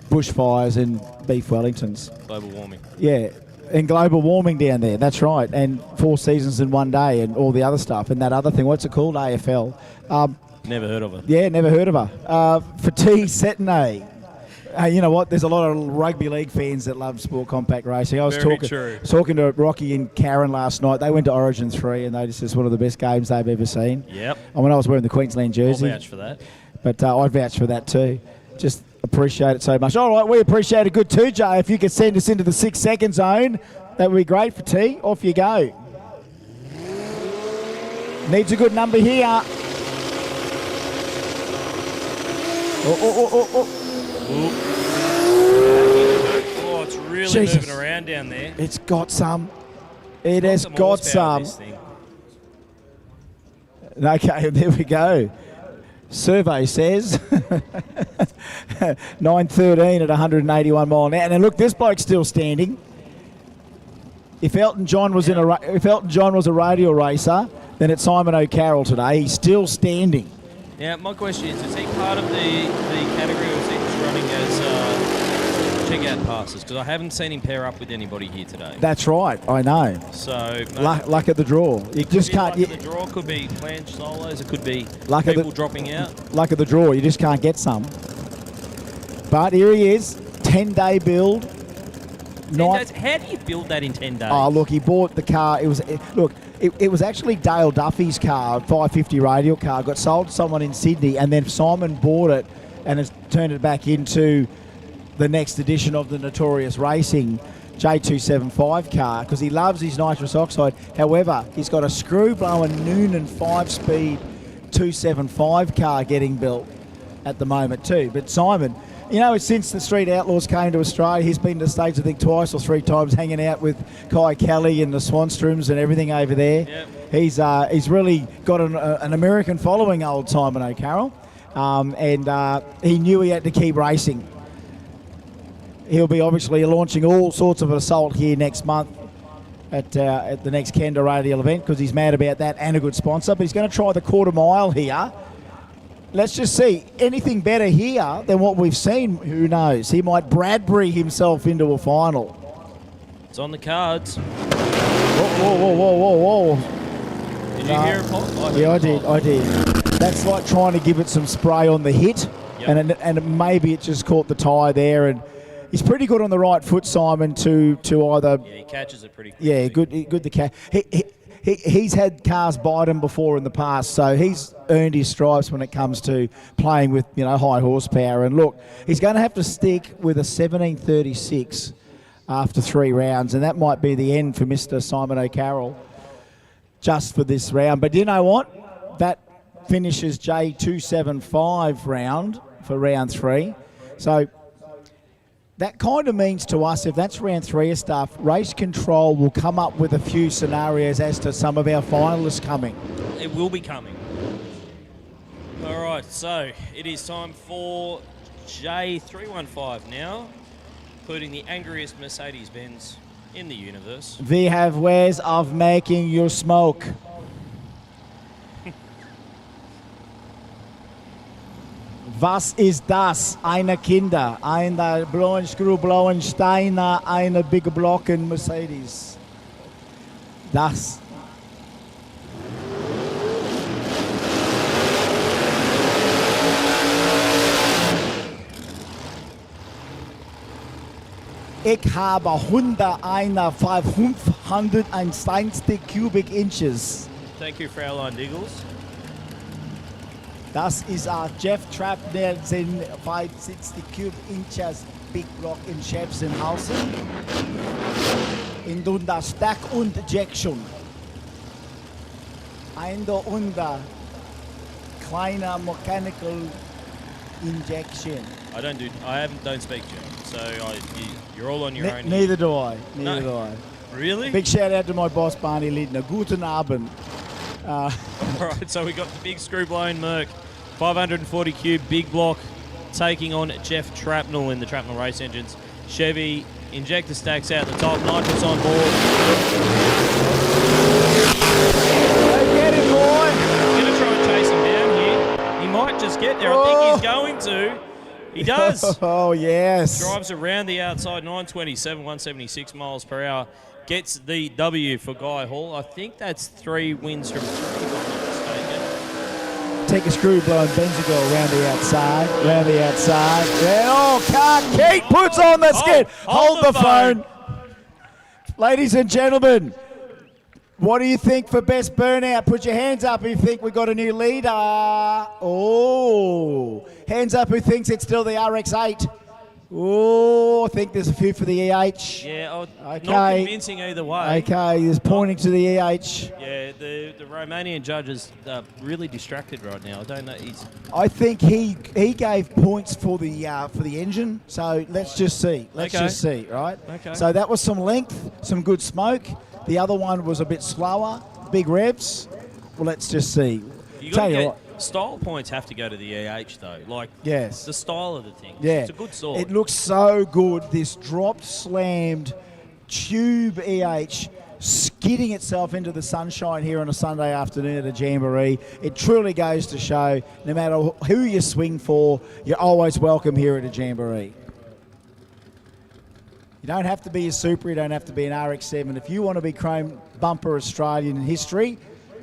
bushfires and beef Wellingtons. Global warming. Yeah, and global warming down there, that's right. And 4 seasons in one day and all the other stuff. And that other thing, what's it called? AFL. Never heard of her. Yeah, never heard of her. Fatih Setnay. You know what? There's a lot of rugby league fans that love sport compact racing. I was talking to Rocky and Karen last night. They went to Origin 3 and they just said it's one of the best games they've ever seen. Yep. And when I was wearing the Queensland jersey. I'll vouch for that. But I vouch for that too. Just appreciate it so much. All right, we appreciate a good 2J. If you could send us into the 6-second zone, that would be great for T. Off you go. Needs a good number here. Oh, it's really moving around down there. It's got some. It has got some. Okay, there we go. Survey says 9:13 at 181 mile an hour. And look, this bloke's still standing. If Elton John was a radio racer, then it's Simon O'Carroll today. He's still standing. Now, my question is he part of the category or is he just running as check out passes because I haven't seen him pair up with anybody here today. That's right, I know. So Luck at the draw. You just can't. Luck at the draw could be planned solos. It could be Luck at people the- dropping out. Luck at the draw. You just can't get some. But here he is, 10-day build. 10 days. How do you build that in 10 days? Oh, look, he bought the car. It was actually Dale Duffy's car, 550 radial car. Got sold to someone in Sydney, and then Simon bought it and has turned it back into the next edition of the Notorious Racing J275 car because he loves his nitrous oxide. However, he's got a screw-blowing Noonan 5-speed 275 car getting built at the moment too. But Simon, you know, since the Street Outlaws came to Australia, he's been to the States, I think, twice or three times, hanging out with Kai Kelly and the Swanstroms and everything over there. Yep. He's really got an American following, old Simon O'Carroll, and he knew he had to keep racing. He'll be obviously launching all sorts of assault here next month at the next Kenda Radial event because he's mad about that and a good sponsor. But he's going to try the quarter mile here. Let's just see. Anything better here than what we've seen, who knows? He might Bradbury himself into a final. It's on the cards. Whoa. Did you hear it pop? Yeah, I did. That's like trying to give it some spray on the hit, Yep. and maybe it just caught the tyre there. And he's pretty good on the right foot, Simon, to either... Yeah, he catches it pretty quickly. Yeah, good to catch. He's had cars bite him before in the past, so he's earned his stripes when it comes to playing with, you know, high horsepower. And look, he's going to have to stick with a 1736 after 3 rounds, and that might be the end for Mr. Simon O'Carroll just for this round. But you know what? That finishes J275 round for round 3. So that kind of means to us, if that's round 3 of stuff, Race Control will come up with a few scenarios as to some of our finalists coming. It will be coming. All right, so it is time for J315 now, including the angriest Mercedes-Benz in the universe. We have ways of making you smoke. Was ist das? Eine Kinder, eine blauen Screw-blauen Steine, eine big Blocken Mercedes. Das. Ich habe 501 Cubic Inches. Thank you, Fraulein Diggles. Das ist Jeff Trapp, der sind 560 Cubic Inches Big Block in Schäfsenhausen. In der Stack und Injection. Ein da unter kleiner mechanical injection. I don't speak German, so you're all on your own. Neither do I. Really? Big shout out to my boss Barney Lindner. Guten Abend. All right, so we got the big screw-blown Merc, 540 cube, big block, taking on Jeff Trapnell in the Trapnell Race Engines. Chevy injector stacks out the top, nitrous on board. Get it, boy. Going to try and chase him down here. He might just get there. I think he's going to. He does. Oh, yes. Drives around the outside, 927, 176 miles per hour. Gets the W for Guy Hall. I think that's 3 wins from 3, if I'm not mistaken. Take a screw blow and Benzigo around the outside. Yeah, oh, Kate puts on the skid. Hold the phone. Ladies and gentlemen, what do you think for best burnout? Put your hands up if you think we've got a new leader. Oh, hands up who thinks it's still the RX-8. Oh, I think there's a few for the EH. Yeah, okay. Not convincing either way. Okay, he's pointing to the EH. Yeah, the Romanian judge is really distracted right now. I don't know. I think he gave points for the engine. So let's just see. Let's just see, right? Okay. So that was some length, some good smoke. The other one was a bit slower, big revs. Well, let's just see. Style points have to go to the EH though. Like, yes, the style of the thing. Yeah, it's a good sword. It looks so good. This dropped, slammed tube EH skidding itself into the sunshine here on a Sunday afternoon at a Jamboree. It truly goes to show, no matter who you swing for, you're always welcome here at a Jamboree. You don't have to be a Super, you don't have to be an RX-7. If you want to be Chrome Bumper Australian in history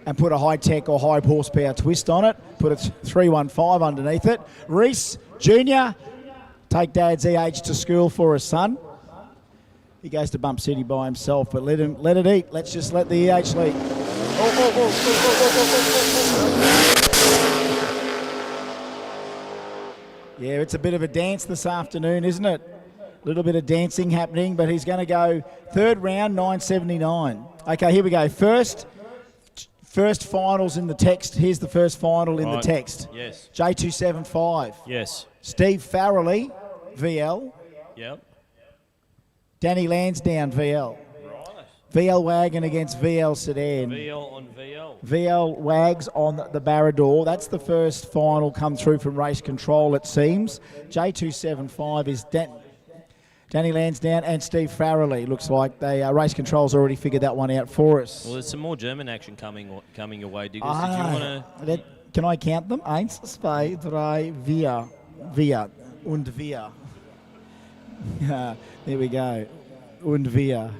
and put a high-tech or high horsepower twist on it, put a 315 underneath it. Reese, Junior, take Dad's EH to school for his son. He goes to Bump City by himself, but let it eat. Let's just let the EH leak. Yeah, it's a bit of a dance this afternoon, isn't it? A little bit of dancing happening, but he's going to go third round, 979. Okay, here we go. First finals in the text. Here's the first final in the text. Yes. J275. Yes. Steve Farrelly, VL. Yep. Danny Lansdowne, VL. Right. VL Wagon against VL Sedan. VL on VL. VL Wags on the Barrador. That's the first final come through from Race Control, it seems. J275 is Danny Lansdowne and Steve Farrelly. Looks like they Race Control's already figured that one out for us. Well, there's some more German action coming your way, Diggers. Did you want to... Can I count them? 1, 2, 3, wir und wir. There we go. Und wir.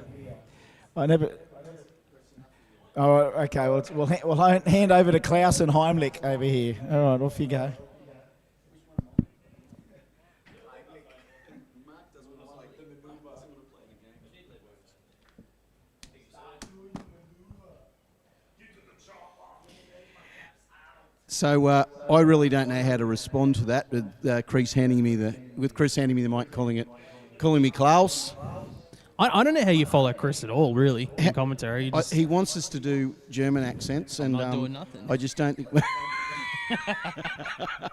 I never... Oh, okay. Well, we'll hand over to Klaus and Heimlich over here. All right, off you go. So I really don't know how to respond to that with Chris handing me the mic, calling me Klaus. I don't know how you follow Chris at all, really, in commentary. He wants us to do German accents, and not doing nothing. I just don't think...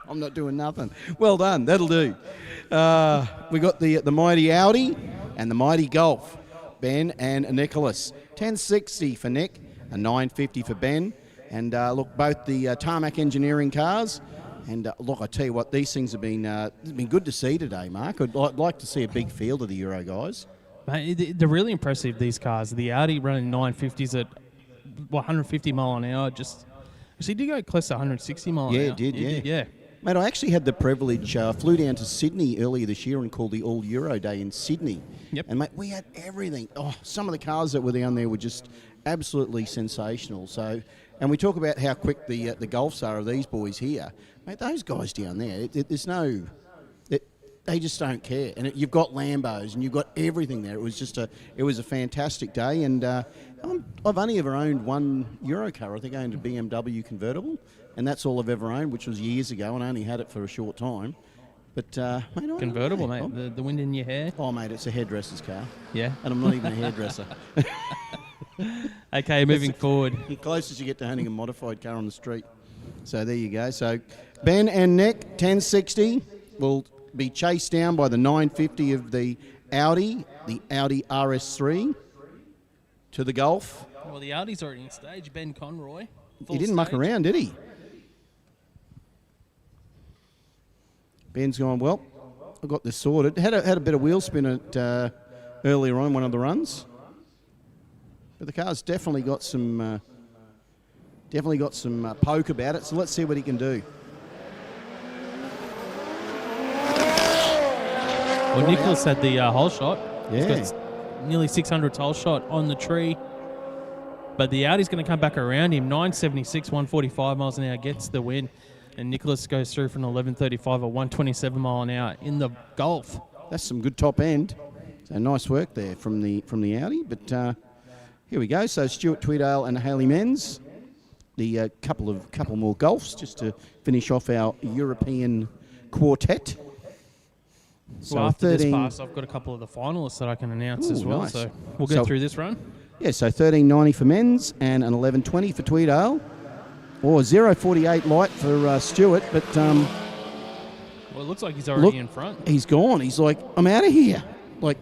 I'm not doing nothing. Well done, that'll do. We got the mighty Audi and the mighty Golf, Ben and Nicholas. 1060 for Nick, a 950 for Ben. And look, both the tarmac engineering cars. And look, I tell you what, these things have been good to see today, Mark. I'd like to see a big field of the Euro guys. Mate, they're really impressive, these cars. The Audi running 950s at 150 mile an hour. He did go close to 160 mile an hour. Yeah, it did, yeah. Mate, I actually had the privilege, flew down to Sydney earlier this year and called the All Euro Day in Sydney. Yep. And, mate, we had everything. Oh, some of the cars that were down there were just absolutely sensational. So, and we talk about how quick the Golfs are of these boys here. Mate, those guys down there, there's no... They just don't care, and you've got Lambos and you've got everything there. It was a fantastic day, and I've only ever owned one Euro car. I think I owned a BMW convertible, and that's all I've ever owned, which was years ago, and I only had it for a short time. But mate, convertible, mate. The wind in your hair. Oh, mate, it's a hairdresser's car. Yeah, and I'm not even a hairdresser. Okay, moving forward. The closest you get to owning a modified car on the street. So there you go. So Ben and Nick, 1060 will be chased down by the 950 of the Audi RS3 to the Golf. Well, the Audi's already in stage. Ben Conroy. He didn't muck around, did he? Ben's gone, well, I've got this sorted. Had a bit of wheel spin at earlier on one of the runs. But the car's definitely got some poke about it, so let's see what he can do. Well, Nicholas had the hole shot. Yeah. He's got nearly 600 hole shot on the tree. But the Audi's going to come back around him. 976, 145 miles an hour gets the win. And Nicholas goes through from 1135 or 127 mile an hour in the Golf. That's some good top end. So nice work there from the Audi. But here we go. So Stuart Tweedale and Hayley Menz. The couple more Golfs just to finish off our European quartet. So well, after 13, this pass, I've got a couple of the finalists that I can announce as well. Nice. So we'll go through this run. Yeah, so 1390 for Menz and an 1120 for Tweedale. Or 048 light for Stewart, but... well, it looks like he's already in front. He's gone. He's like, I'm out of here. Like,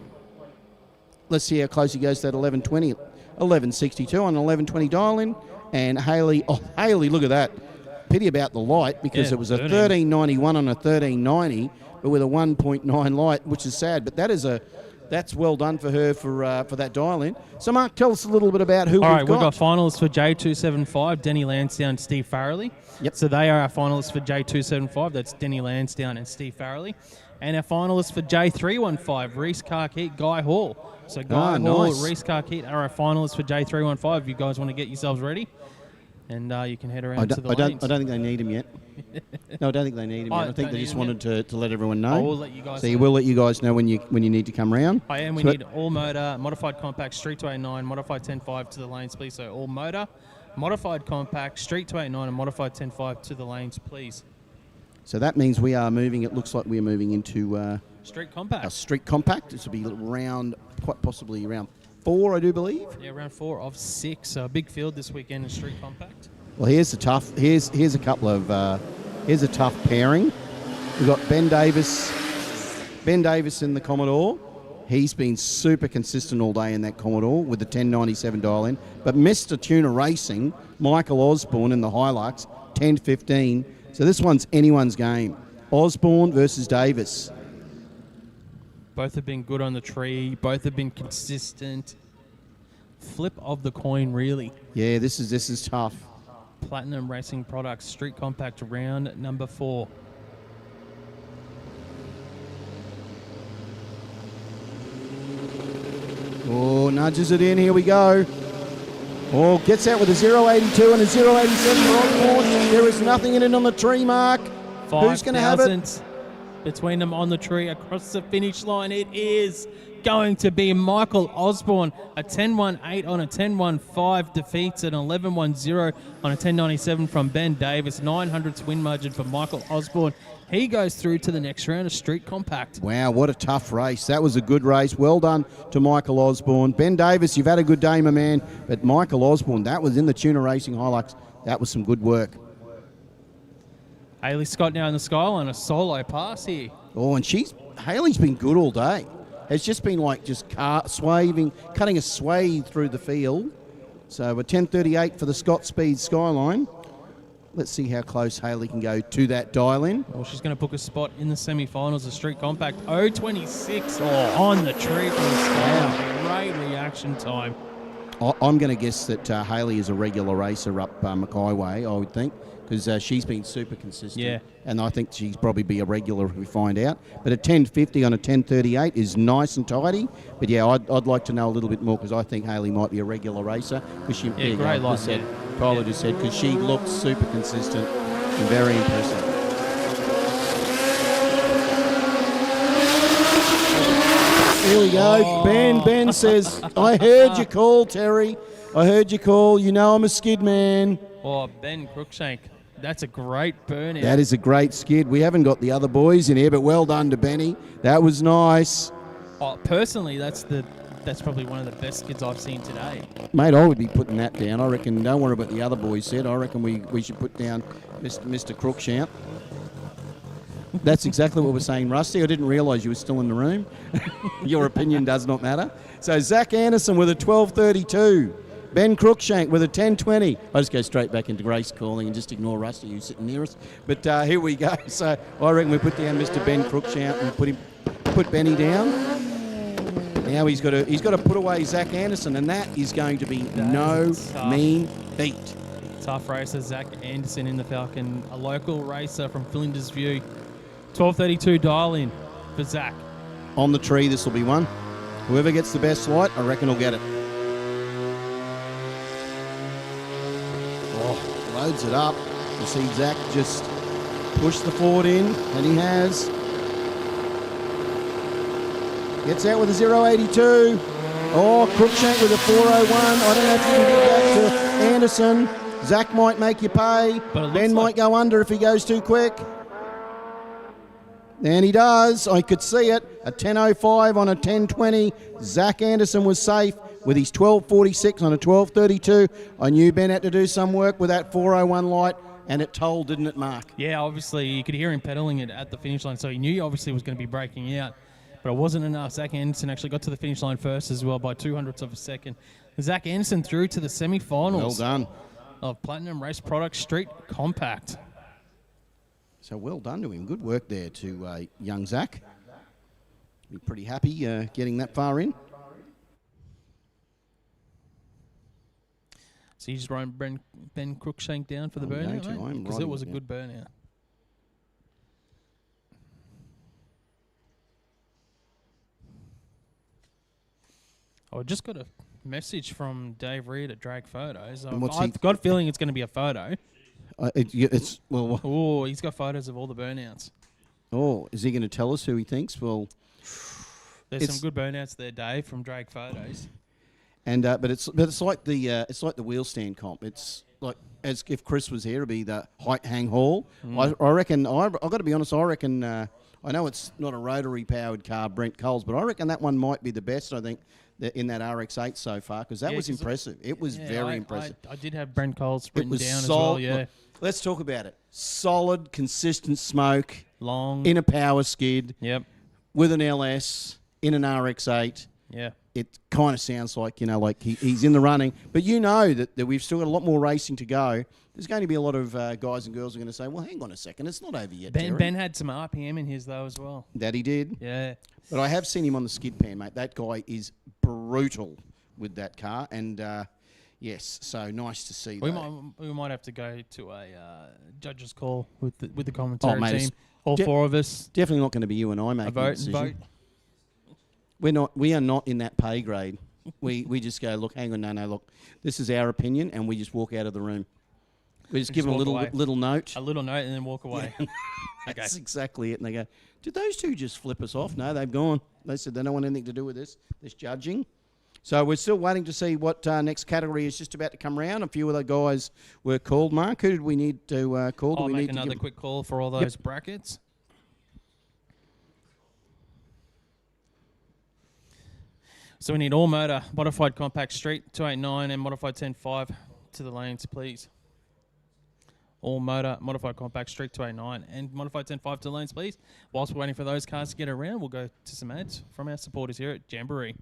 let's see how close he goes to that 1120. 1162 on 1120 dial-in. And Hayley, look at that. Pity about the light because it was a 1391 on a 1390, but with a 1.9 light, which is sad. But that is that's well done for her for that dial in. So, Mark, tell us a little bit about who All right, we've we've got finalists for J275, Denny Lansdowne and Steve Farrelly. Yep. So they are our finalists for J275. That's Denny Lansdowne and Steve Farrelly. And our finalists for J315, Reese Carkeet, Guy Hall. So Guy Hall, nice. Reese Carkeet are our finalists for J315. If you guys want to get yourselves ready, and you can head around to the lanes. I don't think they need him yet. No, I don't think they need him yet. I think they just wanted to let everyone know. I will let you guys So know. you will let you guys know when you need to come round. We need all motor, modified compact, street 289, modified 10.5 to the lanes, please. So all motor, modified compact, street 289, and modified 10.5 to the lanes, please. So that means we are moving. It looks like we're moving into street compact. A street compact. This will be round, quite possibly round 4, I do believe. Yeah, round 4 of 6. So a big field this weekend in street compact. Well, here's a couple of here's a tough pairing. We've got Ben Davis in the Commodore. He's been super consistent all day in that Commodore with the 1097 dial in. But Mr. Tuner Racing, Michael Osborne in the Hilux, 1015. So this one's anyone's game. Osborne versus Davis. Both have been good on the tree. Both have been consistent. Flip of the coin, really. Yeah, this is tough. Platinum Racing Products, Street Compact, round number 4. Oh, nudges it in. Here we go. Oh, gets out with a 082 and a 087 for Osborne. There is nothing in it on the tree, Mark. Who's going to have it? Between them on the tree across the finish line. It is going to be Michael Osborne. A 10.18 on a 10.15 defeats an 11.10 on a 10.97 from Ben Davis. 900ths win margin for Michael Osborne. He goes through to the next round of Street Compact. Wow, what a tough race. That was a good race. Well done to Michael Osborne. Ben Davis, you've had a good day, my man. But Michael Osborne, that was in the Tuner Racing Hilux. That was some good work. Hayley Scott now in the skyline, a solo pass here. Oh, and Hayley's been good all day. It's just been like cutting a swathe through the field. So a 10.38 for the Scott Speed Skyline. Let's see how close Hayley can go to that dial-in. Well, she's going to book a spot in the semi-finals of Street Compact. 0.26 on the tree for the Skyline. Great reaction time. I'm going to guess that Hayley is a regular racer up Mackay Way, I would think, because she's been super consistent. Yeah. And I think she's probably be a regular if we find out. But a 10.50 on a 10.38 is nice and tidy. But yeah, I'd like to know a little bit more because I think Hayley might be a regular racer. She, yeah, great line. Tyler just said, because she looks super consistent and very impressive. Here we go. Oh. Ben says, I heard you call, Terry. I heard you call. You know I'm a skid man. Oh, Ben Crookshank. That's a great burnout. That is a great skid. We haven't got the other boys in here, but well done to Benny. That was nice. Oh, personally, that's probably one of the best skids I've seen today. Mate, I would be putting that down. I reckon, don't worry about the other boys said. I reckon we should put down Mr. Crookshank. That's exactly what we're saying, Rusty. I didn't realise you were still in the room. Your opinion does not matter. So Zach Anderson with a 12.32. Ben Crookshank with a 10.20. I just go straight back into race calling and just ignore Rusty, who's sitting near us. But here we go. So I reckon we put down Mr. Ben Crookshank and put Benny down. Now he's got to put away Zach Anderson, and that is going to be no mean feat. Tough racer, Zach Anderson in the Falcon, a local racer from Flinders View. 12.32 dial-in for Zach. On the tree, this will be one. Whoever gets the best light, I reckon will get it. Oh, loads it up. You see Zach just push the Ford in, and he has. Gets out with a 082. Oh, Crookshank with a 401. I don't know if you can get that to Anderson. Zach might make you pay. Ben might go under if he goes too quick. And he does. I could see it. A 10.05 on a 10.20. Zach Anderson was safe with his 12.46 on a 12.32. I knew Ben had to do some work with that 401 light, and it told, didn't it, Mark? Yeah, obviously you could hear him pedaling it at the finish line, so he knew he obviously was going to be breaking out. But it wasn't enough. Zach Anderson actually got to the finish line first as well by 200ths of a second. Zach Anderson through to the semi-finals. Well done. Of Platinum Race Products Street Compact. So well done to him. Good work there to young Zach. Be pretty happy getting that far in. So you just wrote Ben Crookshank down for the I'm going burnout, to. I'm because it writing was a it good burnout. I just got a message from Dave Reed at Drag Photos. And what's I've got a feeling it's going to be a photo. It's well. Oh, he's got photos of all the burnouts. Oh, is he going to tell us who he thinks? Well, There's some good burnouts there, Dave, from Drag Photos. And but it's like the wheel stand comp. It's like as if Chris was here, it'd be the height hang haul. I reckon. I've got to be honest. I reckon. I know it's not a rotary powered car, Brent Coles, but I reckon that one might be the best. I think in that RX-8 so far because that was impressive. It was very impressive. I did have Brent Coles written down as solid, well. Yeah. Look, let's talk about it. Solid, consistent smoke. Long. In a power skid. Yep. With an LS in an RX-8. Yeah. It kind of sounds like, like he's in the running. But you know that we've still got a lot more racing to go. There's going to be a lot of guys and girls who are going to say, well, hang on a second, it's not over yet, Terry. Ben had some RPM in his, though, as well. That he did? Yeah. But I have seen him on the skid pan, mate. That guy is brutal with that car. And, yes, so nice to see that. We might have to go to a judge's call with the commentary mate, team. All four of us. Definitely not going to be you and I making a decision. We are not in that pay grade. We just go, look, hang on, no, look, this is our opinion, and we just walk out of the room. We just give them a little note. A little note and then walk away. Yeah. That's exactly it. And they go, did those two just flip us off? No, they've gone. They said they don't want anything to do with this judging. So we're still waiting to see what next category is just about to come around. A few of the guys were called. Mark, who did we need to call? I'll make another quick call for all those brackets. So we need all motor, modified compact street 289 and modified 10.5 to the lanes, please. All motor, modified compact street 289 and modified 10.5 to the lanes, please. Whilst we're waiting for those cars to get around, we'll go to some ads from our supporters here at Jamboree.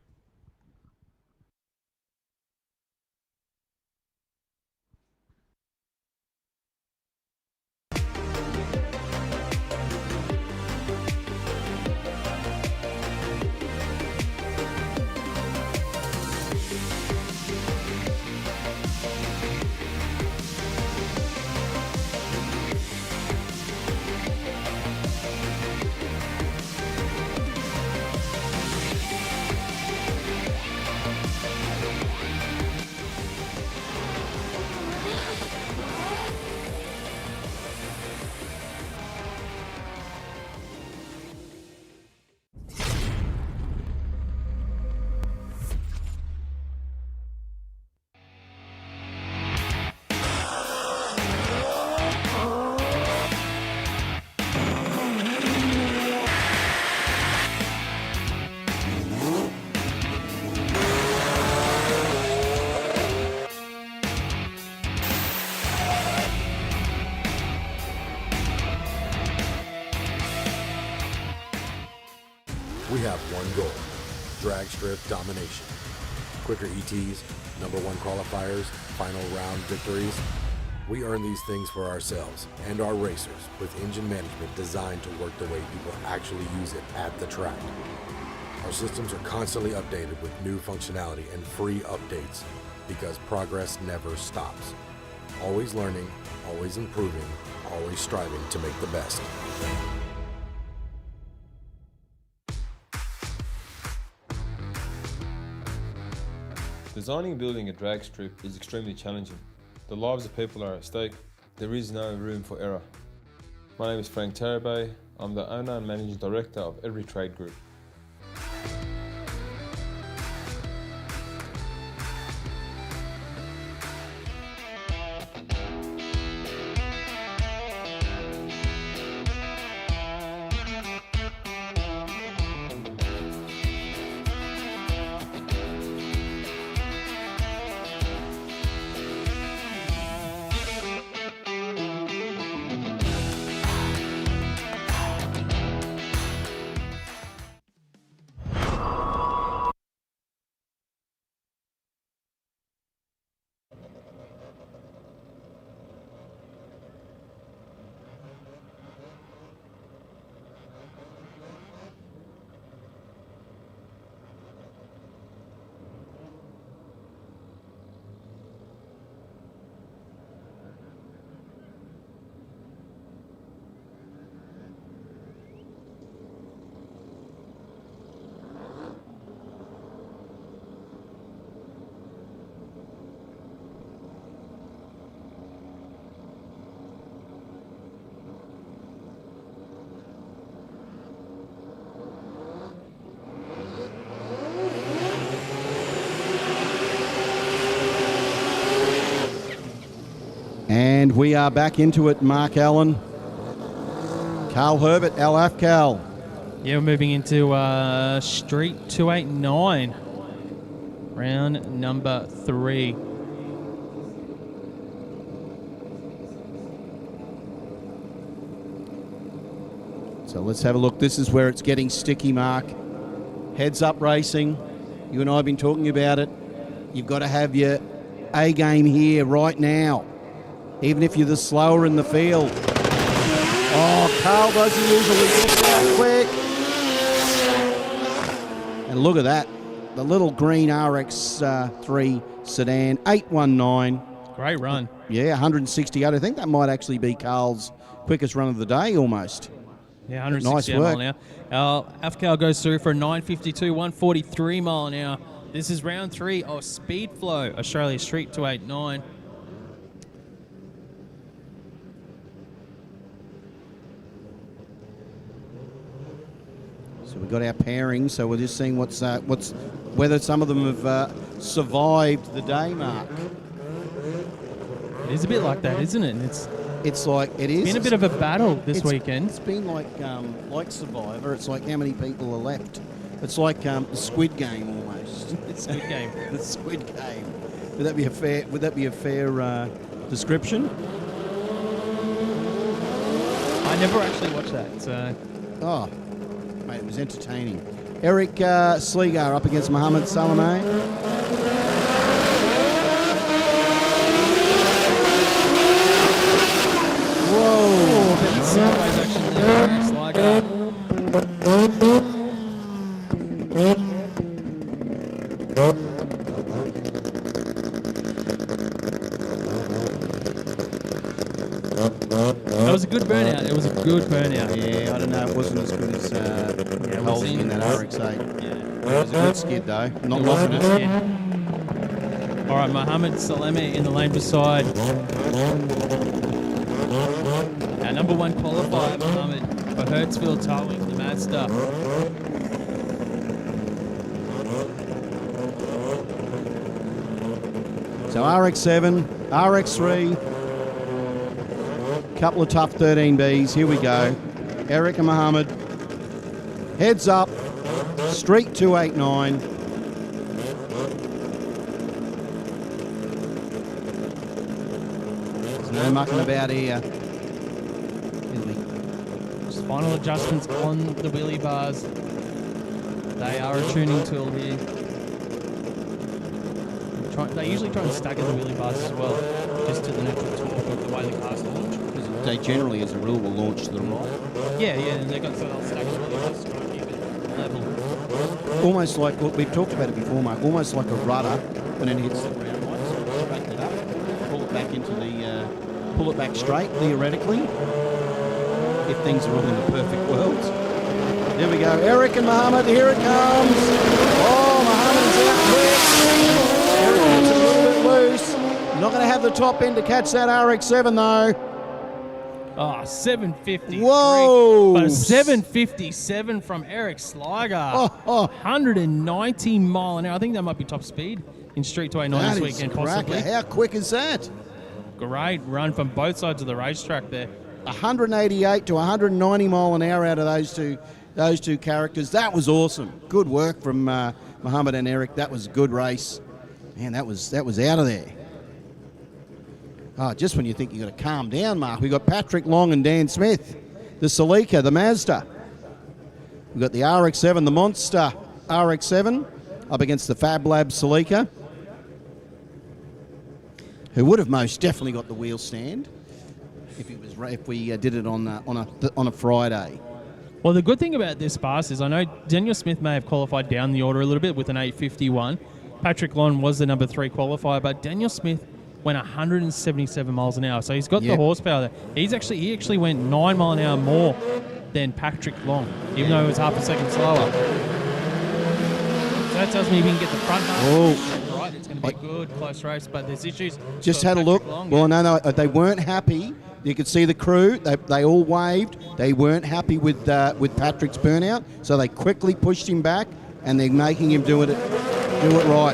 We have one goal, drag strip domination. Quicker ETs, number one qualifiers, final round victories. We earn these things for ourselves and our racers with engine management designed to work the way people actually use it at the track. Our systems are constantly updated with new functionality and free updates because progress never stops. Always learning, always improving, always striving to make the best. Designing and building a drag strip is extremely challenging. The lives of people are at stake. There is no room for error. My name is Frank Tarabay. I'm the owner and managing director of Every Trade Group. And we are back into it, Mark Allen. Carl Herbert, Al Afcal. Yeah, we're moving into Street 289. Round number 3. So let's have a look. This is where it's getting sticky, Mark. Heads up racing. You and I have been talking about it. You've got to have your A game here right now, even if you're the slower in the field. Oh, Carl doesn't usually get that quick. And look at that. The little green RX3 sedan, 819. Great run. Yeah, 168. I think that might actually be Carl's quickest run of the day almost. Yeah, 160 mile an hour. Afcal goes through for a 952, 143 mile an hour. This is round 3 of Speed Flow, Australia Street 289. So we've got our pairing, so we're just seeing whether some of them have survived the day, Mark. It is a bit like that, isn't it? It's like it is. It's been a bit of a battle this weekend. It's been like Survivor. It's like how many people are left. It's like the Squid Game almost. The Squid Game. The Squid Game. Would that be a fair description? I never actually watched that. So. Oh, mate, it was entertaining. Eric Sleegar up against Mohammed Salameh. Whoa! Bit sideways action there. Sliger. That was a good burnout. It was a good burnout. Yeah, I don't know. It wasn't as good as Holsey in that RX-8. Yeah. It was a good skid though. Not losing it. All right, Mohammed Salameh in the lane beside. Our number 1 qualifier, Mohammed, for Hertzfield Towing, the Mazda. So RX-7, RX-3, couple of tough 13Bs. Here we go. Eric and Mohammed. Heads up. Street 289. There's no mucking about here. Just final adjustments on the wheelie bars. They are a tuning tool here. They usually try and stagger the wheelie bars as well, just to the natural torque of the way the cars launch. They generally, as a rule, will launch to the right. Yeah, and they've got they'll stagger the wheelie bars to try and keep it level. Almost like, well, we've talked about it before, Mark, almost like a rudder when it hits the ground lights. Straighten it up, pull it back into the, pull it back straight, theoretically, if things are all in the perfect world. There we go, Eric and Mohammed, here it comes. Oh, Mohammed's out quick. Eric gets a little bit loose. Not going to have the top end to catch that RX-7 though. Oh, 750. Whoa! But a 757 from Eric Sliger. 190 mile an hour. I think that might be top speed in Street 289 this weekend, possibly. How quick is that? Great run from both sides of the racetrack there. 188 to 190 mile an hour out of those two characters. That was awesome. Good work from Mohammed and Eric. That was a good race. Man, that was out of there. Oh, just when you think you've got to calm down, Mark, we've got Patrick Long and Dan Smith, the Celica, the Mazda. We've got the RX-7, the Monster RX-7, up against the Fab Lab Celica, who would have most definitely got the wheel stand if we did it on a Friday. Well, the good thing about this pass is I know Daniel Smith may have qualified down the order a little bit with an 851. Patrick Long was the number 3 qualifier, but Daniel Smith went 177 miles an hour, so he's got the horsepower there. He actually went 9 mile an hour more than Patrick Long, even though he was half a second slower. So that tells me we can get the front half right. It's going to be a good close race, but there's issues. Just had a look. Well, no, they weren't happy. You could see the crew. They all waved. They weren't happy with Patrick's burnout, so they quickly pushed him back, and they're making him do it right.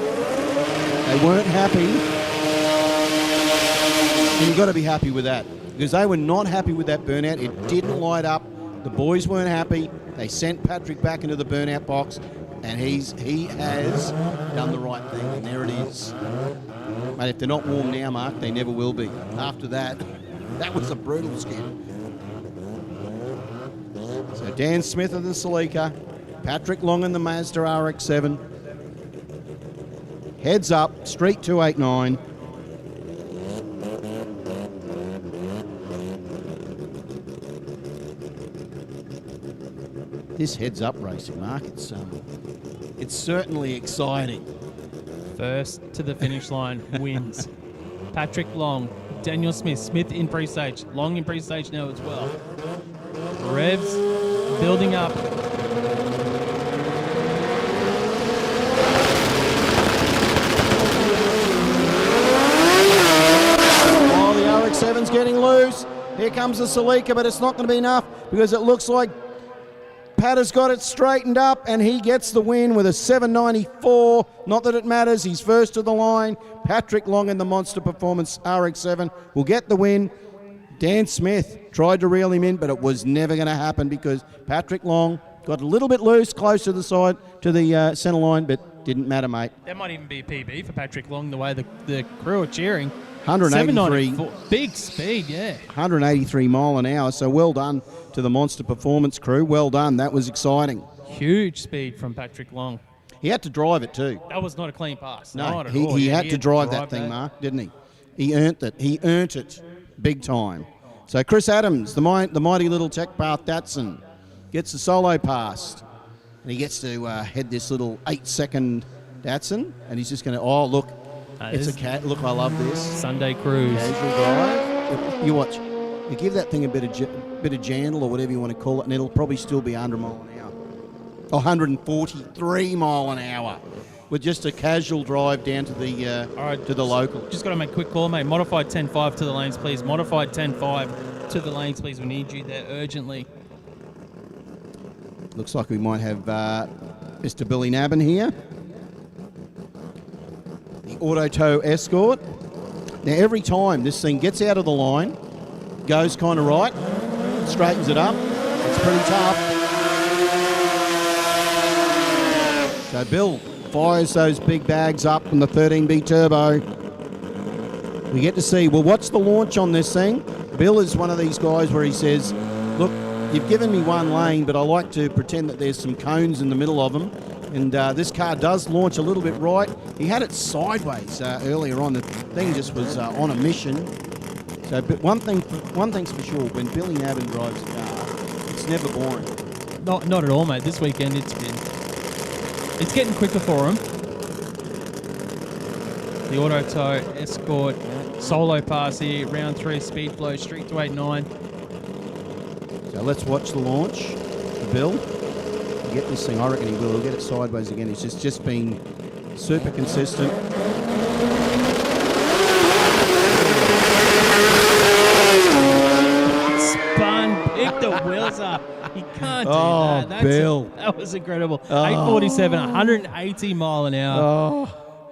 They weren't happy. And you've got to be happy with that, because they were not happy with that burnout. It didn't light up. The boys weren't happy. They sent Patrick back into the burnout box, and he has done the right thing, and there it is. Mate, if they're not warm now, Mark, they never will be. After that, that was a brutal skid. So Dan Smith of the Celica, Patrick Long in the Mazda RX-7. Heads up, Street 289. This heads up racing, Mark, it's certainly exciting. First to the finish line wins. Patrick Long, Daniel Smith, Smith in pre-stage, Long in pre-stage now as well. Revs building up. Oh, the RX-7's getting loose. Here comes the Celica, but it's not going to be enough because it looks like Pat has got it straightened up, and he gets the win with a 794. Not that it matters. He's first to the line. Patrick Long in the Monster Performance RX-7 will get the win. Dan Smith tried to reel him in, but it was never going to happen because Patrick Long got a little bit loose close to the side, to the centre line, but didn't matter, mate. That might even be a PB for Patrick Long, the way the crew are cheering. 183. Big speed, yeah. 183 mile an hour, so well done to the Monster Performance crew. Well done. That was exciting. Huge speed from Patrick Long. He had to drive it too. That was not a clean pass. No, not at all. he Yeah, had to drive that thing, Mark, didn't he? He earned it. He earned it big time. So Chris Adams, the mighty little Tech Path Datsun, gets the solo pass. And he gets to head this little 8-second Datsun. And he's just going to, oh, look, it's a cat. Look, I love this. Sunday cruise. Casual drive. You watch. You give that thing a bit of jandle or whatever you want to call it, and it'll probably still be 100 mile an hour. 143 mile an hour with just a casual drive down to the to the local. Just got to make a quick call, mate. Modified 10.5 to the lanes, please. Modified 10.5 to the lanes, please. We need you there urgently. Looks like we might have Mr. Billy Nabin here. The Auto Tow Escort. Now, every time this thing gets out of the line, goes kind of right, straightens it up. It's pretty tough. So Bill fires those big bags up from the 13B Turbo. We get to see, well, what's the launch on this thing? Bill is one of these guys where he says, look, you've given me one lane, but I like to pretend that there's some cones in the middle of them. And this car does launch a little bit right. He had it sideways earlier on. The thing just was on a mission. So, but one thing's for sure, when Billy Nabin drives a car, it's never boring. Not at all, mate. This weekend it's getting quicker for him. The Auto Tow Escort solo pass here, round 3, speed flow, Street 289. So let's watch the launch for Bill. He'll get this thing, I reckon he will. He'll get it sideways again. He's just been super consistent. Spun, picked the wheels up. He can't do that. Bill. That was incredible. 847, 180 mile an hour. Oh.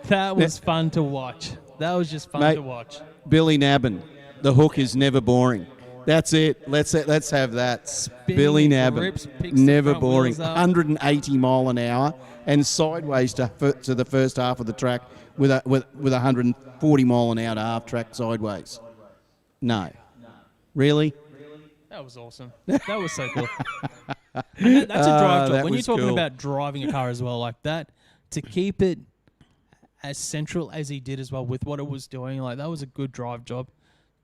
That was fun to watch. That was just fun to watch. Billy Nabin, the hook is never boring. That's it. Let's have that. Spinning Billy Nabin, grips, picks never the front boring. wheels up. 180 mile an hour and sideways to the first half of the track with 140 mile an hour to half track sideways. No, really. That was awesome. That was so cool. And that's a drive job. that When you're was talking cool. about driving a car as well like that, to keep it as central as he did as well with what it was doing, like that was a good drive job.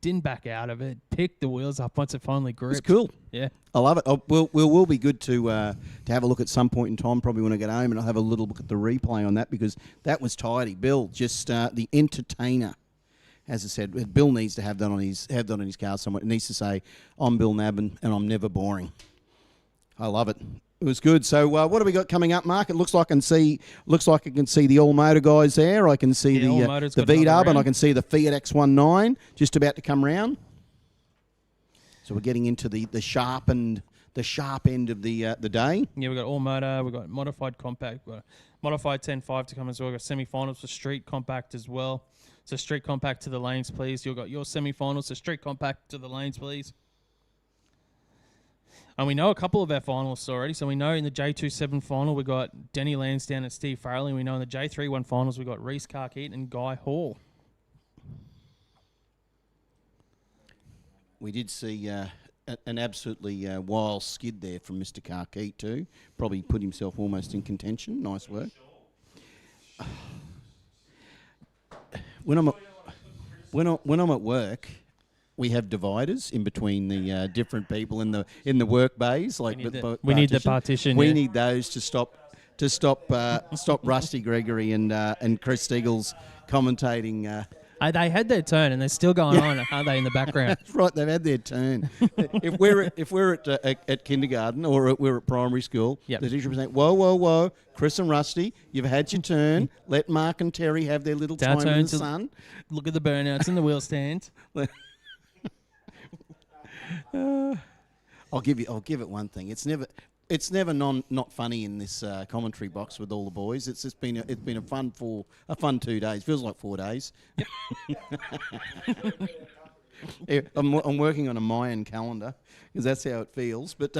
Didn't back out of it. Picked the wheels up once it finally gripped. It's cool. Yeah. I love it. We'll be good to have a look at some point in time, probably when I get home, and I'll have a little look at the replay on that because that was tidy. Bill, just the entertainer. As I said, Bill needs to have that on his car somewhere. It needs to say, "I'm Bill Nabin, and I'm never boring." I love it. It was good. So what have we got coming up, Mark? It looks like I can see the All Motor guys there. I can see the V-Dub, and I can see the Fiat X19 just about to come round. So we're getting into the sharp end of the day. Yeah, we've got All Motor, we've got Modified Compact, we've got Modified 10.5 to come as well. We've got semi-finals for Street Compact as well. So street compact to the lanes, please. You've got your semi-finals, so street compact to the lanes, please. And we know a couple of our finalists already. So we know in the J27 final, we got Denny Lansdowne and Steve Farrelly. We know in the J31 finals, we got Reese Carkeet and Guy Hall. We did see an absolutely wild skid there from Mr. Carkeet too. Probably put himself almost in contention. Nice work. When I'm at work, we have dividers in between the different people in the work bays. Like we need the partition. We need those to stop Rusty Gregory and Chris Steagles commentating. They had their turn and they're still going on, aren't they, in the background? That's right, they've had their turn. if we're at kindergarten or we're at primary school, the teacher will say, whoa, Chris and Rusty, you've had your turn. Let Mark and Terry have their little time in the sun. Look at the burnouts in the wheel stand. I'll give it one thing. It's never not funny in this commentary box with all the boys. It's just been a fun 2 days. Feels like 4 days. I'm working on a Mayan calendar because that's how it feels. But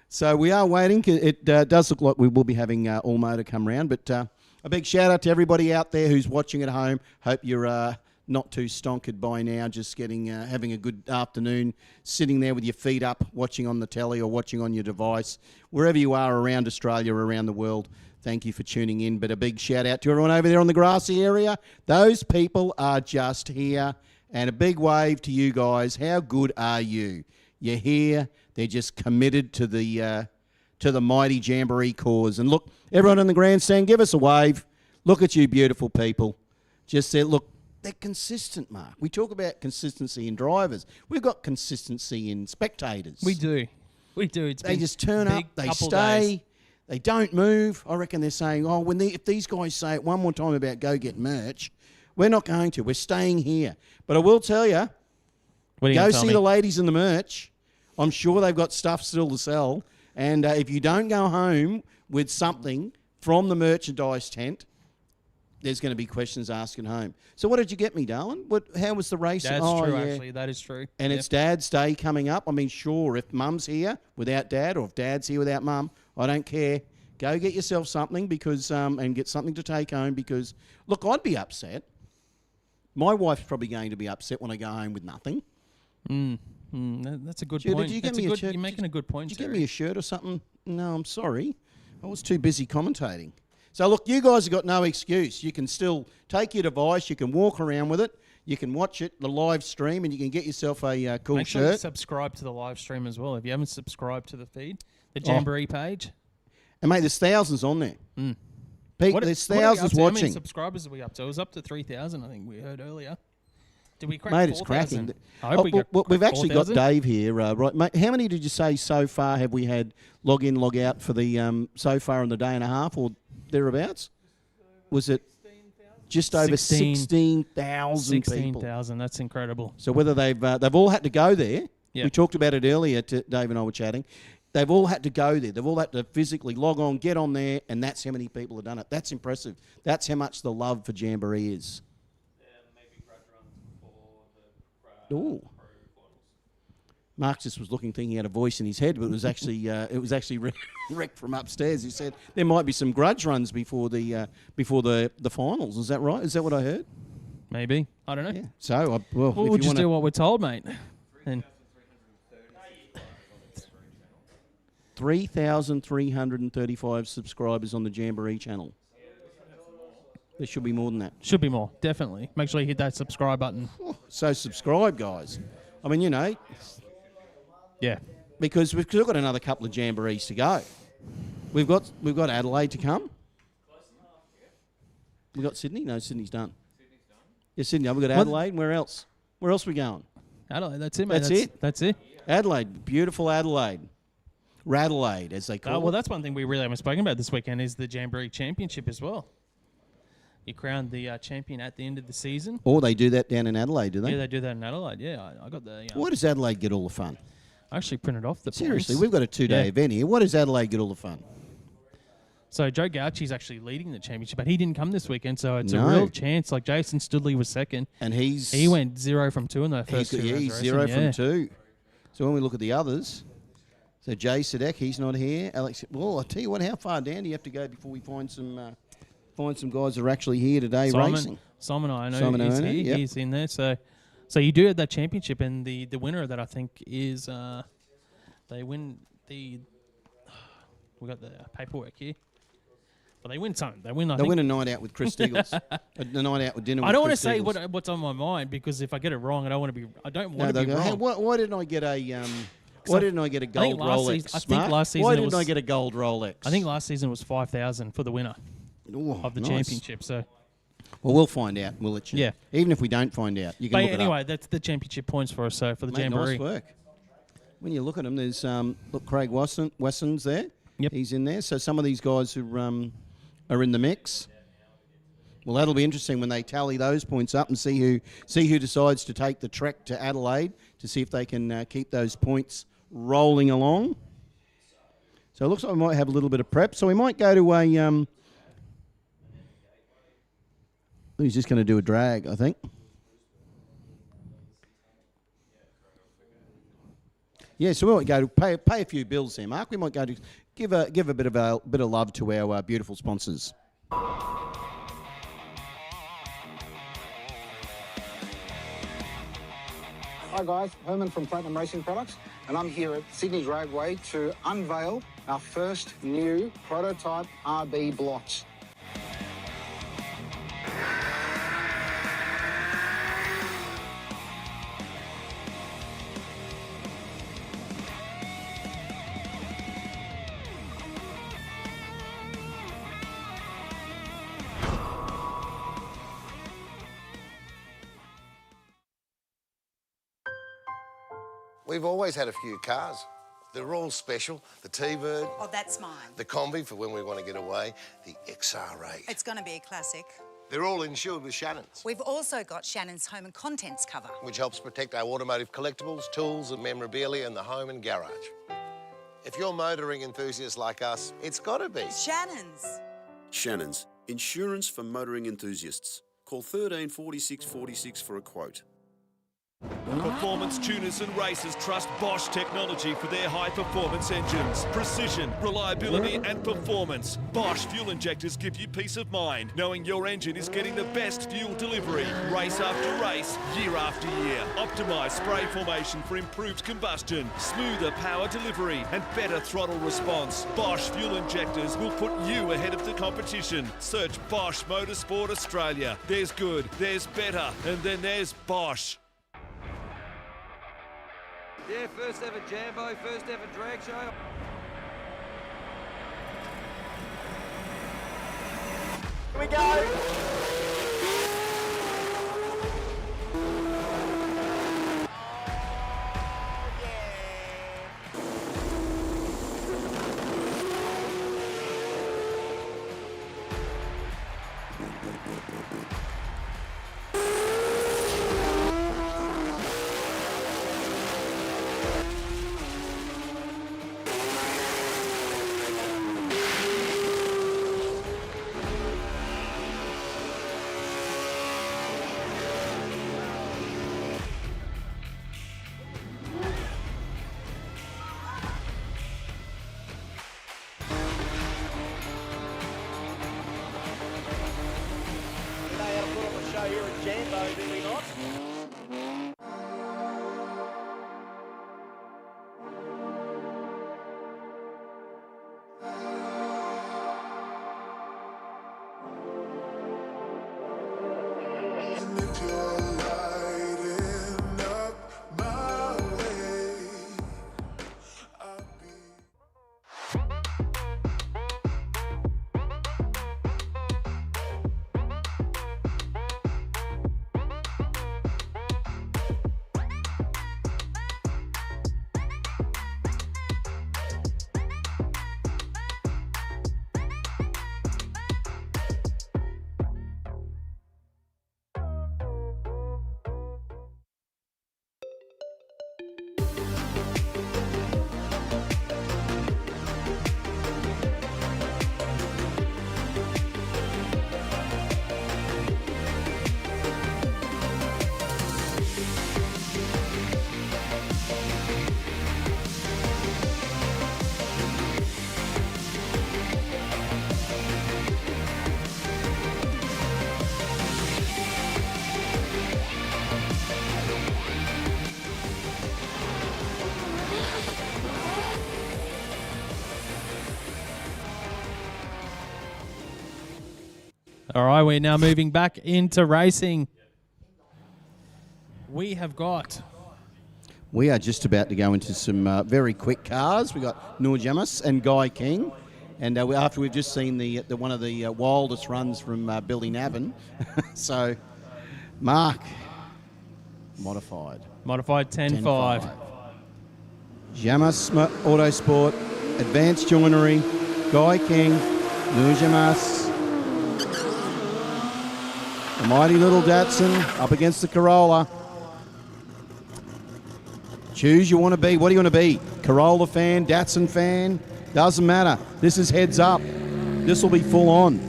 so we are waiting. It does look like we will be having All Motor come round. But a big shout out to everybody out there who's watching at home. Hope you're not too stonkered by now, just having a good afternoon, sitting there with your feet up, watching on the telly or watching on your device. Wherever you are around Australia or around the world, thank you for tuning in. But a big shout out to everyone over there on the grassy area. Those people are just here. And a big wave to you guys. How good are you? You're here. They're just committed to the mighty Jamboree cause. And look, everyone in the grandstand, give us a wave. Look at you beautiful people. Just say, look, they're consistent, Mark. We talk about consistency in drivers. We've got consistency in spectators. We do. They just turn up. They stay. Days. They don't move. I reckon they're saying, if these guys say it one more time about go get merch, we're not going to. We're staying here. But I will tell you, go see the ladies in the merch. I'm sure they've got stuff still to sell. And if you don't go home with something from the merchandise tent, there's going to be questions asked at home. So what did you get me, darling? How was the race? That's true, actually. That is true. And it's Dad's Day coming up. I mean, sure, if Mum's here without Dad or if Dad's here without Mum, I don't care. Go get yourself something because and get something to take home because, look, I'd be upset. My wife's probably going to be upset when I go home with nothing. That's a good point. You're making a good point, Did you get me a shirt or something? No, I'm sorry. I was too busy commentating. So, look, you guys have got no excuse. You can still take your device, you can walk around with it, you can watch it, the live stream, and you can get yourself a cool Make sure shirt. you subscribe to the live stream as well. If you haven't subscribed to the feed, the Jamboree page. And, mate, there's thousands on there. Pete, there's thousands watching. How many subscribers are we up to? It was up to 3,000, I think we heard earlier. Did we crack 4,000? Mate, it's cracking. I hope we've actually got Dave here, right? Mate, how many did you say so far have we had log in, log out for the so far in the day and a half or thereabouts? Was it just over 16,000 people? 16,000, that's incredible. So whether they've all had to go there, Yep. We talked about it earlier, Dave and I were chatting, they've all had to go there. They've all had to physically log on, get on there, and that's how many people have done it. That's impressive. That's how much the love for Jamboree is. Ooh. Mark just was looking, thinking he had a voice in his head, but it was actually Rick from upstairs. He said there might be some grudge runs before the finals. Is that right? Is that what I heard? Maybe. I don't know. Yeah. So we'll just do what we're told, mate. And 3,335 subscribers on the Jamboree channel. There should be more than that. Should be more, definitely. Make sure you hit that subscribe button. So subscribe, guys. I mean, Yeah. Because we've still got another couple of Jamborees to go. We've got Adelaide to come. We got Sydney? No, Sydney's done. Yeah, Sydney. We've got Adelaide. Where else? Where else are we going? Adelaide, that's it, mate. That's it. Adelaide, beautiful Adelaide. Radelaide, as they call it. Well, that's one thing we really haven't spoken about this weekend is the Jamboree Championship as well. You crown the champion at the end of the season. Or they do that down in Adelaide, do they? Yeah, they do that in Adelaide. Yeah, I got the. Why does Adelaide get all the fun? I actually printed off the Seriously, points. we've got a 2-day event here. Why does Adelaide get all the fun? So Joe Gauchi's actually leading the championship, but he didn't come this weekend, so it's No. a real chance. Like Jason Studley was second, and he went 0 from 2 in the first 2 rounds of He's racing, 0 yeah. from 2. So when we look at the others, so Jay Sadek, he's not here. Alex, well, I tell you what, how far down do you have to go before we find some guys that are actually here today racing? Simon I know Simon he's Iono, here. yep. He's in there. So you do have that championship, and the winner of that, I think, is they win the. We got the paperwork here. But they win something. They win. I think. Win a night out with Chris Stiggles. A night out with dinner. I with don't want to Chris say Stiggles. what's on my mind, because if I get it wrong, I don't want to be They'll go, wrong. hey, why didn't I get a why didn't I get a gold Rolex? I think last season why it didn't was, I get a gold Rolex? I think last season was 5,000 for the winner of the nice. championship. So. Well, we'll find out. We'll let you. Yeah. Even if we don't find out, you can But look it anyway, up. that's the championship points for us. So for the Mate, Jamboree. nice work. When you look at them, there's look, Craig Wesson's there. Yep. He's in there. So some of these guys who are in the mix. Well, that'll be interesting when they tally those points up and see who decides to take the trek to Adelaide to see if they can keep those points rolling along. So it looks like we might have a little bit of prep. So we might go to a. He's just going to do a drag, I think. Yeah, so we might go to pay a few bills there, Mark. We might go to give a bit of love to our beautiful sponsors. Hi guys, Herman from Platinum Racing Products, and I'm here at Sydney's Raceway to unveil our first new prototype RB blocks. We've always had a few cars. They're all special. The T-Bird, Oh, that's mine. the Combi for when we want to get away, the XR8. It's going to be a classic. They're all insured with Shannons, We've also got Shannons Home and Contents cover. which helps protect our automotive collectibles, tools and memorabilia in the home and garage. If you're motoring enthusiasts like us, it's got to be Shannons. Shannons, insurance for motoring enthusiasts. Call 13 46 46 for a quote. Performance tuners and racers trust Bosch technology for their high-performance engines. Precision, reliability and performance. Bosch fuel injectors give you peace of mind, knowing your engine is getting the best fuel delivery. Race after race, year after year. Optimised spray formation for improved combustion, smoother power delivery and better throttle response. Bosch fuel injectors will put you ahead of the competition. Search Bosch Motorsport Australia. There's good, there's better, and then there's Bosch. Yeah, first ever Jambo, first ever drag show. Here we go. You know how to put on a show here at Jambo, do we not? All right, we're now moving back into racing. We are just about to go into some very quick cars. We got Noor Jamas and Guy King. And after we've just seen the one of the wildest runs from Billy Navin. So, Mark, modified 10-5. Jamas Autosport, Advanced Joinery, Guy King, Noor Jamas. The mighty little Datsun up against the Corolla. Choose you want to be. What do you want to be? Corolla fan, Datsun fan? Doesn't matter. This is heads up. This will be full on.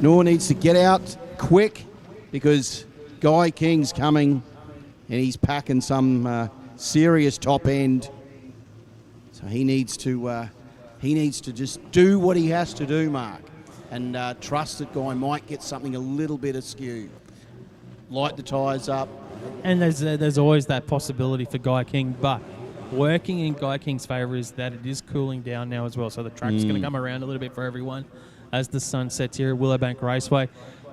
Noor needs to get out quick because Guy King's coming and he's packing some serious top end. So he needs to just do what he has to do, Mark, and trust that Guy might get something a little bit askew. Light the tyres up. And there's always that possibility for Guy King, but working in Guy King's favour is that it is cooling down now as well, so the track's going to come around a little bit for everyone as the sun sets here at Willowbank Raceway.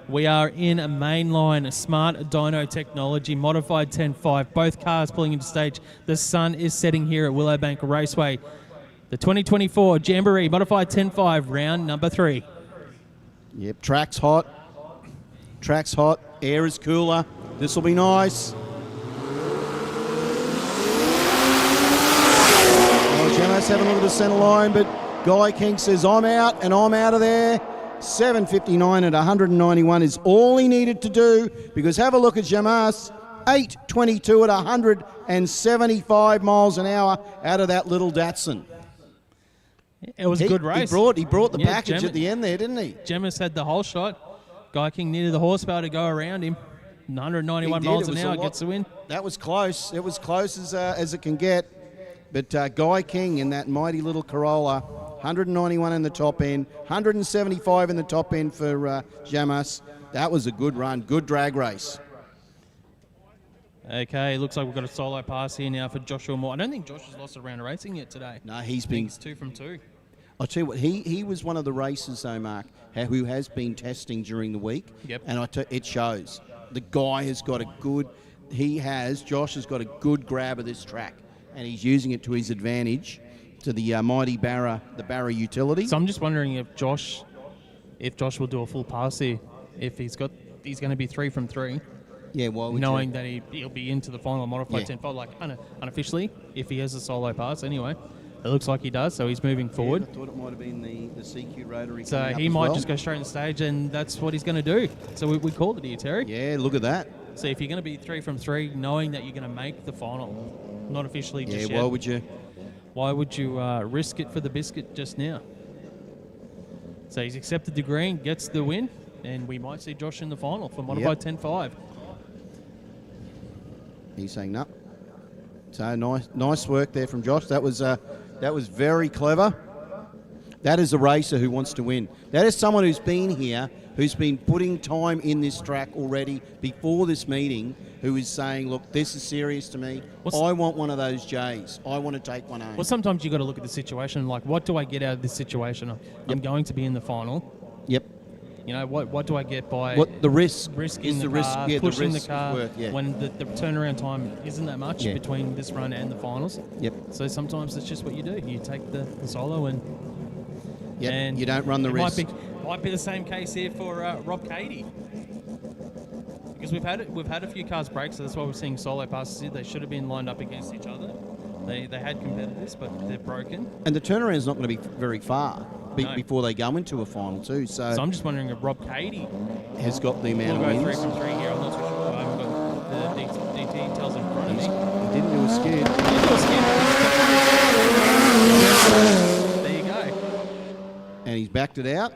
We are in a mainline, a smart dyno technology, modified 10.5, both cars pulling into stage. The sun is setting here at Willowbank Raceway. The 2024 Jamboree, modified 10.5, round number 3. Yep, track's hot. Air is cooler. This will be nice. Jamas having a look at the centre line, but Guy King says, I'm out, and I'm out of there. 7:59 at 191 is all he needed to do, because have a look at Jamas, 8:22 at 175 miles an hour out of that little Datsun. It was a good race. He brought the package at the end there, didn't he? Jamas had the whole shot. Guy King needed the horsepower to go around him. 191 miles an hour gets the win. That was close. It was close as it can get. But Guy King in that mighty little Corolla, 191 in the top end, 175 in the top end for Jamas. That was a good run, good drag race. Okay, looks like we've got a solo pass here now for Joshua Moore. I don't think Josh has lost a round of racing yet today. No, he's been 2 from 2. I'll tell you what, he was one of the racers, though, Mark, who has been testing during the week. Yep. And it shows. The guy has got Josh has got a good grab of this track. And he's using it to his advantage, to the mighty Barra utility. So I'm just wondering if Josh will do a full pass here, if he's going to be 3 from 3. Yeah, why would knowing that he'll be into the final modified 10-5, like unofficially, if he has a solo pass anyway. It looks like he does, so he's moving forward. I thought it might have been the CQ rotary. So he might just go straight on the stage, and that's what he's going to do. So we called it here, Terry. Yeah, look at that. So if you're going to be 3 from 3, knowing that you're going to make the final, not officially just yet. Why would you? Why would you risk it for the biscuit just now? So he's accepted the green, gets the win, and we might see Josh in the final for modified 10-5. He's saying no. So nice work there from Josh. That was very clever. That is a racer who wants to win. That is someone who's been here, who's been putting time in this track already before this meeting, who is saying, look, this is serious to me. I want one of those J's. I want to take one home. Well, sometimes you've got to look at the situation, like, what do I get out of this situation? I'm going to be in the final. Yep. You know, what do I get by what the risk in the risk, car, yeah, pushing the risk the car worth, yeah. when the turnaround time isn't that much between this run and the finals. Yep. So sometimes it's just what you do. You take the solo and you don't run the risk. Might be the same case here for Rob Cady. Because we've had a few cars break, so that's why we're seeing solo passes here. They should have been lined up against each other. They had competitors, but they're broken. And the turnaround is not going to be very far before they go into a final too. So I'm just wondering if Rob Cady has got the amount of wins. 3 from 3 here. I'm not too sure. I haven't got the DT details in front of me. He didn't do a skid. There you go. And he's backed it out.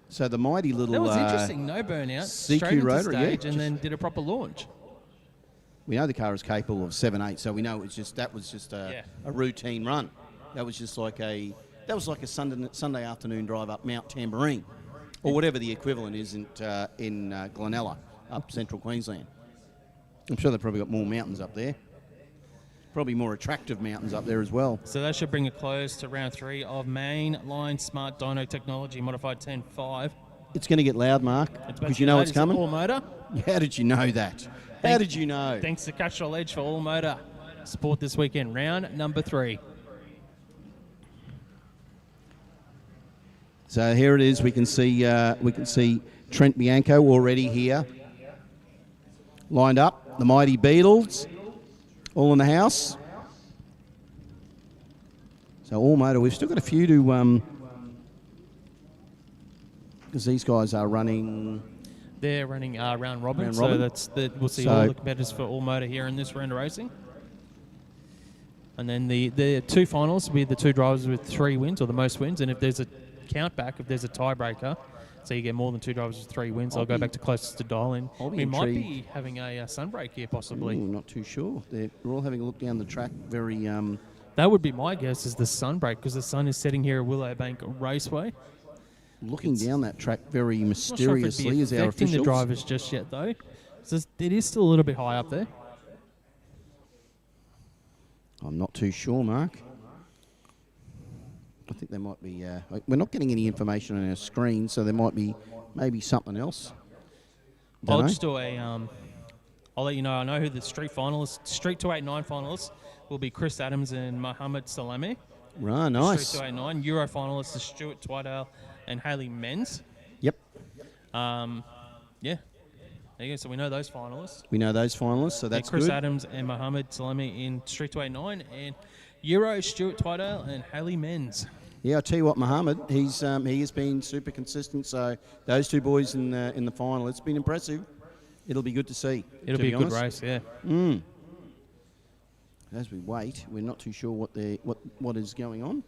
So the mighty little... That was interesting. No burnout. CQ straight into rotary, stage and then did a proper launch. We know the car is capable of 7.8, so we know that was just a routine run. That was just like a Sunday afternoon drive up Mount Tamborine, or whatever the equivalent is in Glenella, up central Queensland. I'm sure they've probably got more mountains up there. probably more attractive mountains up there as well. So that should bring a close to round 3 of Mainline Smart Dyno Technology Modified 10.5. It's going to get loud, Mark, because you know it's coming. All motor. How did you know that? How did you know? Thanks to Castrol Edge for all motor support this weekend. Round number 3. So here it is. We can see Trent Bianco already here, lined up. The Mighty Beatles, all in the house. So all motor. We've still got a few to, because these guys are running. They're running round robin. Round so robin. we'll see all the competitors for all motor here in this round of racing. And then the 2 finals will be the 2 drivers with 3 wins or the most wins. And if there's a count back, if there's a tiebreaker, so you get more than 2 drivers with 3 wins, I'll go back to closest to dial-in. We might be having a sunbreak here, possibly. Ooh, not too sure. We're all having a look down the track. Very. That would be my guess, is the sunbreak, because the sun is setting here at Willowbank Raceway. Looking down that track very mysteriously as our officials. The drivers just yet, though. So it is still a little bit high up there. I'm not too sure, Mark. I think there might be. We're not getting any information on our screen, so there might be maybe something else. I'll just do a. I'll let you know. I know who the Street 289 finalists will be. Chris Adams and Mohammed Salami. Right, nice. Street 289 Euro finalists are Stuart Twydale and Haley Menz. Yep. Yeah. There you go. So we know those finalists. We know those finalists, so that's Chris good. Adams and Mohammed Salami in Street 289, and Euro Stuart Twydale and Haley Menz. Yeah, I'll tell you what, Mohammed, he has been super consistent. So those 2 boys in the final, it's been impressive. It'll be good to see. It'll be a good race, yeah. As we wait, we're not too sure what is going on,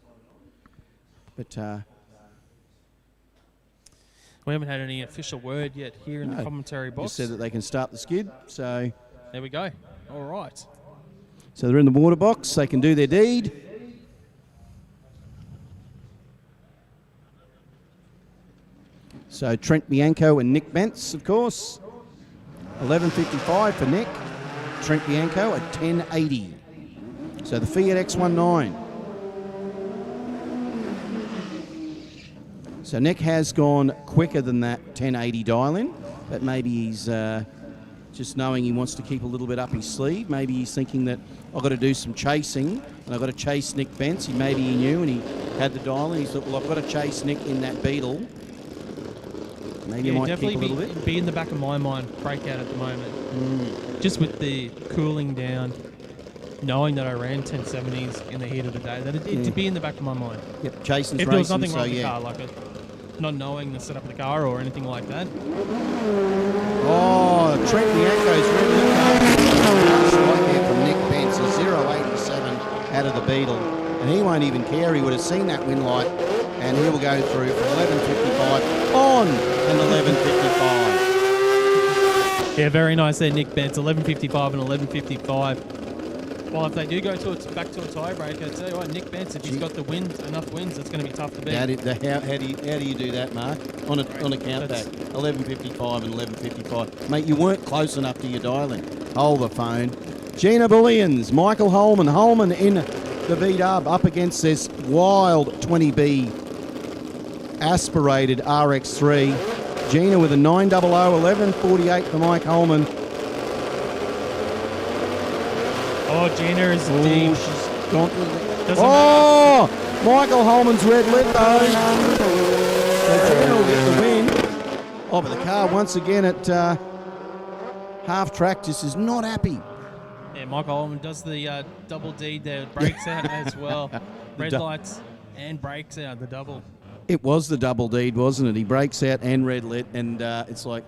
but we haven't had any official word yet here in the commentary box. Just said that they can start the skid. So there we go. All right. So they're in the water box. They can do their deed. So Trent Bianco and Nick Bentz, of course. 11.55 for Nick. Trent Bianco at 10.80. So the Fiat X19. So Nick has gone quicker than that 1080 dial-in, but maybe he's just knowing he wants to keep a little bit up his sleeve. Maybe he's thinking that I've got to do some chasing and I've got to chase Nick Bentz. Maybe he knew and he had the dial-in. He thought, well, I've got to chase Nick in that Beetle. Maybe I might keep a little bit. Be in the back of my mind, breakout at the moment. Just with the cooling down, knowing that I ran 1070s in the heat of the day, that it'd be in the back of my mind. Yep, Jason's if there was racing, nothing wrong with the car, like not knowing the setup of the car or anything like that. Oh, Trent Bianco's really right there from Nick Bentz, a 0.87 out of the Beetle. And he won't even care. He would have seen that win light, and he will go through from 11.55 on an 11.55. Yeah, very nice there, Nick Bentz. 11.55 and 11.55. Well, if they do go back to a tiebreaker, I tell you what, Nick Bentz, if he's got the enough wins, it's going to be tough to beat. How do you do that, Mark? On a countback, 11.55 and 11.55. Mate, you weren't close enough to your dial-in. Hold the phone. Gina Bullions, Michael Holman. Holman in the V-dub up against this wild 20B aspirated RX3. Gina with a 900, 11.48 for Mike Holman. Oh, Gina is deep. She's gone. Michael Holman's red lit though. So Gina will get the win. Oh, but the car once again at half track just is not happy. Yeah, Michael Holman does the double D there, brakes out as well. Red lights and brakes out, the double. It was the double deed, wasn't it? He breaks out and red lit, and it's like,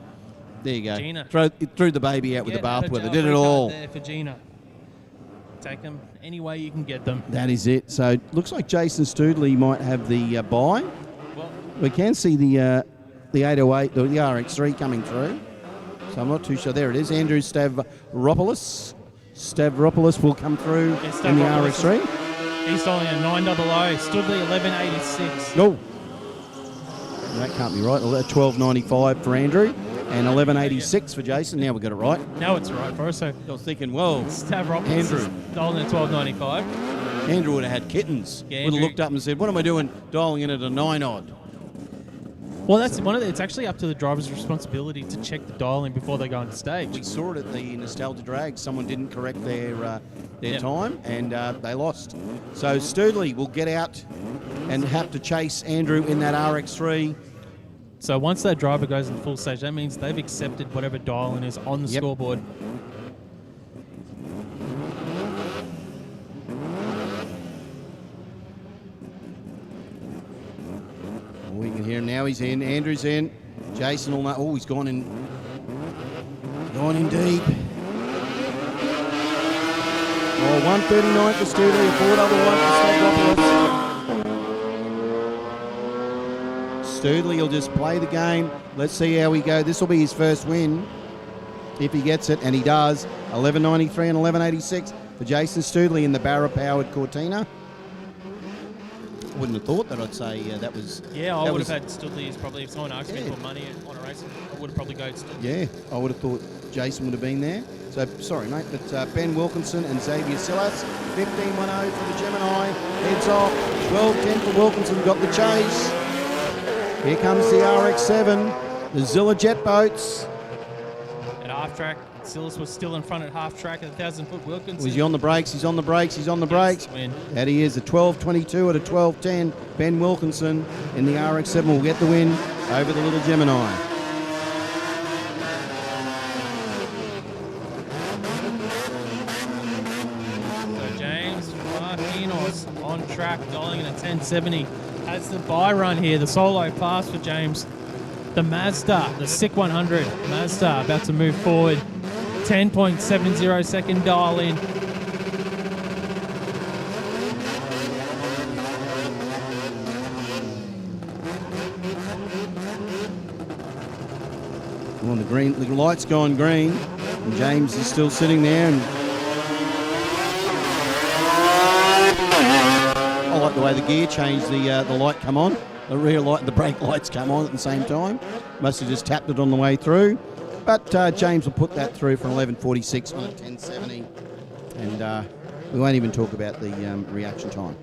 there you go. Gina. Threw the baby out with the bathwater. Did it all. There for Gina. Take them any way you can get them. That is it. So it looks like Jason Stoodley might have the buy. Well, we can see the 808, the RX3 coming through. So I'm not too sure. There it is. Andrew Stavropoulos. Stavropoulos will come through in the RX3. He's only a 900. Stoodley 1186. No. That can't be right. 12.95 for Andrew. and 11.86 for Jason. Now we got it right. Now it's right for us. So I was thinking, well, Stav Roberts Andrew. dialing at 12.95. Andrew would have had kittens. Yeah, Would have Andrew- looked up and said, what am I doing dialing in at a 9 odd? Well, that's one of it's actually up to the driver's responsibility to check the dialing before they go on stage. We saw it at the Nostalgia Drag. Someone didn't correct their Yep. time, and they lost. So Stoodley will get out and have to chase Andrew in that RX3. So once that driver goes in the full stage, that means they've accepted whatever dialing is on the Yep. scoreboard. We can hear him now. He's in. Andrew's in. Jason will know. Oh, he's gone in. Gone in deep. Oh, 139 for Stoodley, a 411 for Stavropoulos. Stoodley will just play the game. Let's see how we go. This will be his first win if he gets it, and he does. 11.93 and 11.86 for Jason Stoodley in the Barra-powered Cortina. Wouldn't have thought that I'd say that was... Yeah, I that would was- have had Stoodley as probably, if someone asked me for money on a race, I would have probably go Stoodley. Yeah, I would have thought Jason would have been there. So, sorry, mate, but Ben Wilkinson and Xavier Silas, 15.10 for the Gemini, heads off. 12.10 for Wilkinson, got the chase. Here comes the RX-7, the Zilla jet boats. At half track, Silas was still in front at half track at 1,000-foot Wilkinson. Was he on the brakes? He's on the brakes. He's on the brakes. Win. That he is, a 12.22 at a 12.10. Ben Wilkinson in the RX-7 will get the win over the Little Gemini. So James Marquinos on track, dialing in at 10.70. Has the buy run here, the solo pass for James. The Mazda, the SICK 100 Mazda about to move forward. 10.70 second dial in. Well, the light's gone green, and James is still sitting there. And I like the way the gear changed. The light come on, the rear light, and the brake lights come on at the same time. Must have just tapped it on the way through. But James will put that through for an 11.46 on a 10.70, and we won't even talk about the reaction time.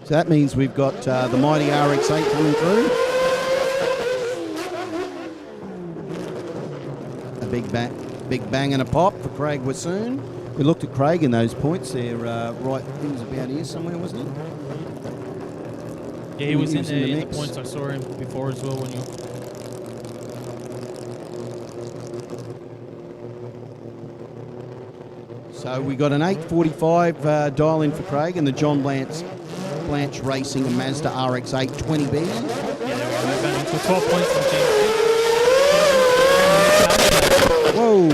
So that means we've got the mighty RX-8 coming through. Big bang and a pop for Craig Wassoon. We looked at Craig in those points there, right, he was about here somewhere, wasn't he? Yeah, he was in the there in the mix. points. I saw him before as well when you... So we got an 8.45 dial in for Craig and the John Blanche Racing and Mazda RX-8 20B. Yeah, they were for 12 points from James. Whoa!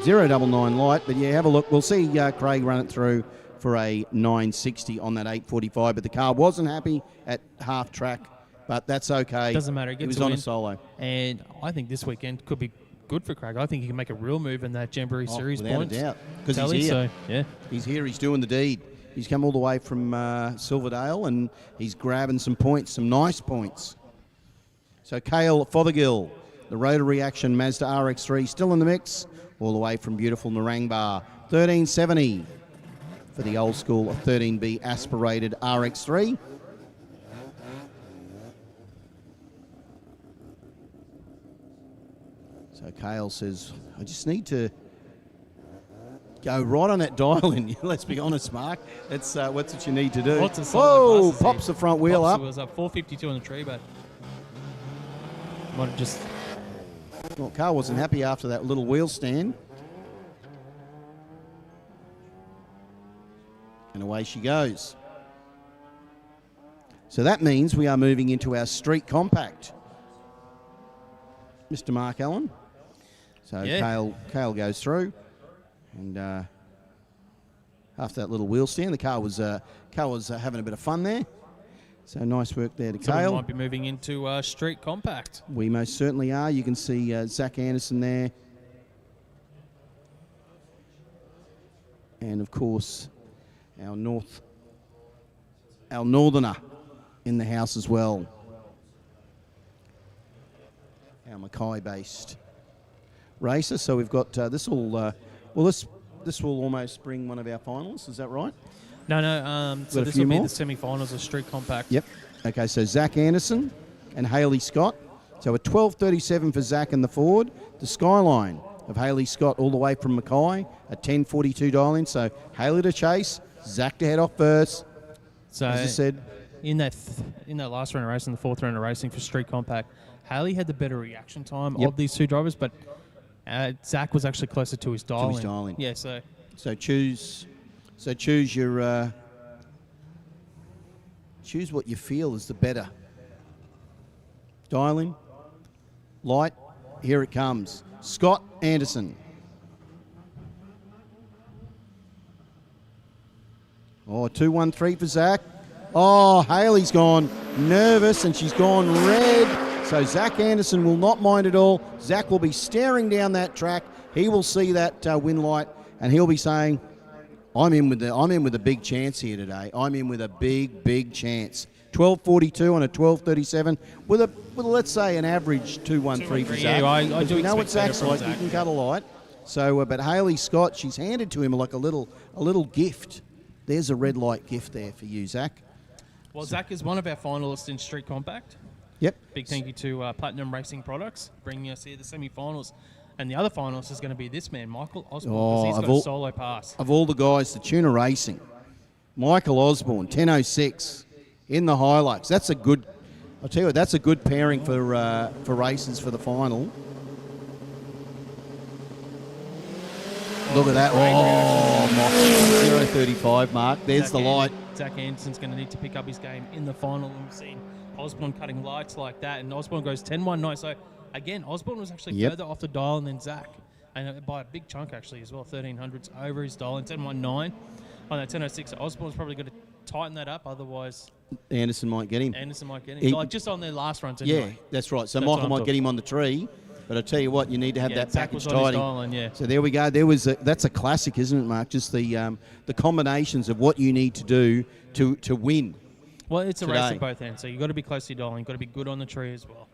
0.99 light, but yeah, have a look. We'll see Craig run it through for a 9.60 on that 8.45, but the car wasn't happy at half track, but that's okay. Doesn't matter. He was on a solo. And I think this weekend could be good for Craig. I think he can make a real move in that Jamboree Series without points. a doubt. Because tally, he's here. So, yeah. He's here. He's doing the deed. He's come all the way from Silverdale, and he's grabbing some points, some nice points. So Cale Fothergill, the rotary action Mazda RX-3, still in the mix, all the way from beautiful Narangba. 13.70 for the old school 13B aspirated RX-3. So Cale says, I just need to go right on that dial in. Let's be honest, Mark. That's what you need to do. Lots of solo Whoa! passes Pops here. the front wheel Pops up. was up 4.52 on the tree, but might have just... Well, car wasn't happy after that little wheel stand. And away she goes. So that means we are moving into our street compact. Mr. Mark Allen. So Yeah. Cale goes through. And after that little wheel stand, the car was having a bit of fun there. So nice work there to So we Cale. might be moving into street compact. We most certainly are. You can see Zach Anderson there. And of course, our northerner in the house as well. our Mackay-based racer. So we've got this will this will almost bring one of our finalists. Is that right? No. So this will be the semi-finals of Street Compact. Yep. Okay, so Zach Anderson and Hayley Scott. So a 12.37 for Zach in the Ford. The Skyline of Hayley Scott all the way from Mackay, a 10.42 dial-in. So Hayley to chase, Zach to head off first. So as I said, in that last round of racing, the fourth round of racing for Street Compact, Hayley had the better reaction time of these two drivers, but Zach was actually closer to his dial-in. Yeah, so choose your choose what you feel is the better. Dial-in, light, here it comes. Scott Anderson. Oh, 2-1-3 for Zach. Oh, Hayley's gone nervous and she's gone red. So Zach Anderson will not mind at all. Zach will be staring down that track. He will see that win light and he'll be saying, I'm in with a big chance here today. I'm in with a big chance. 12.42 on a 12.37 with a let's say an average 2.13 for Zach. Yeah, I do know what expect Zach's better like. from Zach. He can cut a light. So, but Hayley Scott, she's handed to him like a little gift. There's a red light gift there for you, Zach. Well, Zach is one of our finalists in Street Compact. Yep. Big thank you to Platinum Racing Products bringing us here the semi-finals. And the other finalist is going to be this man, Michael Osborne, because he's got a solo pass. Of all the guys, the Tuna Racing, Michael Osborne, 10.06 in the Hilux. That's a good. I'll tell you what, that's a good pairing for races for the final. Look at that. Oh, 0.35 mark. There's the light. Zach Anderson's going to need to pick up his game in the final. And we've seen Osborne cutting lights like that. And Osborne goes 10.19. So, again, Osborne was actually further off the dial than Zach. And by a big chunk, actually, as well. 1300s over his dial. And 10.19 on that 10.06. So Osborne's probably going to tighten that up. Otherwise, Anderson might get him. Like just on their last runs anyway. Yeah, that's right. So Michael might get him on the tree. But I tell you what, you need to have that package tidy. So there we go. That's a classic, isn't it, Mark? Just the combinations of what you need to do to win. Well, it's a race at both ends. So you've got to be close to your dial. You've got to be good on the tree as well.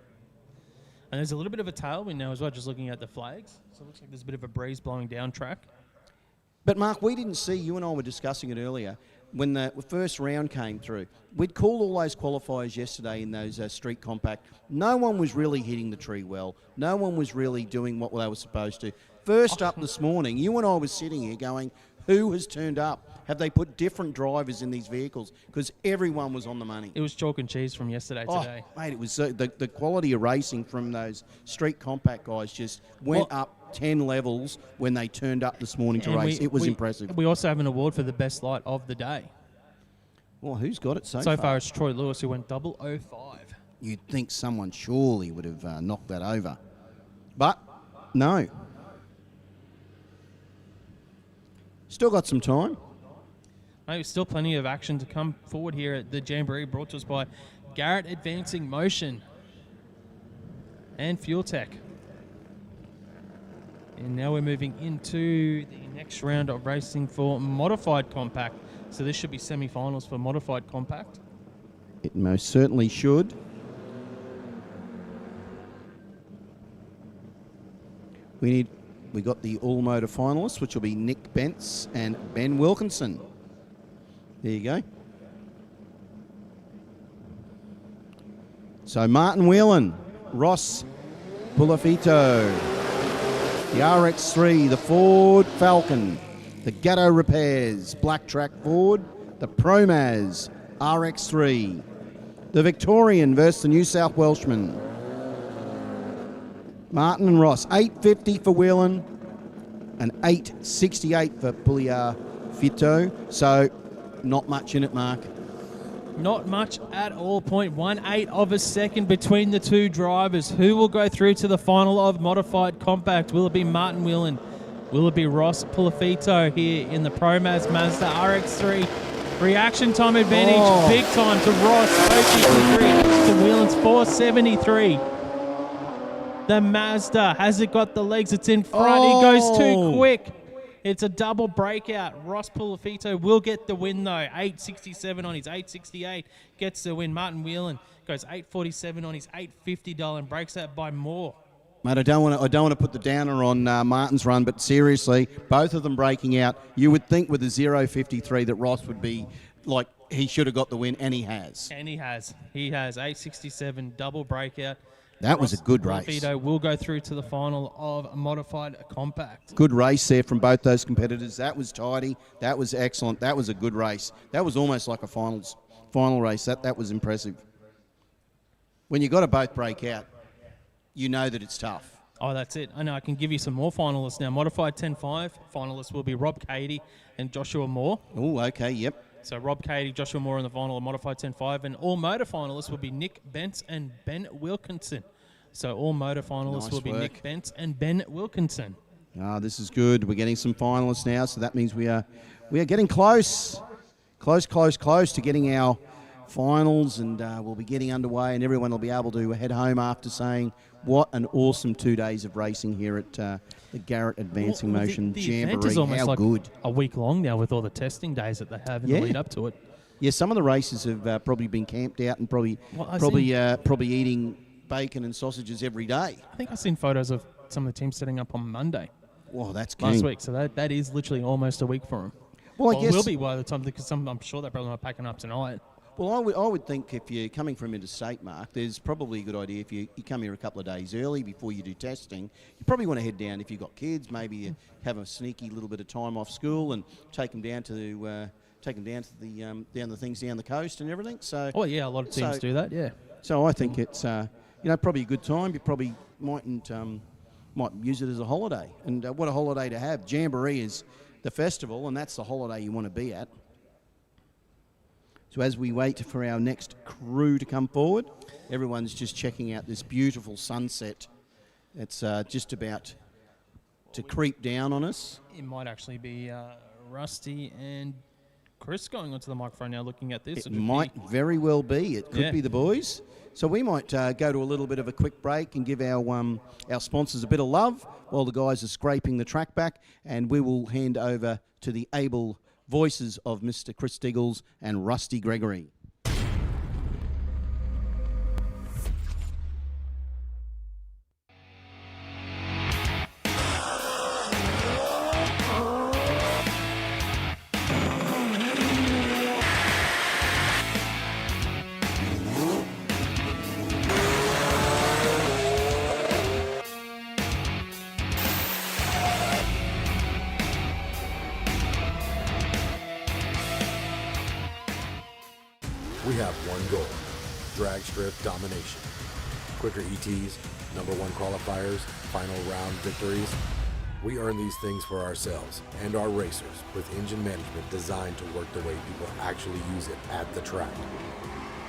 And there's a little bit of a tailwind now as well, just looking at the flags. So it looks like there's a bit of a breeze blowing down track. But Mark, we didn't see, you and I were discussing it earlier, when the first round came through. We'd called all those qualifiers yesterday in those Street Compact. No one was really hitting the tree well. No one was really doing what they were supposed to. First up this morning, you and I were sitting here going, who has turned up? Have they put different drivers in these vehicles? Because everyone was on the money. It was chalk and cheese from yesterday today. Mate, it was the quality of racing from those Street Compact guys just went up 10 levels when they turned up this morning to race. It was impressive. We also have an award for the best light of the day. Well, who's got it so far? So far it's Troy Lewis, who went 005. You'd think someone surely would have knocked that over. But, no. Still got some time. Mate, still plenty of action to come forward here at the Jamboree, brought to us by Garrett Advancing Motion and Fuel Tech. And now we're moving into the next round of racing for Modified Compact. So this should be semi-finals for Modified Compact. It most certainly should. We got the all-motor finalists, which will be Nick Bentz and Ben Wilkinson. There you go. So Martin Whelan, Ross Pulafito, the RX3, the Ford Falcon, the Gatto Repairs, Black Track Ford, the Promaz RX3, the Victorian versus the New South Welshman. Martin and Ross, 850 for Whelan and 868 for Pulafito. So not much in it, Mark. Not much at all. 0.18 of a second between the two drivers. Who will go through to the final of Modified Compact? Will it be Martin Whelan? Will it be Ross Pulafito here in the Promaz Mazda RX3? Reaction time advantage, big time to Ross, 453 to Whelan's 473. The Mazda, has it got the legs? It's in front. It goes too quick. It's a double breakout. Ross Pulafito will get the win, though. 867 on his 868 gets the win. Martin Whelan goes 847 on his 850 and breaks that by more. Mate, I don't want to put the downer on Martin's run, but seriously, both of them breaking out. You would think with a 0.53 that Ross would be like he should have got the win, and he has. And he has 8.67 double breakout. That was a good race. Vito will go through to the final of a modified compact. Good race there from both those competitors. That was tidy. That was excellent. That was a good race. That was almost like a final race. That was impressive. When you got to both break out, you know that it's tough. Oh, that's it. I know. I can give you some more finalists now. Modified 10.5 finalists will be Rob Cady and Joshua Moore. Oh, okay, yep. So Rob Cady, Joshua Moore in the final of Modified 10.5, and all motor finalists will be Nick Bentz and Ben Wilkinson. So all motor finalists will be Nick Bentz and Ben Wilkinson. Ah, this is good. We're getting some finalists now, so that means we are getting close to getting our finals, and we'll be getting underway, and everyone will be able to head home after saying what an awesome 2 days of racing here at the Garrett Advancing Motion Jamboree. Event is almost How like good. a week long now with all the testing days that they have in the lead up to it. Yeah, some of the races have probably been camped out and probably eating bacon and sausages every day. I think I've seen photos of some of the teams setting up on Monday. Well, that's keen. Last week, so that is literally almost a week for them. Well, I guess it will be by the time, because I'm sure they're probably not packing up tonight. Well, I would think if you're coming from interstate, Mark, there's probably a good idea if you come here a couple of days early before you do testing. You probably want to head down if you've got kids. Maybe you have a sneaky little bit of time off school and take them down to the things down the coast and everything. So, oh yeah, a lot of teams do that. Yeah. So I think it's probably a good time. You probably might use it as a holiday. And what a holiday to have! Jamboree is the festival, and that's the holiday you want to be at. So as we wait for our next crew to come forward, everyone's just checking out this beautiful sunset. It's just about to creep down on us. It might actually be Rusty and Chris going onto the microphone now looking at this. It might very well be. It could be the boys. So we might go to a little bit of a quick break and give our sponsors a bit of love while the guys are scraping the track back, and we will hand over to the able voices of Mr. Chris Diggles and Rusty Gregory. We have one goal, drag strip domination. Quicker ETs, number one qualifiers, final round victories. We earn these things for ourselves and our racers with engine management designed to work the way people actually use it at the track.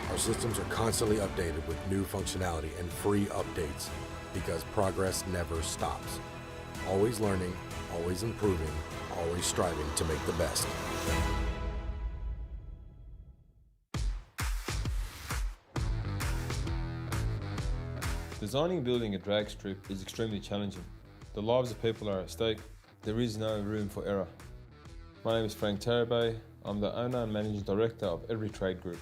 Our systems are constantly updated with new functionality and free updates because progress never stops. Always learning, always improving, always striving to make the best. Designing and building a drag strip is extremely challenging. The lives of people are at stake. There is no room for error. My name is Frank Tarabay. I'm the owner and managing director of Every Trade Group.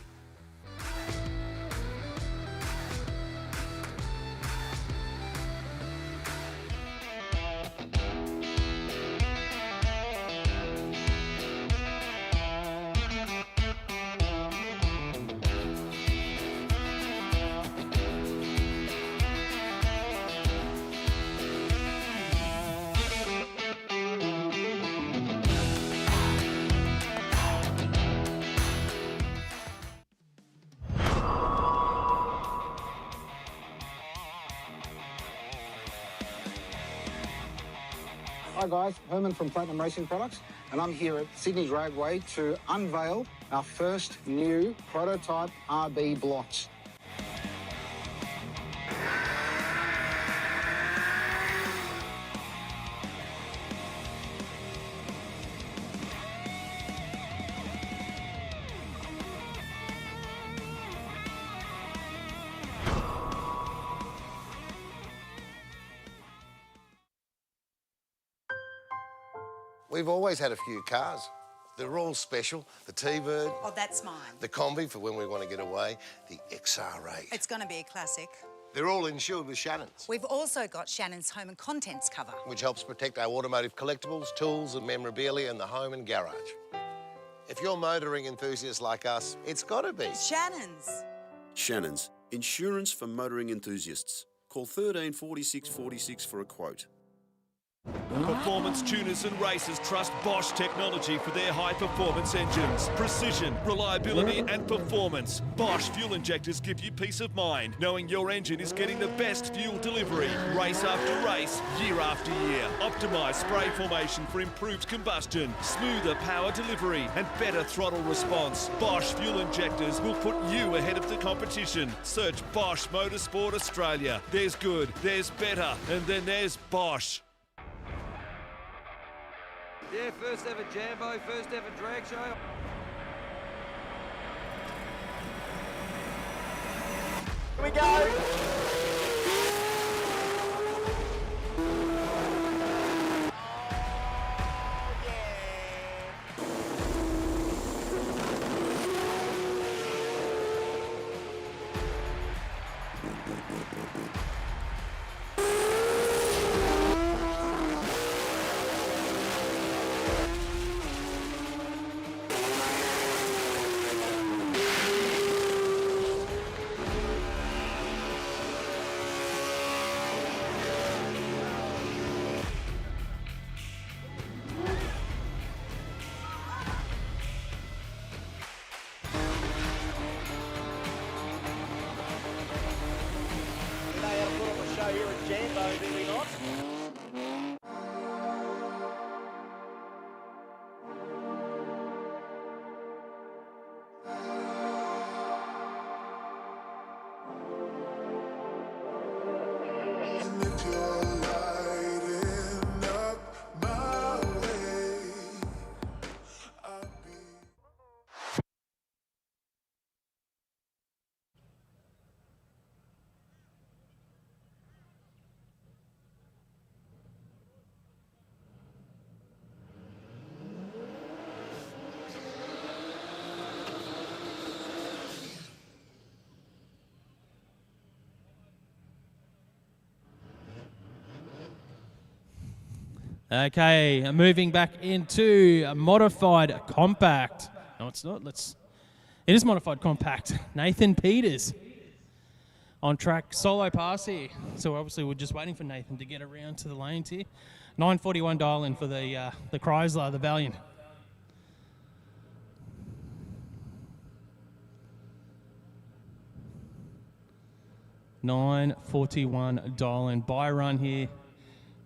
Hi guys, Herman from Platinum Racing Products, and I'm here at Sydney's Raceway to unveil our first new prototype RB blocks. We've always had a few cars. They're all special. The T-Bird. Oh, that's mine. The Combi for when we want to get away. The XR8. It's going to be a classic. They're all insured with Shannons, We've also got Shannons Home and Contents cover. which helps protect our automotive collectibles, tools and memorabilia in the home and garage. If you're motoring enthusiasts like us, it's got to be Shannons. Shannons, insurance for motoring enthusiasts. Call 13 46 46 for a quote. Performance tuners and racers trust Bosch technology for their high-performance engines. Precision, reliability and performance. Bosch fuel injectors give you peace of mind, knowing your engine is getting the best fuel delivery. Race after race, year after year. Optimised spray formation for improved combustion, smoother power delivery and better throttle response. Bosch fuel injectors will put you ahead of the competition. Search Bosch Motorsport Australia. There's good, there's better, and then there's Bosch. Yeah, first ever Jambo, first ever drag show. Here we go. Here at Jambo, do we not? Okay, moving back into a modified compact. No, it's not. It is modified compact. Nathan Peters on track, solo pass here. So obviously we're just waiting for Nathan to get around to the lanes here. 9:41 dial-in for the Chrysler, the Valiant. $9:41 dial-in by run here.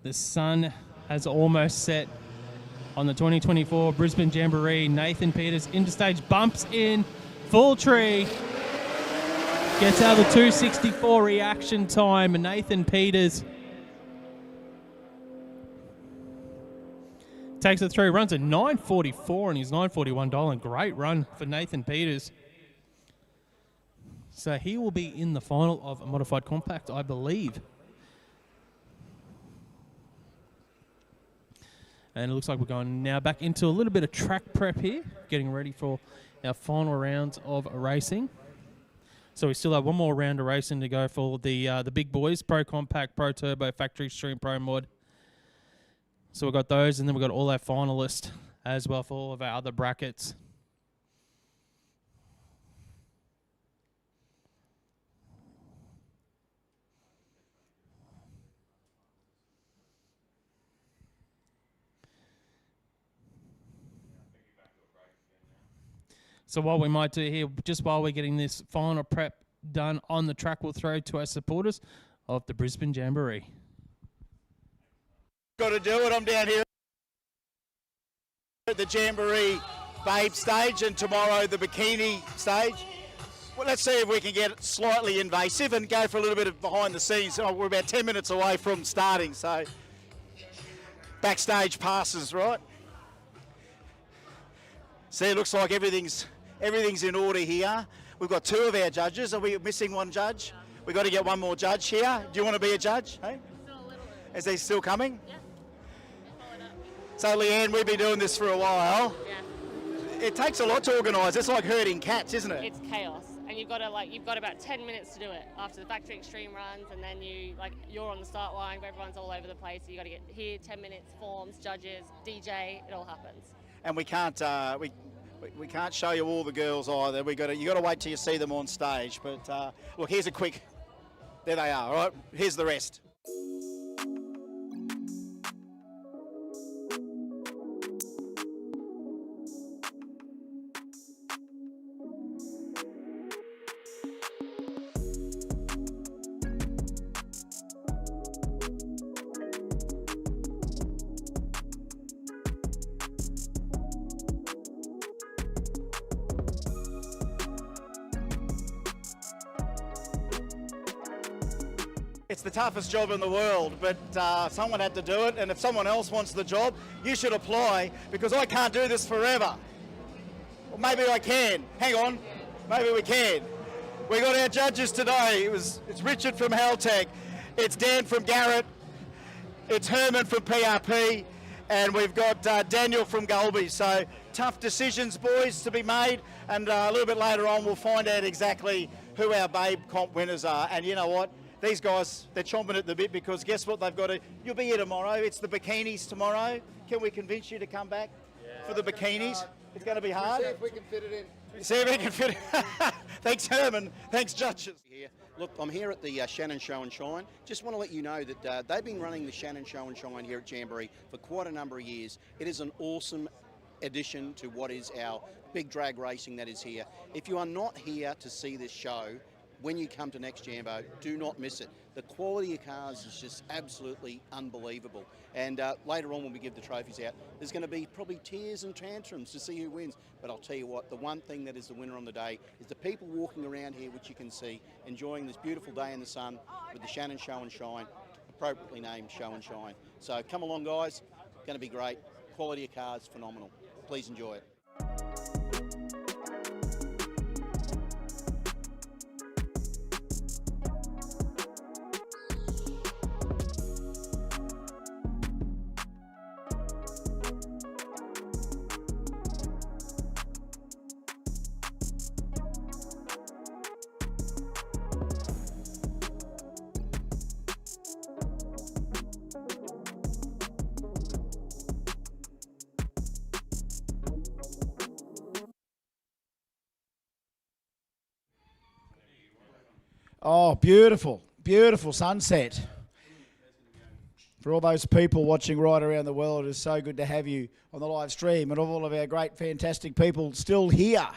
The sun has almost set on the 2024 Brisbane Jamboree. Nathan Peters interstage bumps in, full tree. Gets out of the 264 reaction time. Nathan Peters takes it through, runs a 9:44 and he's 9:41 dial-in. Great run for Nathan Peters. So he will be in the final of a modified compact, I believe. And it looks like we're going now back into a little bit of track prep here, getting ready for our final rounds of racing. So we still have one more round of racing to go for the big boys, Pro Compact, Pro Turbo, Factory Stream, Pro Mod. So we've got those, and then we've got all our finalists as well for all of our other brackets. So what we might do here, just while we're getting this final prep done on the track, we'll throw to our supporters of the Brisbane Jamboree. Got to do it. I'm down here at the Jamboree Babe stage and tomorrow the Bikini stage. Well, let's see if we can get slightly invasive and go for a little bit of behind the scenes. Oh, we're about 10 minutes away from starting, so backstage passes, right? See, it looks like everything's in order here. We've got two of our judges. Are we missing one judge? We've got to get one more judge here. Do you want to be a judge? Hey? Still a little bit. Is he still coming? Yeah. So, Leanne, we've been doing this for a while. Yeah. It takes a lot to organise. It's like herding cats, isn't it? It's chaos. and you've got about 10 minutes to do it after the factory extreme runs, and then you're on the start line, everyone's all over the place. So you got to get here, 10 minutes, forms, judges, DJ, it all happens. And we can't we can't show you all the girls either. You got to wait till you see them on stage. But look, here's a quick. There they are. All right, here's the rest. It's the toughest job in the world, but someone had to do it, and if someone else wants the job, you should apply, because I can't do this forever. Or maybe I can. Hang on. Maybe we can. We got our judges today. It's Richard from Haltech, it's Dan from Garrett, it's Herman from PRP, and we've got Daniel from Gulby. So tough decisions, boys, to be made, and a little bit later on we'll find out exactly who our Babe Comp winners are. And you know what? These guys, they're chomping at the bit, because guess what they've got to... You'll be here tomorrow. It's the bikinis tomorrow. Can we convince you to come back for the bikinis? It's going to be hard. See if we can fit it in. See if we can fit it. Thanks, Herman. Thanks, judges. Look, I'm here at the Shannons Show N Shine. Just want to let you know that they've been running the Shannons Show N Shine here at Jamboree for quite a number of years. It is an awesome addition to what is our big drag racing that is here. If you are not here to see this show, when you come to next Jambo, do not miss it. The quality of cars is just absolutely unbelievable. And later on when we give the trophies out, there's going to be probably tears and tantrums to see who wins. But I'll tell you what, the one thing that is the winner on the day is the people walking around here, which you can see, enjoying this beautiful day in the sun with the Shannons Show N Shine, appropriately named Show N Shine. So come along, guys. Going to be great. Quality of cars, phenomenal. Please enjoy it. Oh, beautiful, beautiful sunset. For all those people watching right around the world, it is so good to have you on the live stream, and of all of our great, fantastic people still here.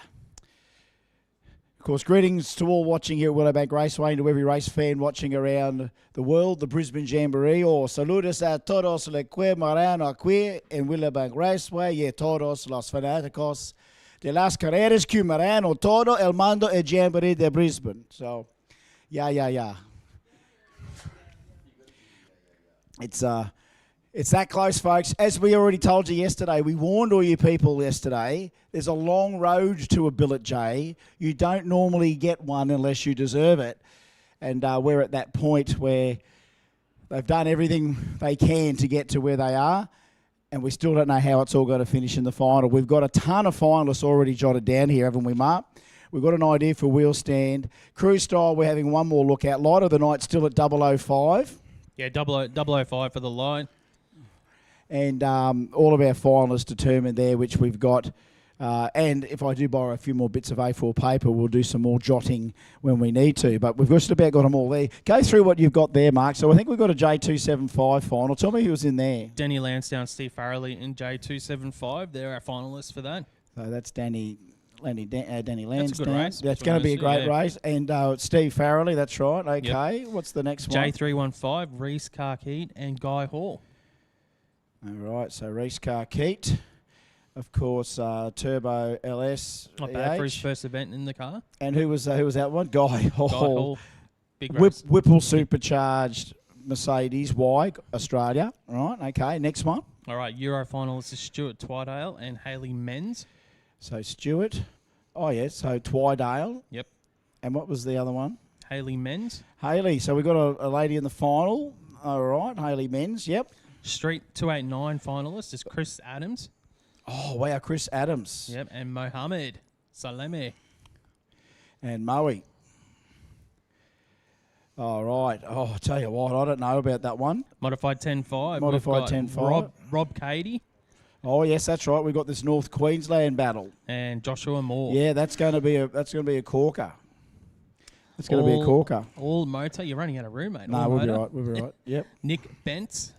Of course, greetings to all watching here at Willowbank Raceway, and to every race fan watching around the world, the Brisbane Jamboree. Saludos a todos los que moran aquí en Willowbank Raceway y a todos los fanáticos de las carreras que moran o todo el mundo el Jamboree de Brisbane. So, yeah. It's that close, folks. As we already told you yesterday, we warned all you people yesterday, there's a long road to a billet J. You don't normally get one unless you deserve it. And we're at that point where they've done everything they can to get to where they are, and we still don't know how it's all going to finish in the final. We've got a ton of finalists already jotted down here, haven't we, Mark? We've got an idea for wheel stand. Crew style, we're having one more look at. Light of the night still at 005. Yeah, 005 for the line. And all of our finalists determined there, which we've got. And if I do borrow a few more bits of A4 paper, we'll do some more jotting when we need to. But we've just about got them all there. Go through what you've got there, Mark. So I think we've got a J275 final. Tell me who was in there. Danny Lansdowne, Steve Farrelly in J275. They're our finalists for that. So that's Danny Lansdowne. That's a good race. That's going to be a great race. And Steve Farrelly, that's right. Okay. Yep. What's the next one? J315, Reese Carkeet and Guy Hall. All right. So Reese Carkeet. Of course, Turbo LS. Not bad for his first event in the car. And who was that one? Guy Hall. Guy Hall. Big race. Whipple Supercharged Mercedes Y, Australia. All right. Okay. Next one. All right. Euro finalists is Stuart Twydale and Hayley Menz. So Stuart. Oh, yes. So Twydale. Yep. And what was the other one? Hayley Menz. Hayley. So we've got a lady in the final. All right. Hayley Menz. Yep. Street 289 finalist is Chris Adams. Oh, wow. Chris Adams. Yep. And Mohammed Salemi. and Moe. All right. Oh, I tell you what, I don't know about that one. Modified 10.5. Modified We've got 10.5. Rob Cady. Oh yes, that's right. We've got this North Queensland battle. And Joshua Moore. Yeah, that's going to be a corker. It's going to be a corker. All motor. You're running out of room, mate. No, All we'll be motor. right. We'll be right. Yep. Nick Bentz.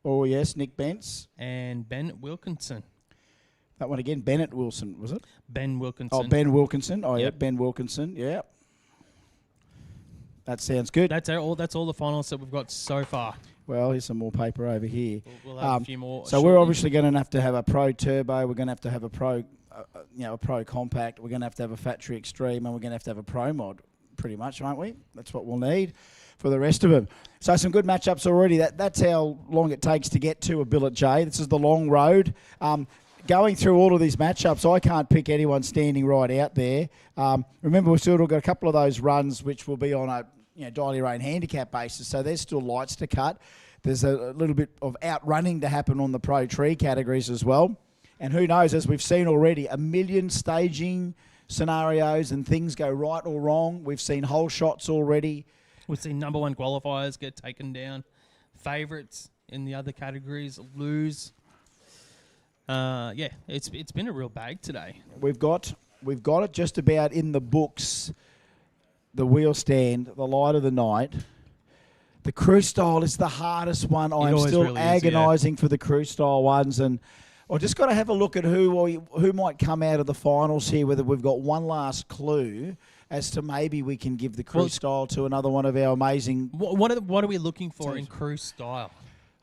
Oh yes, Nick Bentz. And Ben Wilkinson. That one again, Bennett Wilson, was it? Ben Wilkinson. Oh, Ben Wilkinson. Oh, Yep. yeah, Ben Wilkinson. Yeah. That sounds good. That's all the finalists that we've got so far. Well, here's some more paper over here. We'll have a few more. So we're obviously going to have a Pro Turbo. We're going to have a Pro, a Pro Compact. We're going to have a Factory Extreme, and we're going to have a Pro Mod, pretty much, aren't we? That's what we'll need for the rest of them. So some good matchups already. That's how long it takes to get to a billet J. This is the long road. Going through all of these matchups, I can't pick anyone standing right out there. Remember, we've still got a couple of those runs which will be on a dial your own handicap basis, so there's still lights to cut. There's a little bit of outrunning to happen on the Pro Tree categories as well. And who knows, as we've seen already, a million staging scenarios and things go right or wrong. We've seen whole shots already. We've seen number one qualifiers get taken down. Favourites in the other categories lose. It's been a real bag today. We've got it just about in the books. The wheel stand, the light of the night. The crew style is the hardest one. I'm still really agonising for the crew style ones, and I just got to have a look at who might come out of the finals here. Whether we've got one last clue as to maybe we can give the crew style to another one of our amazing. What are we looking for in crew style?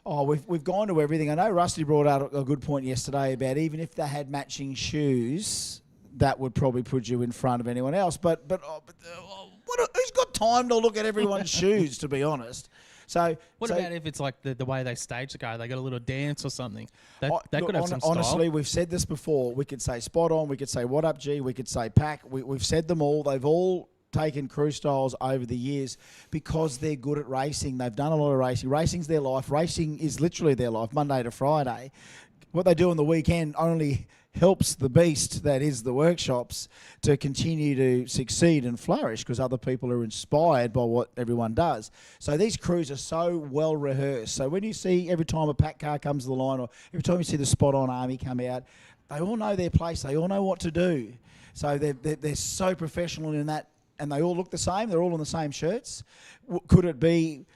Oh, we've gone to everything. I know Rusty brought out a good point yesterday about even if they had matching shoes, that would probably put you in front of anyone else. But who's got time to look at everyone's shoes, to be honest? So what about if it's like the way they stage the car? They got a little dance or something. That could have some style. Honestly, we've said this before. We could say spot on. We could say what up, G. We could say pack. We've said them all. They've all taken crew styles over the years because they're good at racing. They've done a lot of racing. Racing's their life. Racing is literally their life, Monday to Friday. What they do on the weekend only helps the beast that is the workshops to continue to succeed and flourish because other people are inspired by what everyone does. So these crews are so well rehearsed. So when you see every time a pack car comes to the line or every time you see the spot on army come out, they all know their place. They all know what to do. So they're so professional in that, and they all look the same. They're all in the same shirts. Could it be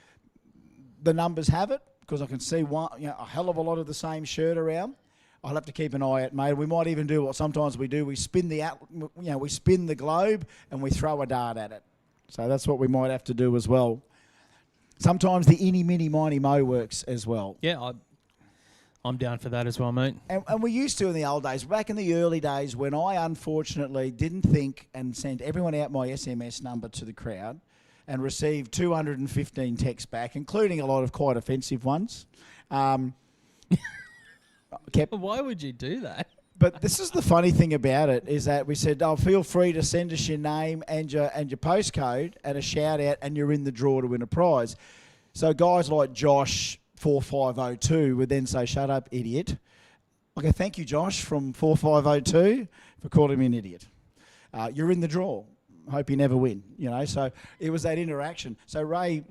the numbers have it? Because I can see a hell of a lot of the same shirt around. I'll have to keep an eye out, mate. We might even do what sometimes we do. We spin the globe and we throw a dart at it. So that's what we might have to do as well. Sometimes the inny, mini, miny, mo works as well. Yeah, I'm down for that as well, mate. And we used to in the old days, back in the early days when I unfortunately didn't think and sent everyone out my SMS number to the crowd and received 215 texts back, including a lot of quite offensive ones. Why would you do that? But this is the funny thing about it is that we said, feel free to send us your name and your postcode and a shout out and you're in the draw to win a prize. So guys like Josh 4502 would then say, shut up, idiot. Okay, thank you, Josh, from 4502 for calling me an idiot. You're in the draw. Hope you never win, So it was that interaction. So Ray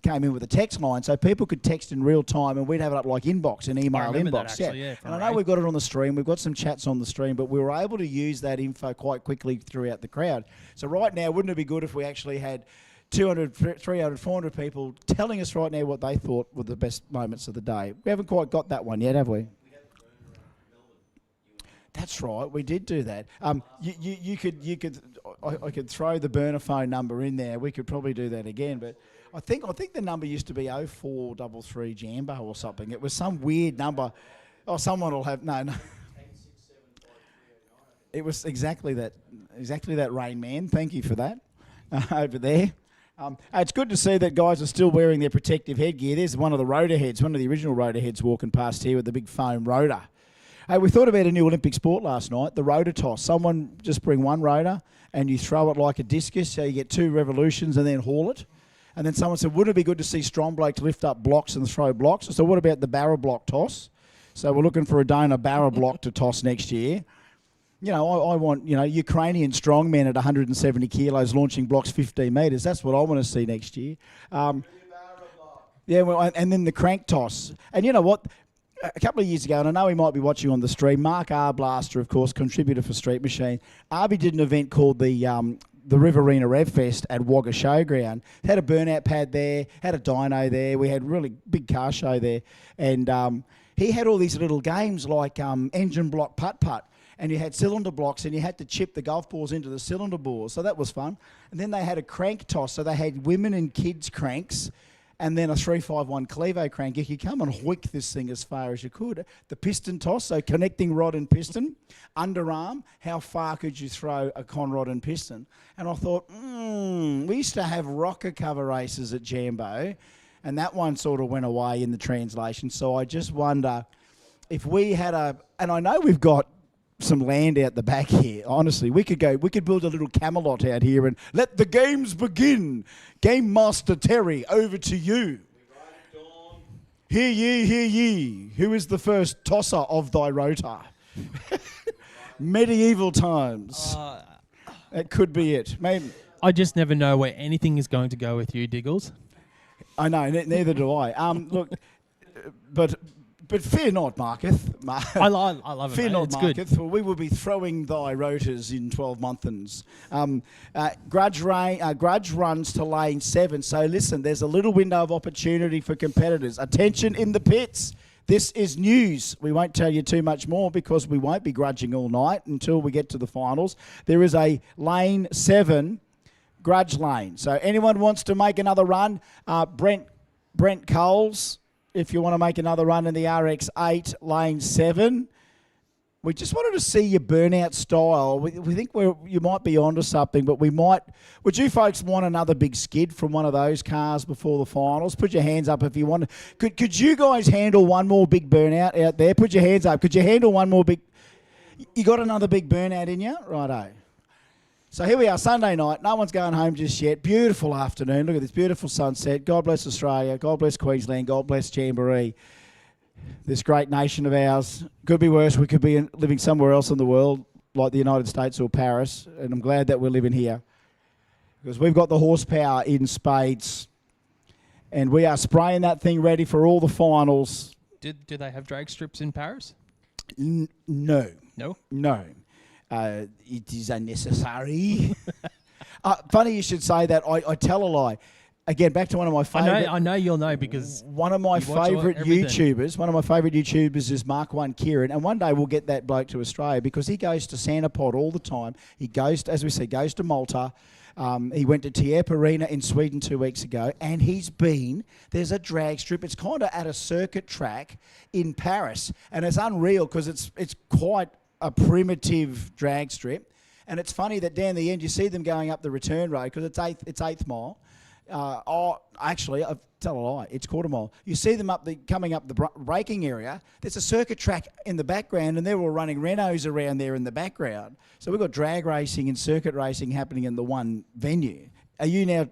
came in with a text line, so people could text in real time, and we'd have it up like inbox and email inbox. That actually, yeah. And I know we've got it on the stream. We've got some chats on the stream, but we were able to use that info quite quickly throughout the crowd. So right now, wouldn't it be good if we actually had 200, 300, 400 people telling us right now what they thought were the best moments of the day? We haven't quite got that one yet, have we? That's right, we did do that. I could throw the burner phone number in there. We could probably do that again, but I think the number used to be 0433 Jambo or something. It was some weird number. Oh, someone will have no. It was exactly that Rain Man. Thank you for that over there. It's good to see that guys are still wearing their protective headgear. There's one of the rotor heads, one of the original rotor heads walking past here with the big foam rotor. Hey, we thought about a new Olympic sport last night, the rotor toss. Someone just bring one rotor and you throw it like a discus, so you get 2 revolutions and then haul it. And then someone said, wouldn't it be good to see Stromblake to lift up blocks and throw blocks? So what about the barrel block toss? So we're looking for a donor barrel block to toss next year. I want, Ukrainian strongmen at 170 kilos launching blocks 15 metres. That's what I want to see next year. And then the crank toss. And you know what? A couple of years ago, and I know he might be watching on the stream, Mark Arblaster, of course, contributor for Street Machine. Arby did an event called the Riverina Rev Fest at Wagga Showground. Had a burnout pad there, had a dyno there. We had really big car show there. And he had all these little games like engine block putt-putt. And you had cylinder blocks and you had to chip the golf balls into the cylinder balls. So that was fun. And then they had a crank toss. So they had women and kids cranks and then a 351 Clevo crank. You could come and hoik this thing as far as you could. The piston toss, so connecting rod and piston. Underarm, how far could you throw a con rod and piston? And I thought, we used to have rocker cover races at Jambo. And that one sort of went away in the translation. So I just wonder if we had and I know we've got some land out the back here. Honestly, we could build a little Camelot out here and let the games begin. Game Master Terry, over to you. Hear ye, hear ye. Who is the first tosser of thy rotor? Medieval times. That could be it. Maybe. I just never know where anything is going to go with you, Diggles. I know, neither do I. Look, but fear not, Marketh. I love it. Fear not, it's Marketh, good. for we will be throwing thy rotors in 12 months. Grudge runs to lane 7. So listen, there's a little window of opportunity for competitors. Attention in the pits. This is news. We won't tell you too much more because we won't be grudging all night until we get to the finals. There is a lane 7 grudge lane. So anyone wants to make another run, Brent Coles, if you want to make another run in the RX-8 lane 7. We just wanted to see your burnout style. We think you might be onto something, but would you folks want another big skid from one of those cars before the finals? Put your hands up if you want. Could you guys handle one more big burnout out there? Put your hands up. Could you handle one more big? You got another big burnout in you? Righto. So here we are, Sunday night. No one's going home just yet. Beautiful afternoon. Look at this beautiful sunset. God bless Australia. God bless Queensland. God bless Jamboree. This great nation of ours. Could be worse. We could be living somewhere else in the world, like the United States or Paris. And I'm glad that we're living here because we've got the horsepower in spades. And we are spraying that thing ready for all the finals. Do they have drag strips in Paris? No. No? No. It is unnecessary. Funny you should say that. I tell a lie. Again, back to one of my favourite. I know you'll know because one of my favourite YouTubers is Mark One Kieran, and one day we'll get that bloke to Australia because he goes to Santa Pod all the time. He goes to Malta. He went to Tierp Arena in Sweden 2 weeks ago, and there's a drag strip. It's kind of at a circuit track in Paris, and it's unreal because it's quite a primitive drag strip. And it's funny that down the end you see them going up the return road because it's 8th mile. Actually, I tell a lie, it's quarter mile. You see them coming up the braking area. There's a circuit track in the background and they're all running Renaults around there in the background. So we've got drag racing and circuit racing happening in the one venue. Are you now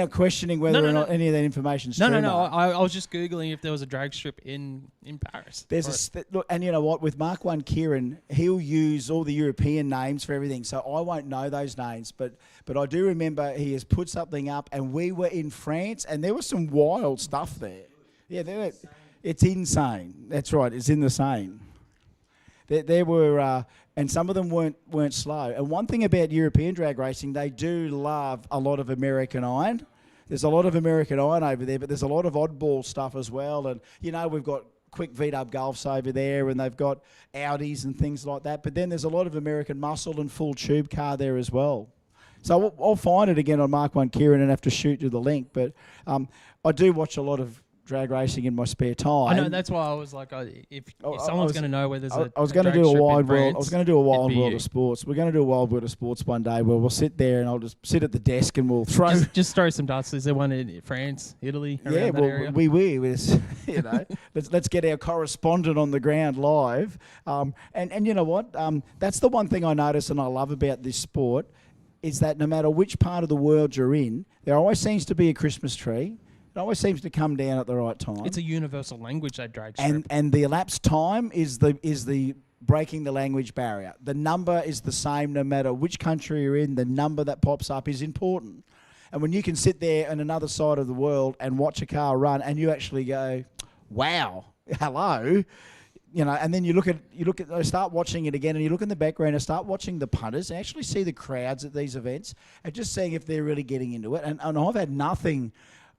questioning whether or not any of that information is true? No. I was just Googling if there was a drag strip in Paris. Look, and you know what? With Mark One Kieran, he'll use all the European names for everything, so I won't know those names. But I do remember he has put something up, and we were in France, and there was some wild stuff there. Yeah, it's insane. That's right. It's insane. There were. And some of them weren't slow. And one thing about European drag racing, they do love a lot of American iron. There's a lot of American iron over there, but there's a lot of oddball stuff as well. And, we've got quick V-dub Golfs over there, and they've got Audis and things like that. But then there's a lot of American muscle and full tube car there as well. So I'll find it again on Mark One Kieran and have to shoot you the link. But I do watch a lot of drag racing in my spare time. I know, that's why I was like, if someone's going to know where there's I was going to do a wild world. I was going to do a wild world of sports. We're going to do a wild world of sports one day where we'll sit there and I'll just sit at the desk and we'll throw. Just throw some darts. Is there one in France, Italy? Yeah, well, area? we let's get our correspondent on the ground live. And you know what? That's the one thing I notice and I love about this sport is that no matter which part of the world you're in, there always seems to be a Christmas tree. It always seems to come down at the right time. It's a universal language, that drag strip. And the elapsed time is the breaking the language barrier. The number is the same no matter which country you're in. The number that pops up is important. And when you can sit there on another side of the world and watch a car run and you actually go, wow, hello, you know, and then you start watching it again and you look in the background and start watching the punters and actually see the crowds at these events and just seeing if they're really getting into it. And I've had nothing,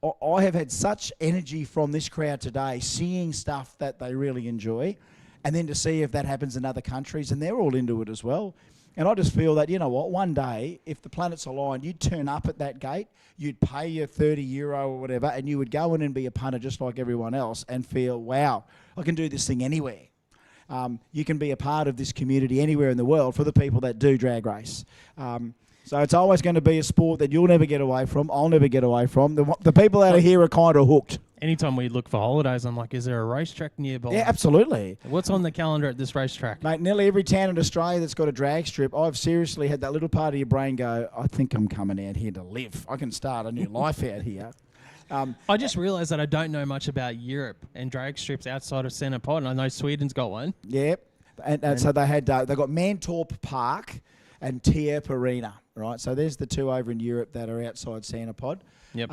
I have had such energy from this crowd today, seeing stuff that they really enjoy, and then to see if that happens in other countries and they're all into it as well. And I just feel that, you know what, one day, if the planets aligned, you'd turn up at that gate, you'd pay your €30 or whatever, and you would go in and be a punter just like everyone else and feel, wow, I can do this thing anywhere. You can be a part of this community anywhere in the world for the people that do drag race. So it's always going to be a sport that you'll never get away from, I'll never get away from. The people out of here are kind of hooked. Anytime we look for holidays, I'm like, is there a racetrack nearby? Yeah, absolutely. What's on the calendar at this racetrack? Mate, nearly every town in Australia that's got a drag strip, I've seriously had that little part of your brain go, I think I'm coming out here to live. I can start a new life out here. I just realised that I don't know much about Europe and drag strips outside of Centre Pod, and I know Sweden's got one. Yep. And so they got Mantorp Park and Tierp Arena, right? So there's the two over in Europe that are outside Centre Pod. Yep.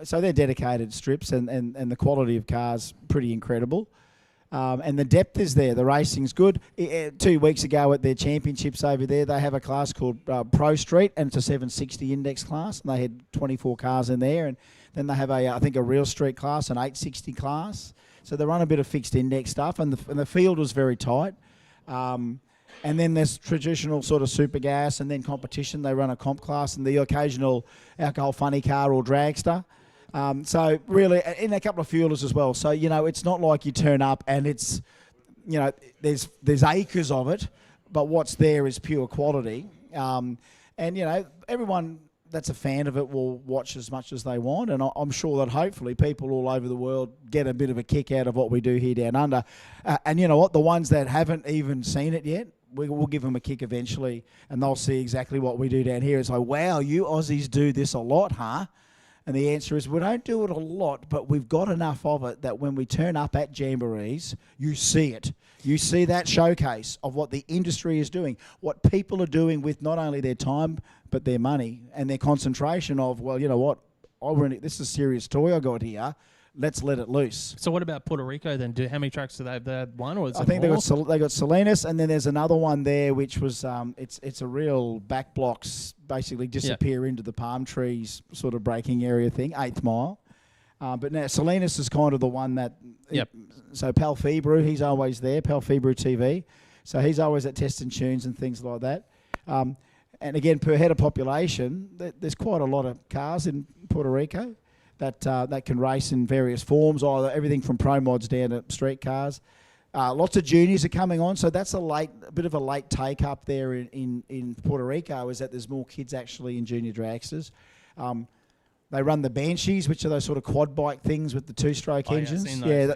So they're dedicated strips, and the quality of cars pretty incredible. And the depth is there. The racing's good. 2 weeks ago at their championships over there, they have a class called Pro Street, and it's a 760 index class. And they had 24 cars in there, and then they have I think a Real Street class, an 860 class. So they run a bit of fixed index stuff, and the field was very tight. And then there's traditional sort of super gas, and then competition. They run a comp class and the occasional alcohol funny car or dragster. So really, in a couple of fuelers as well. So, you know, it's not like you turn up and it's, you know, there's acres of it, but what's there is pure quality. And, you know, everyone that's a fan of it will watch as much as they want. And I'm sure that hopefully people all over the world get a bit of a kick out of what we do here down under. And you know what? The ones that haven't even seen it yet, we'll give them a kick eventually, and they'll see exactly what we do down here. It's like, wow, you Aussies do this a lot, huh? And the answer is we don't do it a lot, but we've got enough of it that when we turn up at jamborees, you see it. You see that showcase of what the industry is doing, what people are doing with not only their time, but their money and their concentration of, well, you know what, this is a serious toy I got here. Let's let it loose. So what about Puerto Rico then? How many tracks do they have? They have one, or is I it think more? they got Salinas, and then there's another one there which was it's a real back blocks, basically disappear into the palm trees sort of breaking area thing, 8th mile. But now Salinas is kind of the one that. Yep. So Pal Febru, he's always there. Pal Febru TV, so he's always at Test and Tunes and things like that. And again, per head of population, there's quite a lot of cars in Puerto Rico that can race in various forms, either everything from pro mods down to street cars. Lots of juniors are coming on, so that's a bit of a late take up there in Puerto Rico, is that there's more kids actually in junior dragsters. They run the Banshees, which are those sort of quad bike things with the two-stroke engines. They're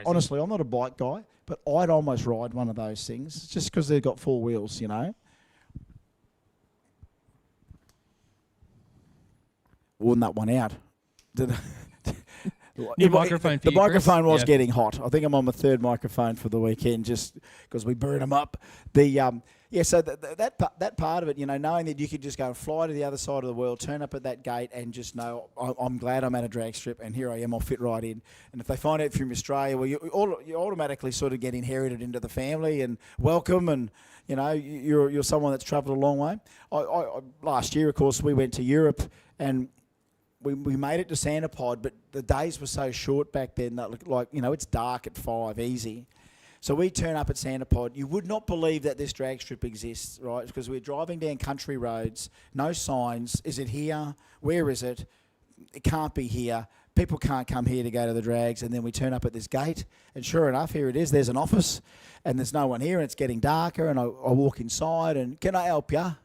Honestly, I'm not a bike guy, but I'd almost ride one of those things just because they've got 4 wheels, you know. Worn that one out. The microphone was getting hot. I think I'm on my 3rd microphone for the weekend just because we burn them up. So that part of it, you know, knowing that you could just go and fly to the other side of the world, turn up at that gate and just know, I'm glad I'm at a drag strip and here I am, I'll fit right in. And if they find out from Australia, well, you automatically sort of get inherited into the family and welcome, and, you know, you're someone that's travelled a long way. Last year, of course, we went to Europe and we made it to Santa Pod, but the days were so short back then that, like, you know, it's dark at 5, easy. So we turn up at Santa Pod. You would not believe that this drag strip exists, right? Because we're driving down country roads, no signs. Is it here? Where is it? It can't be here. People can't come here to go to the drags. And then we turn up at this gate, and sure enough, here it is. There's an office, and there's no one here, and it's getting darker, and I walk inside, and can I help you?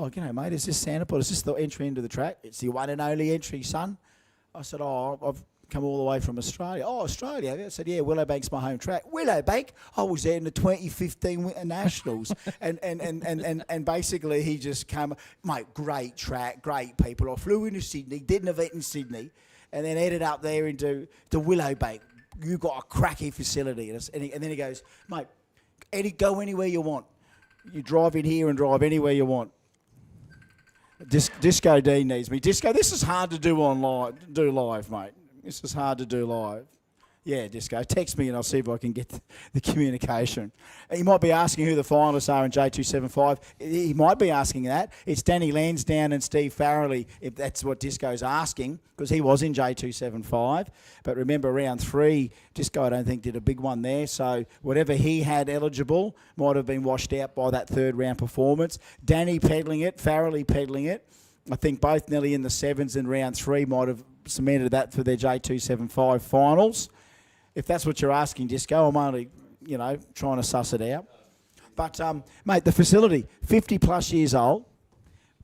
Oh, you know, mate, is this Santa Pod? Is this the entry into the track? It's the one and only entry, son. I said, I've come all the way from Australia. Oh, Australia? I said, yeah, Willowbank's my home track. Willowbank? I was there in the 2015 Winter Nationals. and basically he just came, mate, great track, great people. I flew into Sydney, did an event in Sydney, and then headed up there into Willowbank. You got a cracky facility. And then he goes, mate, Eddie, go anywhere you want. You drive in here and drive anywhere you want. Disco D needs me. Disco, this is hard to do live, mate. This is hard to do live. Yeah, Disco, text me and I'll see if I can get the communication. You might be asking who the finalists are in J275. He might be asking that. It's Danny Lansdowne and Steve Farrelly, if that's what Disco's asking, because he was in J275. But remember, round 3, Disco, I don't think, did a big one there. So whatever he had eligible might have been washed out by that third round performance. Danny peddling it, Farrelly peddling it. I think both nearly in the 7s in round 3 might have cemented that for their J275 finals. If that's what you're asking, Disco, I'm only, trying to suss it out. But, mate, the facility, 50-plus years old,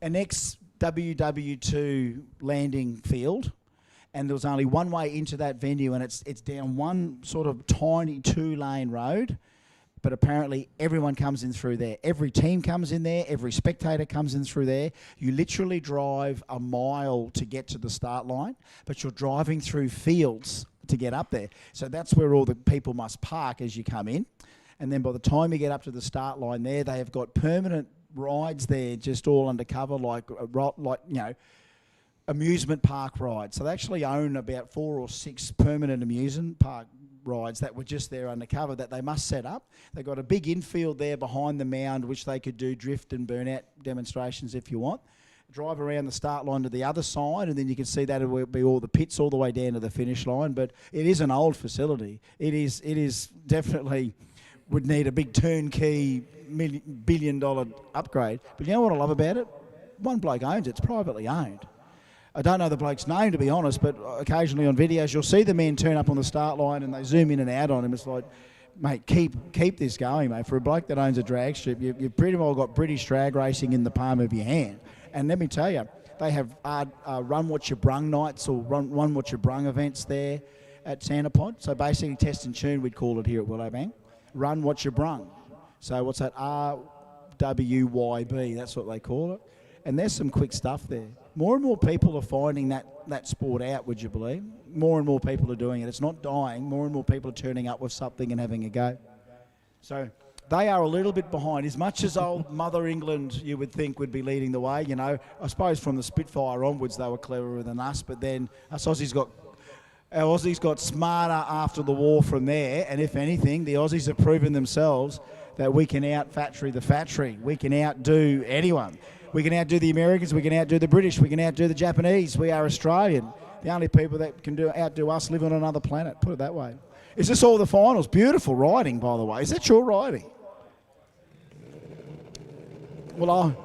an ex-WW2 landing field, and there was only one way into that venue, and it's down one sort of tiny 2-lane road, but apparently everyone comes in through there. Every team comes in there. Every spectator comes in through there. You literally drive a mile to get to the start line, but you're driving through fields to get up there. So that's where all the people must park as you come in. And then by the time you get up to the start line there, they have got permanent rides there just all undercover, like amusement park rides. So they actually own about 4 or 6 permanent amusement park rides that were just there undercover that they must set up. They've got a big infield there behind the mound, which they could do drift and burnout demonstrations if you want. Drive around the start line to the other side, and then you can see that it will be all the pits all the way down to the finish line. But it is an old facility. It is definitely would need a big turnkey billion-dollar upgrade. But you know what I love about it? One bloke owns it. It's privately owned. I don't know the bloke's name, to be honest, but occasionally on videos you'll see the men turn up on the start line and they zoom in and out on him. It's like, mate, keep this going, mate. For a bloke that owns a drag strip, you've pretty well got British drag racing in the palm of your hand. And let me tell you, they have Run What You Brung nights or Run What You Brung events there at Santapod. So basically test and tune, we'd call it here at Willowbank. Run What You Brung. So what's that? RWYB, that's what they call it. And there's some quick stuff there. More and more people are finding that sport out, would you believe? More and more people are doing it. It's not dying. More and more people are turning up with something and having a go. So they are a little bit behind. As much as old Mother England, you would think, would be leading the way. I suppose from the Spitfire onwards, they were cleverer than us. But then our Aussies got smarter after the war from there. And if anything, the Aussies have proven themselves that we can out-factory the factory. We can outdo anyone. We can outdo the Americans. We can outdo the British. We can outdo the Japanese. We are Australian. The only people that can outdo us live on another planet, put it that way. Is this all the finals? Beautiful riding, by the way. Is that your riding? Well,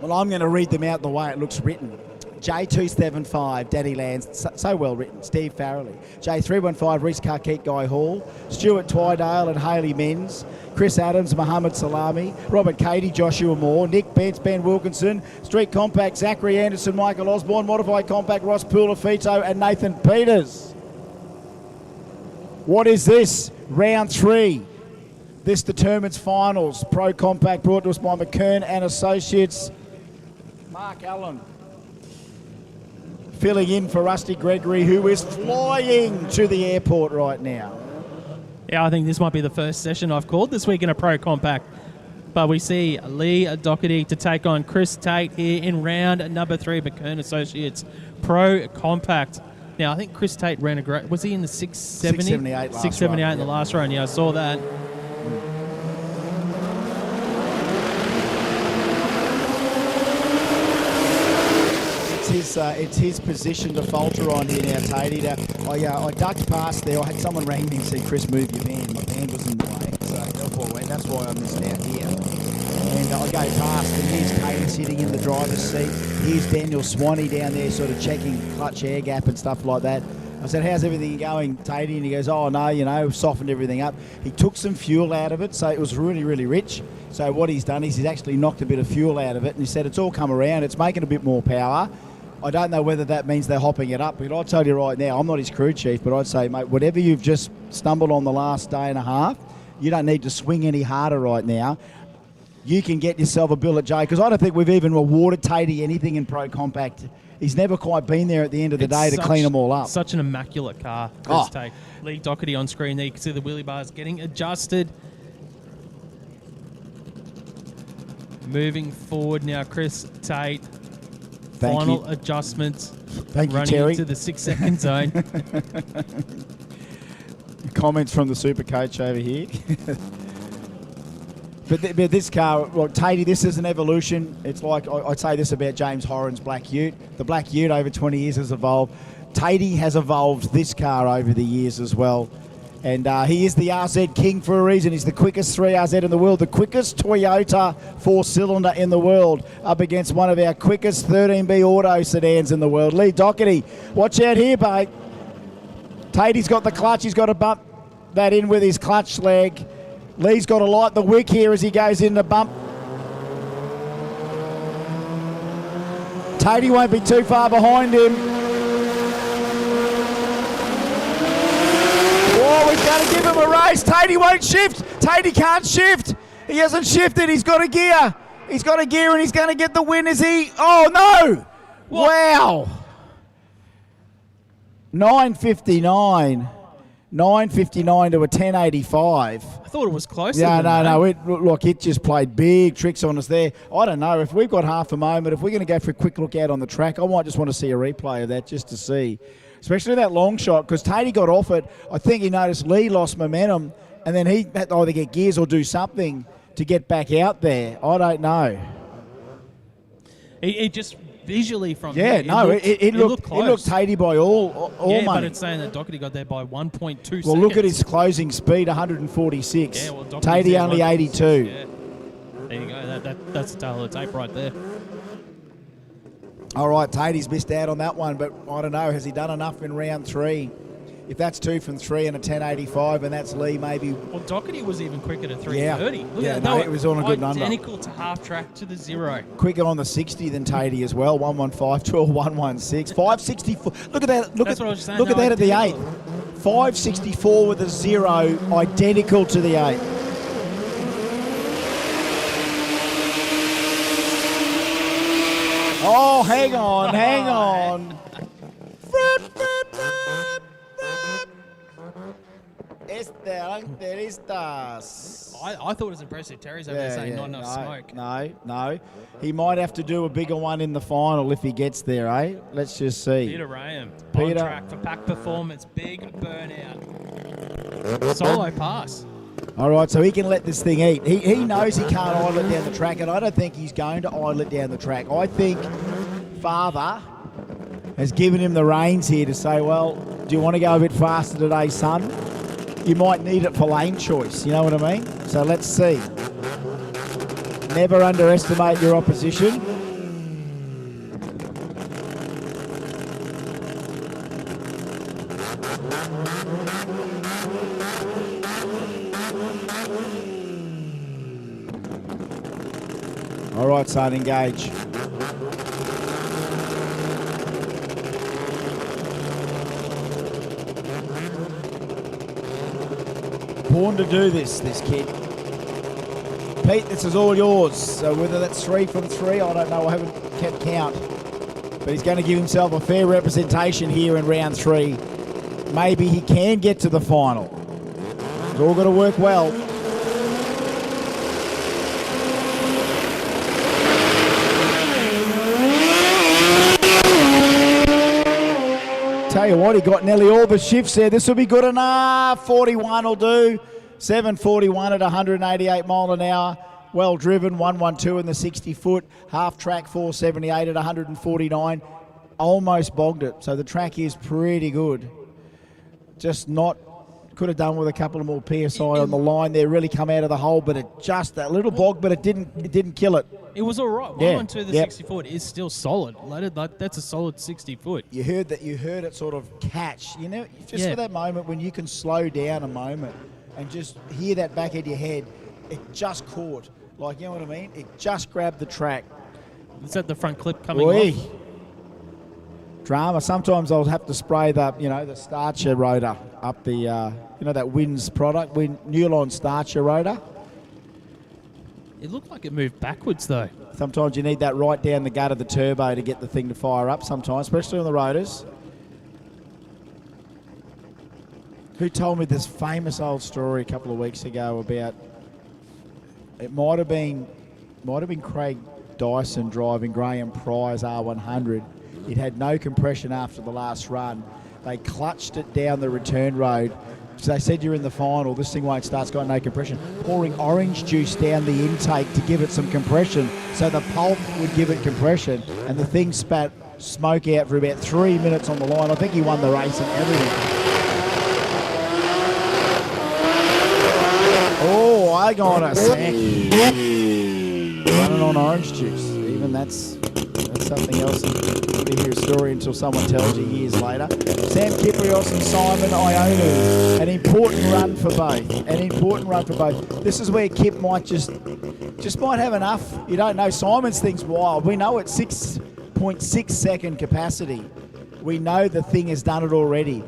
I'm going to read them out the way it looks written. J275, Daddy Lands, so well written, Steve Farrelly. J315, Reese Carkeet, Guy Hall. Stuart Twydale and Hayley Menz. Chris Adams, Mohammed Salami. Robert Cady, Joshua Moore. Nick Bentz, Ben Wilkinson. Street Compact, Zachary Anderson, Michael Osborne. Modified Compact, Ross Pulafito and Nathan Peters. What is this? Round 3. This determines finals. Pro Compact brought to us by McKern and Associates. Mark Allen filling in for Rusty Gregory, who is flying to the airport right now. Yeah, I think this might be the first session I've called this week in a Pro Compact. But we see Lee Doherty to take on Chris Tate here in round number 3, McKern Associates Pro Compact. Now, I think Chris Tate ran a great... Was he in the 670? 678 in the last run. Yeah, I saw that. It's his position to falter on here now, Tatey. I ducked past there. I had someone ring me and said, Chris, move your van. My van was in the way. So that's why I missed out here. And I go past, and here's Tatey sitting in the driver's seat. Here's Daniel Swanee down there sort of checking clutch air gap and stuff like that. I said, how's everything going, Tatey? And he goes, oh, no, softened everything up. He took some fuel out of it, so it was really, really rich. So what he's done is he's actually knocked a bit of fuel out of it, and he said it's all come around. It's making a bit more power. I don't know whether that means they're hopping it up, but I'll tell you right now, I'm not his crew chief, but I'd say, mate, whatever you've just stumbled on the last day and a half, you don't need to swing any harder right now. You can get yourself a bill at J, because I don't think we've even awarded Tatey anything in Pro Compact. He's never quite been there at the end of the day to clean them all up. Such an immaculate car. Chris Tate. Lee Doherty on screen there. You can see the wheelie bars getting adjusted. Moving forward now, Chris Tate. Thank Final you. adjustments. Thank you, running Terry. into the 6-second zone. Comments from the super coach over here. But this car, well, Tatey, this is an evolution. It's like, I'd say this about James Horan's Black Ute. The Black Ute over 20 years has evolved. Tatey has evolved this car over the years as well. And he is the RZ king for a reason. He's the quickest 3RZ in the world, the quickest Toyota 4-cylinder in the world, up against one of our quickest 13B auto sedans in the world. Lee Doherty, watch out here, mate. Tatey's got the clutch. He's got to bump that in with his clutch leg. Lee's got to light the wick here as he goes in the bump. Tatey won't be too far behind him. Oh, we've got to give him a race. Tatey won't shift. Tatey can't shift. He hasn't shifted. He's got a gear. He's got a gear and he's going to get the win. Is he? Oh, no. What? Wow. 9:59. 9:59 to a 10:85. I thought it was closer. Yeah, than no. that. Look, it just played big tricks on us there. I don't know. If we've got half a moment, if we're going to go for a quick look out on the track, I might just want to see a replay of that just to see. Especially that long shot, because Tatey got off it. I think he noticed Lee lost momentum, and then he had to either get gears or do something to get back out there. I don't know. It just visually from Yeah, here, no, it looked close. It looked Tatey by all yeah, money. but it's saying that Doherty got there by 1.2 seconds. Well, look at his closing speed, 146. Yeah, well, Doherty's Tatey there only 82. Yeah. There you go. That's the tail of the tape right there. All right, Tatey's missed out on that one, but I don't know. Has he done enough in round 3? If that's 2 from 3 and a 10:85, and that's Lee, maybe. Well, Doherty was even quicker to 3:30. Yeah. Look Yeah, at no, that. it was on a good number. Identical to half track to the 0. Quicker on the 60 than Tatey as well. 115 to a 116. 564. Look at that. Look That's at, what I was saying, look at no, that at the 8. identical. 564 with a 0, identical to the 8. Oh, hang on, hang on. I thought it was impressive. Terry's over there saying not enough smoke. No. He might have to do a bigger one in the final if he gets there, eh? Let's just see. Peter Rayham Peter. on track for pack performance. Big burnout. Solo pass. All right, so he can let this thing eat. He knows he can't idle it down the track, and I don't think he's going to idle it down the track. I think Father has given him the reins here to say, well, do you want to go a bit faster today, son? You might need it for lane choice, you know what I mean? So let's see. Never underestimate your opposition. All right, son, engage. Born to do this kid. Pete, this is all yours. So whether that's 3 from 3, I don't know. I haven't kept count. But he's going to give himself a fair representation here in round 3. Maybe he can get to the final. It's all got to work well. Tell you what, he got nearly all the shifts there. This will be good enough. 41 will do. 7:41 at 188 mile an hour. Well driven, 112 in the 60 foot. Half track 478 at 149. Almost bogged it. So the track is pretty good. Just not, could have done with a couple of more PSI on the line there. Really come out of the hole, but it just that little bog, but it didn't kill it. It was all right. Yeah, 112 the 60 foot is still solid. Like, that's a solid 60 foot. You heard that. You heard it sort of catch. You know, just for that moment when you can slow down a moment and just hear that back of your head. It just caught. Like, you know what I mean? It just grabbed the track. Is that the front clip coming off? Drama. Sometimes I'll have to spray the starcher rotor up the, that Wins product, Newline starcher rotor. It looked like it moved backwards, though. Sometimes you need that right down the gut of the turbo to get the thing to fire up sometimes, especially on the rotors. Who told me this famous old story a couple of weeks ago about, it might have been might have been Craig Dyson driving Graham Pry's R100. It had no compression after the last run. They clutched it down the return road. So they said, you're in the final, this thing won't start, it's got no compression. Pouring orange juice down the intake to give it some compression, so the pulp would give it compression, and the thing spat smoke out for about 3 minutes on the line. I think he won the race and everything. Oh, I got a sack. Running on orange juice. Even that's something else. You never hear a story until someone tells you years later. Sam Kiprios and Simon Ionu. An important run for both. An important run for both. This is where Kip might just might have enough. You don't know. Simon's thing's wild. We know it's 6.6 second capacity. We know the thing has done it already.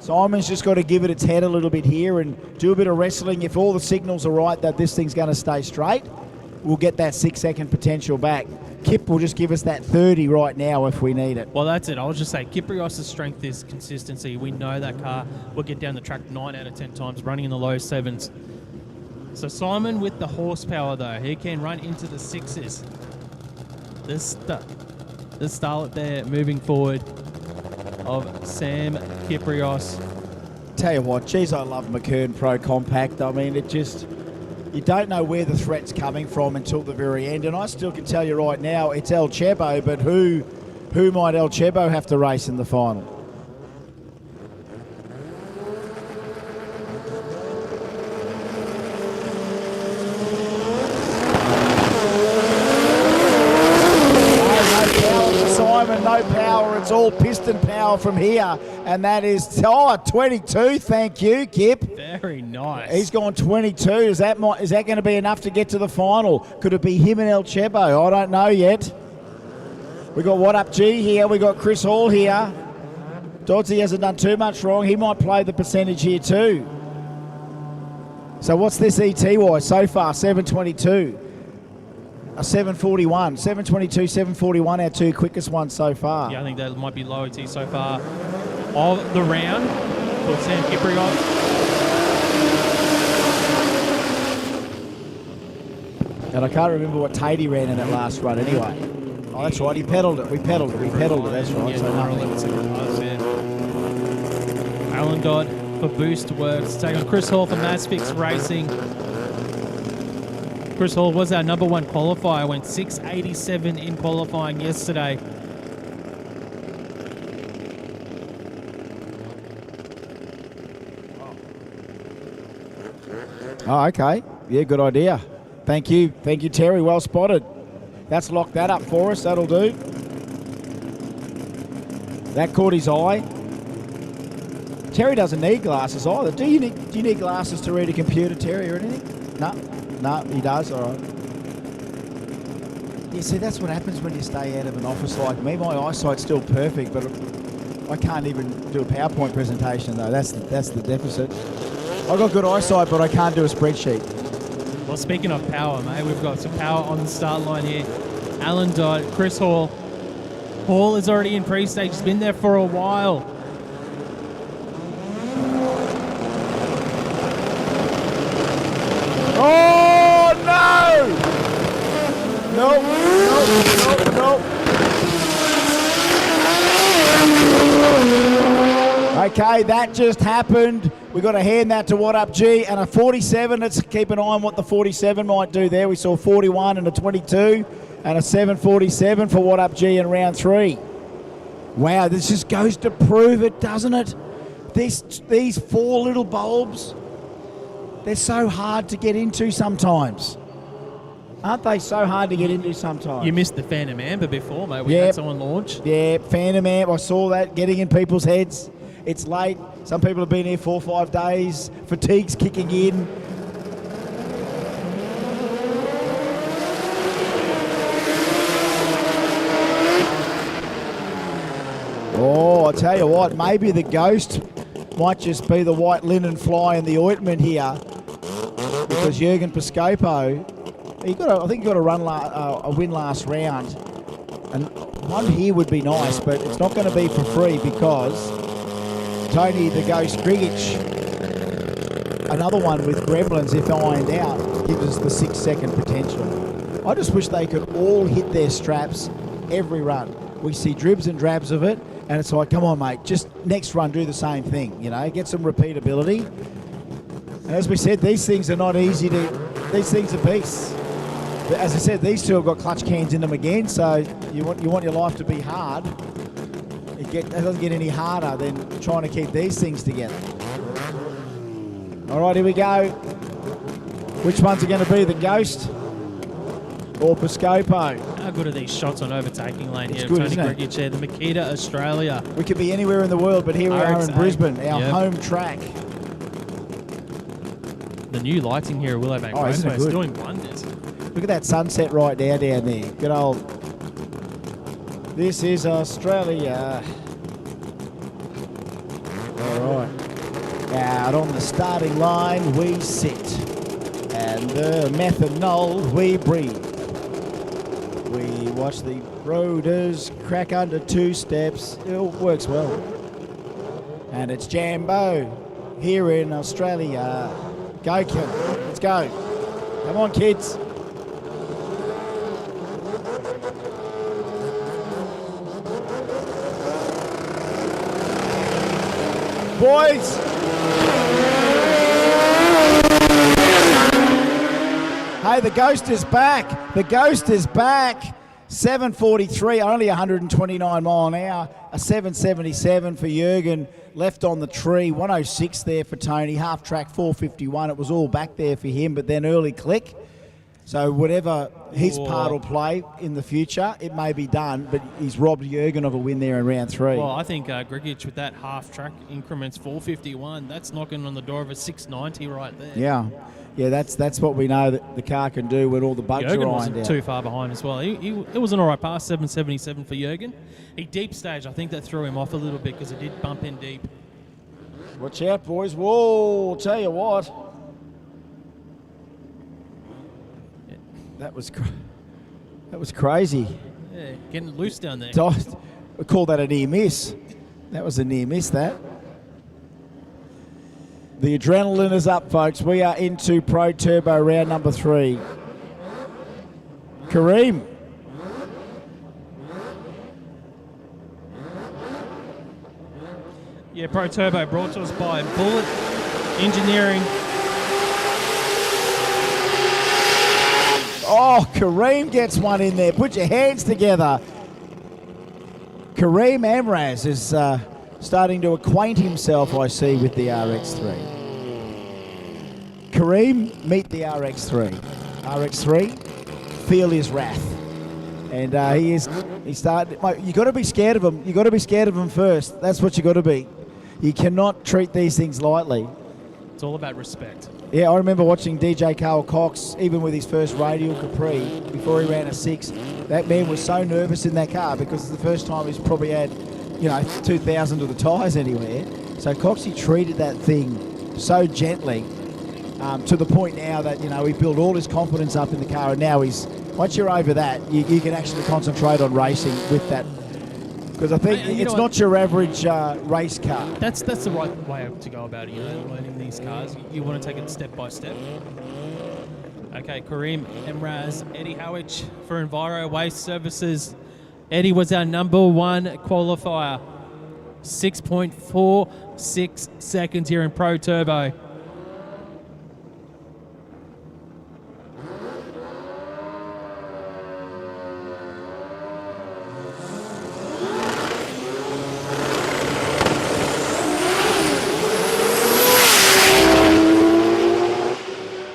Simon's just got to give it its head a little bit here and do a bit of wrestling. If all the signals are right that this thing's going to stay straight, we'll get that 6 second potential back. Kip will just give us that 30 right now if we need it. Well, that's it. I'll just say Kiprios' strength is consistency. We know that car will get down the track 9 out of 10 times, running in the low 7s. So Simon with the horsepower, though, he can run into the 6s. The starlet there moving forward of Sam Kiprios. Tell you what, geez, I love McKern Pro Compact. I mean, it just... You don't know where the threat's coming from until the very end, and I still can tell you right now it's El Chebo, but who might El Chebo have to race in the final? No power for Simon, no power. It's all piston power from here, and that is 22. Thank you, Kip. Very nice. He's gone 22. Is that going to be enough to get to the final? Could it be him and El Chebo? I don't know yet. We got What Up G here. We got Chris Hall here. Doddsy hasn't done too much wrong. He might play the percentage here too. So what's this ET-wise so far? 722. A 741. 722, 741, our two quickest ones so far. Yeah, I think that might be low ET so far of the round for Sam Kiprios. And I can't remember what Tatey ran in that last run anyway. Oh, that's right. He pedalled it. We pedalled it. That's right. Yeah, so Alan Dodd for Boost Works. Taking Chris Hall for Masfix Racing. Chris Hall was our number one qualifier. Went 687 in qualifying yesterday. Oh, okay. Yeah, good idea. Thank you, Terry. Well spotted. That's locked that up for us. That'll do. That caught his eye. Terry doesn't need glasses either. Do you need glasses to read a computer, Terry, or anything? No, he does. All right. Yeah, see, that's what happens when you stay out of an office like me. My eyesight's still perfect, but I can't even do a PowerPoint presentation though. That's the deficit. I've got good eyesight, but I can't do a spreadsheet. Well, speaking of power, mate, we've got some power on the start line here. Alan Dodd, Chris Hall. Hall is already in pre-stage. He's been there for a while. Oh, no! Nope. Okay, that just happened. We've got to hand that to What Up G and a 47. Let's keep an eye on what the 47 might do there. We saw 41 and a 22 and a 747 for What Up G in round 3. Wow, this just goes to prove it, doesn't it? These four little bulbs, they're so hard to get into sometimes. Aren't they so hard to get into sometimes? You missed the Phantom Amber before, mate. We had someone launch. Yeah, Phantom Amber. I saw that getting in people's heads. It's late. Some people have been here 4 or 5 days. Fatigue's kicking in. Oh, I'll tell you what, maybe the ghost might just be the white linen fly in the ointment here. Because Jürgen Piscopo, I think he got a win last round. And one here would be nice, but it's not going to be for free because Tony the Ghost Grigic, another one with Gremlins if ironed out. gives us the 6-second potential. I just wish they could all hit their straps every run. We see dribs and drabs of it, and it's like, come on, mate, just next run do the same thing, you know, get some repeatability. And as we said, these things are not easy to, these things are beasts. But as I said, these two have got clutch cans in them again, so you want your life to be hard. It doesn't get any harder than trying to keep these things together. All right, here we go. Which ones are going to be the Ghost or Piscopo? How good are these shots on overtaking lane It's here? good, Tony isn't it? Gregic here, the Makita Australia. We could be anywhere in the world, but here we are in RX8. Brisbane, our Yep. home track. The new lighting here at Willowbank Oh, isn't it Raceway is good? doing wonders. Look at that sunset right now down there. Good old. This is Australia. All right. Out on the starting line we sit, and the methanol we breathe. We watch the roaders crack under 2 steps. It all works well. And it's Jambo here in Australia. Go, Kim. Let's go. Come on, kids. Boys. Hey, the Ghost is back. The Ghost is back. 7:43, only 129 mile an hour. A 7:77 for Jürgen. Left on the tree. 106 there for Tony. Half track 4:51. It was all back there for him, but then early click. So whatever his part will play in the future, it may be done, but he's robbed Jürgen of a win there in round 3. Well, I think Gregic with that half track increments 451, that's knocking on the door of a 690 right there. Yeah, that's what we know that the car can do when all the bugs Jürgen are wasn't ironed out. too far behind as well. It was an all right pass, 777 for Jürgen. He deep stage, I think that threw him off a little bit because it did bump in deep. Watch out, boys. Whoa, I'll tell you what. That was crazy. Yeah, getting loose down there. We call that a near miss. That was a near miss, that. The adrenaline is up, folks. We are into Pro Turbo round number 3. Kareem. Yeah, Pro Turbo brought to us by Bullet Engineering. Oh, Kareem gets one in there. Put your hands together. Kareem Amraz is starting to acquaint himself, I see, with the RX3. Kareem, meet the RX3. RX3, feel his wrath. And he's starting. You got to be scared of him. You got to be scared of him first. That's what you got to be. You cannot treat these things lightly. It's all about respect. Yeah, I remember watching DJ Carl Cox, even with his first radial Capri, before he ran a 6. That man was so nervous in that car because it's the first time he's probably had, 2,000 of the tyres anywhere. So Coxie treated that thing so gently to the point now that, he built all his confidence up in the car, and now once you're over that, you can actually concentrate on racing with that. Because I think it's not your average race car. That's the right way to go about it, learning these cars. You want to take it step by step. Okay, Kareem Emraz, Eddie Howich for Enviro Waste Services. Eddie was our number 1 qualifier. 6.46 seconds here in Pro Turbo.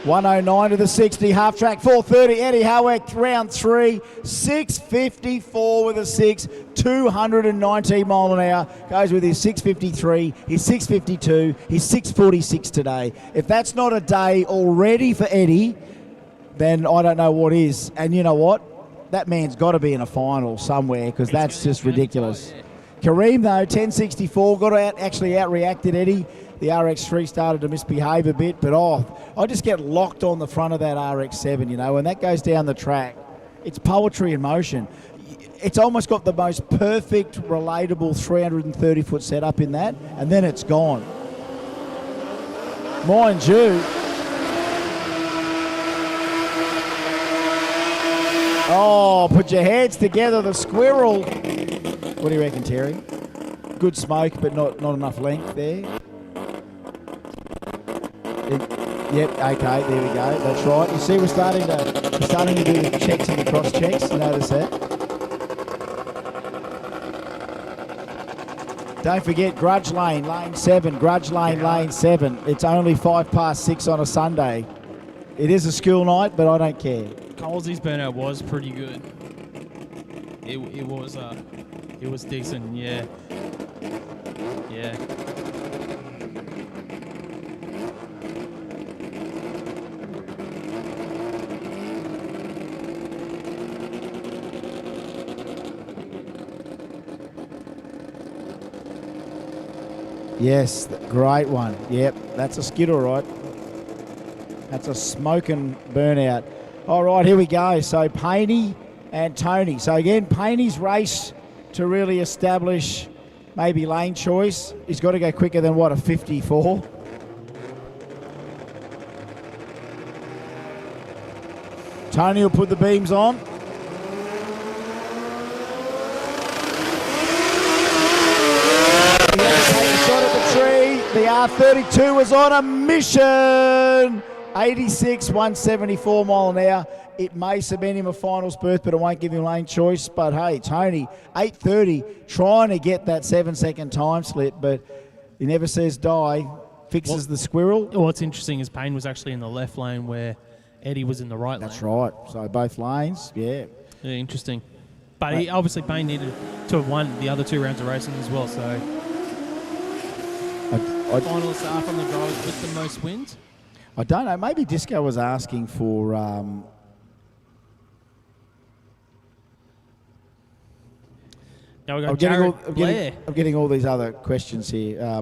.109 to the 60, half track 430. Eddie Howick, round 3, 654 with a 6, 219 mile an hour. Goes with his 653, his 652, his 646 today. If that's not a day already for Eddie, then I don't know what is. And you know what? That man's got to be in a final somewhere because that's just ridiculous. Kareem, though, 1064, got actually out-reacted Eddie. The RX3 started to misbehave a bit, but I just get locked on the front of that RX7, when that goes down the track. It's poetry in motion. It's almost got the most perfect, relatable 330-foot setup in that, and then it's gone. Mind you, Oh, put your hands together, the squirrel. What do you reckon, Terry? Good smoke, but not enough length there. Yep, okay, there we go. That's right. You see, we're starting to do the checks and the cross checks. You notice that? Don't forget Grudge Lane, lane 7. Grudge Lane, lane 7. It's only 6:05 on a Sunday. It is a school night, but I don't care. Coles's burnout was pretty good. It was decent, yeah. Yeah. Yes, great one. Yep, that's a skid, all right. That's a smoking burnout. All right, here we go. So Painey and Tony. So again, Painey's race to really establish maybe lane choice. He's got to go quicker than, what, a 54? Tony will put the beams on. The R32 was on a mission. 86, 174 mile an hour. It may cement him a finals berth, but it won't give him lane choice. But hey, Tony, 8:30, trying to get that 7-second time slip, but he never says die. Fixes the squirrel. What's interesting is Payne was actually in the left lane where Eddie was in the right lane. That's right. So both lanes, yeah. Yeah, interesting. But obviously Payne needed to have won the other 2 rounds of racing as well, so... Finalists are from the drivers with the most wins? I don't know. Maybe Disco was asking for... Now we've got I'm getting all these other questions here.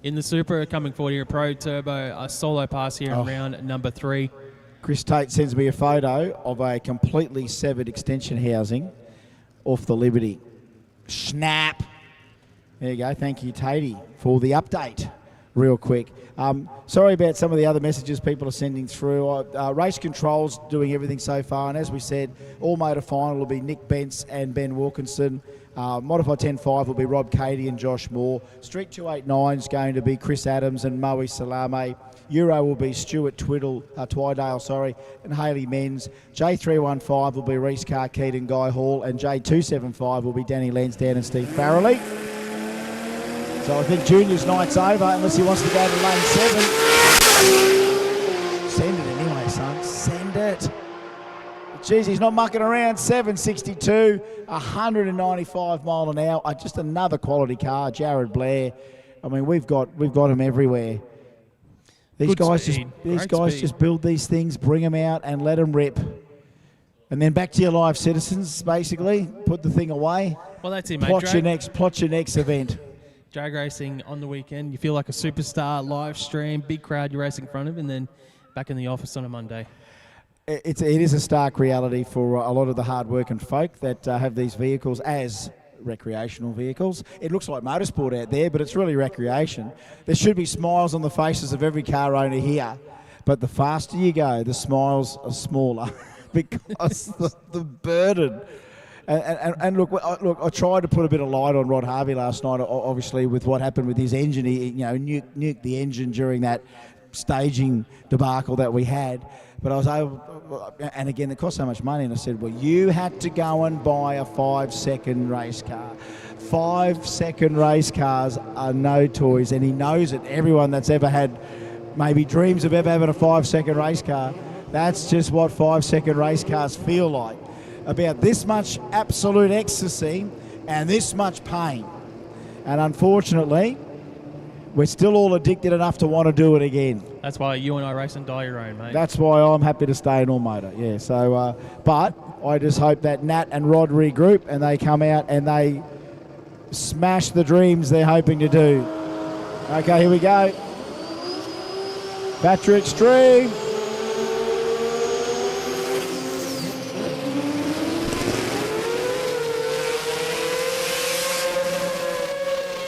In the Super, coming forward here, Pro Turbo, a solo pass here in round number 3. Chris Tate sends me a photo of a completely severed extension housing off the Liberty. Snap! There you go. Thank you, Tatey, for the update real quick. Sorry about some of the other messages people are sending through. Race Control's doing everything so far, and as we said, all motor final will be Nick Bentz and Ben Wilkinson. Modified 10.5 will be Rob Cady and Josh Moore. Street 289 is going to be Chris Adams and Moe Salame. Euro will be Stuart Twydale, and Hayley Menz. J315 will be Reece Carr, Keaton, Guy Hall, and J275 will be Danny Lansdowne and Steve Farrelly. So I think Junior's night's over unless he wants to go to lane 7. Send it anyway, son. Send it. Jeez, he's not mucking around. 762, 195 mile an hour. Just another quality car, Jared Blair. I mean, we've got him everywhere. These guys just build these things, bring them out, and let them rip. And then back to your live citizens, basically. Put the thing away. Well, that's it, mate. Plot your next event. Drag racing on the weekend, you feel like a superstar, live stream, big crowd you're racing in front of, and then back in the office on a Monday. It is a stark reality for a lot of the hard-working folk that have these vehicles as recreational vehicles. It looks like motorsport out there, but it's really recreation. There should be smiles on the faces of every car owner here, but the faster you go, the smiles are smaller because the burden. And look, I tried to put a bit of light on Rod Harvey last night, obviously, with what happened with his engine. He nuked the engine during that staging debacle that we had. But I was able, and again, it cost so much money, and I said, well, you had to go and buy a 5-second race car. 5-second race cars are no toys, and he knows it. Everyone that's ever had, maybe dreams of ever having a 5-second race car, that's just what 5-second race cars feel like. About this much absolute ecstasy and this much pain. And unfortunately, we're still all addicted enough to want to do it again. That's why you and I race and die your own, mate. That's why I'm happy to stay in all motor, yeah. So, but I just hope that Nat and Rod regroup and they come out and they smash the dreams they're hoping to do. Okay, here we go. Battery Extreme.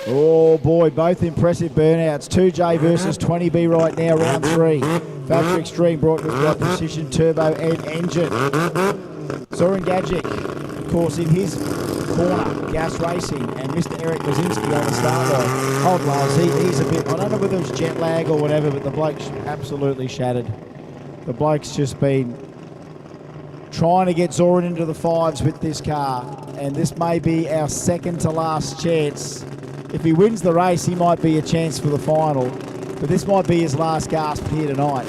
Oh boy, both impressive burnouts. 2J versus 20B right now, round 3. Factory Extreme brought to us by Precision Turbo and Engine. Zoran Gadjic, of course, in his corner, Gas Racing, and Mr. Eric Brzezinski on the start line. Hold Lars, he's a bit, I don't know whether it's jet lag or whatever, but the bloke's absolutely shattered. The bloke's just been trying to get Zoran into the fives with this car, and this may be our second to last chance. If he wins the race, he might be a chance for the final, but this might be his last gasp here tonight.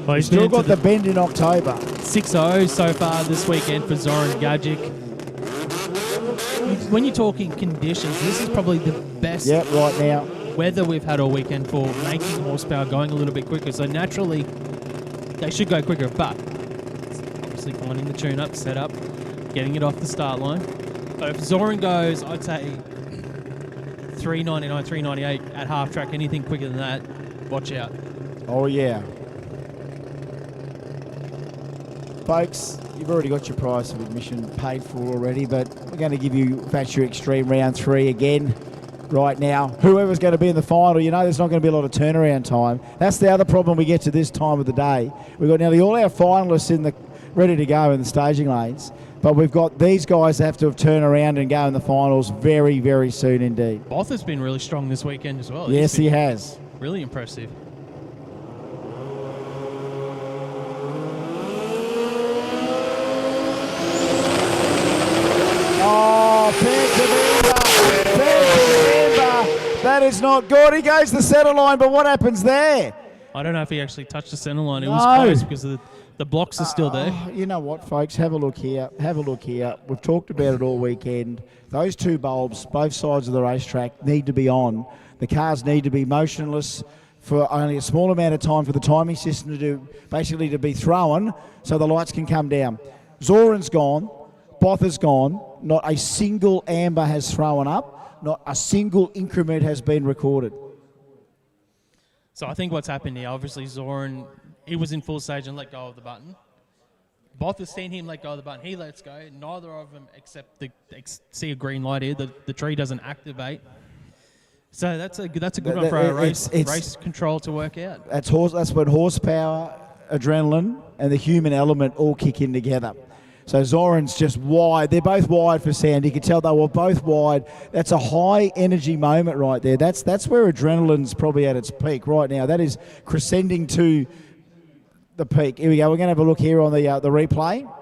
Well, he's still got the bend in October. 6-0 so far this weekend for Zoran Gadjic. When you're talking conditions, this is probably the best right now weather we've had all weekend for making horsepower going a little bit quicker. So naturally, they should go quicker, but obviously finding the tune-up, setup, getting it off the start line. But if Zoran goes, I'd say 399, 398 at half track, anything quicker than that, watch out. Oh, yeah. Folks, you've already got your price of admission paid for already, but we're going to give you Factory Extreme Round 3 again right now. Whoever's going to be in the final, you know there's not going to be a lot of turnaround time. That's the other problem we get to this time of the day. We've got nearly all our finalists ready to go in the staging lanes, but we've got these guys that have to have turned around and go in the finals very, very soon indeed. Botha's been really strong this weekend as well. Yes, he has. Really impressive. Oh, that is not good. He goes the centre line, but what happens there? I don't know if he actually touched the centre line. It No. was close because the blocks are still there. You know what, folks? Have a look here. Have a look here. We've talked about it all weekend. Those two bulbs, both sides of the racetrack, need to be on. The cars need to be motionless for only a small amount of time for the timing system to be thrown so the lights can come down. Zoran's gone. Botha's gone. Not a single amber has thrown up. Not a single increment has been recorded. So I think what's happened here, obviously Zoran, he was in full stage and let go of the button. Botha's seen him let go of the button. He lets go. Neither of them see a green light here. The tree doesn't activate. So that's a good one for our race control to work out. That's when horsepower, adrenaline, and the human element all kick in together. So Zoran's just wide. They're both wide for sound. You can tell they were both wide. That's a high energy moment right there. That's where adrenaline's probably at its peak right now. That is crescending to the peak. Here we go. We're going to have a look here on the replay.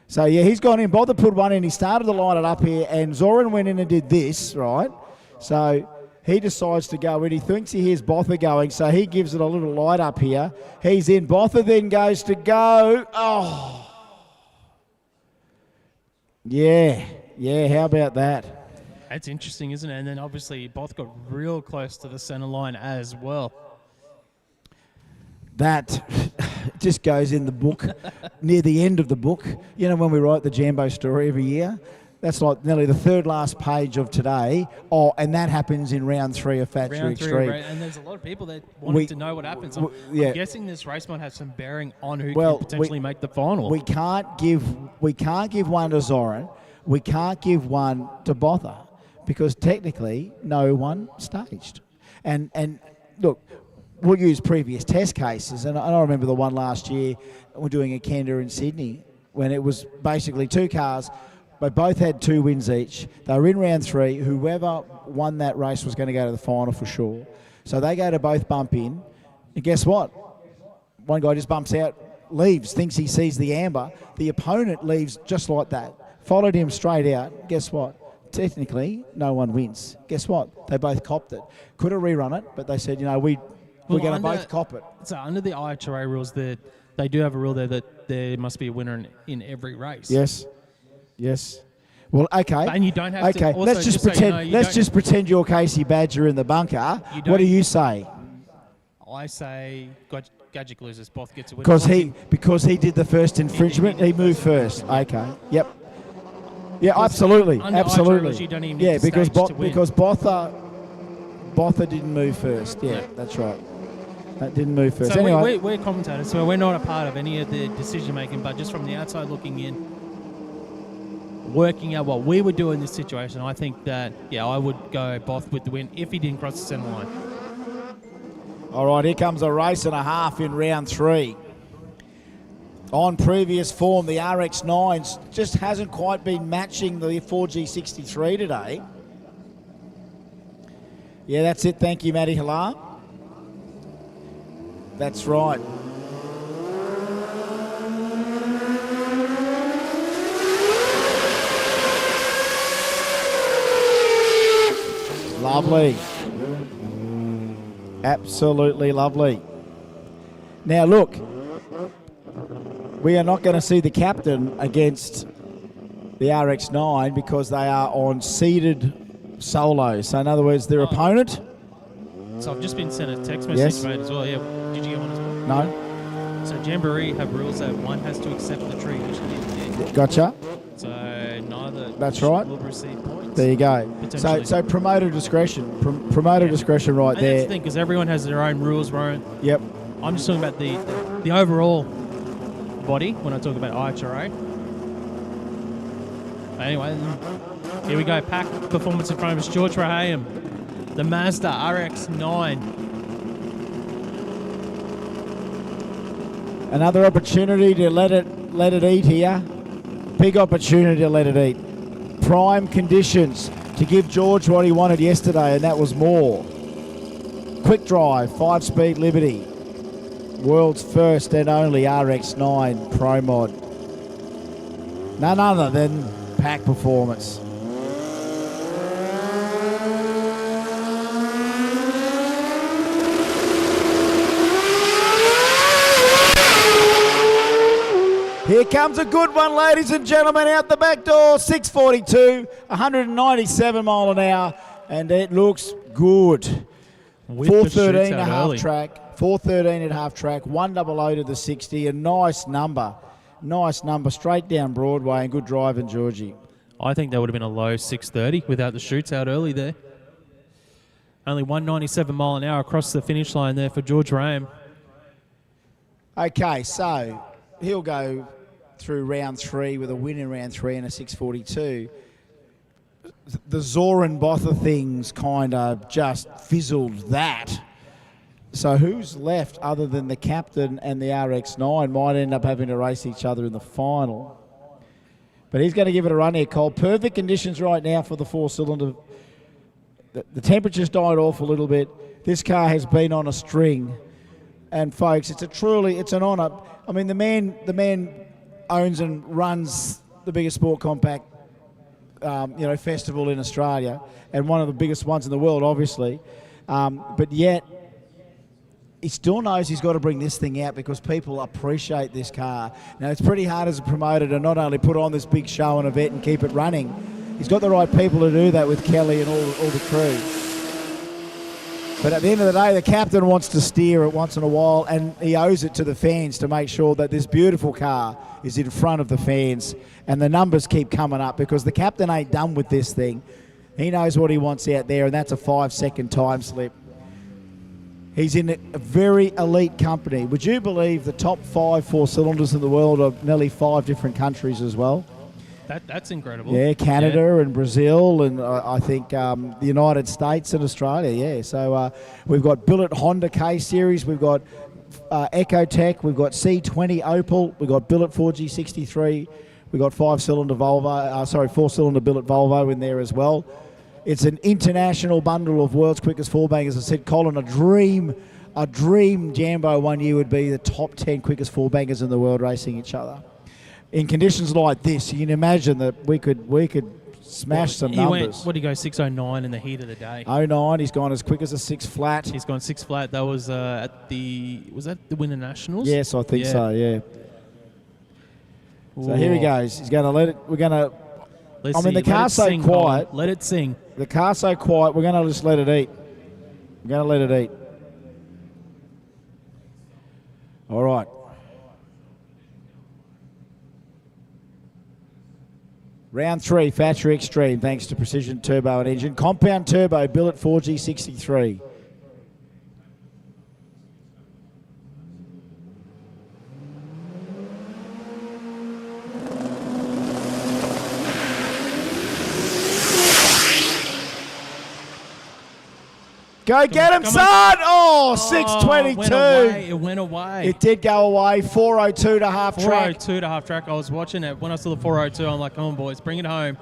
So, yeah, he's gone in. Botha put one in. He started to line it up here, and Zoran went in and did this, right? So he decides to go in. He thinks he hears Botha going, so he gives it a little light up here. He's in. Botha then goes to go. Oh. Yeah, how about that? That's interesting, isn't it? And then obviously both got real close to the centre line as well. That just goes in the book, near the end of the book. You know, when we write the Jambo story every year, that's like nearly the third last page of today. Oh, and that happens in round 3 of Factory Extreme. And there's a lot of people that wanted to know what happens. I'm guessing this race might have some bearing on who can potentially make the final. We can't give one to Zoran. We can't give one to Botha because technically no one staged. And look, we'll use previous test cases, and I remember the one last year we're doing a Kenda in Sydney when it was basically two cars. They both had 2 wins each. They were in round 3. Whoever won that race was going to go to the final for sure. So they go to both bump in. And guess what? One guy just bumps out, leaves, thinks he sees the amber. The opponent leaves just like that. Followed him straight out. Guess what? Technically, no one wins. Guess what? They both copped it. Could have rerun it, but they said, we're going to both cop it. So under the IHRA rules, they do have a rule there that there must be a winner in every race. Yes. Well, okay. And you don't have to. Also, let's just pretend. Let's just pretend you're Casey Badger in the bunker. What do you say? I say Gadjic loses. Both gets a win. Because he did the first infringement. He moved first. Okay. Yep. Yeah. Absolutely. Rules, you don't even need because because Botha didn't move first. Yeah, that's right. That didn't move first. So anyway, we're commentators, so we're not a part of any of the decision making. But just from the outside looking in, working out what we would do in this situation, I think that, I would go Both with the win if he didn't cross the centre line. All right, here comes a race and a half in round 3. On previous form, the RX-9 just hasn't quite been matching the 4G63 today. Yeah, that's it. Thank you, Matty Halar. That's right. Lovely. Absolutely lovely. Now, look. We are not going to see the captain against the RX-9 because they are on seeded solos. So, in other words, their opponent... So I've just been sent a text message, Yes. mate, as well. Yeah, did you get one as well? No. So Jamboree have rules that one has to accept the tree each. Gotcha. So neither That's right. will receive points. There you go. Potentially. So promoter discretion. Promoter discretion right And that's there. the thing, because everyone has their own rules, right? Yep. I'm just talking about the overall body when I talk about IHRA. Anyway, here we go. Pack performance in front of us. George Raham, the Mazda RX-9. Another opportunity to let it eat here. Big opportunity to let it eat. Prime conditions to give George what he wanted yesterday, and that was more. Quick drive, 5-speed Liberty. World's first and only RX-9 Pro Mod. None other than Pack Performance. Here comes a good one, ladies and gentlemen, out the back door, 642, 197 mile an hour, and it looks good. With the 413 shoots at out half early. track, 413 at half track, 100 to the 60, a nice number, straight down Broadway, and good driving, Georgie. I think that would have been a low 630 without the shoots out early there. Only 197 mile an hour across the finish line there for George Raham. Okay, so he'll go through round 3 with a win in round 3 and a 642. The Zoran Botha things kind of just fizzled that. So who's left other than the captain and the RX-9 might end up having to race each other in the final. But he's going to give it a run here, Cole. Perfect conditions right now for the 4-cylinder. The temperature's died off a little bit. This car has been on a string. And folks, it's an honour. I mean, the man owns and runs the biggest sport compact, festival in Australia, and one of the biggest ones in the world, obviously. But yet, he still knows he's got to bring this thing out because people appreciate this car. Now, it's pretty hard as a promoter to not only put on this big show and event and keep it running. He's got the right people to do that with Kelly and all the crew. But at the end of the day, the captain wants to steer it once in a while, and he owes it to the fans to make sure that this beautiful car is in front of the fans, and the numbers keep coming up because the captain ain't done with this thing. He knows what he wants out there, and that's a 5-second time slip. He's in a very elite company. Would you believe the top 5 4-cylinders in the world are nearly 5 different countries as well? That's incredible. Yeah, Canada and Brazil and I think the United States and Australia, yeah. So we've got Billet Honda K-Series, we've got Ecotech, we've got C20 Opel, we've got Billet 4G63, we've got 4-cylinder Billet Volvo in there as well. It's an international bundle of world's quickest 4-bangers. I said, Colin, a dream Jambo one year would be the top 10 quickest 4-bangers in the world racing each other. In conditions like this, you can imagine that we could smash some numbers. What did he go, 609 in the heat of the day? 09, he's gone as quick as a 6 flat. He's gone 6 flat. That was was that the Winter Nationals? Yes, I think so, yeah. So here he goes. He's going to let it, the car's so quiet. Colin. Let it sing. The car's so quiet, we're going to just let it eat. We're going to let it eat. All right. Round 3, factory extreme, thanks to Precision Turbo and Engine. Compound Turbo, Billet 4G63. Go get him, son! Oh, It 6:22. It went away. It did go away. 4:02 to half track. 4:02 to half track. I was watching it. When I saw the 4:02, I'm like, come on, boys, bring it home.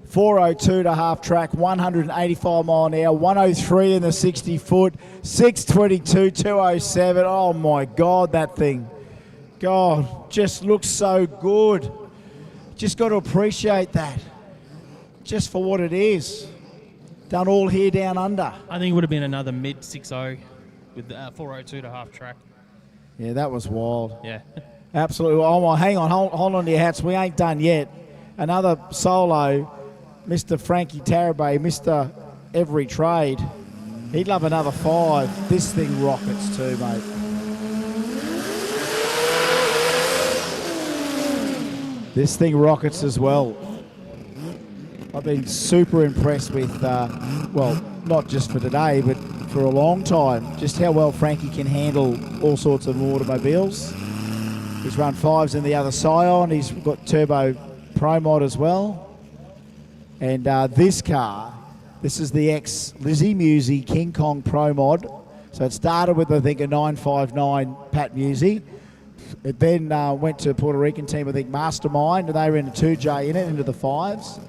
4:02 to half track, 185 mile an hour, 103 in the 60 foot, 6:22, 207. Oh my God, that thing. God, just looks so good. Just got to appreciate that. Just for what it is. Done all here down under. I think it would have been another mid 6:0 with 4:02 to half track. Yeah, that was wild. Yeah. Absolutely. Oh, well, hang on, hold on to your hats. We ain't done yet. Another solo, Mr. Frankie Tarabay, Mr. Every Trade. He'd love another 5. This thing rockets too, mate. This thing rockets as well. I've been super impressed with, well, not just for today, but for a long time, just how well Frankie can handle all sorts of automobiles. He's run 5s in the other Scion. He's got Turbo Pro Mod as well. And this car, this is the ex-Lizzie Musi King Kong Pro Mod. So it started with, I think, a 959 Pat Musi. It then went to a Puerto Rican team, I think, Mastermind, and they were in a 2J in it, into the 5s.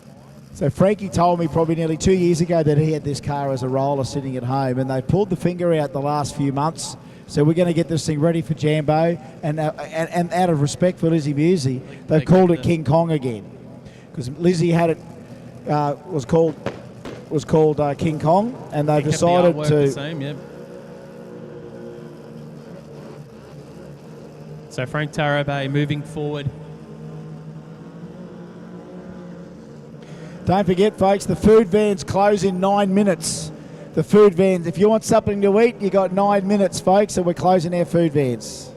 So Frankie told me probably nearly 2 years ago that he had this car as a roller sitting at home, and they pulled the finger out the last few months. So we're going to get this thing ready for Jambo, and out of respect for Lizzie Musi, they've called it King Kong again, because Lizzie had it was called King Kong, and they decided to. The same, yep. So Frank Tarabay moving forward. Don't forget, folks, the food vans close in 9 minutes. The food vans, if you want something to eat, you got 9 minutes, folks, and we're closing our food vans.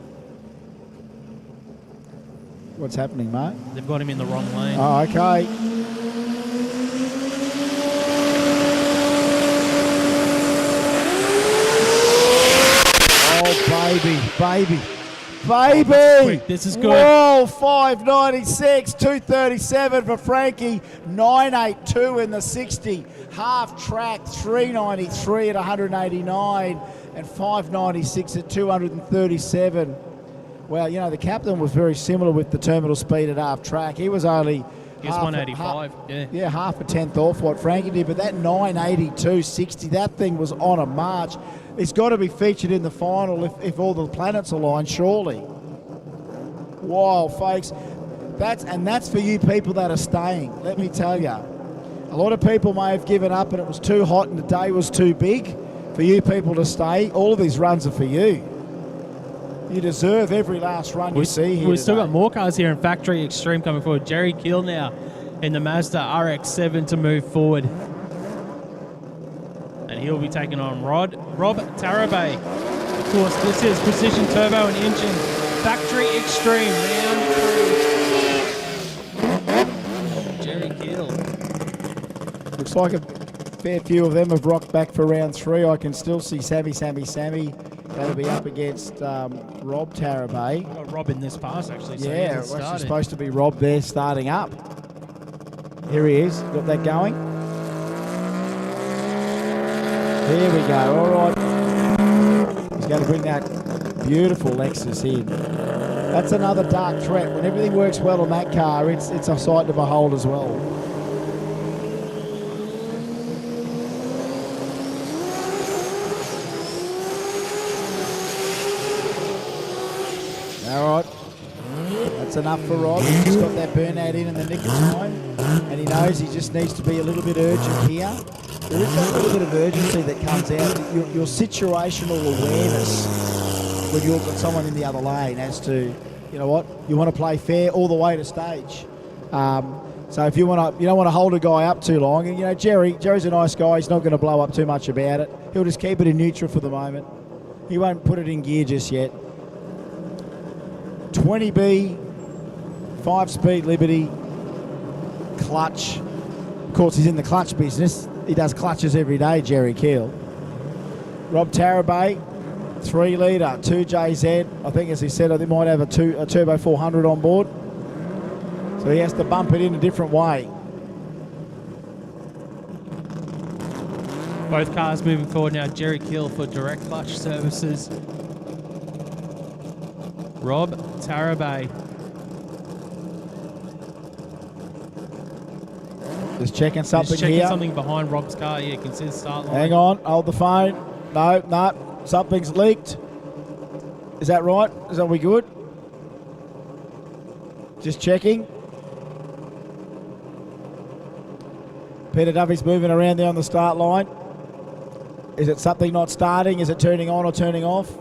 What's happening, mate? They've got him in the wrong lane. Oh, okay. Oh, baby. Quick. This is good. Whoa, 596, 237 for Frankie, 982 in the 60, half track, 393 at 189, and 596 at 237. Well, you know, the captain was very similar with the terminal speed at half track. He was only... He was 185, yeah, half a tenth off what Frankie did, but that 982.60, that thing was on a march. It's got to be featured in the final if all the planets align, surely. Wow, folks, that's for you people that are staying. Let me tell you, a lot of people may have given up and it was too hot and the day was too big. For you people to stay, all of these runs are for you. You deserve every last run you see here. We've still got more cars here in Factory Extreme coming forward. Jerry Keel now in the Mazda RX-7 to move forward. And he'll be taking on Rob Tarabay. Of course, this is Precision Turbo and Engine Factory Extreme round 3. Jerry Keel. Looks like a fair few of them have rocked back for round 3. I can still see Sammy. That'll be up against Rob Tarabay. Got Rob in this pass, actually. So yeah, it's actually supposed to be Rob there starting up. Here he is. Got that going. Here we go. All right. He's going to bring that beautiful Lexus in. That's another dark threat. When everything works well on that car, it's a sight to behold as well. All right. That's enough for Rob. He's got that burnout in the nick of time, and he knows he just needs to be a little bit urgent here. There is that little bit of urgency that comes out, your situational awareness when you've got someone in the other lane as to, you know what, you want to play fair all the way to stage. So if you don't want to hold a guy up too long, and you know Jerry's a nice guy. He's not going to blow up too much about it. He'll just keep it in neutral for the moment. He won't put it in gear just yet. 20B, 5-speed Liberty, clutch. Of course, he's in the clutch business. He does clutches every day, Jerry Keel. Rob Tarabay, 3-litre, 2JZ. I think, as he said, they might have a Turbo 400 on board. So he has to bump it in a different way. Both cars moving forward now. Jerry Kill for direct clutch services. Rob Tarabay. Just checking something Just checking here. something behind Rob's car. Yeah, you can see the start line. Hang on, hold the phone. No, something's leaked. Is that right? Are we good? Just checking. Peter Duffy's moving around there on the start line. Is it something not starting? Is it turning on or turning off?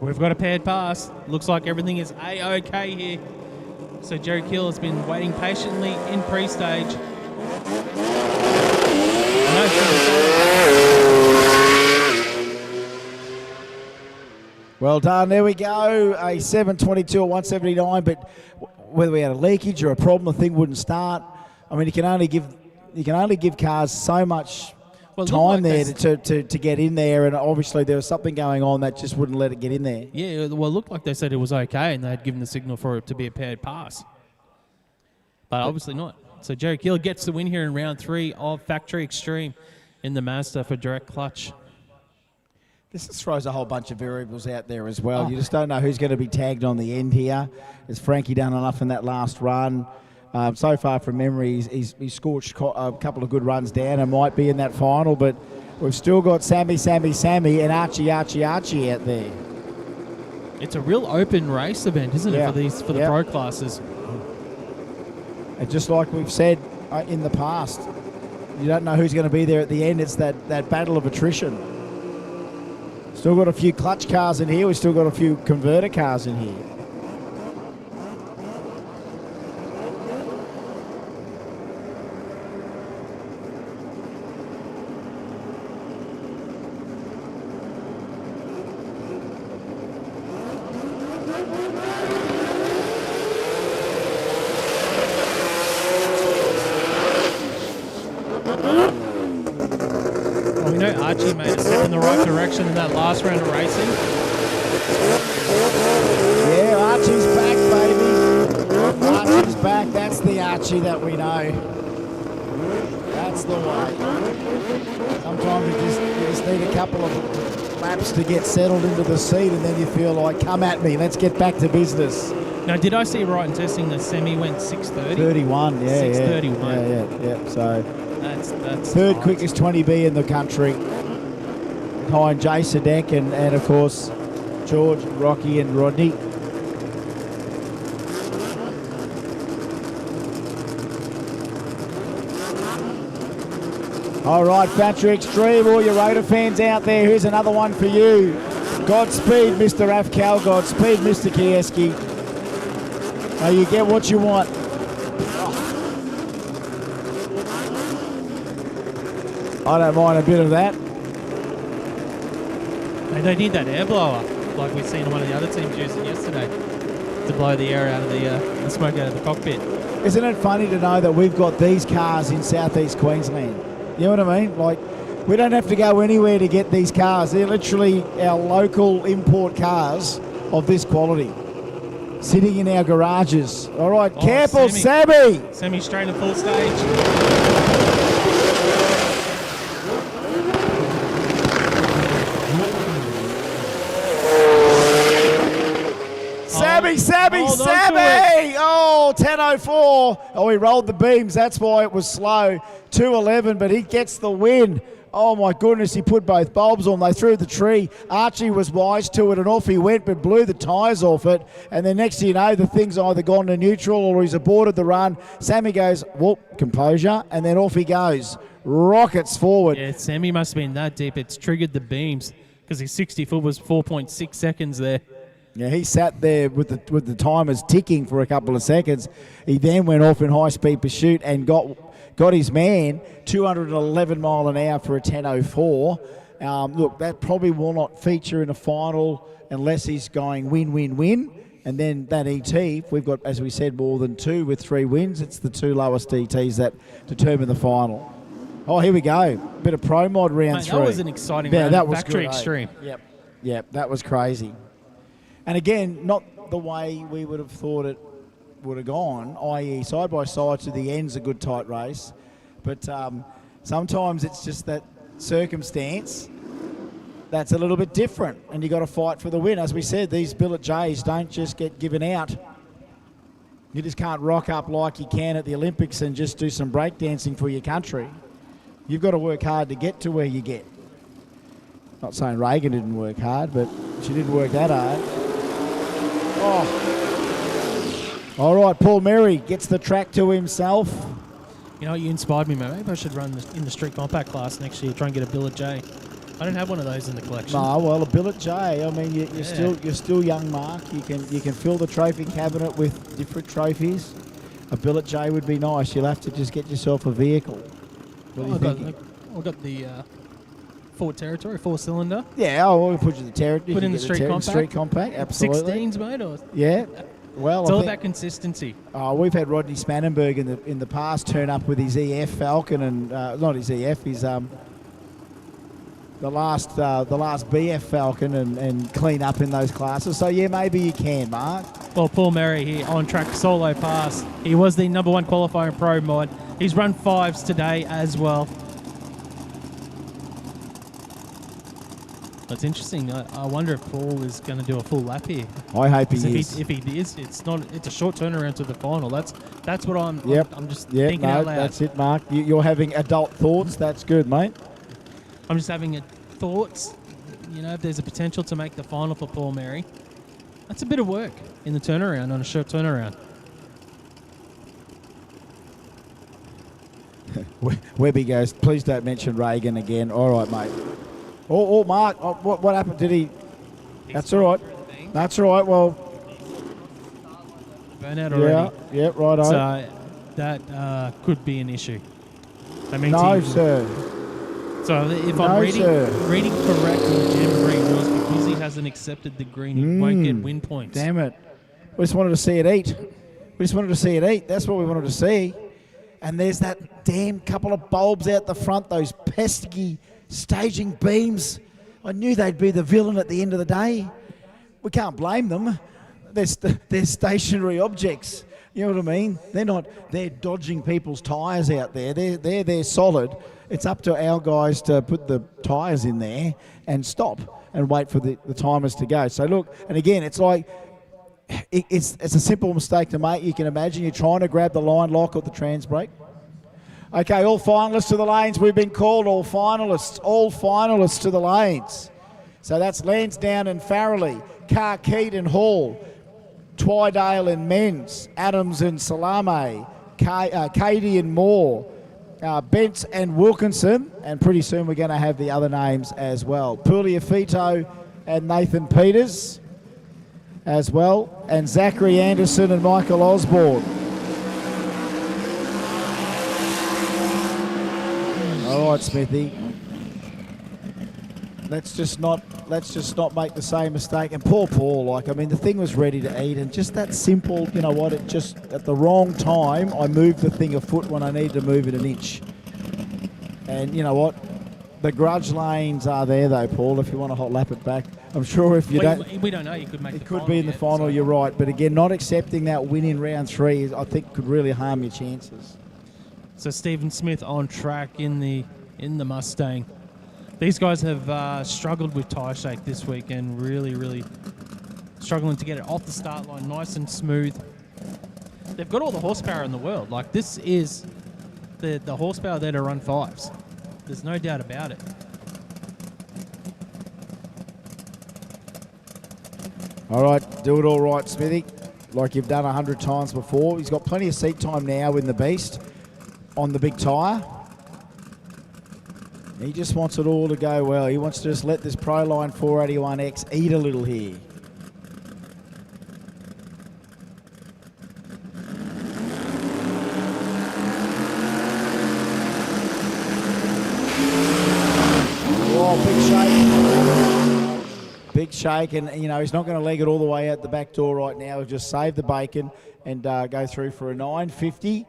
We've got a paired pass. Looks like everything is A-OK here. So Jerry Kill has been waiting patiently in pre-stage. Well done. There we go. A 722 or 179, but whether we had a leakage or a problem, the thing wouldn't start. I mean, you can only give cars so much time there to get in there, and obviously there was something going on that just wouldn't let it get in there. Yeah, well, it looked like they said it was okay, and they had given the signal for it to be a paired pass. But obviously not. So Jerry Kill gets the win here in round 3 of Factory Extreme in the Mazda for direct clutch. This throws a whole bunch of variables out there as well. You just don't know who's going to be tagged on the end here. Has Frankie done enough in that last run? So far from memory, he's scorched a couple of good runs down and might be in that final, but we've still got Sammy, and Archie out there. It's a real open race event, isn't it, for the pro classes? And just like we've said in the past, you don't know who's going to be there at the end. It's that battle of attrition. Still got a few clutch cars in here. We've still got a few converter cars in here. We know Archie made a step in the right direction in that last round of racing. Yeah, Archie's back, baby. Archie's back. That's the Archie that we know. That's the way. Sometimes you just need a couple of laps to get settled into the seat, and then you feel like, come at me, let's get back to business. Now, did I see right in testing the semi went 6:30? 31, yeah. 6:31. Yeah. So that's third quickest 20B in the country. Behind Jay Sadek and of course George, Rocky and Rodney. All right, Factory Extreme, all your Raider fans out there, here's another one for you. Godspeed, Mr. Afcal. Godspeed, Mr. Kieski. Now you get what you want. I don't mind a bit of that. They need that air blower, like we've seen one of the other teams using yesterday, to blow the air out of the smoke out of the cockpit. Isn't it funny to know that we've got these cars in southeast Queensland? You know what I mean? Like, we don't have to go anywhere to get these cars. They're literally our local import cars of this quality, sitting in our garages. All right, careful, Sammy. Sammy straight to full stage. Sammy! Oh, 10.04. Oh, he rolled the beams. That's why it was slow. 2.11, but he gets the win. Oh, my goodness, he put both bulbs on. They threw the tree. Archie was wise to it, and off he went, but blew the tyres off it. And then next thing you know, the thing's either gone to neutral or he's aborted the run. Sammy goes, whoop, composure, and then off he goes. Rockets forward. Yeah, Sammy must have been that deep. It's triggered the beams because his 60 foot was 4.6 seconds there. Yeah, he sat there with the timers ticking for a couple of seconds. He then went off in high-speed pursuit and got his man 211 mile an hour for a 10.04. Look, that probably will not feature in a final unless he's going win. And then that ET, we've got, as we said, more than 2 with 3 wins. It's the 2 lowest ETs that determine the final. Oh, here we go. Bit of Pro Mod round 3. That was an exciting round. That was Factory good, Extreme. Yep, that was crazy. And again, not the way we would have thought it would have gone, i.e. side by side to the end's a good tight race. But sometimes it's just that circumstance that's a little bit different, and you got to fight for the win. As we said, these billet J's don't just get given out. You just can't rock up like you can at the Olympics and just do some breakdancing for your country. You've got to work hard to get to where you get. Not saying Reagan didn't work hard, but she didn't work that hard. Oh. All right, Paul Merry gets the track to himself. You know, you inspired me, mate. Maybe I should run in the street compact class next year, try and get a billet J. I don't have one of those in the collection. No, well, a billet J. I mean, you're still young, Mark. You can fill the trophy cabinet with different trophies. A billet J would be nice. You'll have to just get yourself a vehicle. What are you thinking? I've got the Ford Territory, 4-cylinder. Yeah, we'll put you the Territory. Put in the street compact. Absolutely. 16s, mate. Or yeah. Well, it's all about consistency. We've had Rodney Spannenberg in the past turn up with his EF Falcon and not his EF, his the last BF Falcon and clean up in those classes. So yeah, maybe you can, Mark. Well, Paul Merry here on track solo pass. He was the number 1 qualifier in Pro Mod. He's run 5s today as well. That's interesting. I wonder if Paul is going to do a full lap here. I hope he is. If he is, it's a short turnaround to the final. That's what I'm. Yep. I'm just thinking out loud. That's it, Mark. You're having adult thoughts. That's good, mate. I'm just having thoughts. You know, if there's a potential to make the final for Paul Merry, that's a bit of work in the turnaround on a short turnaround. Webby goes, please don't mention Reagan again. All right, mate. Oh, Mark, what happened? Did he? That's all right. That's all right. Well, burnout already. Yeah, right on. So that could be an issue. That means no, sir. So if I'm reading correctly, the Jamboree rules, because he hasn't accepted the green, he won't get win points. Damn it. We just wanted to see it eat. That's what we wanted to see. And there's that damn couple of bulbs out the front, those pesky staging beams. I knew they'd be the villain at the end of the day. We can't blame them. They're stationary objects. You know what I mean? They're dodging people's tyres out there. They're solid. It's up to our guys to put the tyres in there and stop and wait for the timers to go. So look, and again, it's like, it's a simple mistake to make. You can imagine you're trying to grab the line lock or the trans brake. Okay, all finalists to the lanes. We've been called all finalists to the lanes. So that's Lansdowne and Farrelly, Carkeet and Hall, Twydale and Menz, Adams and Salame, Cady and Moore, Bentz and Wilkinson, and pretty soon we're going to have the other names as well. Puliafito and Nathan Peters as well, and Zachary Anderson and Michael Osborne. All right, Smithy. Let's just not make the same mistake. And poor Paul, the thing was ready to eat, and just that simple, you know what, it just, at the wrong time, I moved the thing a foot when I needed to move it an inch. And you know what? The grudge lanes are there though, Paul, if you want to hot lap it back. I'm sure if you we don't know, you could make it could be in the final, you're right. But again, not accepting that win in round 3, I think could really harm your chances. So Stephen Smith on track in the Mustang. These guys have struggled with tyre shake this week and really struggling to get it off the start line nice and smooth. They've got all the horsepower in the world. Like, this is the horsepower there to run 5s. There's no doubt about it. All right, do it all right, Smithy, like you've done 100 times before. He's got plenty of seat time now in the Beast on the big tyre. He just wants it all to go well. He wants to just let this Proline 481X eat a little here. Oh, big shake. Big shake, and he's not going to leg it all the way out the back door right now. He'll just save the bacon and go through for a 950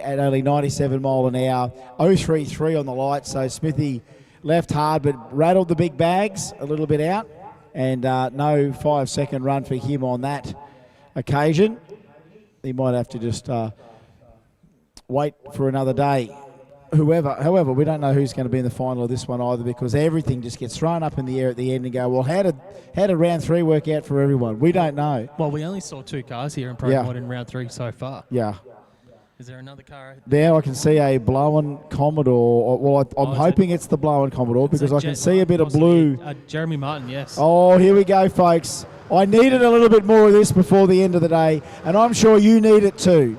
at only 97 mile an hour. 033 on the light, so Smithy left hard but rattled the big bags a little bit out, and no 5-second run for him on that occasion. he might have to just wait for another day. However, we don't know who's going to be in the final of this one either, because everything just gets thrown up in the air at the end and go, well, how did round 3 work out for everyone? We don't know. Well, we only saw 2 cars here in Pro Mod in round 3 so far. Yeah. Is there another car? Now I can see a Blowen Commodore. Well, I'm hoping it's the Blowen Commodore, because I can see a bit of blue. Jeremy Martin, yes. Oh, here we go, folks. I needed a little bit more of this before the end of the day, and I'm sure you need it too.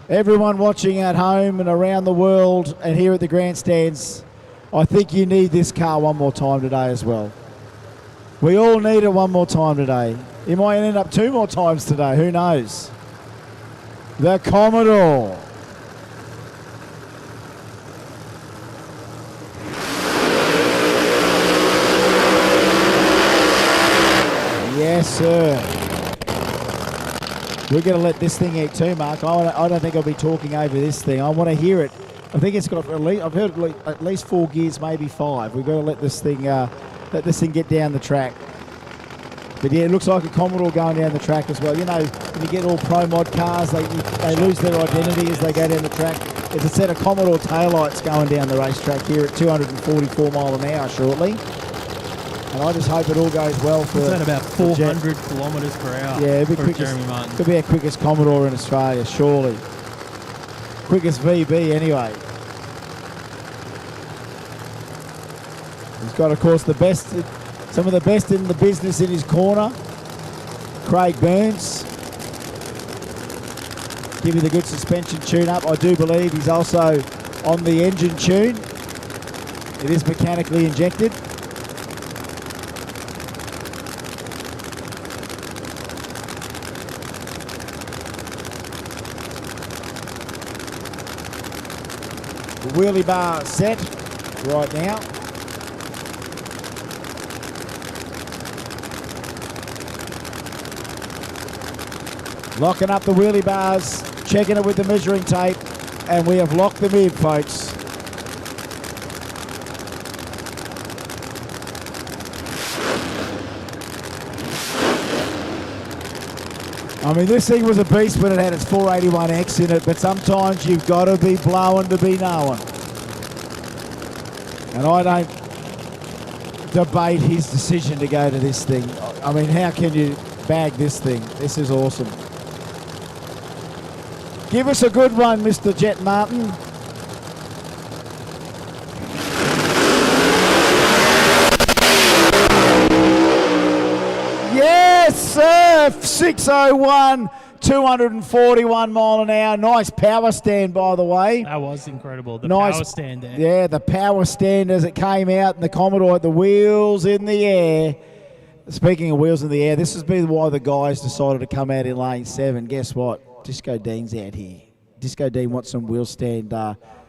Everyone watching at home and around the world and here at the grandstands, I think you need this car one more time today as well. We all need it one more time today. It might end up 2 more times today, who knows? The Commodore. Yes, sir. We're going to let this thing eat too, Mark. I don't think I'll be talking over this thing. I want to hear it. I think it's got I've heard at least 4 gears, maybe 5. We've got to let this thing get down the track. But yeah, it looks like a Commodore going down the track as well. You know, when you get all Pro Mod cars, they lose their identity as they go down the track. It's a set of Commodore taillights going down the racetrack here at 244 mile an hour shortly. And I just hope it all goes well for... It's at about 400 kilometres per hour for Jeremy Martin. Could be our quickest Commodore in Australia, surely. Quickest VB anyway. He's got, of course, the best, some of the best in the business in his corner. Craig Burns. Give you the good suspension tune-up. I do believe he's also on the engine tune. It is mechanically injected. Wheelie bar set right now. Locking up the wheelie bars, checking it with the measuring tape, and we have locked them in, folks. I mean, this thing was a beast when it had its 481X in it, but sometimes you've got to be blowing to be knowing. And I don't debate his decision to go to this thing. I mean, how can you bag this thing? This is awesome. Give us a good one, Mr. Jet Martin. Yes, sir! 601, 241 mile an hour. Nice power stand, by the way. That was incredible. The nice power stand there. Yeah, the power stand as it came out, and the Commodore at the wheels in the air. Speaking of wheels in the air, this has been why the guys decided to come out in lane 7. Guess what? Disco Dean's out here. Disco Dean wants some wheel stand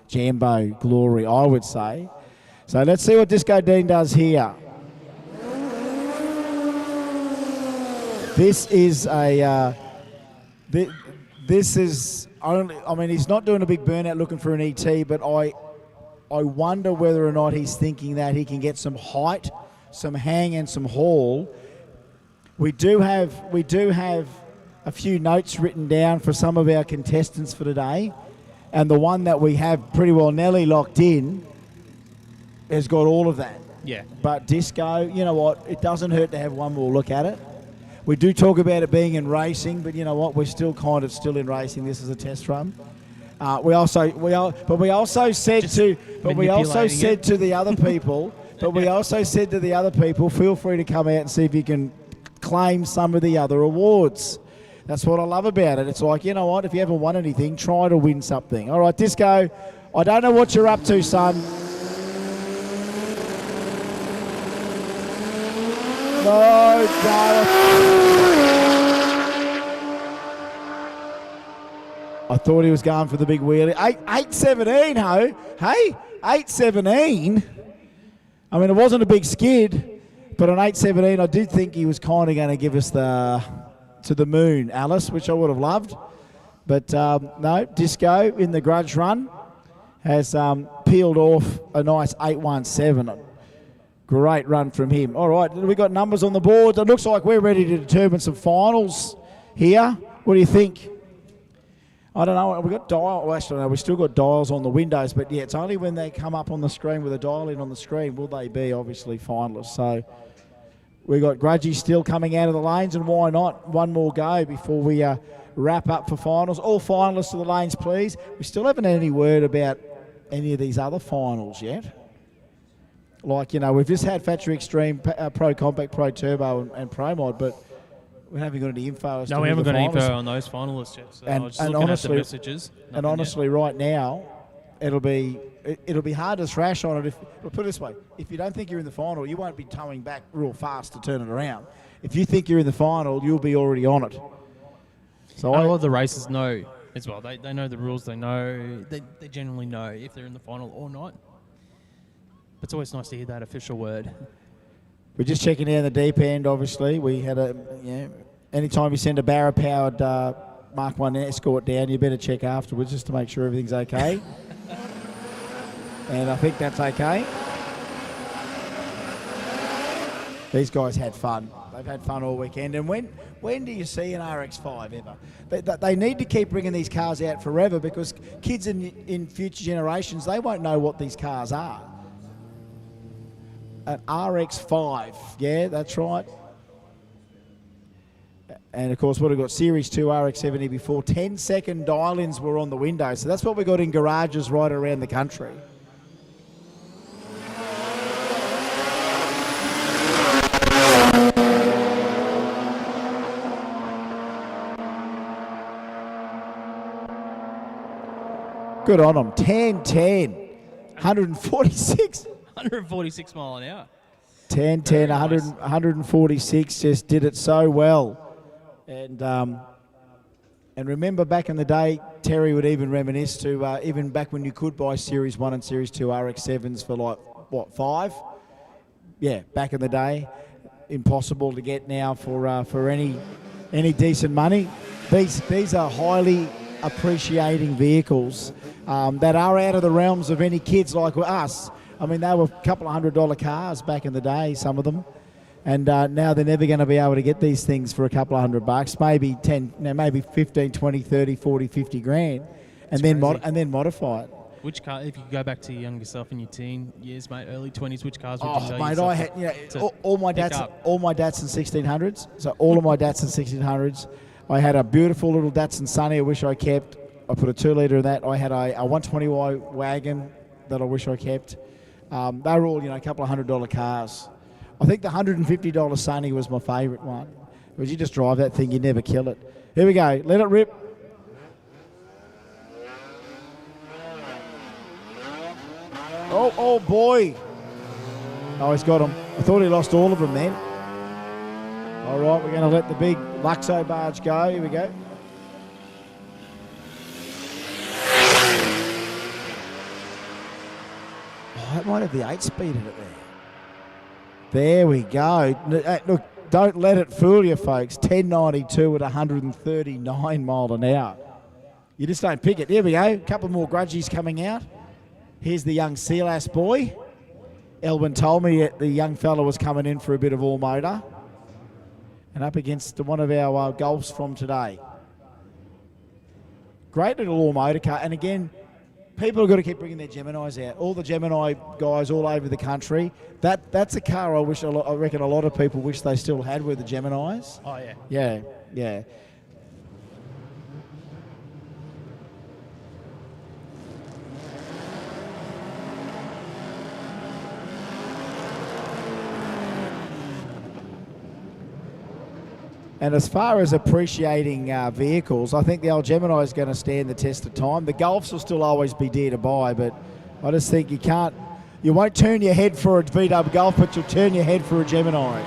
Jambo glory, I would say. So let's see what Disco Dean does here. This is a, this is only, I mean, he's not doing a big burnout looking for an ET, but I wonder whether or not he's thinking that he can get some height, some hang and some haul. We do have a few notes written down for some of our contestants for today, and the one that we have pretty well nearly locked in has got all of that. Yeah. But Disco, you know what, it doesn't hurt to have one more look at it. We do talk about it being in racing, but you know what? We're still kind of still in racing. This is a test run. We also said to the other people. But we also said to the other people, feel free to come out and see if you can claim some of the other awards. That's what I love about it. It's like, you know what? If you haven't won anything, try to win something. All right, Disco. I don't know what you're up to, son. No, Gareth. I thought he was going for the big wheelie. 817, ho. Hey, 817. I mean, it wasn't a big skid, but on 817, I did think he was kind of going to give us to the moon, Alice, which I would have loved. But no, Disco in the grudge run has peeled off a nice 817. Great run from him. All right, we got numbers on the board. It looks like we're ready to determine some finals here. What do you think? I don't know. We've got dial. Well, actually, no, we've still got dials on the windows, but yeah, it's only when they come up on the screen with a dial in on the screen will they be obviously finalists. So we've got Grudgy still coming out of the lanes, and why not? One more go before we wrap up for finals. All finalists to the lanes, please. We still haven't had any word about any of these other finals yet. Like, you know, we've just had Factory Extreme, Pro Compact, Pro Turbo, and Pro Mod, but we haven't got any info as to No, we who haven't the got any finalists info are. on those finalists yet. So And- I was just and looking honestly- at the messages. And honestly, right now, it'll be hard to thrash on it. But put it this way: if you don't think you're in the final, you won't be towing back real fast to turn it around. If you think you're in the final, you'll be already on it. So a lot of the racers know as well. They know the rules. They know they generally know if they're in the final or not. But it's always nice to hear that official word. We're just checking down the deep end. Obviously, we had anytime you send a Barra-powered Mark 1 escort down, you better check afterwards just to make sure everything's okay. And I think that's okay. These guys had fun. They've had fun all weekend. And when do you see an RX-5 ever? They need to keep bringing these cars out forever, because kids in future generations, they won't know what these cars are. An RX-5, yeah, that's right. And of course, what we've got, Series 2 RX-70 before. 10-second dial-ins were on the window. So that's what we got in garages right around the country. Good on them. 10-10. 146. 146 mile an hour. 10-10, 146, just did it so well. And remember back in the day, Terry would even reminisce to even back when you could buy Series 1 and Series 2 RX-7s for like, what, $5? Yeah, back in the day. Impossible to get now for any decent money. These are highly appreciating vehicles that are out of the realms of any kids like us. I mean, they were a couple of $100 cars back in the day, some of them. And now they're never going to be able to get these things for a couple of $100, maybe 10, maybe 15, 20, 30, 40, 50 grand, and then modify it. Which car, if you go back to your younger self in your teen years, mate, early 20s, which cars would you tell mate, yourself I had, all my Datsun up? 1600s. So all of my Datsun 1600s. I had a beautiful little Datsun Sunny I wish I kept. I put a 2-litre in that. I had a 120Y wagon that I wish I kept. They were all, a couple of $100 cars. I think the $150 Sunny was my favourite one. Because you just drive that thing, you never kill it. Here we go. Let it rip. Oh boy. Oh, he's got him. I thought he lost all of them then. All right, we're going to let the big Luxo barge go. Here we go. Oh, that might have the 8-speed in it there. There we go. Look, don't let it fool you, folks. 1092 at 139 mile an hour. You just don't pick it. Here we go. A couple more grudgies coming out. Here's the young Sealass boy. Elwyn told me that the young fella was coming in for a bit of all motor. And up against one of our Golfs from today. Great little all motor car. And again, people have got to keep bringing their Geminis out. All the Gemini guys all over the country. That's a car I reckon a lot of people wish they still had, were the Geminis. Oh, yeah. Yeah. And as far as appreciating vehicles, I think the old Gemini is going to stand the test of time. The Golfs will still always be dear to buy, but I just think you won't turn your head for a VW Golf, but you'll turn your head for a Gemini.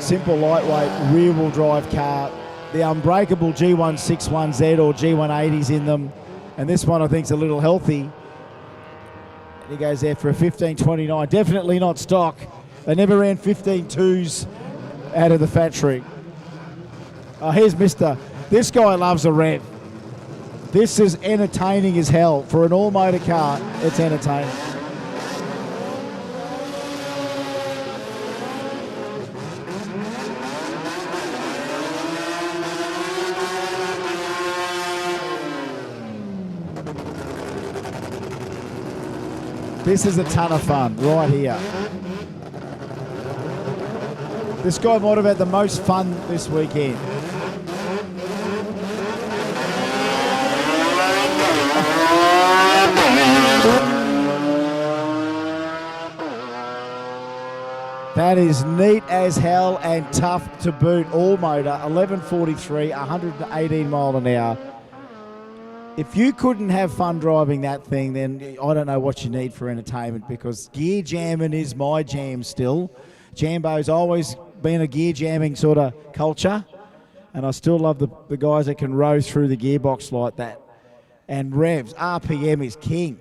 Simple, lightweight, rear-wheel drive car. The unbreakable G161Z or G180s in them. And this one I think is a little healthy. And he goes there for a 1529. Definitely not stock. They never ran 15.2s out of the factory. Oh, here's Mr. This guy loves a rev. This is entertaining as hell. For an all-motor car, it's entertaining. This is a ton of fun right here. This guy might have had the most fun this weekend. That is neat as hell and tough to boot. All motor, 1143, 118 mile an hour. If you couldn't have fun driving that thing, then I don't know what you need for entertainment, because gear jamming is my jam still. Jambo's always been a gear jamming sort of culture, and I still love the guys that can row through the gearbox like that. And revs, RPM is king.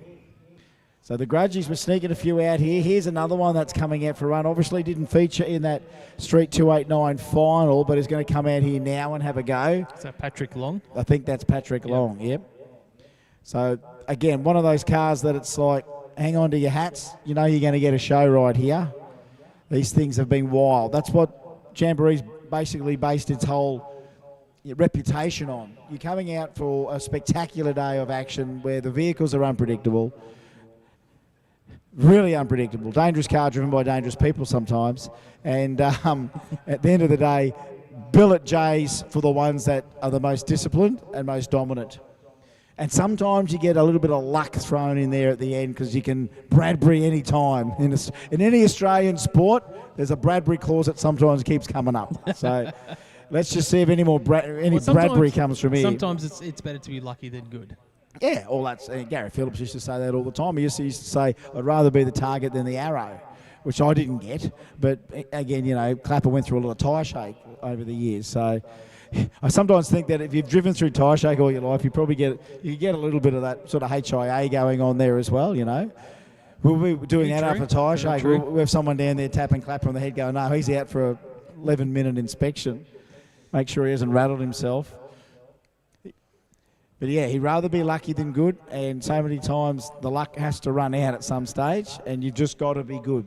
So the Grudgies were sneaking a few out here. Here's another one that's coming out for a run. Obviously didn't feature in that Street 289 final, but is going to come out here now and have a go. Is that Patrick Long? I think that's Patrick Long, yep. So, again, one of those cars that it's like, hang on to your hats. You know you're going to get a show right here. These things have been wild. That's what Jamboree's basically based its whole reputation on. You're coming out for a spectacular day of action where the vehicles are unpredictable. Really unpredictable. Dangerous car driven by dangerous people sometimes. And at the end of the day, billet J's for the ones that are the most disciplined and most dominant. And sometimes you get a little bit of luck thrown in there at the end, because you can Bradbury any time. In any Australian sport, there's a Bradbury clause that sometimes keeps coming up. So let's just see if any more Bradbury comes from here. Sometimes it's better to be lucky than good. Yeah, all that's Gary Phillips used to say that all the time. He used to say, I'd rather be the target than the arrow, which I didn't get. But again, you know, Clapper went through a lot of tyre shake over the years. So I sometimes think that if you've driven through tyre shake all your life, you get a little bit of that sort of HIA going on there as well, you know. We'll be doing that after tyre shake. We'll have someone down there tapping Clapper on the head going, no, he's out for a 11-minute inspection. Make sure he hasn't rattled himself. But yeah, he'd rather be lucky than good, and so many times the luck has to run out at some stage, and you've just got to be good.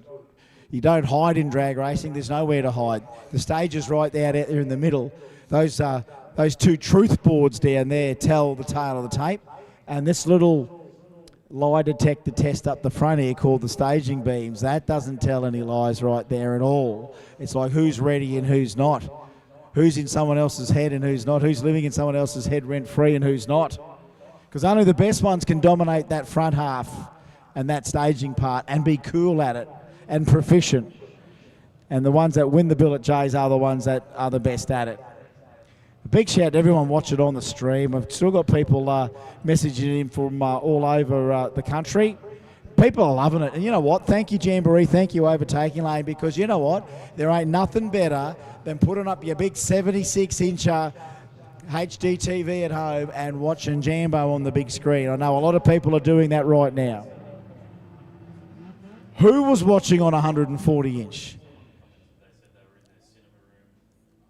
You don't hide in drag racing. There's nowhere to hide. The stage is right out there in the middle. Those two truth boards down there tell the tale of the tape, and this little lie detector test up the front here called the staging beams, that doesn't tell any lies right there at all. It's like who's ready and who's not. Who's in someone else's head and who's not, who's living in someone else's head rent-free and who's not. Because only the best ones can dominate that front half and that staging part and be cool at it and proficient. And the ones that win the billet J's are the ones that are the best at it. A big shout to everyone watching on the stream. I've still got people messaging in from all over the country. People are loving it. And you know what? Thank you, Jamboree. Thank you, Overtaking Lane, because you know what? There ain't nothing better than putting up your big 76-incher HD TV at home and watching Jambo on the big screen. I know a lot of people are doing that right now. Who was watching on 140-inch?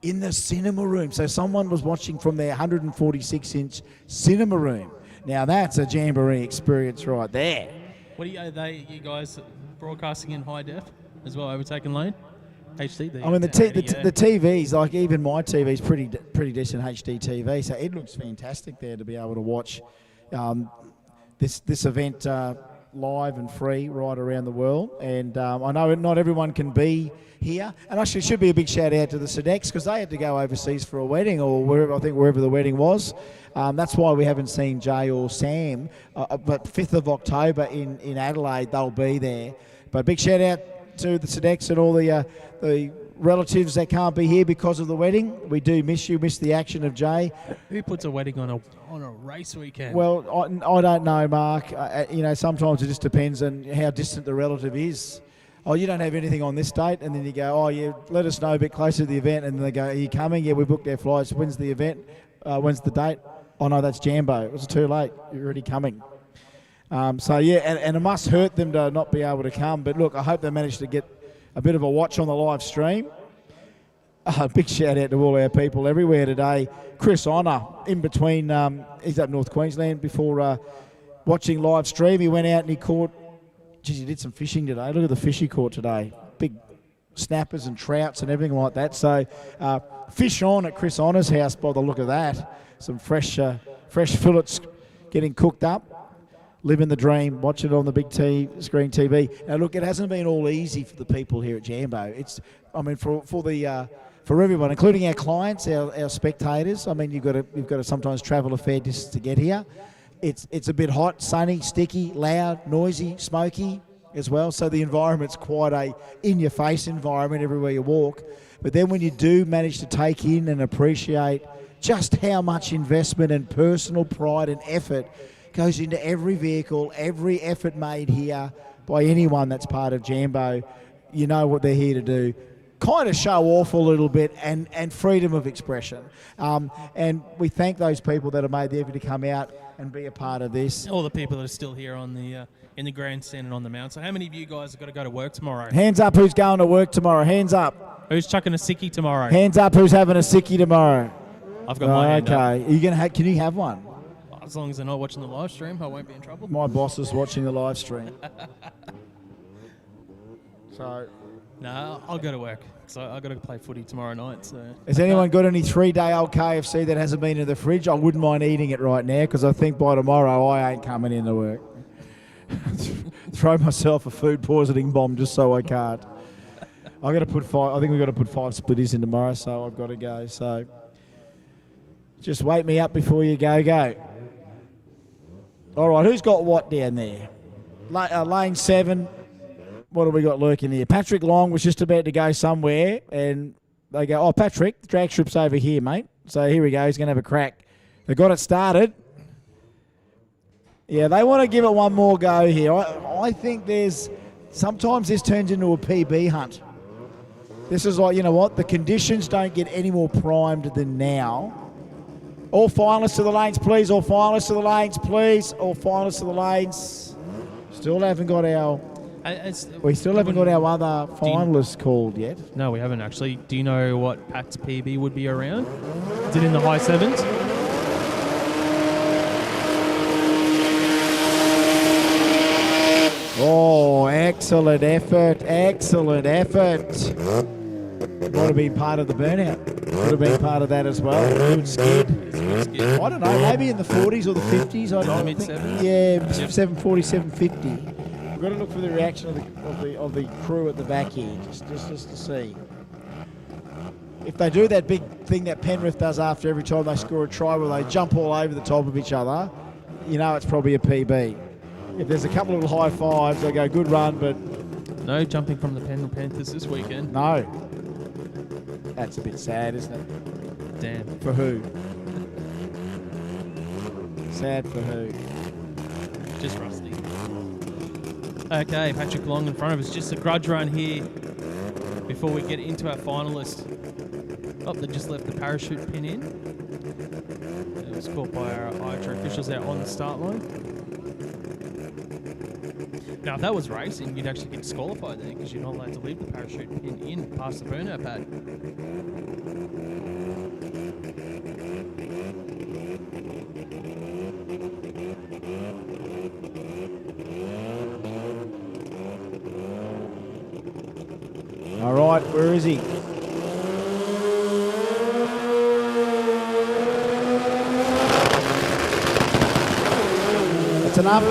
In the cinema room. So someone was watching from their 146-inch cinema room. Now that's a Jamboree experience right there. What are you guys broadcasting in high def as well, Overtaking Lane? HD. I mean, the TVs, like even my TV's pretty decent HD TV, so it looks fantastic there to be able to watch this event live and free right around the world. And I know not everyone can be here, and actually should be a big shout out to the Sedex, because they had to go overseas for a wedding, or wherever the wedding was. That's why we haven't seen Jay or Sam, but 5th of October in Adelaide, they'll be there. But big shout out to the Sedex and all the relatives that can't be here because of the wedding. We do miss you, miss the action of Jay. Who puts a wedding on a race weekend? Well, I don't know, Mark. Sometimes it just depends on how distant the relative is. Oh, you don't have anything on this date, and then you go, oh, yeah, let us know a bit closer to the event, and then they go, are you coming? Yeah, we booked our flights. When's the event? When's the date? Oh, no, that's Jambo. It was too late. You're already coming. So, yeah, and it must hurt them to not be able to come. But, look, I hope they managed to get a bit of a watch on the live stream. Big shout-out to all our people everywhere today. Chris Honor, in between, he's up North Queensland before watching live stream. He went out and he caught, he did some fishing today. Look at the fish he caught today. Big snappers and trouts and everything like that. So, fish on at Chris Honor's house by the look of that. Some fresh fillets getting cooked up. living the dream, watch it on the big screen TV. Now, look, it hasn't been all easy for the people here at Jambo. It's, I mean, for everyone, including our clients, our spectators. I mean, you've got to sometimes travel a fair distance to get here. It's a bit hot, sunny, sticky, loud, noisy, smoky as well. So the environment's quite a in-your-face environment everywhere you walk. But then when you do manage to take in and appreciate just how much investment and personal pride and effort goes into every vehicle, every effort made here by anyone that's part of Jambo, you know what they're here to do. Kind of show off a little bit and freedom of expression. And we thank those people that have made the effort to come out and be a part of this. All the people that are still here on the in the grandstand and on the mount. So how many of you guys have got to go to work tomorrow? Hands up who's going to work tomorrow. Hands up. Who's chucking a sickie tomorrow? Hands up who's having a sickie tomorrow. I've got my hand up. Okay. Are you gonna can you have one? As long as they're not watching the live stream, I won't be in trouble. My boss is watching the live stream. So, no, I'll go to work. So I've got to play footy tomorrow night. So has anyone got any 3-day-old KFC that hasn't been in the fridge? I wouldn't mind eating it right now because I think by tomorrow I ain't coming into work. Throw myself a food poisoning bomb just so I can't. I got to put 5. I think we've got to put 5 splitties in tomorrow, so I've got to go. So just wake me up before you go. All right, who's got what down there? Lane 7. What have we got lurking here? Patrick Long was just about to go somewhere, and they go, oh, Patrick, the drag strip's over here, mate. So here we go. He's going to have a crack. They got it started. Yeah, they want to give it one more go here. I think sometimes this turns into a PB hunt. This is like, you know what? The conditions don't get any more primed than now. All finalists to the lanes, please. All finalists to the lanes, please. All finalists to the lanes. Still haven't got our... we still haven't got our other finalists called yet. No, we haven't actually. Do you know what Pat's PB would be around? Is it in the high 7s? Oh, excellent effort. Excellent effort. Might have been part of the burnout. Would have been part of that as well. Good skid. I don't know, maybe in the 40s or the 50s. I don't think. Yeah, 740, 750. We've got to look for the reaction of the crew at the back here, just to see. If they do that big thing that Penrith does after every time they score a try where they jump all over the top of each other, you know it's probably a PB. If there's a couple of little high fives, they go, good run, but... No jumping from the Penrith Panthers this weekend. No. That's a bit sad, isn't it? Damn. For who? Sad for who? Just Rusty. Okay, Patrick Long in front of us. Just a grudge run here before we get into our finalist. Oh, they just left the parachute pin in. It was caught by our ITRA officials out on the start line. Now, if that was racing, you'd actually get disqualified there because you're not allowed to leave the parachute pin in past the burnout pad. All right, where is he? That's enough.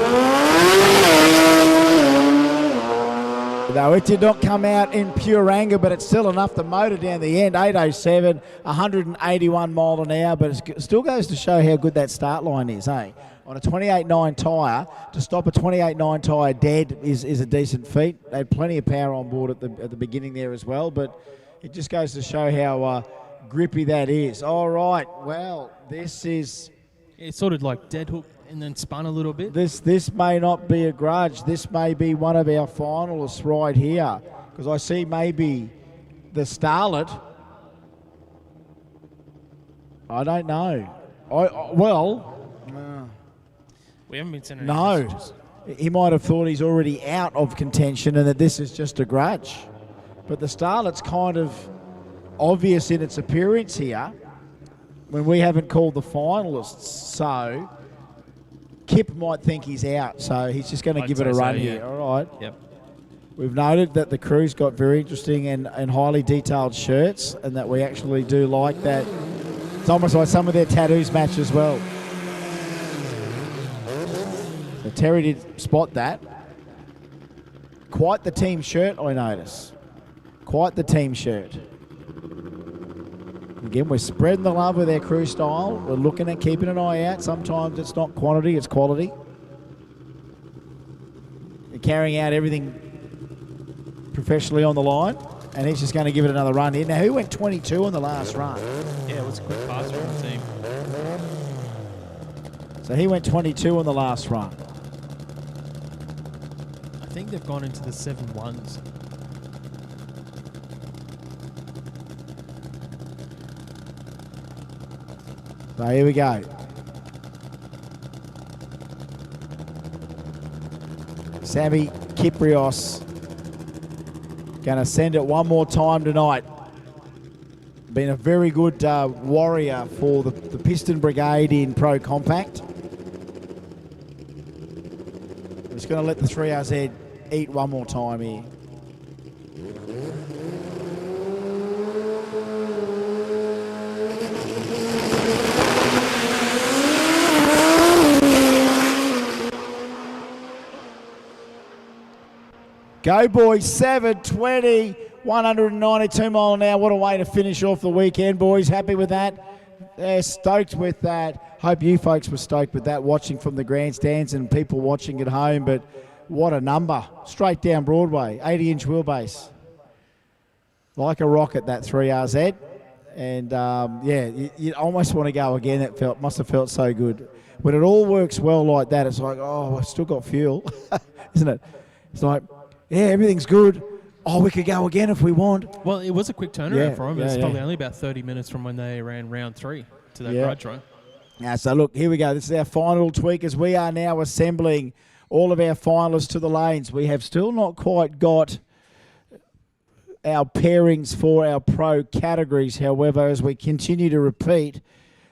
No, it did not come out in pure anger, but it's still enough to motor down the end. 807, 181 mile an hour, but it still goes to show how good that start line is, eh? On a 28.9 tyre, to stop a 28.9 tyre dead is a decent feat. They had plenty of power on board at the beginning there as well, but it just goes to show how grippy that is. All right, well, this is... It's sort of like dead hook and then spun a little bit. This may not be a grudge. This may be one of our finalists right here, because I see maybe the Starlet. I don't know. We haven't been sending no. messages. He might have thought he's already out of contention and that this is just a grudge. But the Starlet's kind of obvious in its appearance here when we haven't called the finalists. So Kip might think he's out, so he's just going to give it a run here. All right. Yep. We've noted that the crew's got very interesting and highly detailed shirts, and that we actually do like that. It's almost like some of their tattoos match as well. So Terry did spot that. Quite the team shirt, I notice. Quite the team shirt. Again, we're spreading the love with our crew style. We're looking at keeping an eye out. Sometimes it's not quantity, it's quality. They're carrying out everything professionally on the line, and he's just going to give it another run here. Now, who went 22 on the last run? Yeah, it was a quick pass from the team. So he went 22 on the last run. I think they've gone into the 7-1s. So here we go. Sammy Kyprios going to send it one more time tonight. Been a very good warrior for the Piston Brigade in Pro Compact. Just going to let the 3RZ eat one more time here. Go boys, 7:20, 192 mile an hour. What a way to finish off the weekend, boys. Happy with that? They're stoked with that. Hope you folks were stoked with that, watching from the grandstands and people watching at home. But what a number. Straight down Broadway, 80-inch wheelbase. Like a rocket, that 3RZ. And yeah, you almost want to go again. It must have felt so good. When it all works well like that, it's like, oh, I've still got fuel, isn't it? It's like, yeah, everything's good. Oh, we could go again if we want. Well, it was a quick turnaround for them. It was probably yeah. only about 30 minutes from when they ran round 3 to that garage run. Now, so look, here we go. This is our final tweak as we are now assembling all of our finalists to the lanes. We have still not quite got our pairings for our pro categories. However, as we continue to repeat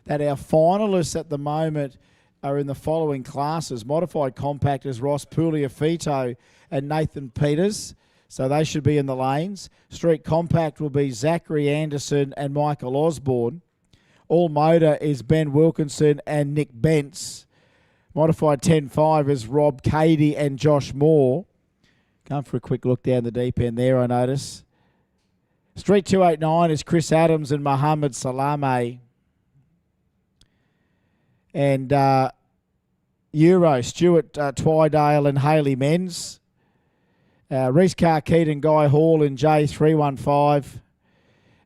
that our finalists at the moment are in the following classes. Modified compact is Ross Pugliafito and Nathan Peters. So they should be in the lanes. Street compact will be Zachary Anderson and Michael Osborne. All motor is Ben Wilkinson and Nick Bentz. Modified 10.5 is Rob Cady and Josh Moore. Going for a quick look down the deep end there, I notice. Street 289 is Chris Adams and Mohammed Salame. And Euro, Stuart Twydale and Hayley Menz. Reese Carkeet and Guy Hall in J315.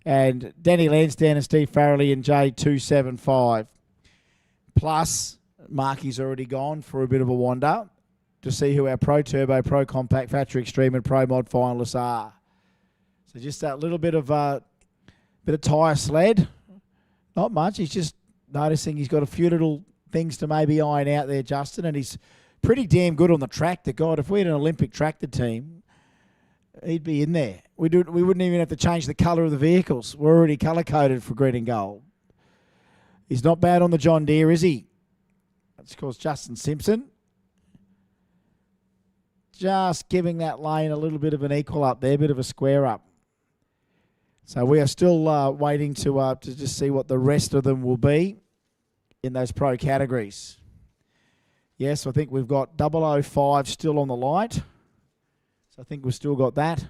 And Danny Lansdowne and Steve Farrelly in J275. Plus, Marky's already gone for a bit of a wander to see who our Pro Turbo, Pro Compact, Factory Extreme and Pro Mod finalists are. So just that little bit of tyre sled. Not much. He's just noticing he's got a few little things to maybe iron out there, Justin, and he's pretty damn good on the tractor. God, if we had an Olympic tractor team, he'd be in there. We wouldn't even have to change the colour of the vehicles. We're already colour-coded for green and gold. He's not bad on the John Deere, is he? That's, of course, Justin Simpson. Just giving that lane a little bit of an equal up there, a bit of a square up. So we are still waiting to just see what the rest of them will be in those pro categories. Yes, I think we've got 005 still on the light. So I think we've still got that.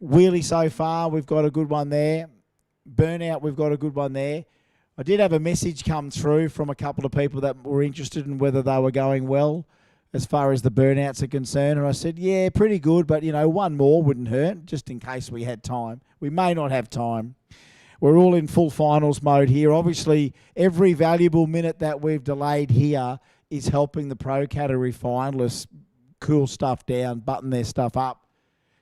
Wheelie so far, we've got a good one there. Burnout, we've got a good one there. I did have a message come through from a couple of people that were interested in whether they were going well as far as the burnouts are concerned. And I said, yeah, pretty good, but, one more wouldn't hurt, just in case we had time. We may not have time. We're all in full finals mode here. Obviously, every valuable minute that we've delayed here is helping the pro category finalists cool stuff down, button their stuff up,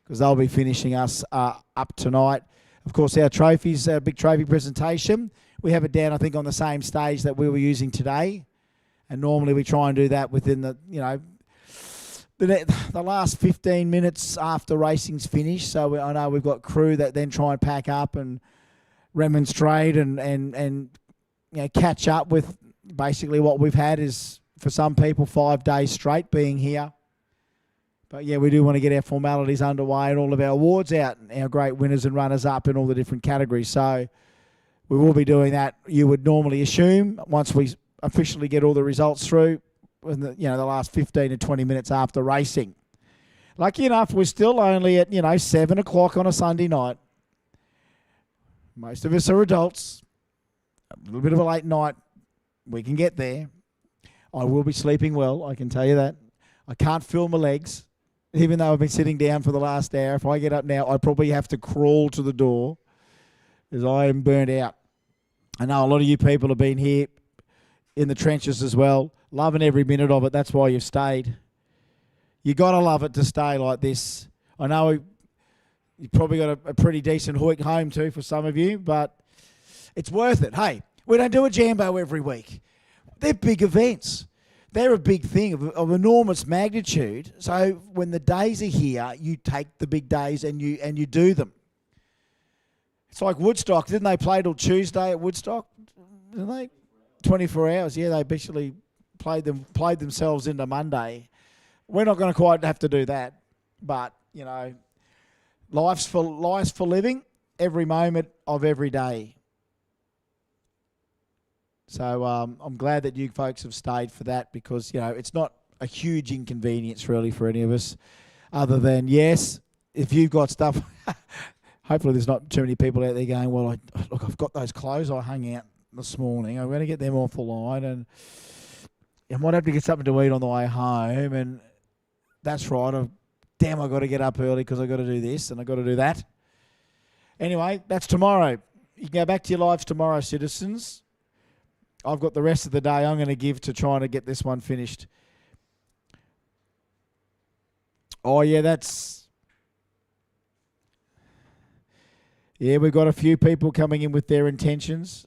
because they'll be finishing us up tonight. Of course, our trophies, our big trophy presentation, we have it down, I think, on the same stage that we were using today. And normally we try and do that within the last 15 minutes after racing's finished. So I know we've got crew that then try and pack up and remonstrate and catch up with basically what we've had is, for some people, 5 days straight being here. But yeah, we do want to get our formalities underway and all of our awards out, and our great winners and runners-up in all the different categories. So we will be doing that, you would normally assume, once we officially get all the results through. in the last 15 to 20 minutes after racing. Lucky enough, we're still only at 7 o'clock on a Sunday night. Most of us are adults. A little bit of a late night. We can get there. I will be sleeping well, I can tell you that. I can't feel my legs, even though I've been sitting down for the last hour. If I get up now, I probably have to crawl to the door as I am burnt out. I know a lot of you people have been here in the trenches as well, loving every minute of it. That's why you've stayed. You got to love it to stay like this. I know you've probably got a pretty decent week home too for some of you, but it's worth it. Hey, we don't do a Jambo every week. They're big events. They're a big thing of enormous magnitude. So when the days are here, you take the big days and you do them. It's like Woodstock. Didn't they play till Tuesday at Woodstock? Didn't they? 24 hours. Yeah, they basically played themselves into Monday. We're not going to quite have to do that, but life's for living every moment of every day. So I'm glad that you folks have stayed for that because, it's not a huge inconvenience really for any of us other than, yes, if you've got stuff, hopefully there's not too many people out there going, well, I've got those clothes I hung out this morning. I'm going to get them off the line and I might have to get something to eat on the way home. And that's right. I've got to get up early because I've got to do this and I've got to do that. Anyway, that's tomorrow. You can go back to your lives tomorrow, citizens. I've got the rest of the day I'm going to give to trying to get this one finished. Oh, yeah, we've got a few people coming in with their intentions.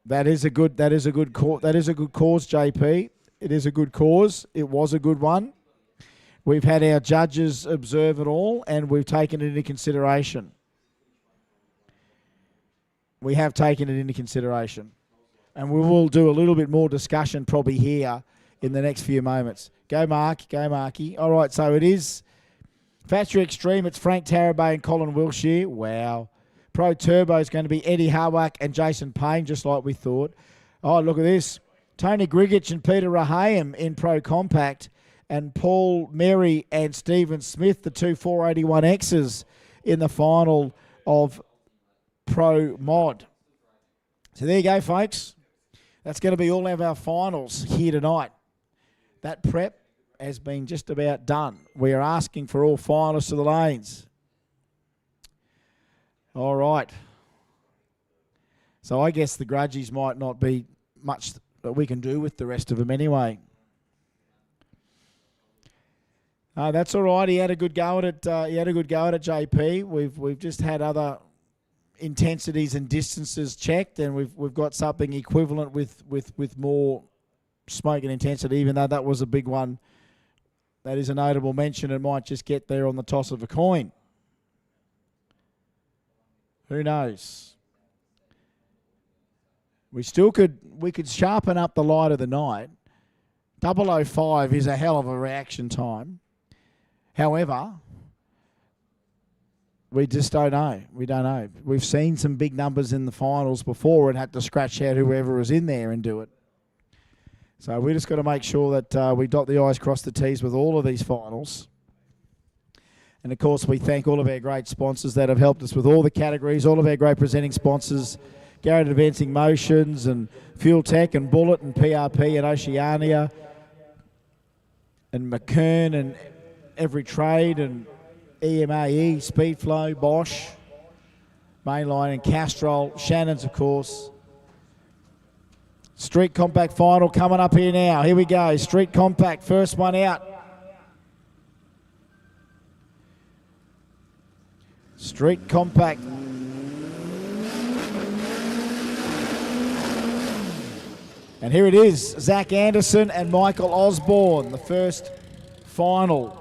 That is a good cause, JP. It is a good cause. It was a good one. We've had our judges observe it all and we've taken it into consideration. We have taken it into consideration. And we will do a little bit more discussion probably here in the next few moments. Go Mark, go Marky. All right, so it is Factory Extreme. It's Frank Tarabay and Colin Wilshire. Wow. Pro Turbo is going to be Eddie Harwack and Jason Payne, just like we thought. Oh, look at this. Tony Grigich and Peter Rahayem in Pro Compact. And Paul Merry and Stephen Smith, the two 481Xs in the final of Pro Mod. So there you go, folks. That's going to be all of our finals here tonight. That prep has been just about done. We are asking for all finalists to the lanes. All right. So I guess the grudgies might not be much that we can do with the rest of them anyway. That's all right. He had a good go at it. JP. We've just had other intensities and distances checked, and we've got something equivalent with more smoke and intensity. Even though that was a big one, that is a notable mention. It might just get there on the toss of a coin. Who knows? We could sharpen up the light of the night. 005 is a hell of a reaction time. However, we just don't know. We don't know. We've seen some big numbers in the finals before and had to scratch out whoever was in there and do it. So we just got to make sure that we dot the I's, cross the T's with all of these finals. And, of course, we thank all of our great sponsors that have helped us with all the categories, all of our great presenting sponsors, Garrett Advancing Motions and Fuel Tech and Bullet and PRP and Oceania and McKern and Every Trade and EMAE, Speedflow, Bosch, Mainline and Castrol, Shannons, of course. Street Compact final coming up here now. Here we go. Street Compact, first one out. Street Compact. And here it is, Zach Anderson and Michael Osborne, the first final.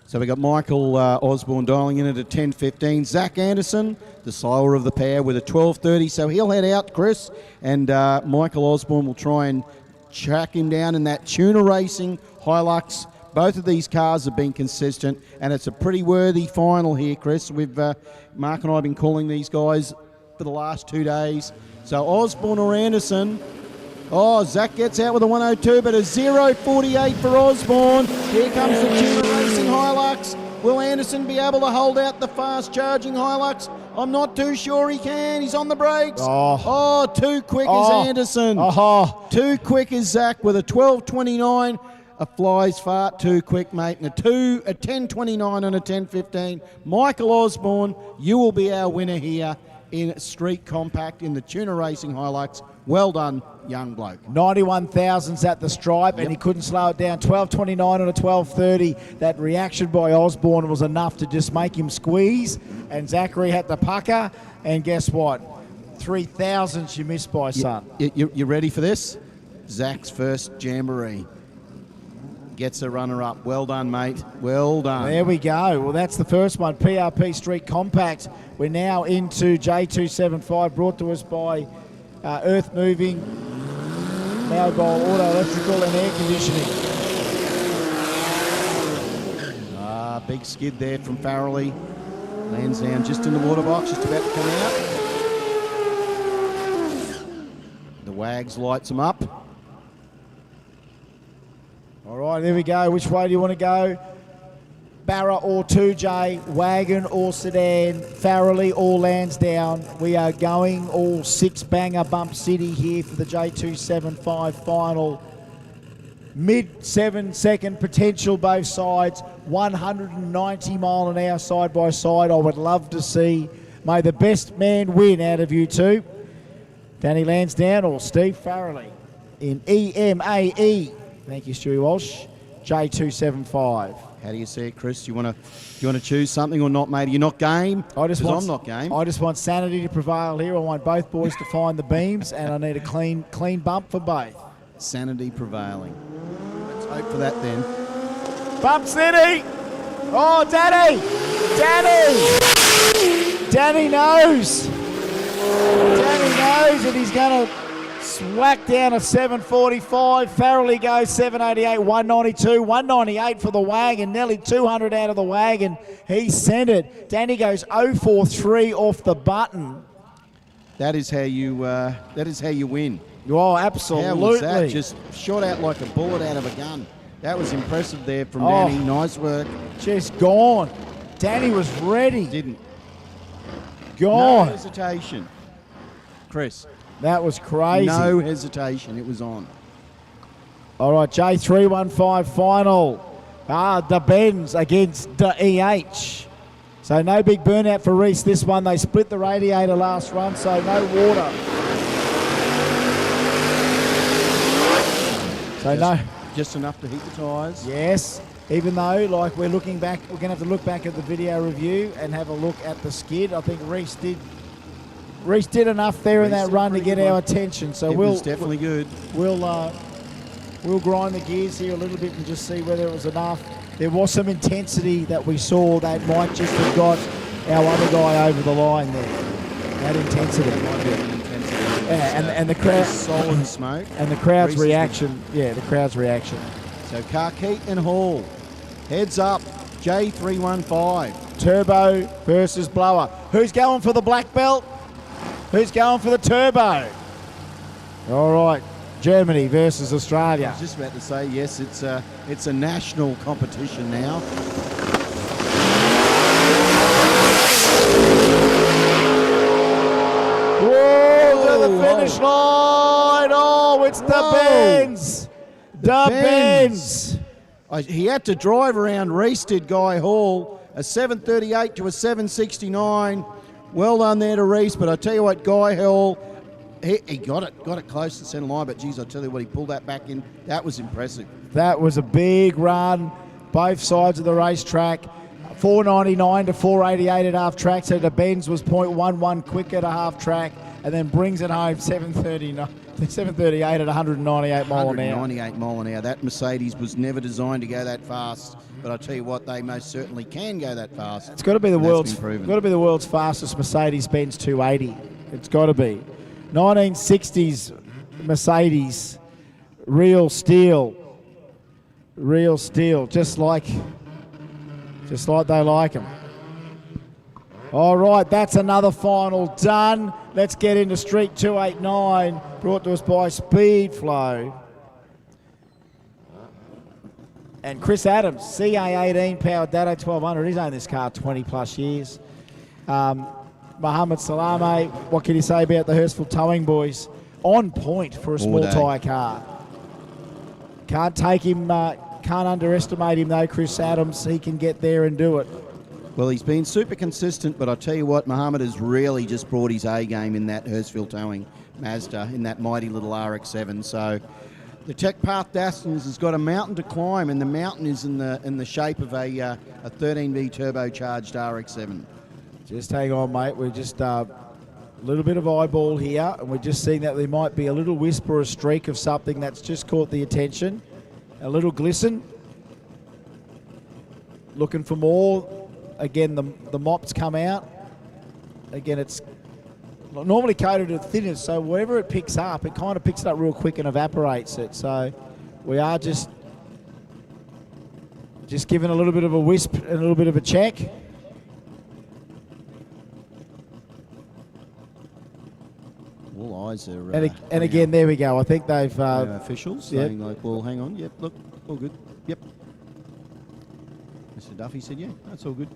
So we got Michael Osborne dialing in at a 10.15. Zach Anderson, the sire of the pair, with a 12.30. So he'll head out, Chris, and Michael Osborne will try and track him down in that Tuner Racing Hilux. Both of these cars have been consistent, and it's a pretty worthy final here, Chris. We've Mark and I have been calling these guys for the last 2 days. So Osborne or Anderson. Oh, Zach gets out with a 102, but a 0.48 for Osborne. Here comes the Tuner Racing Hilux. Will Anderson be able to hold out the fast-charging Hilux? I'm not too sure he can. He's on the brakes. Oh, too quick as Anderson. Too quick as Zach with a 12.29. A flies far too quick, mate. And a 10.29 and a 10.15. Michael Osborne, you will be our winner here in Street Compact in the Tuner Racing Hilux. Well done, young bloke. 91 thousandths at the stripe, and he couldn't slow it down. 12.29 and a 12.30. That reaction by Osborne was enough to just make him squeeze, and Zachary had to pucker. And guess what? 3 thousandths you missed by, son. You ready for this? Zach's first Jamboree. Gets a runner-up. Well done, mate. Well done. There we go. Well, that's the first one. PRP Street Compact. We're now into J275, brought to us by Earth Moving, Mobile Auto Electrical and Air Conditioning. Big skid there from Farrelly. Lands down just in the water box, just about to come out. The Wags lights them up. All right, there we go. Which way do you want to go? Barra or 2J, wagon or sedan, Farrelly or Lansdowne. We are going all 6-banger Bump City here for the J275 final. Mid 7-second potential both sides, 190 mile an hour side by side. I would love to see. May the best man win out of you two. Danny Lansdowne or Steve Farrelly in EMAE. Thank you, Stewie Walsh. J275. How do you see it, Chris? Do you want to choose something or not, mate? You're not game? I'm not game. I just want sanity to prevail here. I want both boys to find the beams, and I need a clean bump for both. Sanity prevailing. Let's hope for that then. Bump City! Oh, Danny! Danny knows! Danny knows that he's going to whack down a 7.45. Farrelly goes 7.88, 192, 198 for the wagon. Nearly 200 out of the wagon. He sent it. Danny goes 0.43 off the button. That is how you win. Oh, absolutely. How was that? Just shot out like a bullet out of a gun. That was impressive there from Danny. Nice work. Just gone. Danny was ready. Didn't. Gone. No hesitation. Chris. That was crazy. No hesitation. It was on. All right, J315 final. The Benz against the EH. So no big burnout for Reese this one. They split the radiator last run, so no water. So just enough to heat the tyres. Yes. Even though, like, we're looking back, we're going to have to look back at the video review and have a look at the skid. I think Reese did enough there in that run to get our attention. So it was definitely good. We'll grind the gears here a little bit and just see whether it was enough. There was some intensity that we saw that might just have got our other guy over the line there. That intensity. Yeah, and the crowd. Solid smoke. And the crowd's reaction. Yeah, the crowd's reaction. So Carkeet and Hall. Heads up. J315. Turbo versus blower. Who's going for the black belt? Who's going for the turbo? All right, Germany versus Australia. I was just about to say, yes, it's a national competition now. Whoa, to the finish line. Oh, it's the Benz. The Benz. He had to drive around Reese, did Guy Hall, a 7.38 to a 7.69. Well done there to Reese, but I tell you what, Guy Hall, he got it close to the centre line, but geez, I tell you what, he pulled that back in. That was impressive. That was a big run, both sides of the racetrack. 499 to 488 at half track, so the Benz was 0.11 quicker at a half track, and then brings it home 738 at 198 mile an hour. 198 mile an hour. That Mercedes was never designed to go that fast, but I tell you what, they most certainly can go that fast. It's got to be the world's fastest Mercedes-Benz 280. It's got to be. 1960s Mercedes, real steel, just like they like them. All right, that's another final done. Let's get into Street 289, brought to us by Speedflow. And Chris Adams, CA18 powered Dado 1200. He's owned this car 20 plus years. Mohammed Salame, what can you say about the Hurstville Towing boys? On point for a small tyre car. Can't take him, can't underestimate him though, Chris Adams. He can get there and do it. Well, he's been super consistent, but I tell you what, Mohammed has really just brought his A game in that Hurstville Towing Mazda, in that mighty little RX-7. So the Tech Path Dastons has got a mountain to climb, and the mountain is in the shape of a 13V turbocharged RX-7. Just hang on, mate. We're just a little bit of eyeball here, and we're just seeing that there might be a little wisp or a streak of something that's just caught the attention. A little glisten. Looking for more. Again, the mops come out. Again, it's normally coated with thinners, so whatever it picks up, it kind of picks it up real quick and evaporates it. So we are just giving a little bit of a wisp and a little bit of a check. All eyes are... and again, there we go. I think they've... officials saying, like, well, hang on. Yep, look, all good. Yep. Mr. Duffy said, yeah, that's all good.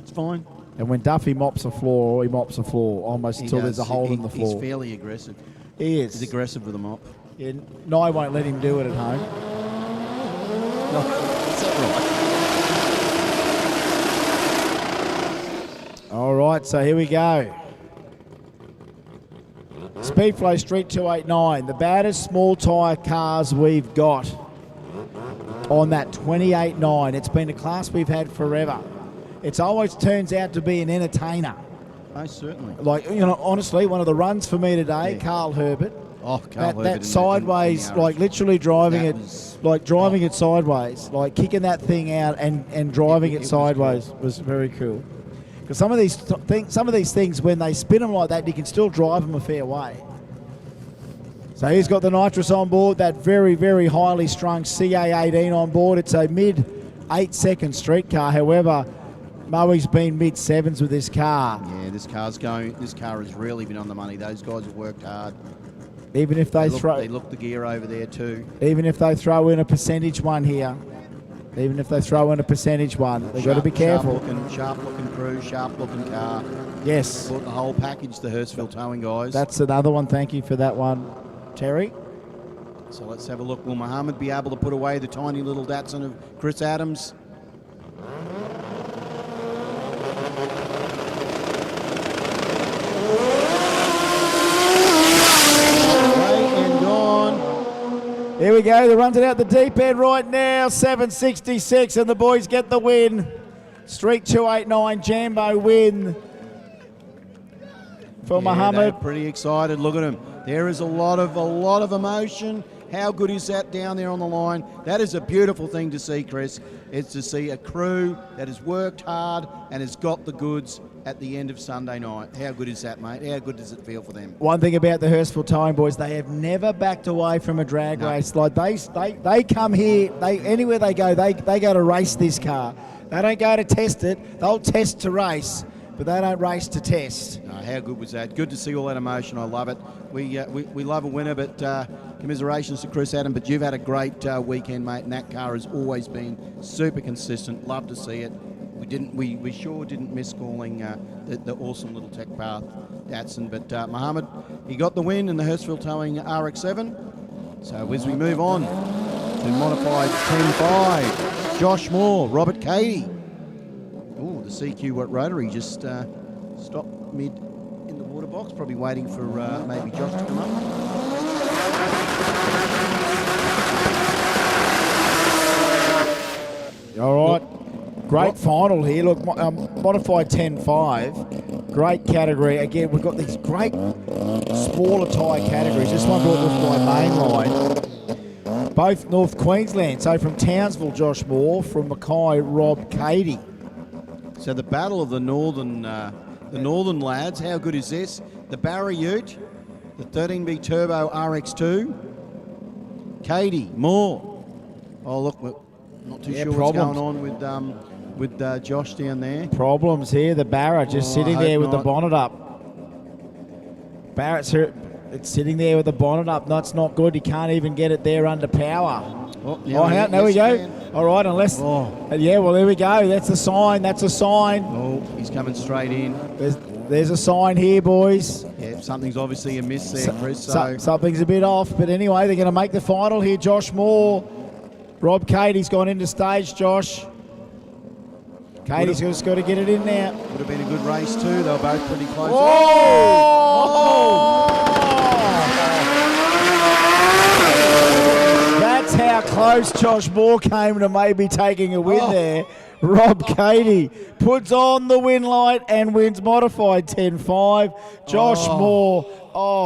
It's fine. And when Duffy mops a floor, he mops a floor almost until there's a hole in the floor. He's fairly aggressive. He is. He's aggressive with a mop. Yeah, Nye won't let him do it at home. No, is that right? All right, so here we go. Speedflow Street 289, the baddest small tyre cars we've got on that 28.9. It's been a class we've had forever. It always turns out to be an entertainer. Oh, certainly. Like, you know, honestly, one of the runs for me today, yeah. Carl Herbert. Oh, Carl Herbert. That sideways, like literally driving it, like driving it sideways, like kicking that thing out and driving it sideways was very cool. Because some of these things, when they spin them like that, you can still drive them a fair way. So he's got the nitrous on board, that very, very highly strung CA18 on board. It's a mid 8-second street car. However, Moe's been mid 7s with this car. Yeah, this car has really been on the money. Those guys have worked hard. Even if they look the gear over there too. Even if they throw in a percentage one here. Even if they throw in a percentage one, they've got to be careful. Sharp looking crew, sharp looking car. Yes. Bought the whole package, the Hurstville Towing guys. That's another one. Thank you for that one, Terry. So let's have a look. Will Mohammed be able to put away the tiny little Datsun of Chris Adams? Here we go, the runs it out the deep end right now, 766, and the boys get the win. Street 289, Jambo win for Mohammed. They're pretty excited, look at him. There is a lot of emotion. How good is that down there on the line? That is a beautiful thing to see, Chris. It's to see a crew that has worked hard and has got the goods at the end of Sunday night. How good is that, mate? How good does it feel for them? One thing about the Hurstville Towing boys, they have never backed away from a drag race. Like they come here, anywhere they go to race this car. They don't go to test it. They'll test to race, but they don't race to test. No, how good was that? Good to see all that emotion. I love it. We love a winner, but commiserations to Chris Adam. But you've had a great weekend, mate, and that car has always been super consistent. Love to see it. We sure didn't miss calling the awesome little Tech Path Datsun. But Mohammed, he got the win in the Hurstville Towing RX-7. So as we move on to modified 10.5, Josh Moore, Robert Cady. Oh, the CQ rotary just stopped mid in the water box, probably waiting for maybe Josh to come up. All right. Great final here. Look, modified 10.5. Great category. Again, we've got these great smaller tyre categories. This one brought with my mainline. Both North Queensland. So from Townsville, Josh Moore. From Mackay, Rob Cady. So the battle of the northern lads. How good is this? The Barra Ute, the 13V Turbo RX2. Cady, Moore. Oh, look, we're not too sure what's going on with Josh down there. Problems here. The Barra just sitting I hope there with the not. bonnet up. Barrett's here. It's sitting there with the bonnet up. That's not good. He can't even get it there under power. There we go. All right, unless... yeah, well, there we go. That's a sign. That's a sign. Oh, he's coming straight in. There's a sign here, boys. Yeah, something's obviously amiss there, Chris. So Something's a bit off. But anyway, they're going to make the final here. Josh Moore. Rob Katie's gone into stage, Josh. Katie's just got to get it in now. Would have been a good race too. They were both pretty close. That's how close Josh Moore came to maybe taking a win there. Rob Katie puts on the win light and wins modified 10-5. Josh Moore,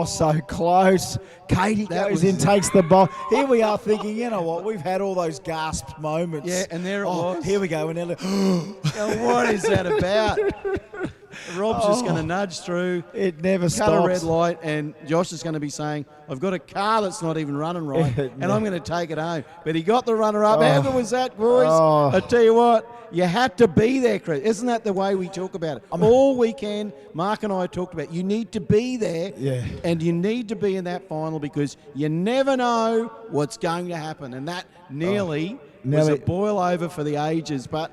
so close. Katie goes in, takes the ball. Here we are thinking, you know what, we've had all those gasped moments. Yeah, and there it was. Here we go. And now, what is that about? Rob's just going to nudge through. It never cut stops. a red light, and Josh is going to be saying, I've got a car that's not even running right, and I'm going to take it home. But he got the runner-up. How good was that, boys? I tell you what, you had to be there, Chris. Isn't that the way we talk about it? All weekend, Mark and I talked about you need to be there, and you need to be in that final because you never know what's going to happen. And that nearly was a boil over for the ages. But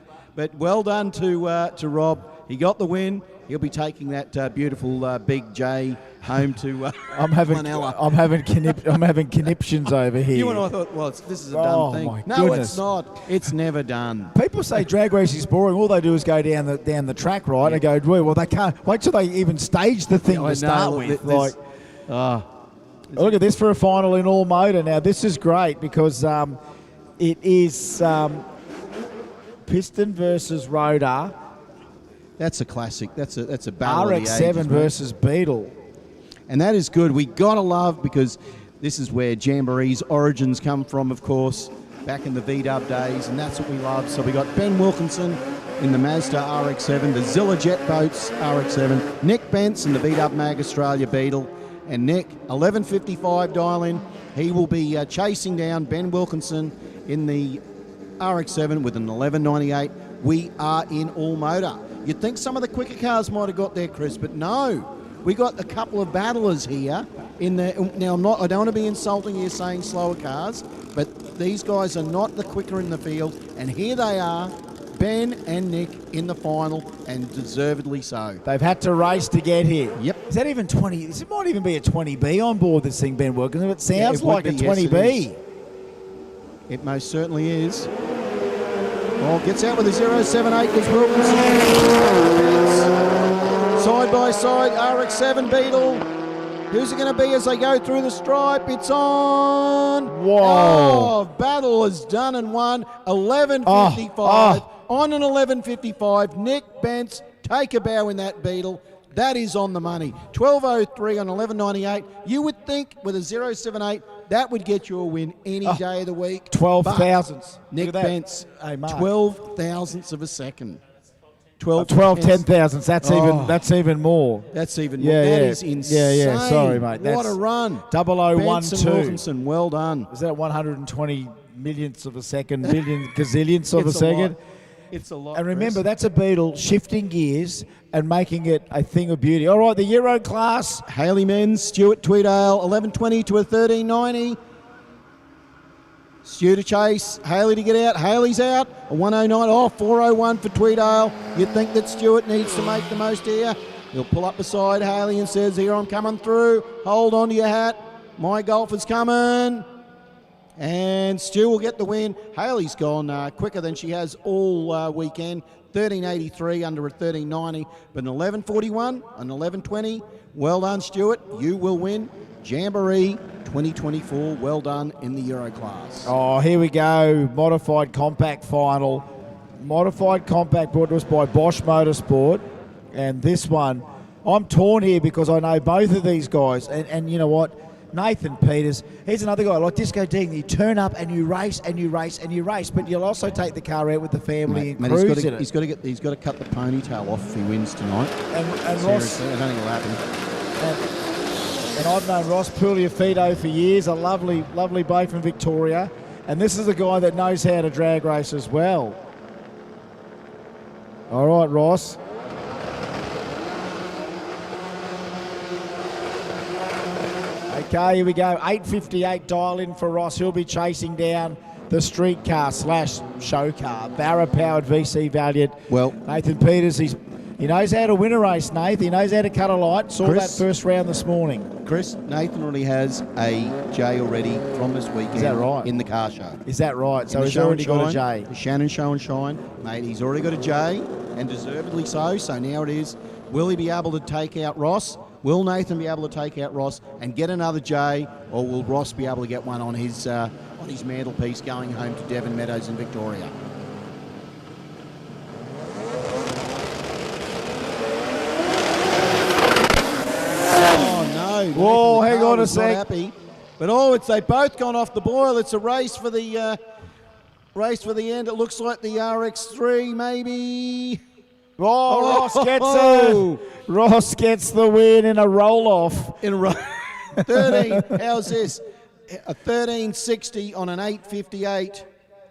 well done to Rob. He got the win. He'll be taking that beautiful Big J home to I'm having conniptions over here. You and I thought, well, this is a done thing. My No, goodness. it's not. It's never done. People say drag racing is boring. All they do is go down the track, right? And go, well, they can't wait till they even stage the thing to start with. Look at this for a final in all motor. Now this is great because it is piston versus rotor. That's a classic. That's a battle RX7 of the ages, versus Beetle. And that is good. We got to love, because this is where Jamboree's origins come from, of course, back in the VW days, and that's what we love. So we got Ben Wilkinson in the Mazda RX7, the Zilla Jet Boats RX7, Nick Bence in the VW Mag Australia Beetle, and Nick, 11:55 dial in. He will be chasing down Ben Wilkinson in the RX7 with an 11:98. We are in all motor. You'd think some of the quicker cars might have got there, Chris, but no. We got a couple of battlers here in the. Now, I don't want to be insulting here saying slower cars, but these guys are not the quicker in the field, and here they are, Ben and Nick in the final, and deservedly so. They've had to race to get here. Yep. Is that even 20? It might even be a 20B on board this thing, Ben Wilkinson. It sounds it would like a be, yes, 20B. It most certainly is. Well, gets out with a 0.78 was Wilkinson. Side by side, RX7 Beetle. Who's it going to be as they go through the stripe? It's on. Whoa. Oh, battle is done and won. 11.55. On an 11.55. Nick Bence, take a bow in that Beetle. That is on the money. 12.03 on 11.98. You would think with a 0.78, that would get you a win any day of the week. 12 thousandths. Nick Bence, hey, Mark. 12 thousandths of a second. 12 10 thousandths. That's even more. That's even more. That is insane. Yeah. Sorry, mate. What a run. 0012. Wilkinson, well done. Is that 120 millionths of a second, gazillionths of a second? It's a lot. And remember, that's a Beetle shifting gears and making it a thing of beauty. All right, the Euro class. Haley Menz, Stuart Tweedale, 11.20 to a 13.90. Stu to chase, Haley to get out. Haley's out, a 1.09. 4.01 for Tweedale. You'd think that Stuart needs to make the most here. He'll pull up beside Haley and says, here I'm coming through. Hold on to your hat. My golfer's coming. And Stu will get the win. Haley's gone quicker than she has all weekend. 13.83 under a 13.90, but an 11.41, an 11.20. Well done, Stuart. You will win Jamboree 2024. Well done in the Euro class. Oh, here we go. Modified compact final. Modified compact brought to us by Bosch Motorsport. And this one, I'm torn here because I know both of these guys. And you know what? Nathan Peters, he's another guy like Disco Ding. You turn up and you race and you race and you race, but you'll also take the car out with the family and cruise in it. He's got to cut the ponytail off if he wins tonight. And Seriously, Ross, I don't think it'll happen. and I've known Ross Pugliafito for years, a lovely bloke from Victoria, and this is a guy that knows how to drag race as well. All right, Ross. Okay, here we go. 8:58 dial in for Ross. He'll be chasing down the streetcar / show car, Barra-powered VC Valiant. Well, Nathan Peters, he knows how to win a race, Nathan. He knows how to cut a light. Saw Chris, that first round this morning. Chris, Nathan already has a J already from this weekend. Is that right? In the car show. Is that right? So In the he's show already and got a shine, J. The Shannons Show N Shine, mate. He's already got a J, and deservedly so. So now it is, will he be able to take out Ross? Will Nathan be able to take out Ross and get another J, or will Ross be able to get one on his mantelpiece going home to Devon Meadows in Victoria? Oh no! Whoa, hang on a was not sec. happy. But they both gone off the boil. It's a race for the end. It looks like the RX3 maybe. Oh, Ross gets the win in a roll-off. In a roll. 13. How's this? A 13.60 on an 8.58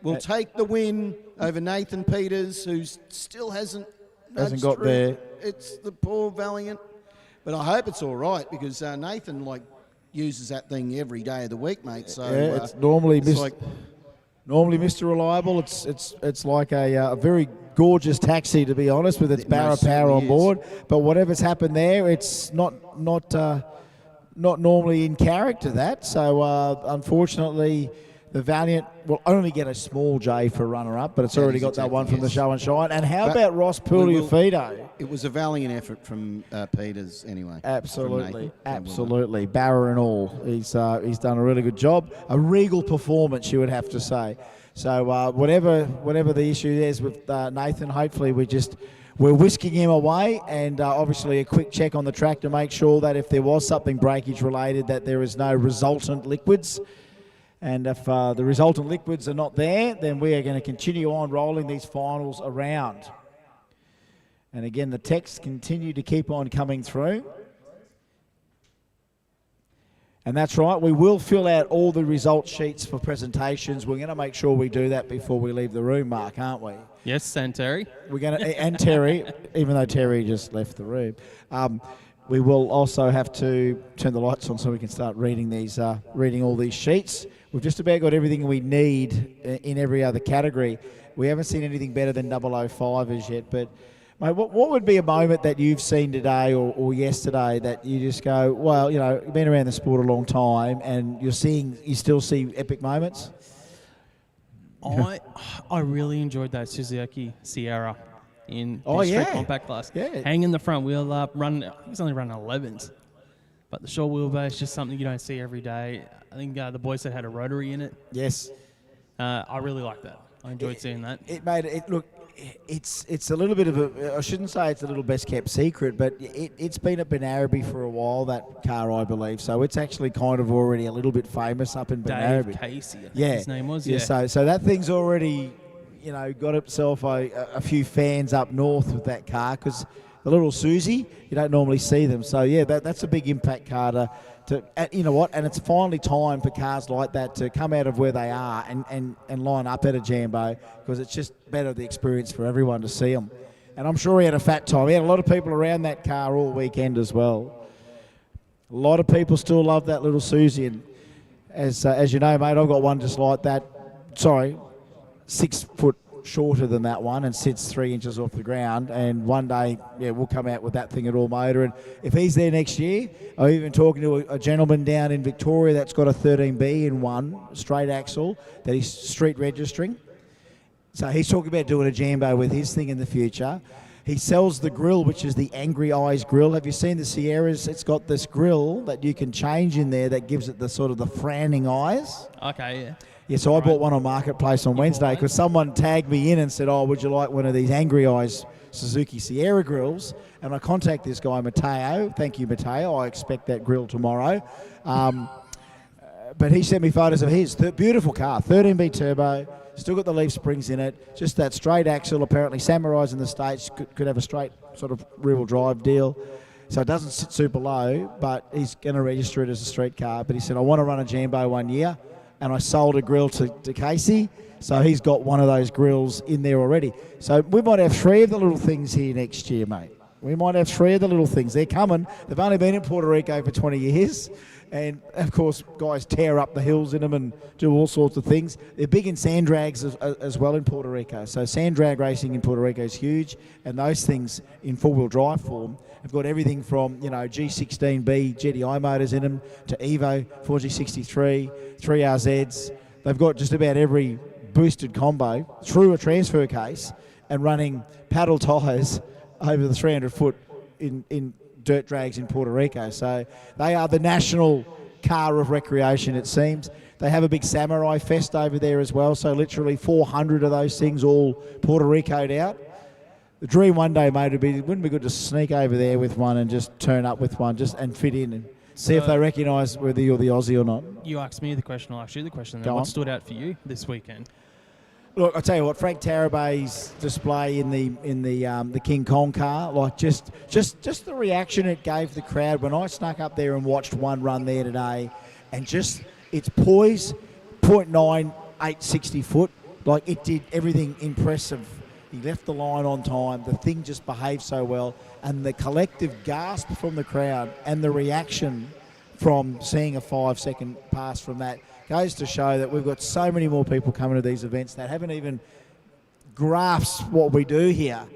will take the win over Nathan Peters, who still hasn't Got through. there. It's the poor Valiant. But I hope it's all right, because Nathan uses that thing every day of the week, mate. So Yeah, it's normally it's normally Mr. Reliable. It's like a very gorgeous taxi, to be honest, with its Barra power on board. But whatever's happened there, it's not normally in character, that. So unfortunately, the Valiant will only get a small J for runner-up, but it's already got that one from the Show and Shine. And how about Ross Pugliafido? It was a valiant effort from Peters anyway. Absolutely. Barra and all. He's done a really good job. A regal performance, you would have to say. So whatever the issue is with Nathan, hopefully we're whisking him away, and obviously a quick check on the track to make sure that if there was something breakage related, that there is no resultant liquids. And if the resultant liquids are not there, then we are going to continue on rolling these finals around. And again, the texts continue to keep on coming through. And that's right, we will fill out all the result sheets for presentations. We're going to make sure we do that before we leave the room, Mark, aren't we? Yes, and Terry. We're going to, and Terry, even though Terry just left the room. We will also have to turn the lights on so we can start reading all these sheets. We've just about got everything we need in every other category. We haven't seen anything better than 005 as yet, but mate, what would be a moment that you've seen today or yesterday that you just go, well, you've been around the sport a long time and you still see epic moments? I really enjoyed that Suzuki Sierra in the yeah. street compact class. Yeah. Hanging the front wheel up, I think it's only running 11s. But the short wheelbase is just something you don't see every day. I think the boys said had a rotary in it. Yes. I really like that. I enjoyed seeing that. It made it look. It's a little bit of I shouldn't say it's a little best kept secret, but it's been at Benaraby for a while, that car, I believe. So it's actually kind of already a little bit famous up in Benaraby. Dave Casey, I think yeah, his name was. Yeah. So that thing's already, got itself a few fans up north with that car, because the little Susie, you don't normally see them. So yeah, that's a big impact car to you know what? And it's finally time for cars like that to come out of where they are and line up at a Jambo, because it's just better the experience for everyone to see them. And I'm sure he had a fat time. He had a lot of people around that car all weekend as well. A lot of people still love that little Susie. And as you know, mate, I've got one just like that. Sorry, 6 foot shorter than that one and sits 3 inches off the ground. And one day, we'll come out with that thing at All Motor. And if he's there next year, I'm even talking to a gentleman down in Victoria that's got a 13B in one straight axle that he's street registering. So he's talking about doing a Jambo with his thing in the future. He sells the grill, which is the Angry Eyes grill. Have you seen the Sierras? It's got this grill that you can change in there that gives it the sort of the frowning eyes. Okay, yeah. Yeah, so I bought one on Marketplace on Wednesday because someone tagged me in and said, would you like one of these Angry Eyes Suzuki Sierra grills? And I contacted this guy, Matteo. Thank you, Matteo. I expect that grill tomorrow. But he sent me photos of his. Beautiful car, 13B turbo, still got the leaf springs in it, just that straight axle. Apparently Samurais in the States could have a straight sort of rear-wheel drive deal. So it doesn't sit super low, but he's going to register it as a street car. But he said, I want to run a Jambo one year. and I sold a grill to Casey. So he's got one of those grills in there already. So we might have 3 of the little things here next year, mate. We might have 3 of the little things. They're coming. They've only been in Puerto Rico for 20 years. And, of course, guys tear up the hills in them and do all sorts of things. They're big in sand drags as well in Puerto Rico. So sand drag racing in Puerto Rico is huge. And those things in four-wheel drive form have got everything from, G16B GDI motors in them to Evo, 4G63, 3RZs. They've got just about every boosted combo through a transfer case and running paddle tyres over the 300-foot in dirt drags in Puerto Rico. So they are the national car of recreation, it seems. They have a big samurai fest over there as well, so literally 400 of those things all Puerto Rico'd out. The dream one day, mate, wouldn't it be good to sneak over there with one and just turn up with one and fit in and see if they recognise whether you're the Aussie or not. You asked me the question, I'll ask you the question. Go on. What stood out for you this weekend? Look, I'll tell you what, Frank Tarabay's display in the King Kong car, like just the reaction it gave the crowd when I snuck up there and watched one run there today, and just its poise, 0.9860 foot, like it did everything impressive. He left the line on time. The thing just behaved so well, and the collective gasp from the crowd and the reaction from seeing a 5-second pass from that goes to show that we've got so many more people coming to these events that haven't even grasped what we do here.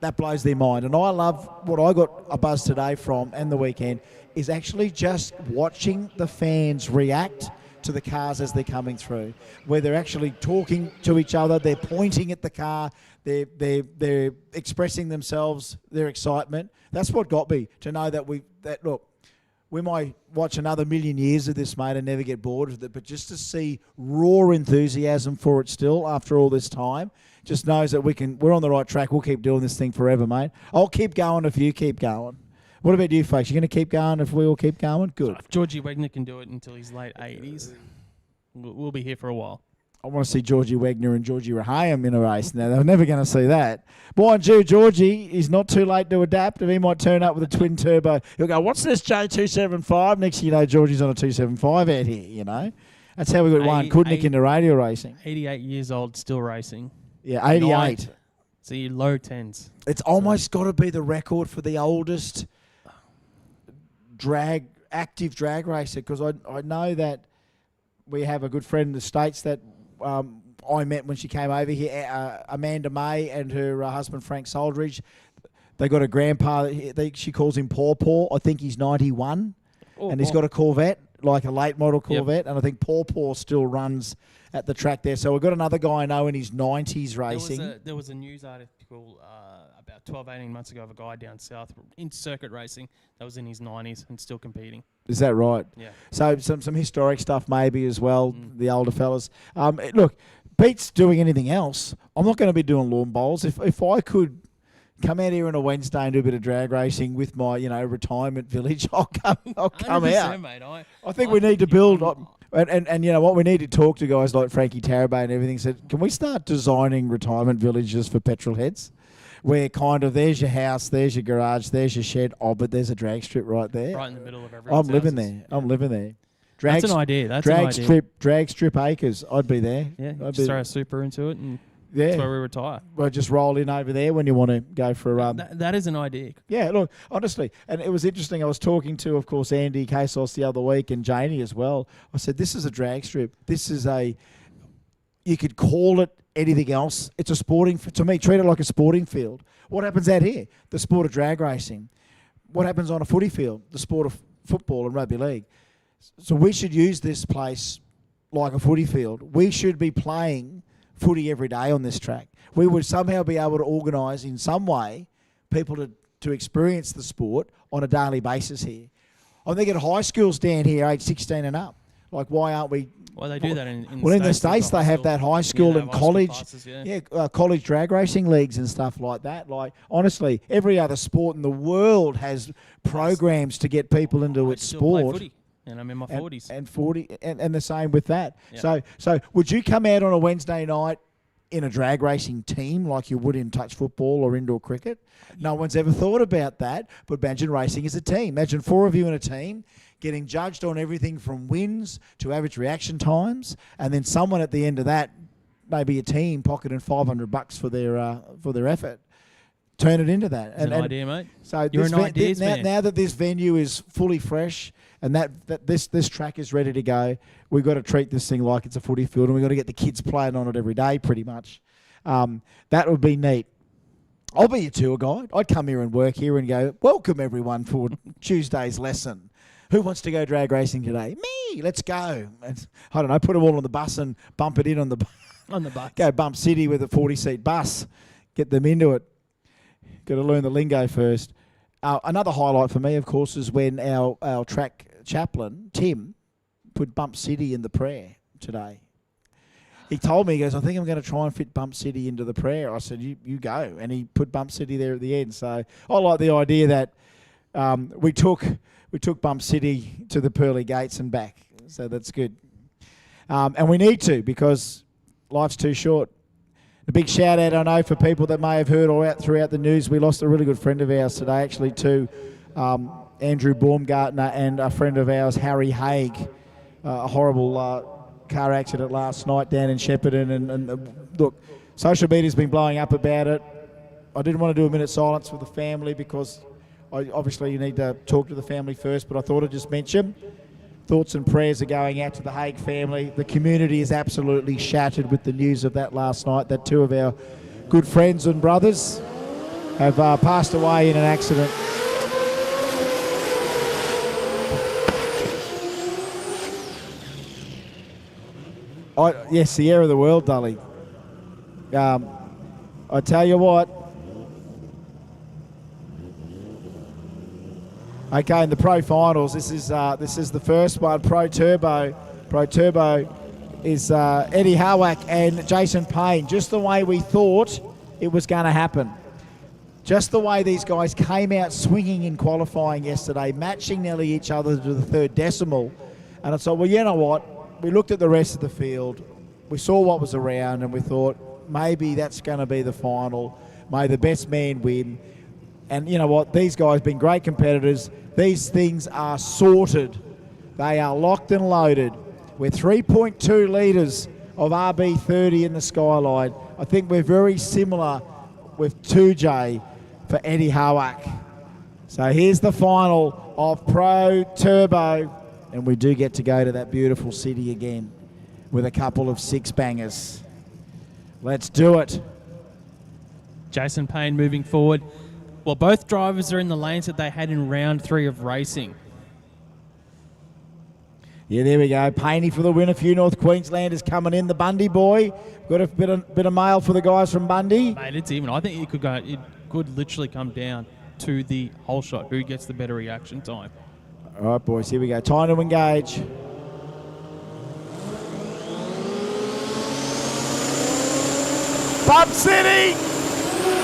That blows their mind. And I love what I got a buzz today from and the weekend is actually just watching the fans react to the cars as they're coming through, where they're actually talking to each other, they're pointing at the car, they're expressing themselves, their excitement. That's what got me to know that look, we might watch another million years of this, mate, and never get bored with it, but just to see raw enthusiasm for it still after all this time, just knows that we're on the right track. We'll keep doing this thing forever, mate. I'll keep going if you keep going. What about you, folks? You going to keep going if we all keep going? Good. If Georgie Wagner can do it until his late 80s, we'll be here for a while. I want to see Georgie Wagner and Georgie Rahayam in a race. Now, they're never going to see that. Mind you, Georgie is not too late to adapt, and he might turn up with a twin turbo. He'll go, what's this J275? Next thing you know, Georgie's on a 275 out here, That's how we got one Kudnik into radio racing. 88 years old, still racing. Yeah, 88. So you're low 10s. It's almost got to be the record for the oldest active drag racer, because I know that we have a good friend in the States that I met when she came over here, Amanda May and her husband Frank Soldridge. They got a grandpa, she calls him Paw Paw. I think he's 91, and he's got a Corvette, like a late model Corvette, and I think Paw Paw still runs at the track there. So we've got another guy I know in his 90s racing. There was a news article about 12, 18 months ago of a guy down south in circuit racing that was in his 90s and still competing. Is that right? Yeah. So some historic stuff maybe as well, the older fellas. Look, Pete's doing anything else. I'm not going to be doing lawn bowls. If I could come out here on a Wednesday and do a bit of drag racing with my, retirement village, I'll come out. Mate, I think we need to build... And you know what, we need to talk to guys like Frankie Tarabay and everything. Said, can we start designing retirement villages for petrol heads? Where kind of there's your house, there's your garage, there's your shed. Oh, but there's a drag strip right there. Right in the middle of everyone's I'm living houses. there. I'm living there. That's an idea. Drag strip acres. I'd be there. Yeah, just throw a super into it and yeah. That's where we retire. Well, just roll in over there when you want to go for a run. That is an idea. Yeah, look, honestly, and it was interesting. I was talking to, of course, Andy Kasos the other week and Janie as well. I said, this is a drag strip. This is you could call it anything else. It's a sporting, to me, treat it like a sporting field. What happens out here? The sport of drag racing. What happens on a footy field? The sport of football and rugby league. So we should use this place like a footy field. We should be playing footy every day on this track. We would somehow be able to organise in some way people to experience the sport on a daily basis here. I'm thinking high schools down here, age 16 and up. Like, why aren't we... Well, they do that in the States they have that high school and college, classes, college drag racing leagues and stuff like that. Like, honestly, every other sport in the world has programs to get people into its sport. Play footy. And I'm in my 40s. And the same with that. Yeah. So would you come out on a Wednesday night in a drag racing team like you would in touch football or indoor cricket. No one's ever thought about that, but imagine racing as a team. Imagine 4 of you in a team getting judged on everything from wins to average reaction times, and then someone at the end of that, maybe a team, pocketing $500 for their effort. Turn it into that. It's an idea, mate. So You're an ideas man. Now that this venue is fully fresh and that this track is ready to go, we've got to treat this thing like it's a footy field, and we've got to get the kids playing on it every day pretty much. That would be neat. I'll be your tour guide. I'd come here and work here and go, welcome everyone for Tuesday's lesson. Who wants to go drag racing today? Me, let's go. And, I don't know, put them all on the bus and bump it in on the bus. Go bump city with a 40-seat bus. Get them into it. Got to learn the lingo first. Another highlight for me, of course, is when our track chaplain, Tim, put Bump City in the prayer today. He told me, he goes, I think I'm going to try and fit Bump City into the prayer. I said, you go. And he put Bump City there at the end. So I like the idea that we took Bump City to the pearly gates and back. So that's good. And we need to, because life's too short. A big shout out, I know, for people that may have heard all out throughout the news. We lost a really good friend of ours today, actually, to Andrew Baumgartner and a friend of ours, Harry Haig. A horrible car accident last night down in Shepparton. And look, social media's been blowing up about it. I didn't want to do a minute silence for the family because obviously you need to talk to the family first, but I thought I'd just mention thoughts and prayers are going out to the Haig family. The community is absolutely shattered with the news of that last night, that 2 of our good friends and brothers have passed away in an accident. Yes, the air of the world, Dully. I tell you what. Okay, in the Pro Finals, this is the first one. Pro Turbo is Eddie Howack and Jason Payne. Just the way we thought it was going to happen. Just the way these guys came out swinging in qualifying yesterday, matching nearly each other to the 3rd decimal. And I thought, well, you know what? We looked at the rest of the field. We saw what was around, and we thought maybe that's going to be the final. May the best man win. And you know what? These guys have been great competitors. These things are sorted. They are locked and loaded. We're 3.2 litres of RB30 in the skyline. I think we're very similar with 2J for Eddie Howack. So here's the final of Pro Turbo. And we do get to go to that beautiful city again with a couple of 6 bangers. Let's do it. Jason Payne moving forward. Well, both drivers are in the lanes that they had in round 3 of racing. Yeah, there we go. Paney for the win. A few North Queenslanders coming in. The Bundy boy. Got a bit of mail for the guys from Bundy. Mate, it's even. I think it could literally come down to the whole shot. Who gets the better reaction time? All right, boys, here we go. Time to engage. Bump City!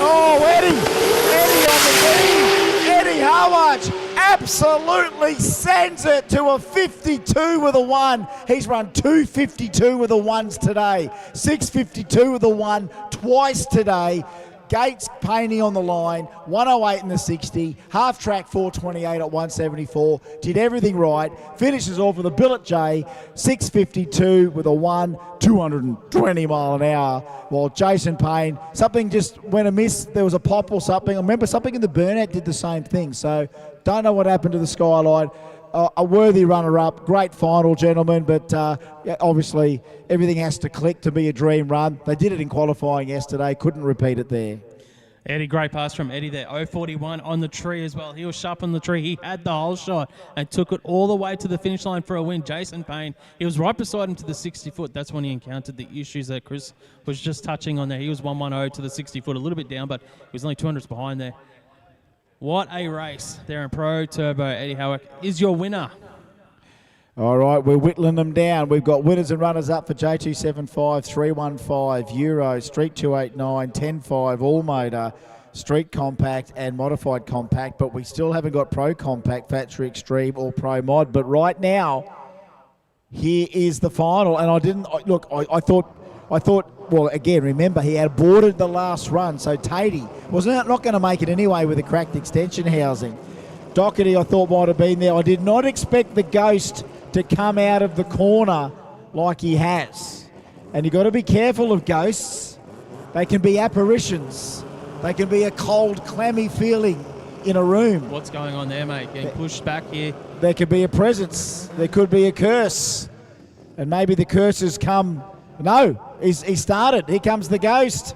Oh, Eddie on the lead. Eddie Howard absolutely sends it to a 52 with a 1. He's run 252 with the 1s today. 652 with a 1 twice today. Gates Paney on the line, 108 in the 60, half track 428 at 174, did everything right, finishes off with a Billet J, 652 with a 1, 220 mile an hour, while Jason Payne, something just went amiss, there was a pop or something. I remember something in the burnout did the same thing, so don't know what happened to the skyline. A worthy runner-up, great final, gentlemen, but yeah, obviously everything has to click to be a dream run. They did it in qualifying yesterday, couldn't repeat it there. Eddie, great pass from Eddie there. 041 on the tree as well. He was sharp on the tree. He had the whole shot and took it all the way to the finish line for a win. Jason Payne, he was right beside him to the 60-foot. That's when he encountered the issues that Chris was just touching on there. He was 110 to the 60-foot, a little bit down, but he was only 200s behind there. What a race there in Pro Turbo. Eddie Howack is your winner. All right, we're whittling them down. We've got winners and runners up for J275, 315, Euro, Street 289, 105, All Motor, Street Compact and Modified Compact, but we still haven't got Pro Compact, Factory Extreme or Pro Mod. But right now, here is the final. And I thought well, again, remember, he had aborted the last run, so Tatey was not going to make it anyway with a cracked extension housing. Doherty, I thought, might have been there. I did not expect the Ghost to come out of the corner like he has. And you've got to be careful of ghosts. They can be apparitions. They can be a cold, clammy feeling in a room. What's going on there, mate? Getting pushed back here. There could be a presence. There could be a curse. And maybe the curse has come. No, he started. Here comes the Ghost.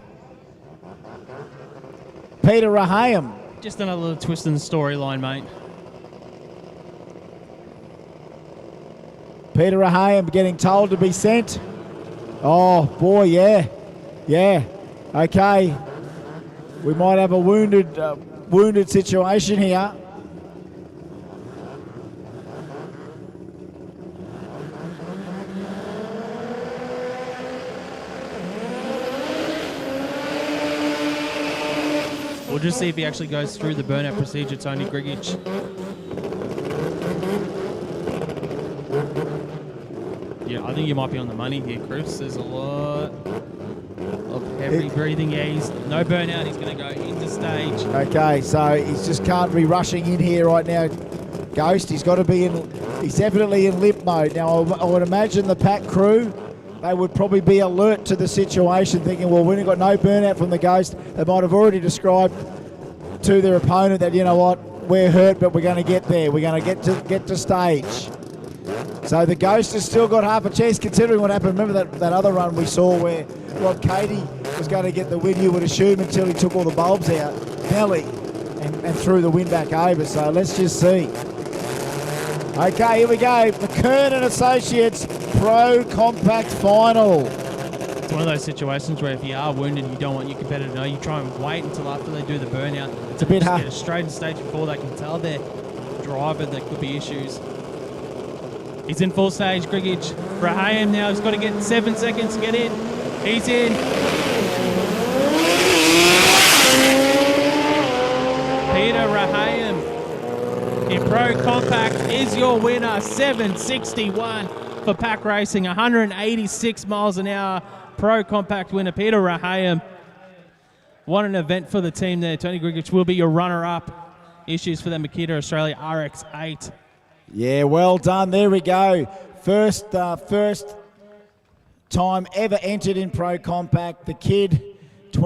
Peter Rahayam. Just another little twist in the storyline, mate. Peter Rahayam getting told to be sent. Oh, boy, yeah. Yeah. Okay. We might have a wounded situation here. We'll just see if he actually goes through the burnout procedure, Tony Grgic. Yeah, I think you might be on the money here, Chris. There's a lot of heavy breathing. Yeah, he's no burnout. He's going to go into stage. Okay, so he just can't be rushing in here right now, Ghost. He's got to be in. He's definitely in limp mode. Now, I would imagine the pack crew, they would probably be alert to the situation, thinking, well, we've got no burnout from the Ghost. They might have already described to their opponent that, you know what, we're hurt, but we're going to get there. We're going to get to stage. So the Ghost has still got half a chance, considering what happened. Remember that other run we saw where Rod Cady was going to get the win, you would assume, until he took all the bulbs out, Nelly, and threw the win back over. So let's just see. Okay, here we go. McKern and Associates Pro Compact Final. It's one of those situations where if you are wounded, you don't want your competitor to know. You try and wait until after they do the burnout. It's a bit hard. Get straight in stage before they can tell their driver there could be issues. He's in full stage, Grgic. Rahayam now, he's got to get 7 seconds to get in. He's in. Peter Rahayam in Pro Compact is your winner. 7:61 for Pack Racing, 186 miles an hour. Pro Compact winner, Peter Rahayam. What an event for the team there. Tony Grgic will be your runner-up. Issues for the Makita Australia RX-8. Yeah, well done. There we go. First time ever entered in Pro Compact. The kid, I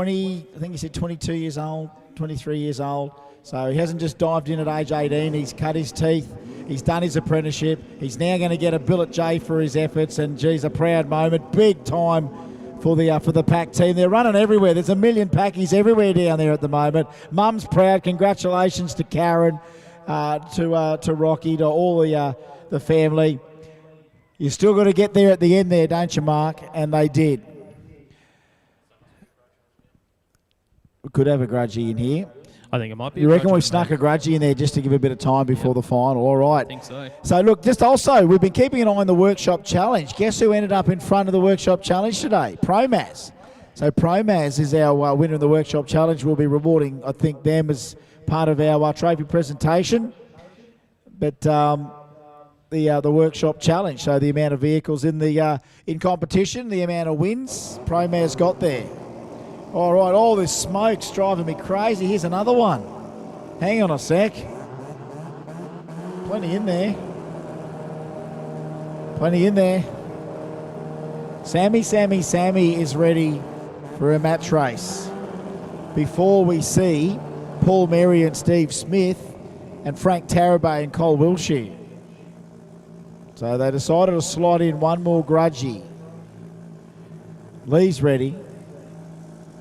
think he said 22 years old, 23 years old. So he hasn't just dived in at age 18. He's cut his teeth. He's done his apprenticeship. He's now going to get a billet J for his efforts. And, geez, a proud moment. Big time for the pack team. They're running everywhere. There's a million packies everywhere down there at the moment. Mum's proud. Congratulations to Karen, to Rocky, to all the family. You still got to get there at the end there, don't you, Mark? And they did. We could have a grudgie in here. I think it might be. You reckon we've snuck a grudgie in there just to give a bit of time before the final? All right. I think so. So, look, just also, we've been keeping an eye on the Workshop Challenge. Guess who ended up in front of the Workshop Challenge today? Promaz. So, Promaz is our winner of the Workshop Challenge. We'll be rewarding, I think, them as part of our trophy presentation. But the Workshop Challenge, so the amount of vehicles in competition, the amount of wins, Promaz got there. All right, all this smoke's driving me crazy. Here's another one. Hang on a sec. Plenty in there. Plenty in there. Sammy is ready for a match race. Before we see Paul Merry and Steve Smith and Frank Tarabay and Cole Wilshire. So they decided to slot in one more grudgie. Lee's ready.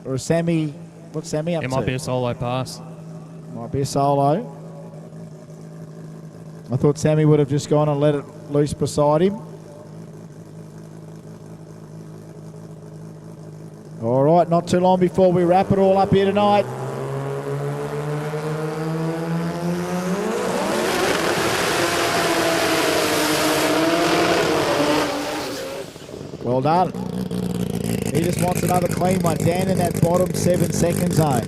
Or Sammy, what's Sammy up to? It might be a solo pass. Might be a solo. I thought Sammy would have just gone and let it loose beside him. All right, not too long before we wrap it all up here tonight. Well done. He just wants another clean one down in that bottom 7 second zone.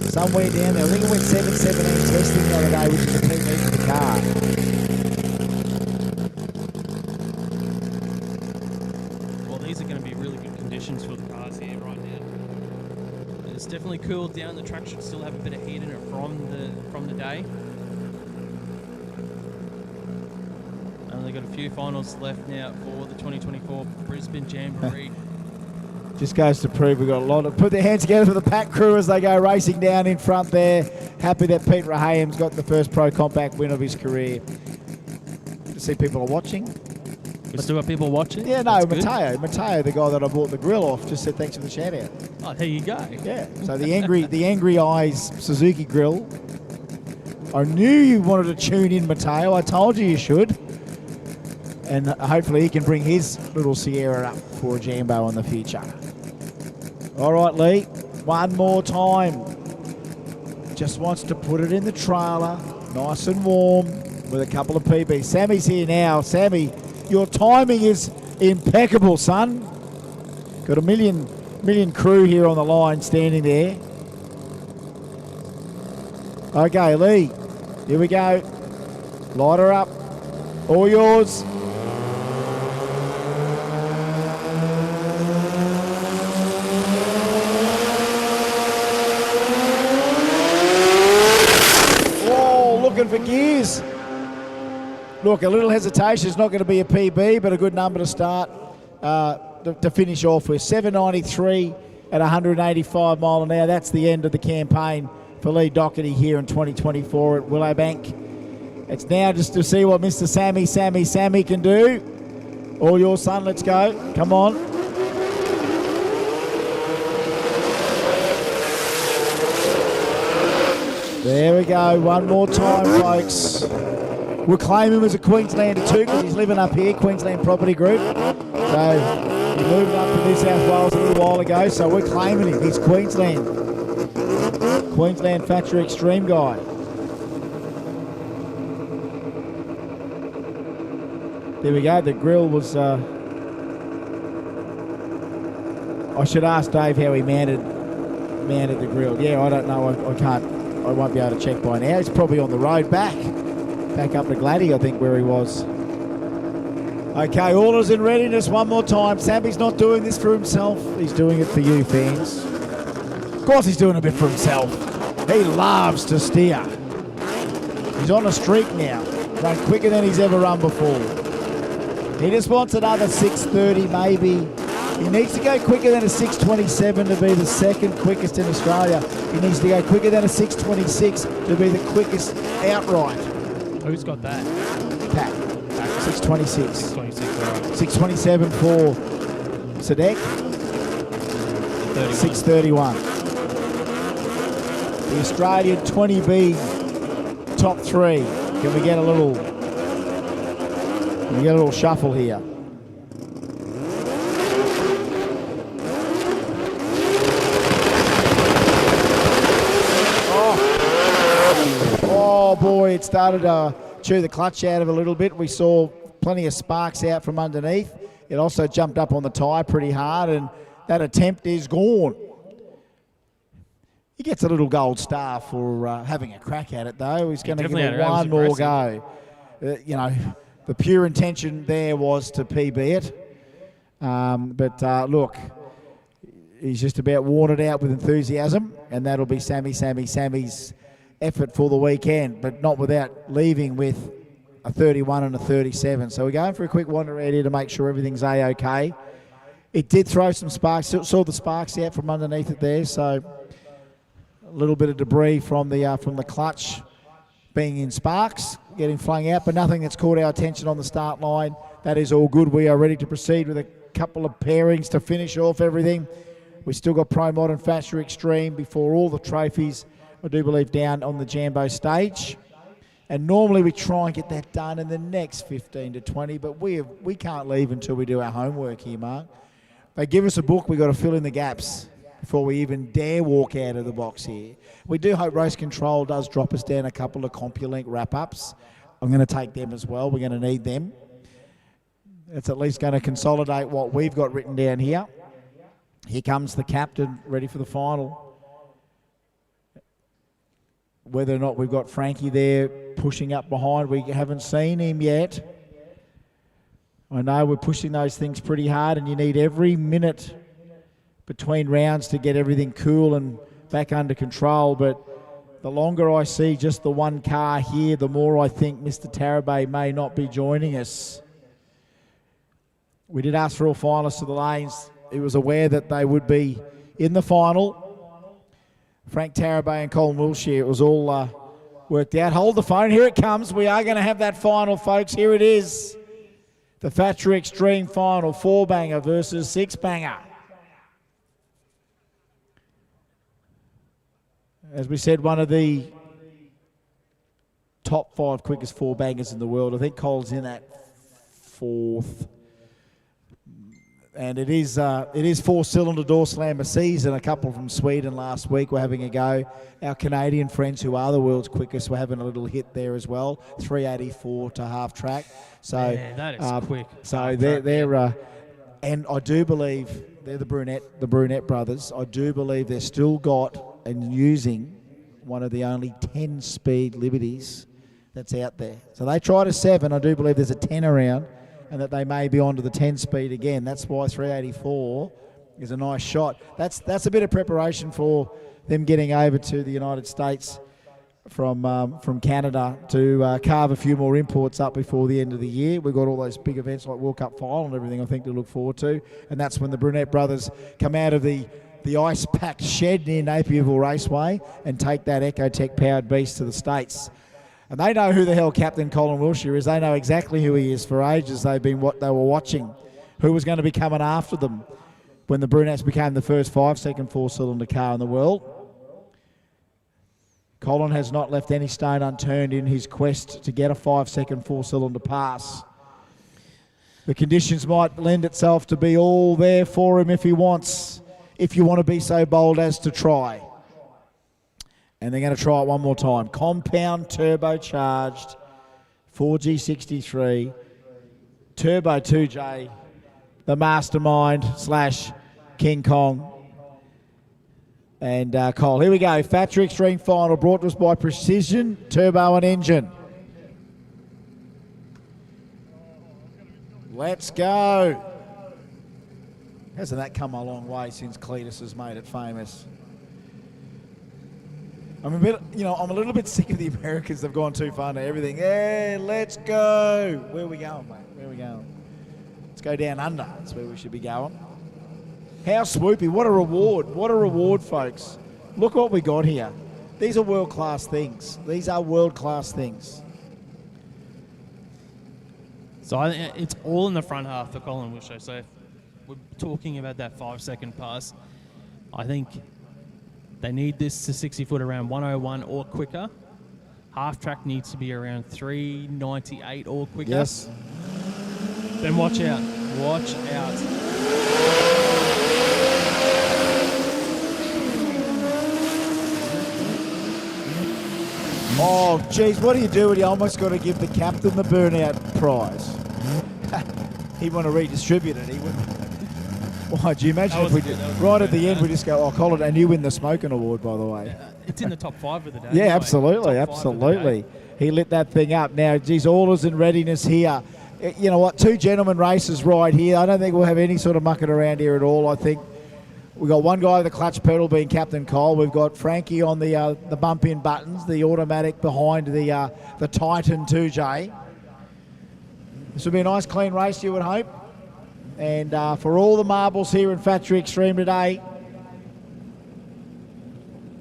Somewhere down there. I think it went 7:17 testing the other day, which is a PB for the car. Well, these are going to be really good definitely cooled down. The track should still have a bit of heat in it from the day. Only got a few finals left now for the 2024 Brisbane Jamboree. Just goes to prove we've got a lot of... Put their hands together for the pack crew as they go racing down in front there. Happy that Pete Rahaim's got the first Pro Compact win of his career. To see people are watching. We still got people watching? Yeah, no, That's good. Mateo, the guy that I bought the grill off, just said thanks for the shout out. Oh, there you go. Yeah, so the Angry Eyes Suzuki grill. I knew you wanted to tune in, Mateo. I told you should. And hopefully he can bring his little Sierra up for a Jambo in the future. All right, Lee, one more time. Just wants to put it in the trailer, nice and warm, with a couple of PBs. Sammy's here now. Sammy, your timing is impeccable, son. Got a million crew here on the line standing there. Okay, Lee, here we go. Light her up. All yours. Looking for gears. Look, a little hesitation is not going to be a PB, but a good number to start to finish off with. 793 at 185 mile an hour. That's the end of the campaign for Lee Doherty here in 2024 at Willowbank. It's now just to see what Mr. Sammy can do. All yours, son. Let's go. Come on. There we go, one more time, folks. We'll claim him as a Queenslander too, because he's living up here, Queensland Property Group. So he moved up to New South Wales a little while ago, so we're claiming him. He's Queensland Factory Extreme guy. There we go, the grill was... I should ask Dave how he mounted the grill. Yeah, I don't know, I won't be able to check by now. He's probably on the road back up to Gladdy, I think, where he was. Okay, orders in readiness one more time. Sammy's not doing this for himself. He's doing it for you, fans. Of course he's doing a bit for himself. He loves to steer. He's on a streak now. Run quicker than he's ever run before. He just wants another 6:30 maybe. He needs to go quicker than a 6:27 to be the second quickest in Australia. He needs to go quicker than a 6:26 to be the quickest outright. Who's got that? Pat. 6:26. 6:26, 6:27 for Sadek. 6:31. The Australian 20B top three. Can we get a little shuffle here? Oh boy, it started to chew the clutch out of a little bit. We saw plenty of sparks out from underneath. It also jumped up on the tyre pretty hard, and that attempt is gone. He gets a little gold star for having a crack at it, though. He's going to give it one more go. The pure intention there was to PB it. But look, he's just about worn it out with enthusiasm, and that'll be Sammy's effort for the weekend, but not without leaving with a 31 and a 37. So we're going for a quick wander around here to make sure everything's A-OK. It did throw some sparks. Saw the sparks out from underneath it there, so a little bit of debris from the clutch being in sparks, getting flung out, but nothing that's caught our attention on the start line. That is all good. We are ready to proceed with a couple of pairings to finish off everything. We've still got Pro Modern Factory Extreme before all the trophies, I do believe, down on the Jambo stage. And normally we try and get that done in the next 15 to 20, but we can't leave until we do our homework here, Mark. They give us a book, we've got to fill in the gaps before we even dare walk out of the box here. We do hope Race Control does drop us down a couple of CompuLink wrap-ups. I'm going to take them as well. We're going to need them. It's at least going to consolidate what we've got written down here. Here comes the captain, ready for the final. Whether or not we've got Frankie there pushing up behind, we haven't seen him yet. I know we're pushing those things pretty hard, and you need every minute between rounds to get everything cool and back under control. But the longer I see just the one car here, the more I think Mr. Tarabay may not be joining us. We did ask for all finalists to the lanes. He was aware that they would be in the final. Frank Tarabay and Colin Wilshire, it was all worked out. Hold the phone, here it comes. We are going to have that final, folks. Here it is. The Factory Extreme final, 4-banger versus 6-banger. As we said, one of the top 5 quickest 4-bangers in the world. I think Cole's in at 4th. And it is 4-cylinder door slammer season. A couple from Sweden last week were having a go. Our Canadian friends, who are the world's quickest, were having a little hit there as well. 384 to half track. So man, that is quick. So they're and I do believe they're the brunette brothers. I do believe they're still got and using one of the only 10-speed Liberties that's out there. So they tried a 7. I do believe there's a 10 around, and that they may be onto the 10-speed again. That's why 384 is a nice shot. That's a bit of preparation for them getting over to the United States from Canada to carve a few more imports up before the end of the year. We've got all those big events like World Cup final and everything, I think, to look forward to. And that's when the Brunette brothers come out of the ice-packed shed near Napierville Raceway and take that Ecotech-powered beast to the States. And they know who the hell Captain Colin Wilshire is. They know exactly who he is. For ages, they've been what they were watching, who was going to be coming after them when the Brunettes became the first 5-second 4-cylinder car in the world. Colin has not left any stone unturned in his quest to get a 5-second 4-cylinder pass. The conditions might lend itself to be all there for him if he wants, if you want to be so bold as to try. And they're going to try it one more time. Compound turbocharged 4G63 Turbo 2J, the mastermind / King Kong. And Cole, here we go. Factory Extreme final brought to us by Precision Turbo and Engine. Let's go. Hasn't that come a long way since Cletus has made it famous? I'm a little bit sick of the Americans. They've gone too far into everything. Hey, let's go. Where are we going, mate? Where are we going? Let's go down under. That's where we should be going. How swoopy. What a reward. What a reward, folks. Look what we got here. These are world-class things. These are world-class things. So I think it's all in the front half for Colin Wilshire. So if we're talking about that 5-second pass, I think they need this to 60-foot around 101 or quicker. Half track needs to be around 398 or quicker. Yes. Then watch out. Watch out. Oh, geez, what do you do when you almost got to give the captain the burnout prize? He'd want to redistribute it. He wouldn't. Why, do you imagine if we did, right at the end, we just go, oh, Colin, and you win the smoking award, by the way. It's in the top 5 of the day. Yeah, anyway. absolutely, absolutely. He lit that thing up. Now, geez, all is in readiness here. You know what, 2 gentlemen races right here. I don't think we'll have any sort of mucking around here at all. I think we've got one guy with the clutch pedal being Captain Cole. We've got Frankie on the bump-in buttons, the automatic behind the Titan 2J. This will be a nice, clean race, you would hope. And for all the marbles here in Factory Extreme today,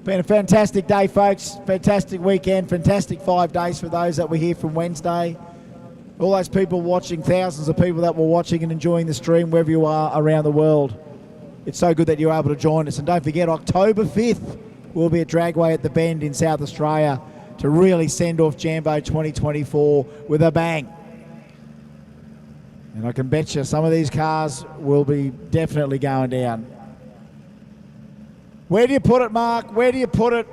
been a fantastic day, folks. Fantastic weekend, fantastic 5 days for those that were here from Wednesday. All those people watching, thousands of people that were watching and enjoying the stream wherever you are around the world. It's so good that you're able to join us. And don't forget, October 5th, we'll be at Dragway at the Bend in South Australia to really send off Jambo 2024 with a bang. And I can bet you some of these cars will be definitely going down. Where do you put it, Mark? Where do you put it?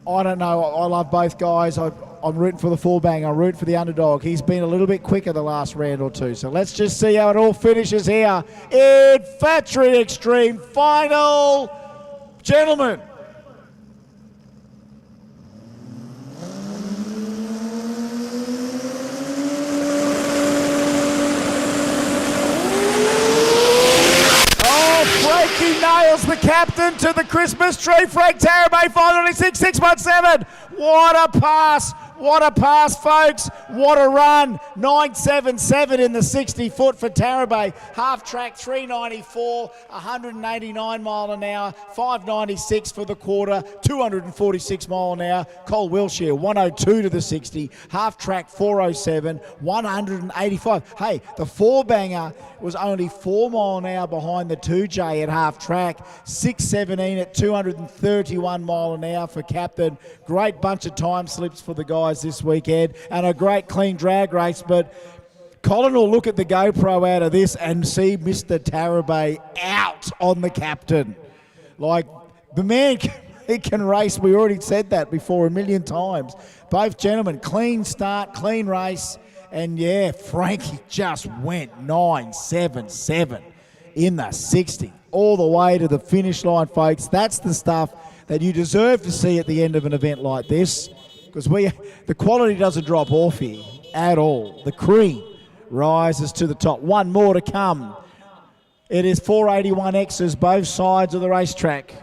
I don't know. I love both guys. I'm rooting for the 4-bang. I'm rooting for the underdog. He's been a little bit quicker the last round or two. So let's just see how it all finishes here in Factory Extreme Final. Gentlemen. He nails the captain to the Christmas tree. Frank Tarabay, 596, 617. What a pass. What a pass, folks. What a run. 977 in the 60-foot for Tarabay. Half track, 394, 189 mile an hour, 596 for the quarter, 246 mile an hour. Cole Wilshire, 102 to the 60. Half track, 407, 185. Hey, the four-banger was only 4 mile an hour behind the 2J at half track. 617 at 231 mile an hour for captain. Great bunch of time slips for the guys this weekend and a great clean drag race, but Colin will look at the GoPro out of this and see Mr. Tarabay out on the captain. Like, the man, he can race. We already said that before a million times. Both gentlemen, clean start, clean race, and yeah, Frankie just went 977 in the 60 all the way to the finish line, folks. That's the stuff that you deserve to see at the end of an event like this, because the quality doesn't drop off here at all. The cream rises to the top. One more to come. It is 481Xs both sides of the racetrack.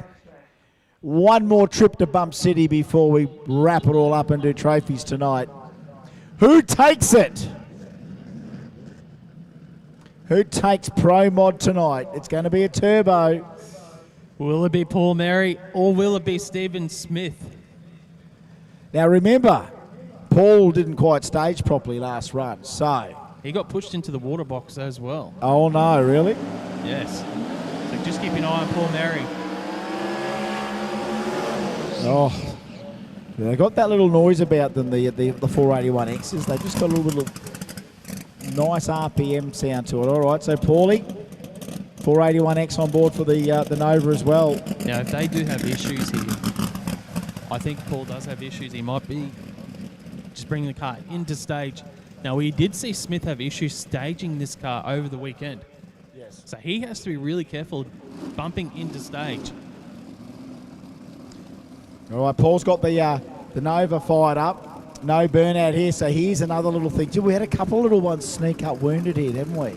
One more trip to Bump City before we wrap it all up and do trophies tonight. Who takes it? Who takes Pro Mod tonight? It's going to be a turbo. Will it be Paul Mary or will it be Stephen Smith? Now remember, Paul didn't quite stage properly last run, so... He got pushed into the water box as well. Oh no, really? Yes. So just keep an eye on Paul Mary. Oh, they got that little noise about them, the 481Xs. They just got a little nice RPM sound to it. All right, so Paulie, 481X on board for the Nova as well. Now, if they do have issues here, I think Paul does have issues. He might be just bringing the car into stage. Now, we did see Smith have issues staging this car over the weekend. Yes. So he has to be really careful bumping into stage. All right, Paul's got the Nova fired up. No burnout here, so here's another little thing. We had a couple of little ones sneak up wounded here, didn't we?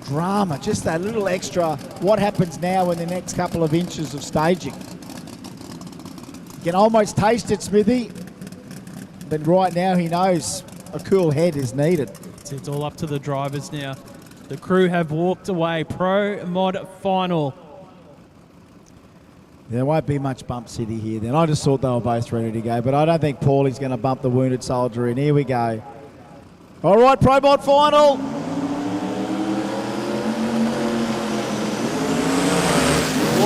Drama, just that little extra. What happens now in the next couple of inches of staging? You can almost taste it, Smithy. But right now he knows a cool head is needed. It's all up to the drivers now. The crew have walked away. Pro Mod final. There won't be much Bump City here then. I just thought they were both ready to go, but I don't think Paulie's going to bump the wounded soldier in. Here we go. All right, Pro Mod final.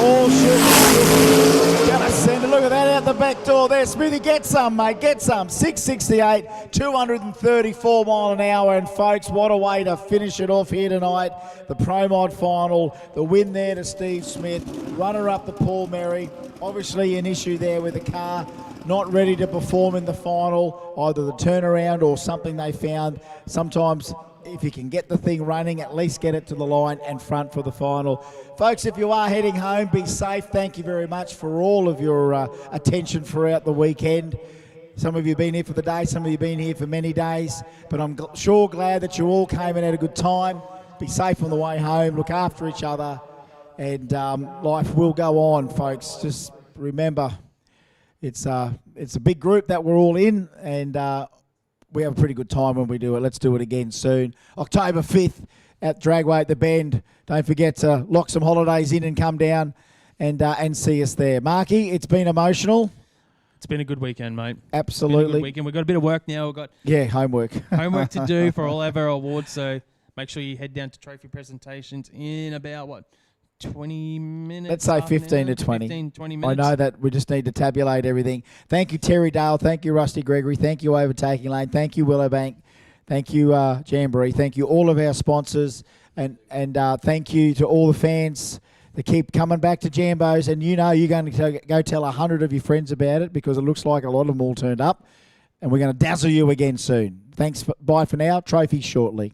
Oh, shit. Gonna send a look at that out the back door there. Smithy, get some, mate, get some. 668, 234 mile an hour. And folks, what a way to finish it off here tonight. The Pro Mod final, the win there to Steve Smith. Runner up to Paul Mary. Obviously an issue there with the car. Not ready to perform in the final, either the turnaround or something they found. Sometimes if you can get the thing running, at least get it to the line and front for the final. Folks, if you are heading home, be safe. Thank you very much for all of your attention throughout the weekend. Some of you have been here for the day, some of you have been here for many days, but I'm sure glad that you all came and had a good time. Be safe on the way home, look after each other, and life will go on, folks. Just remember, it's a big group that we're all in, and we have a pretty good time when we do it. Let's do it again soon. October 5th at Dragway at the Bend. Don't forget to lock some holidays in and come down and see us there. Marky, it's been emotional. It's been a good weekend, mate. Absolutely. It's been a good weekend. We've got a bit of work now. We've got homework. Homework to do for all of our awards. So make sure you head down to trophy presentations in about, 20 minutes? Let's say 15 to 20. 15, 20 minutes. I know that we just need to tabulate everything. Thank you, Terry Dale. Thank you, Rusty Gregory. Thank you, Overtaking Lane. Thank you, Willowbank. Thank you, Jamboree. Thank you, all of our sponsors. And thank you to all the fans that keep coming back to Jambos. And you're going to go tell 100 of your friends about it, because it looks like a lot of them all turned up. And we're going to dazzle you again soon. Thanks. Bye for now. Trophies shortly.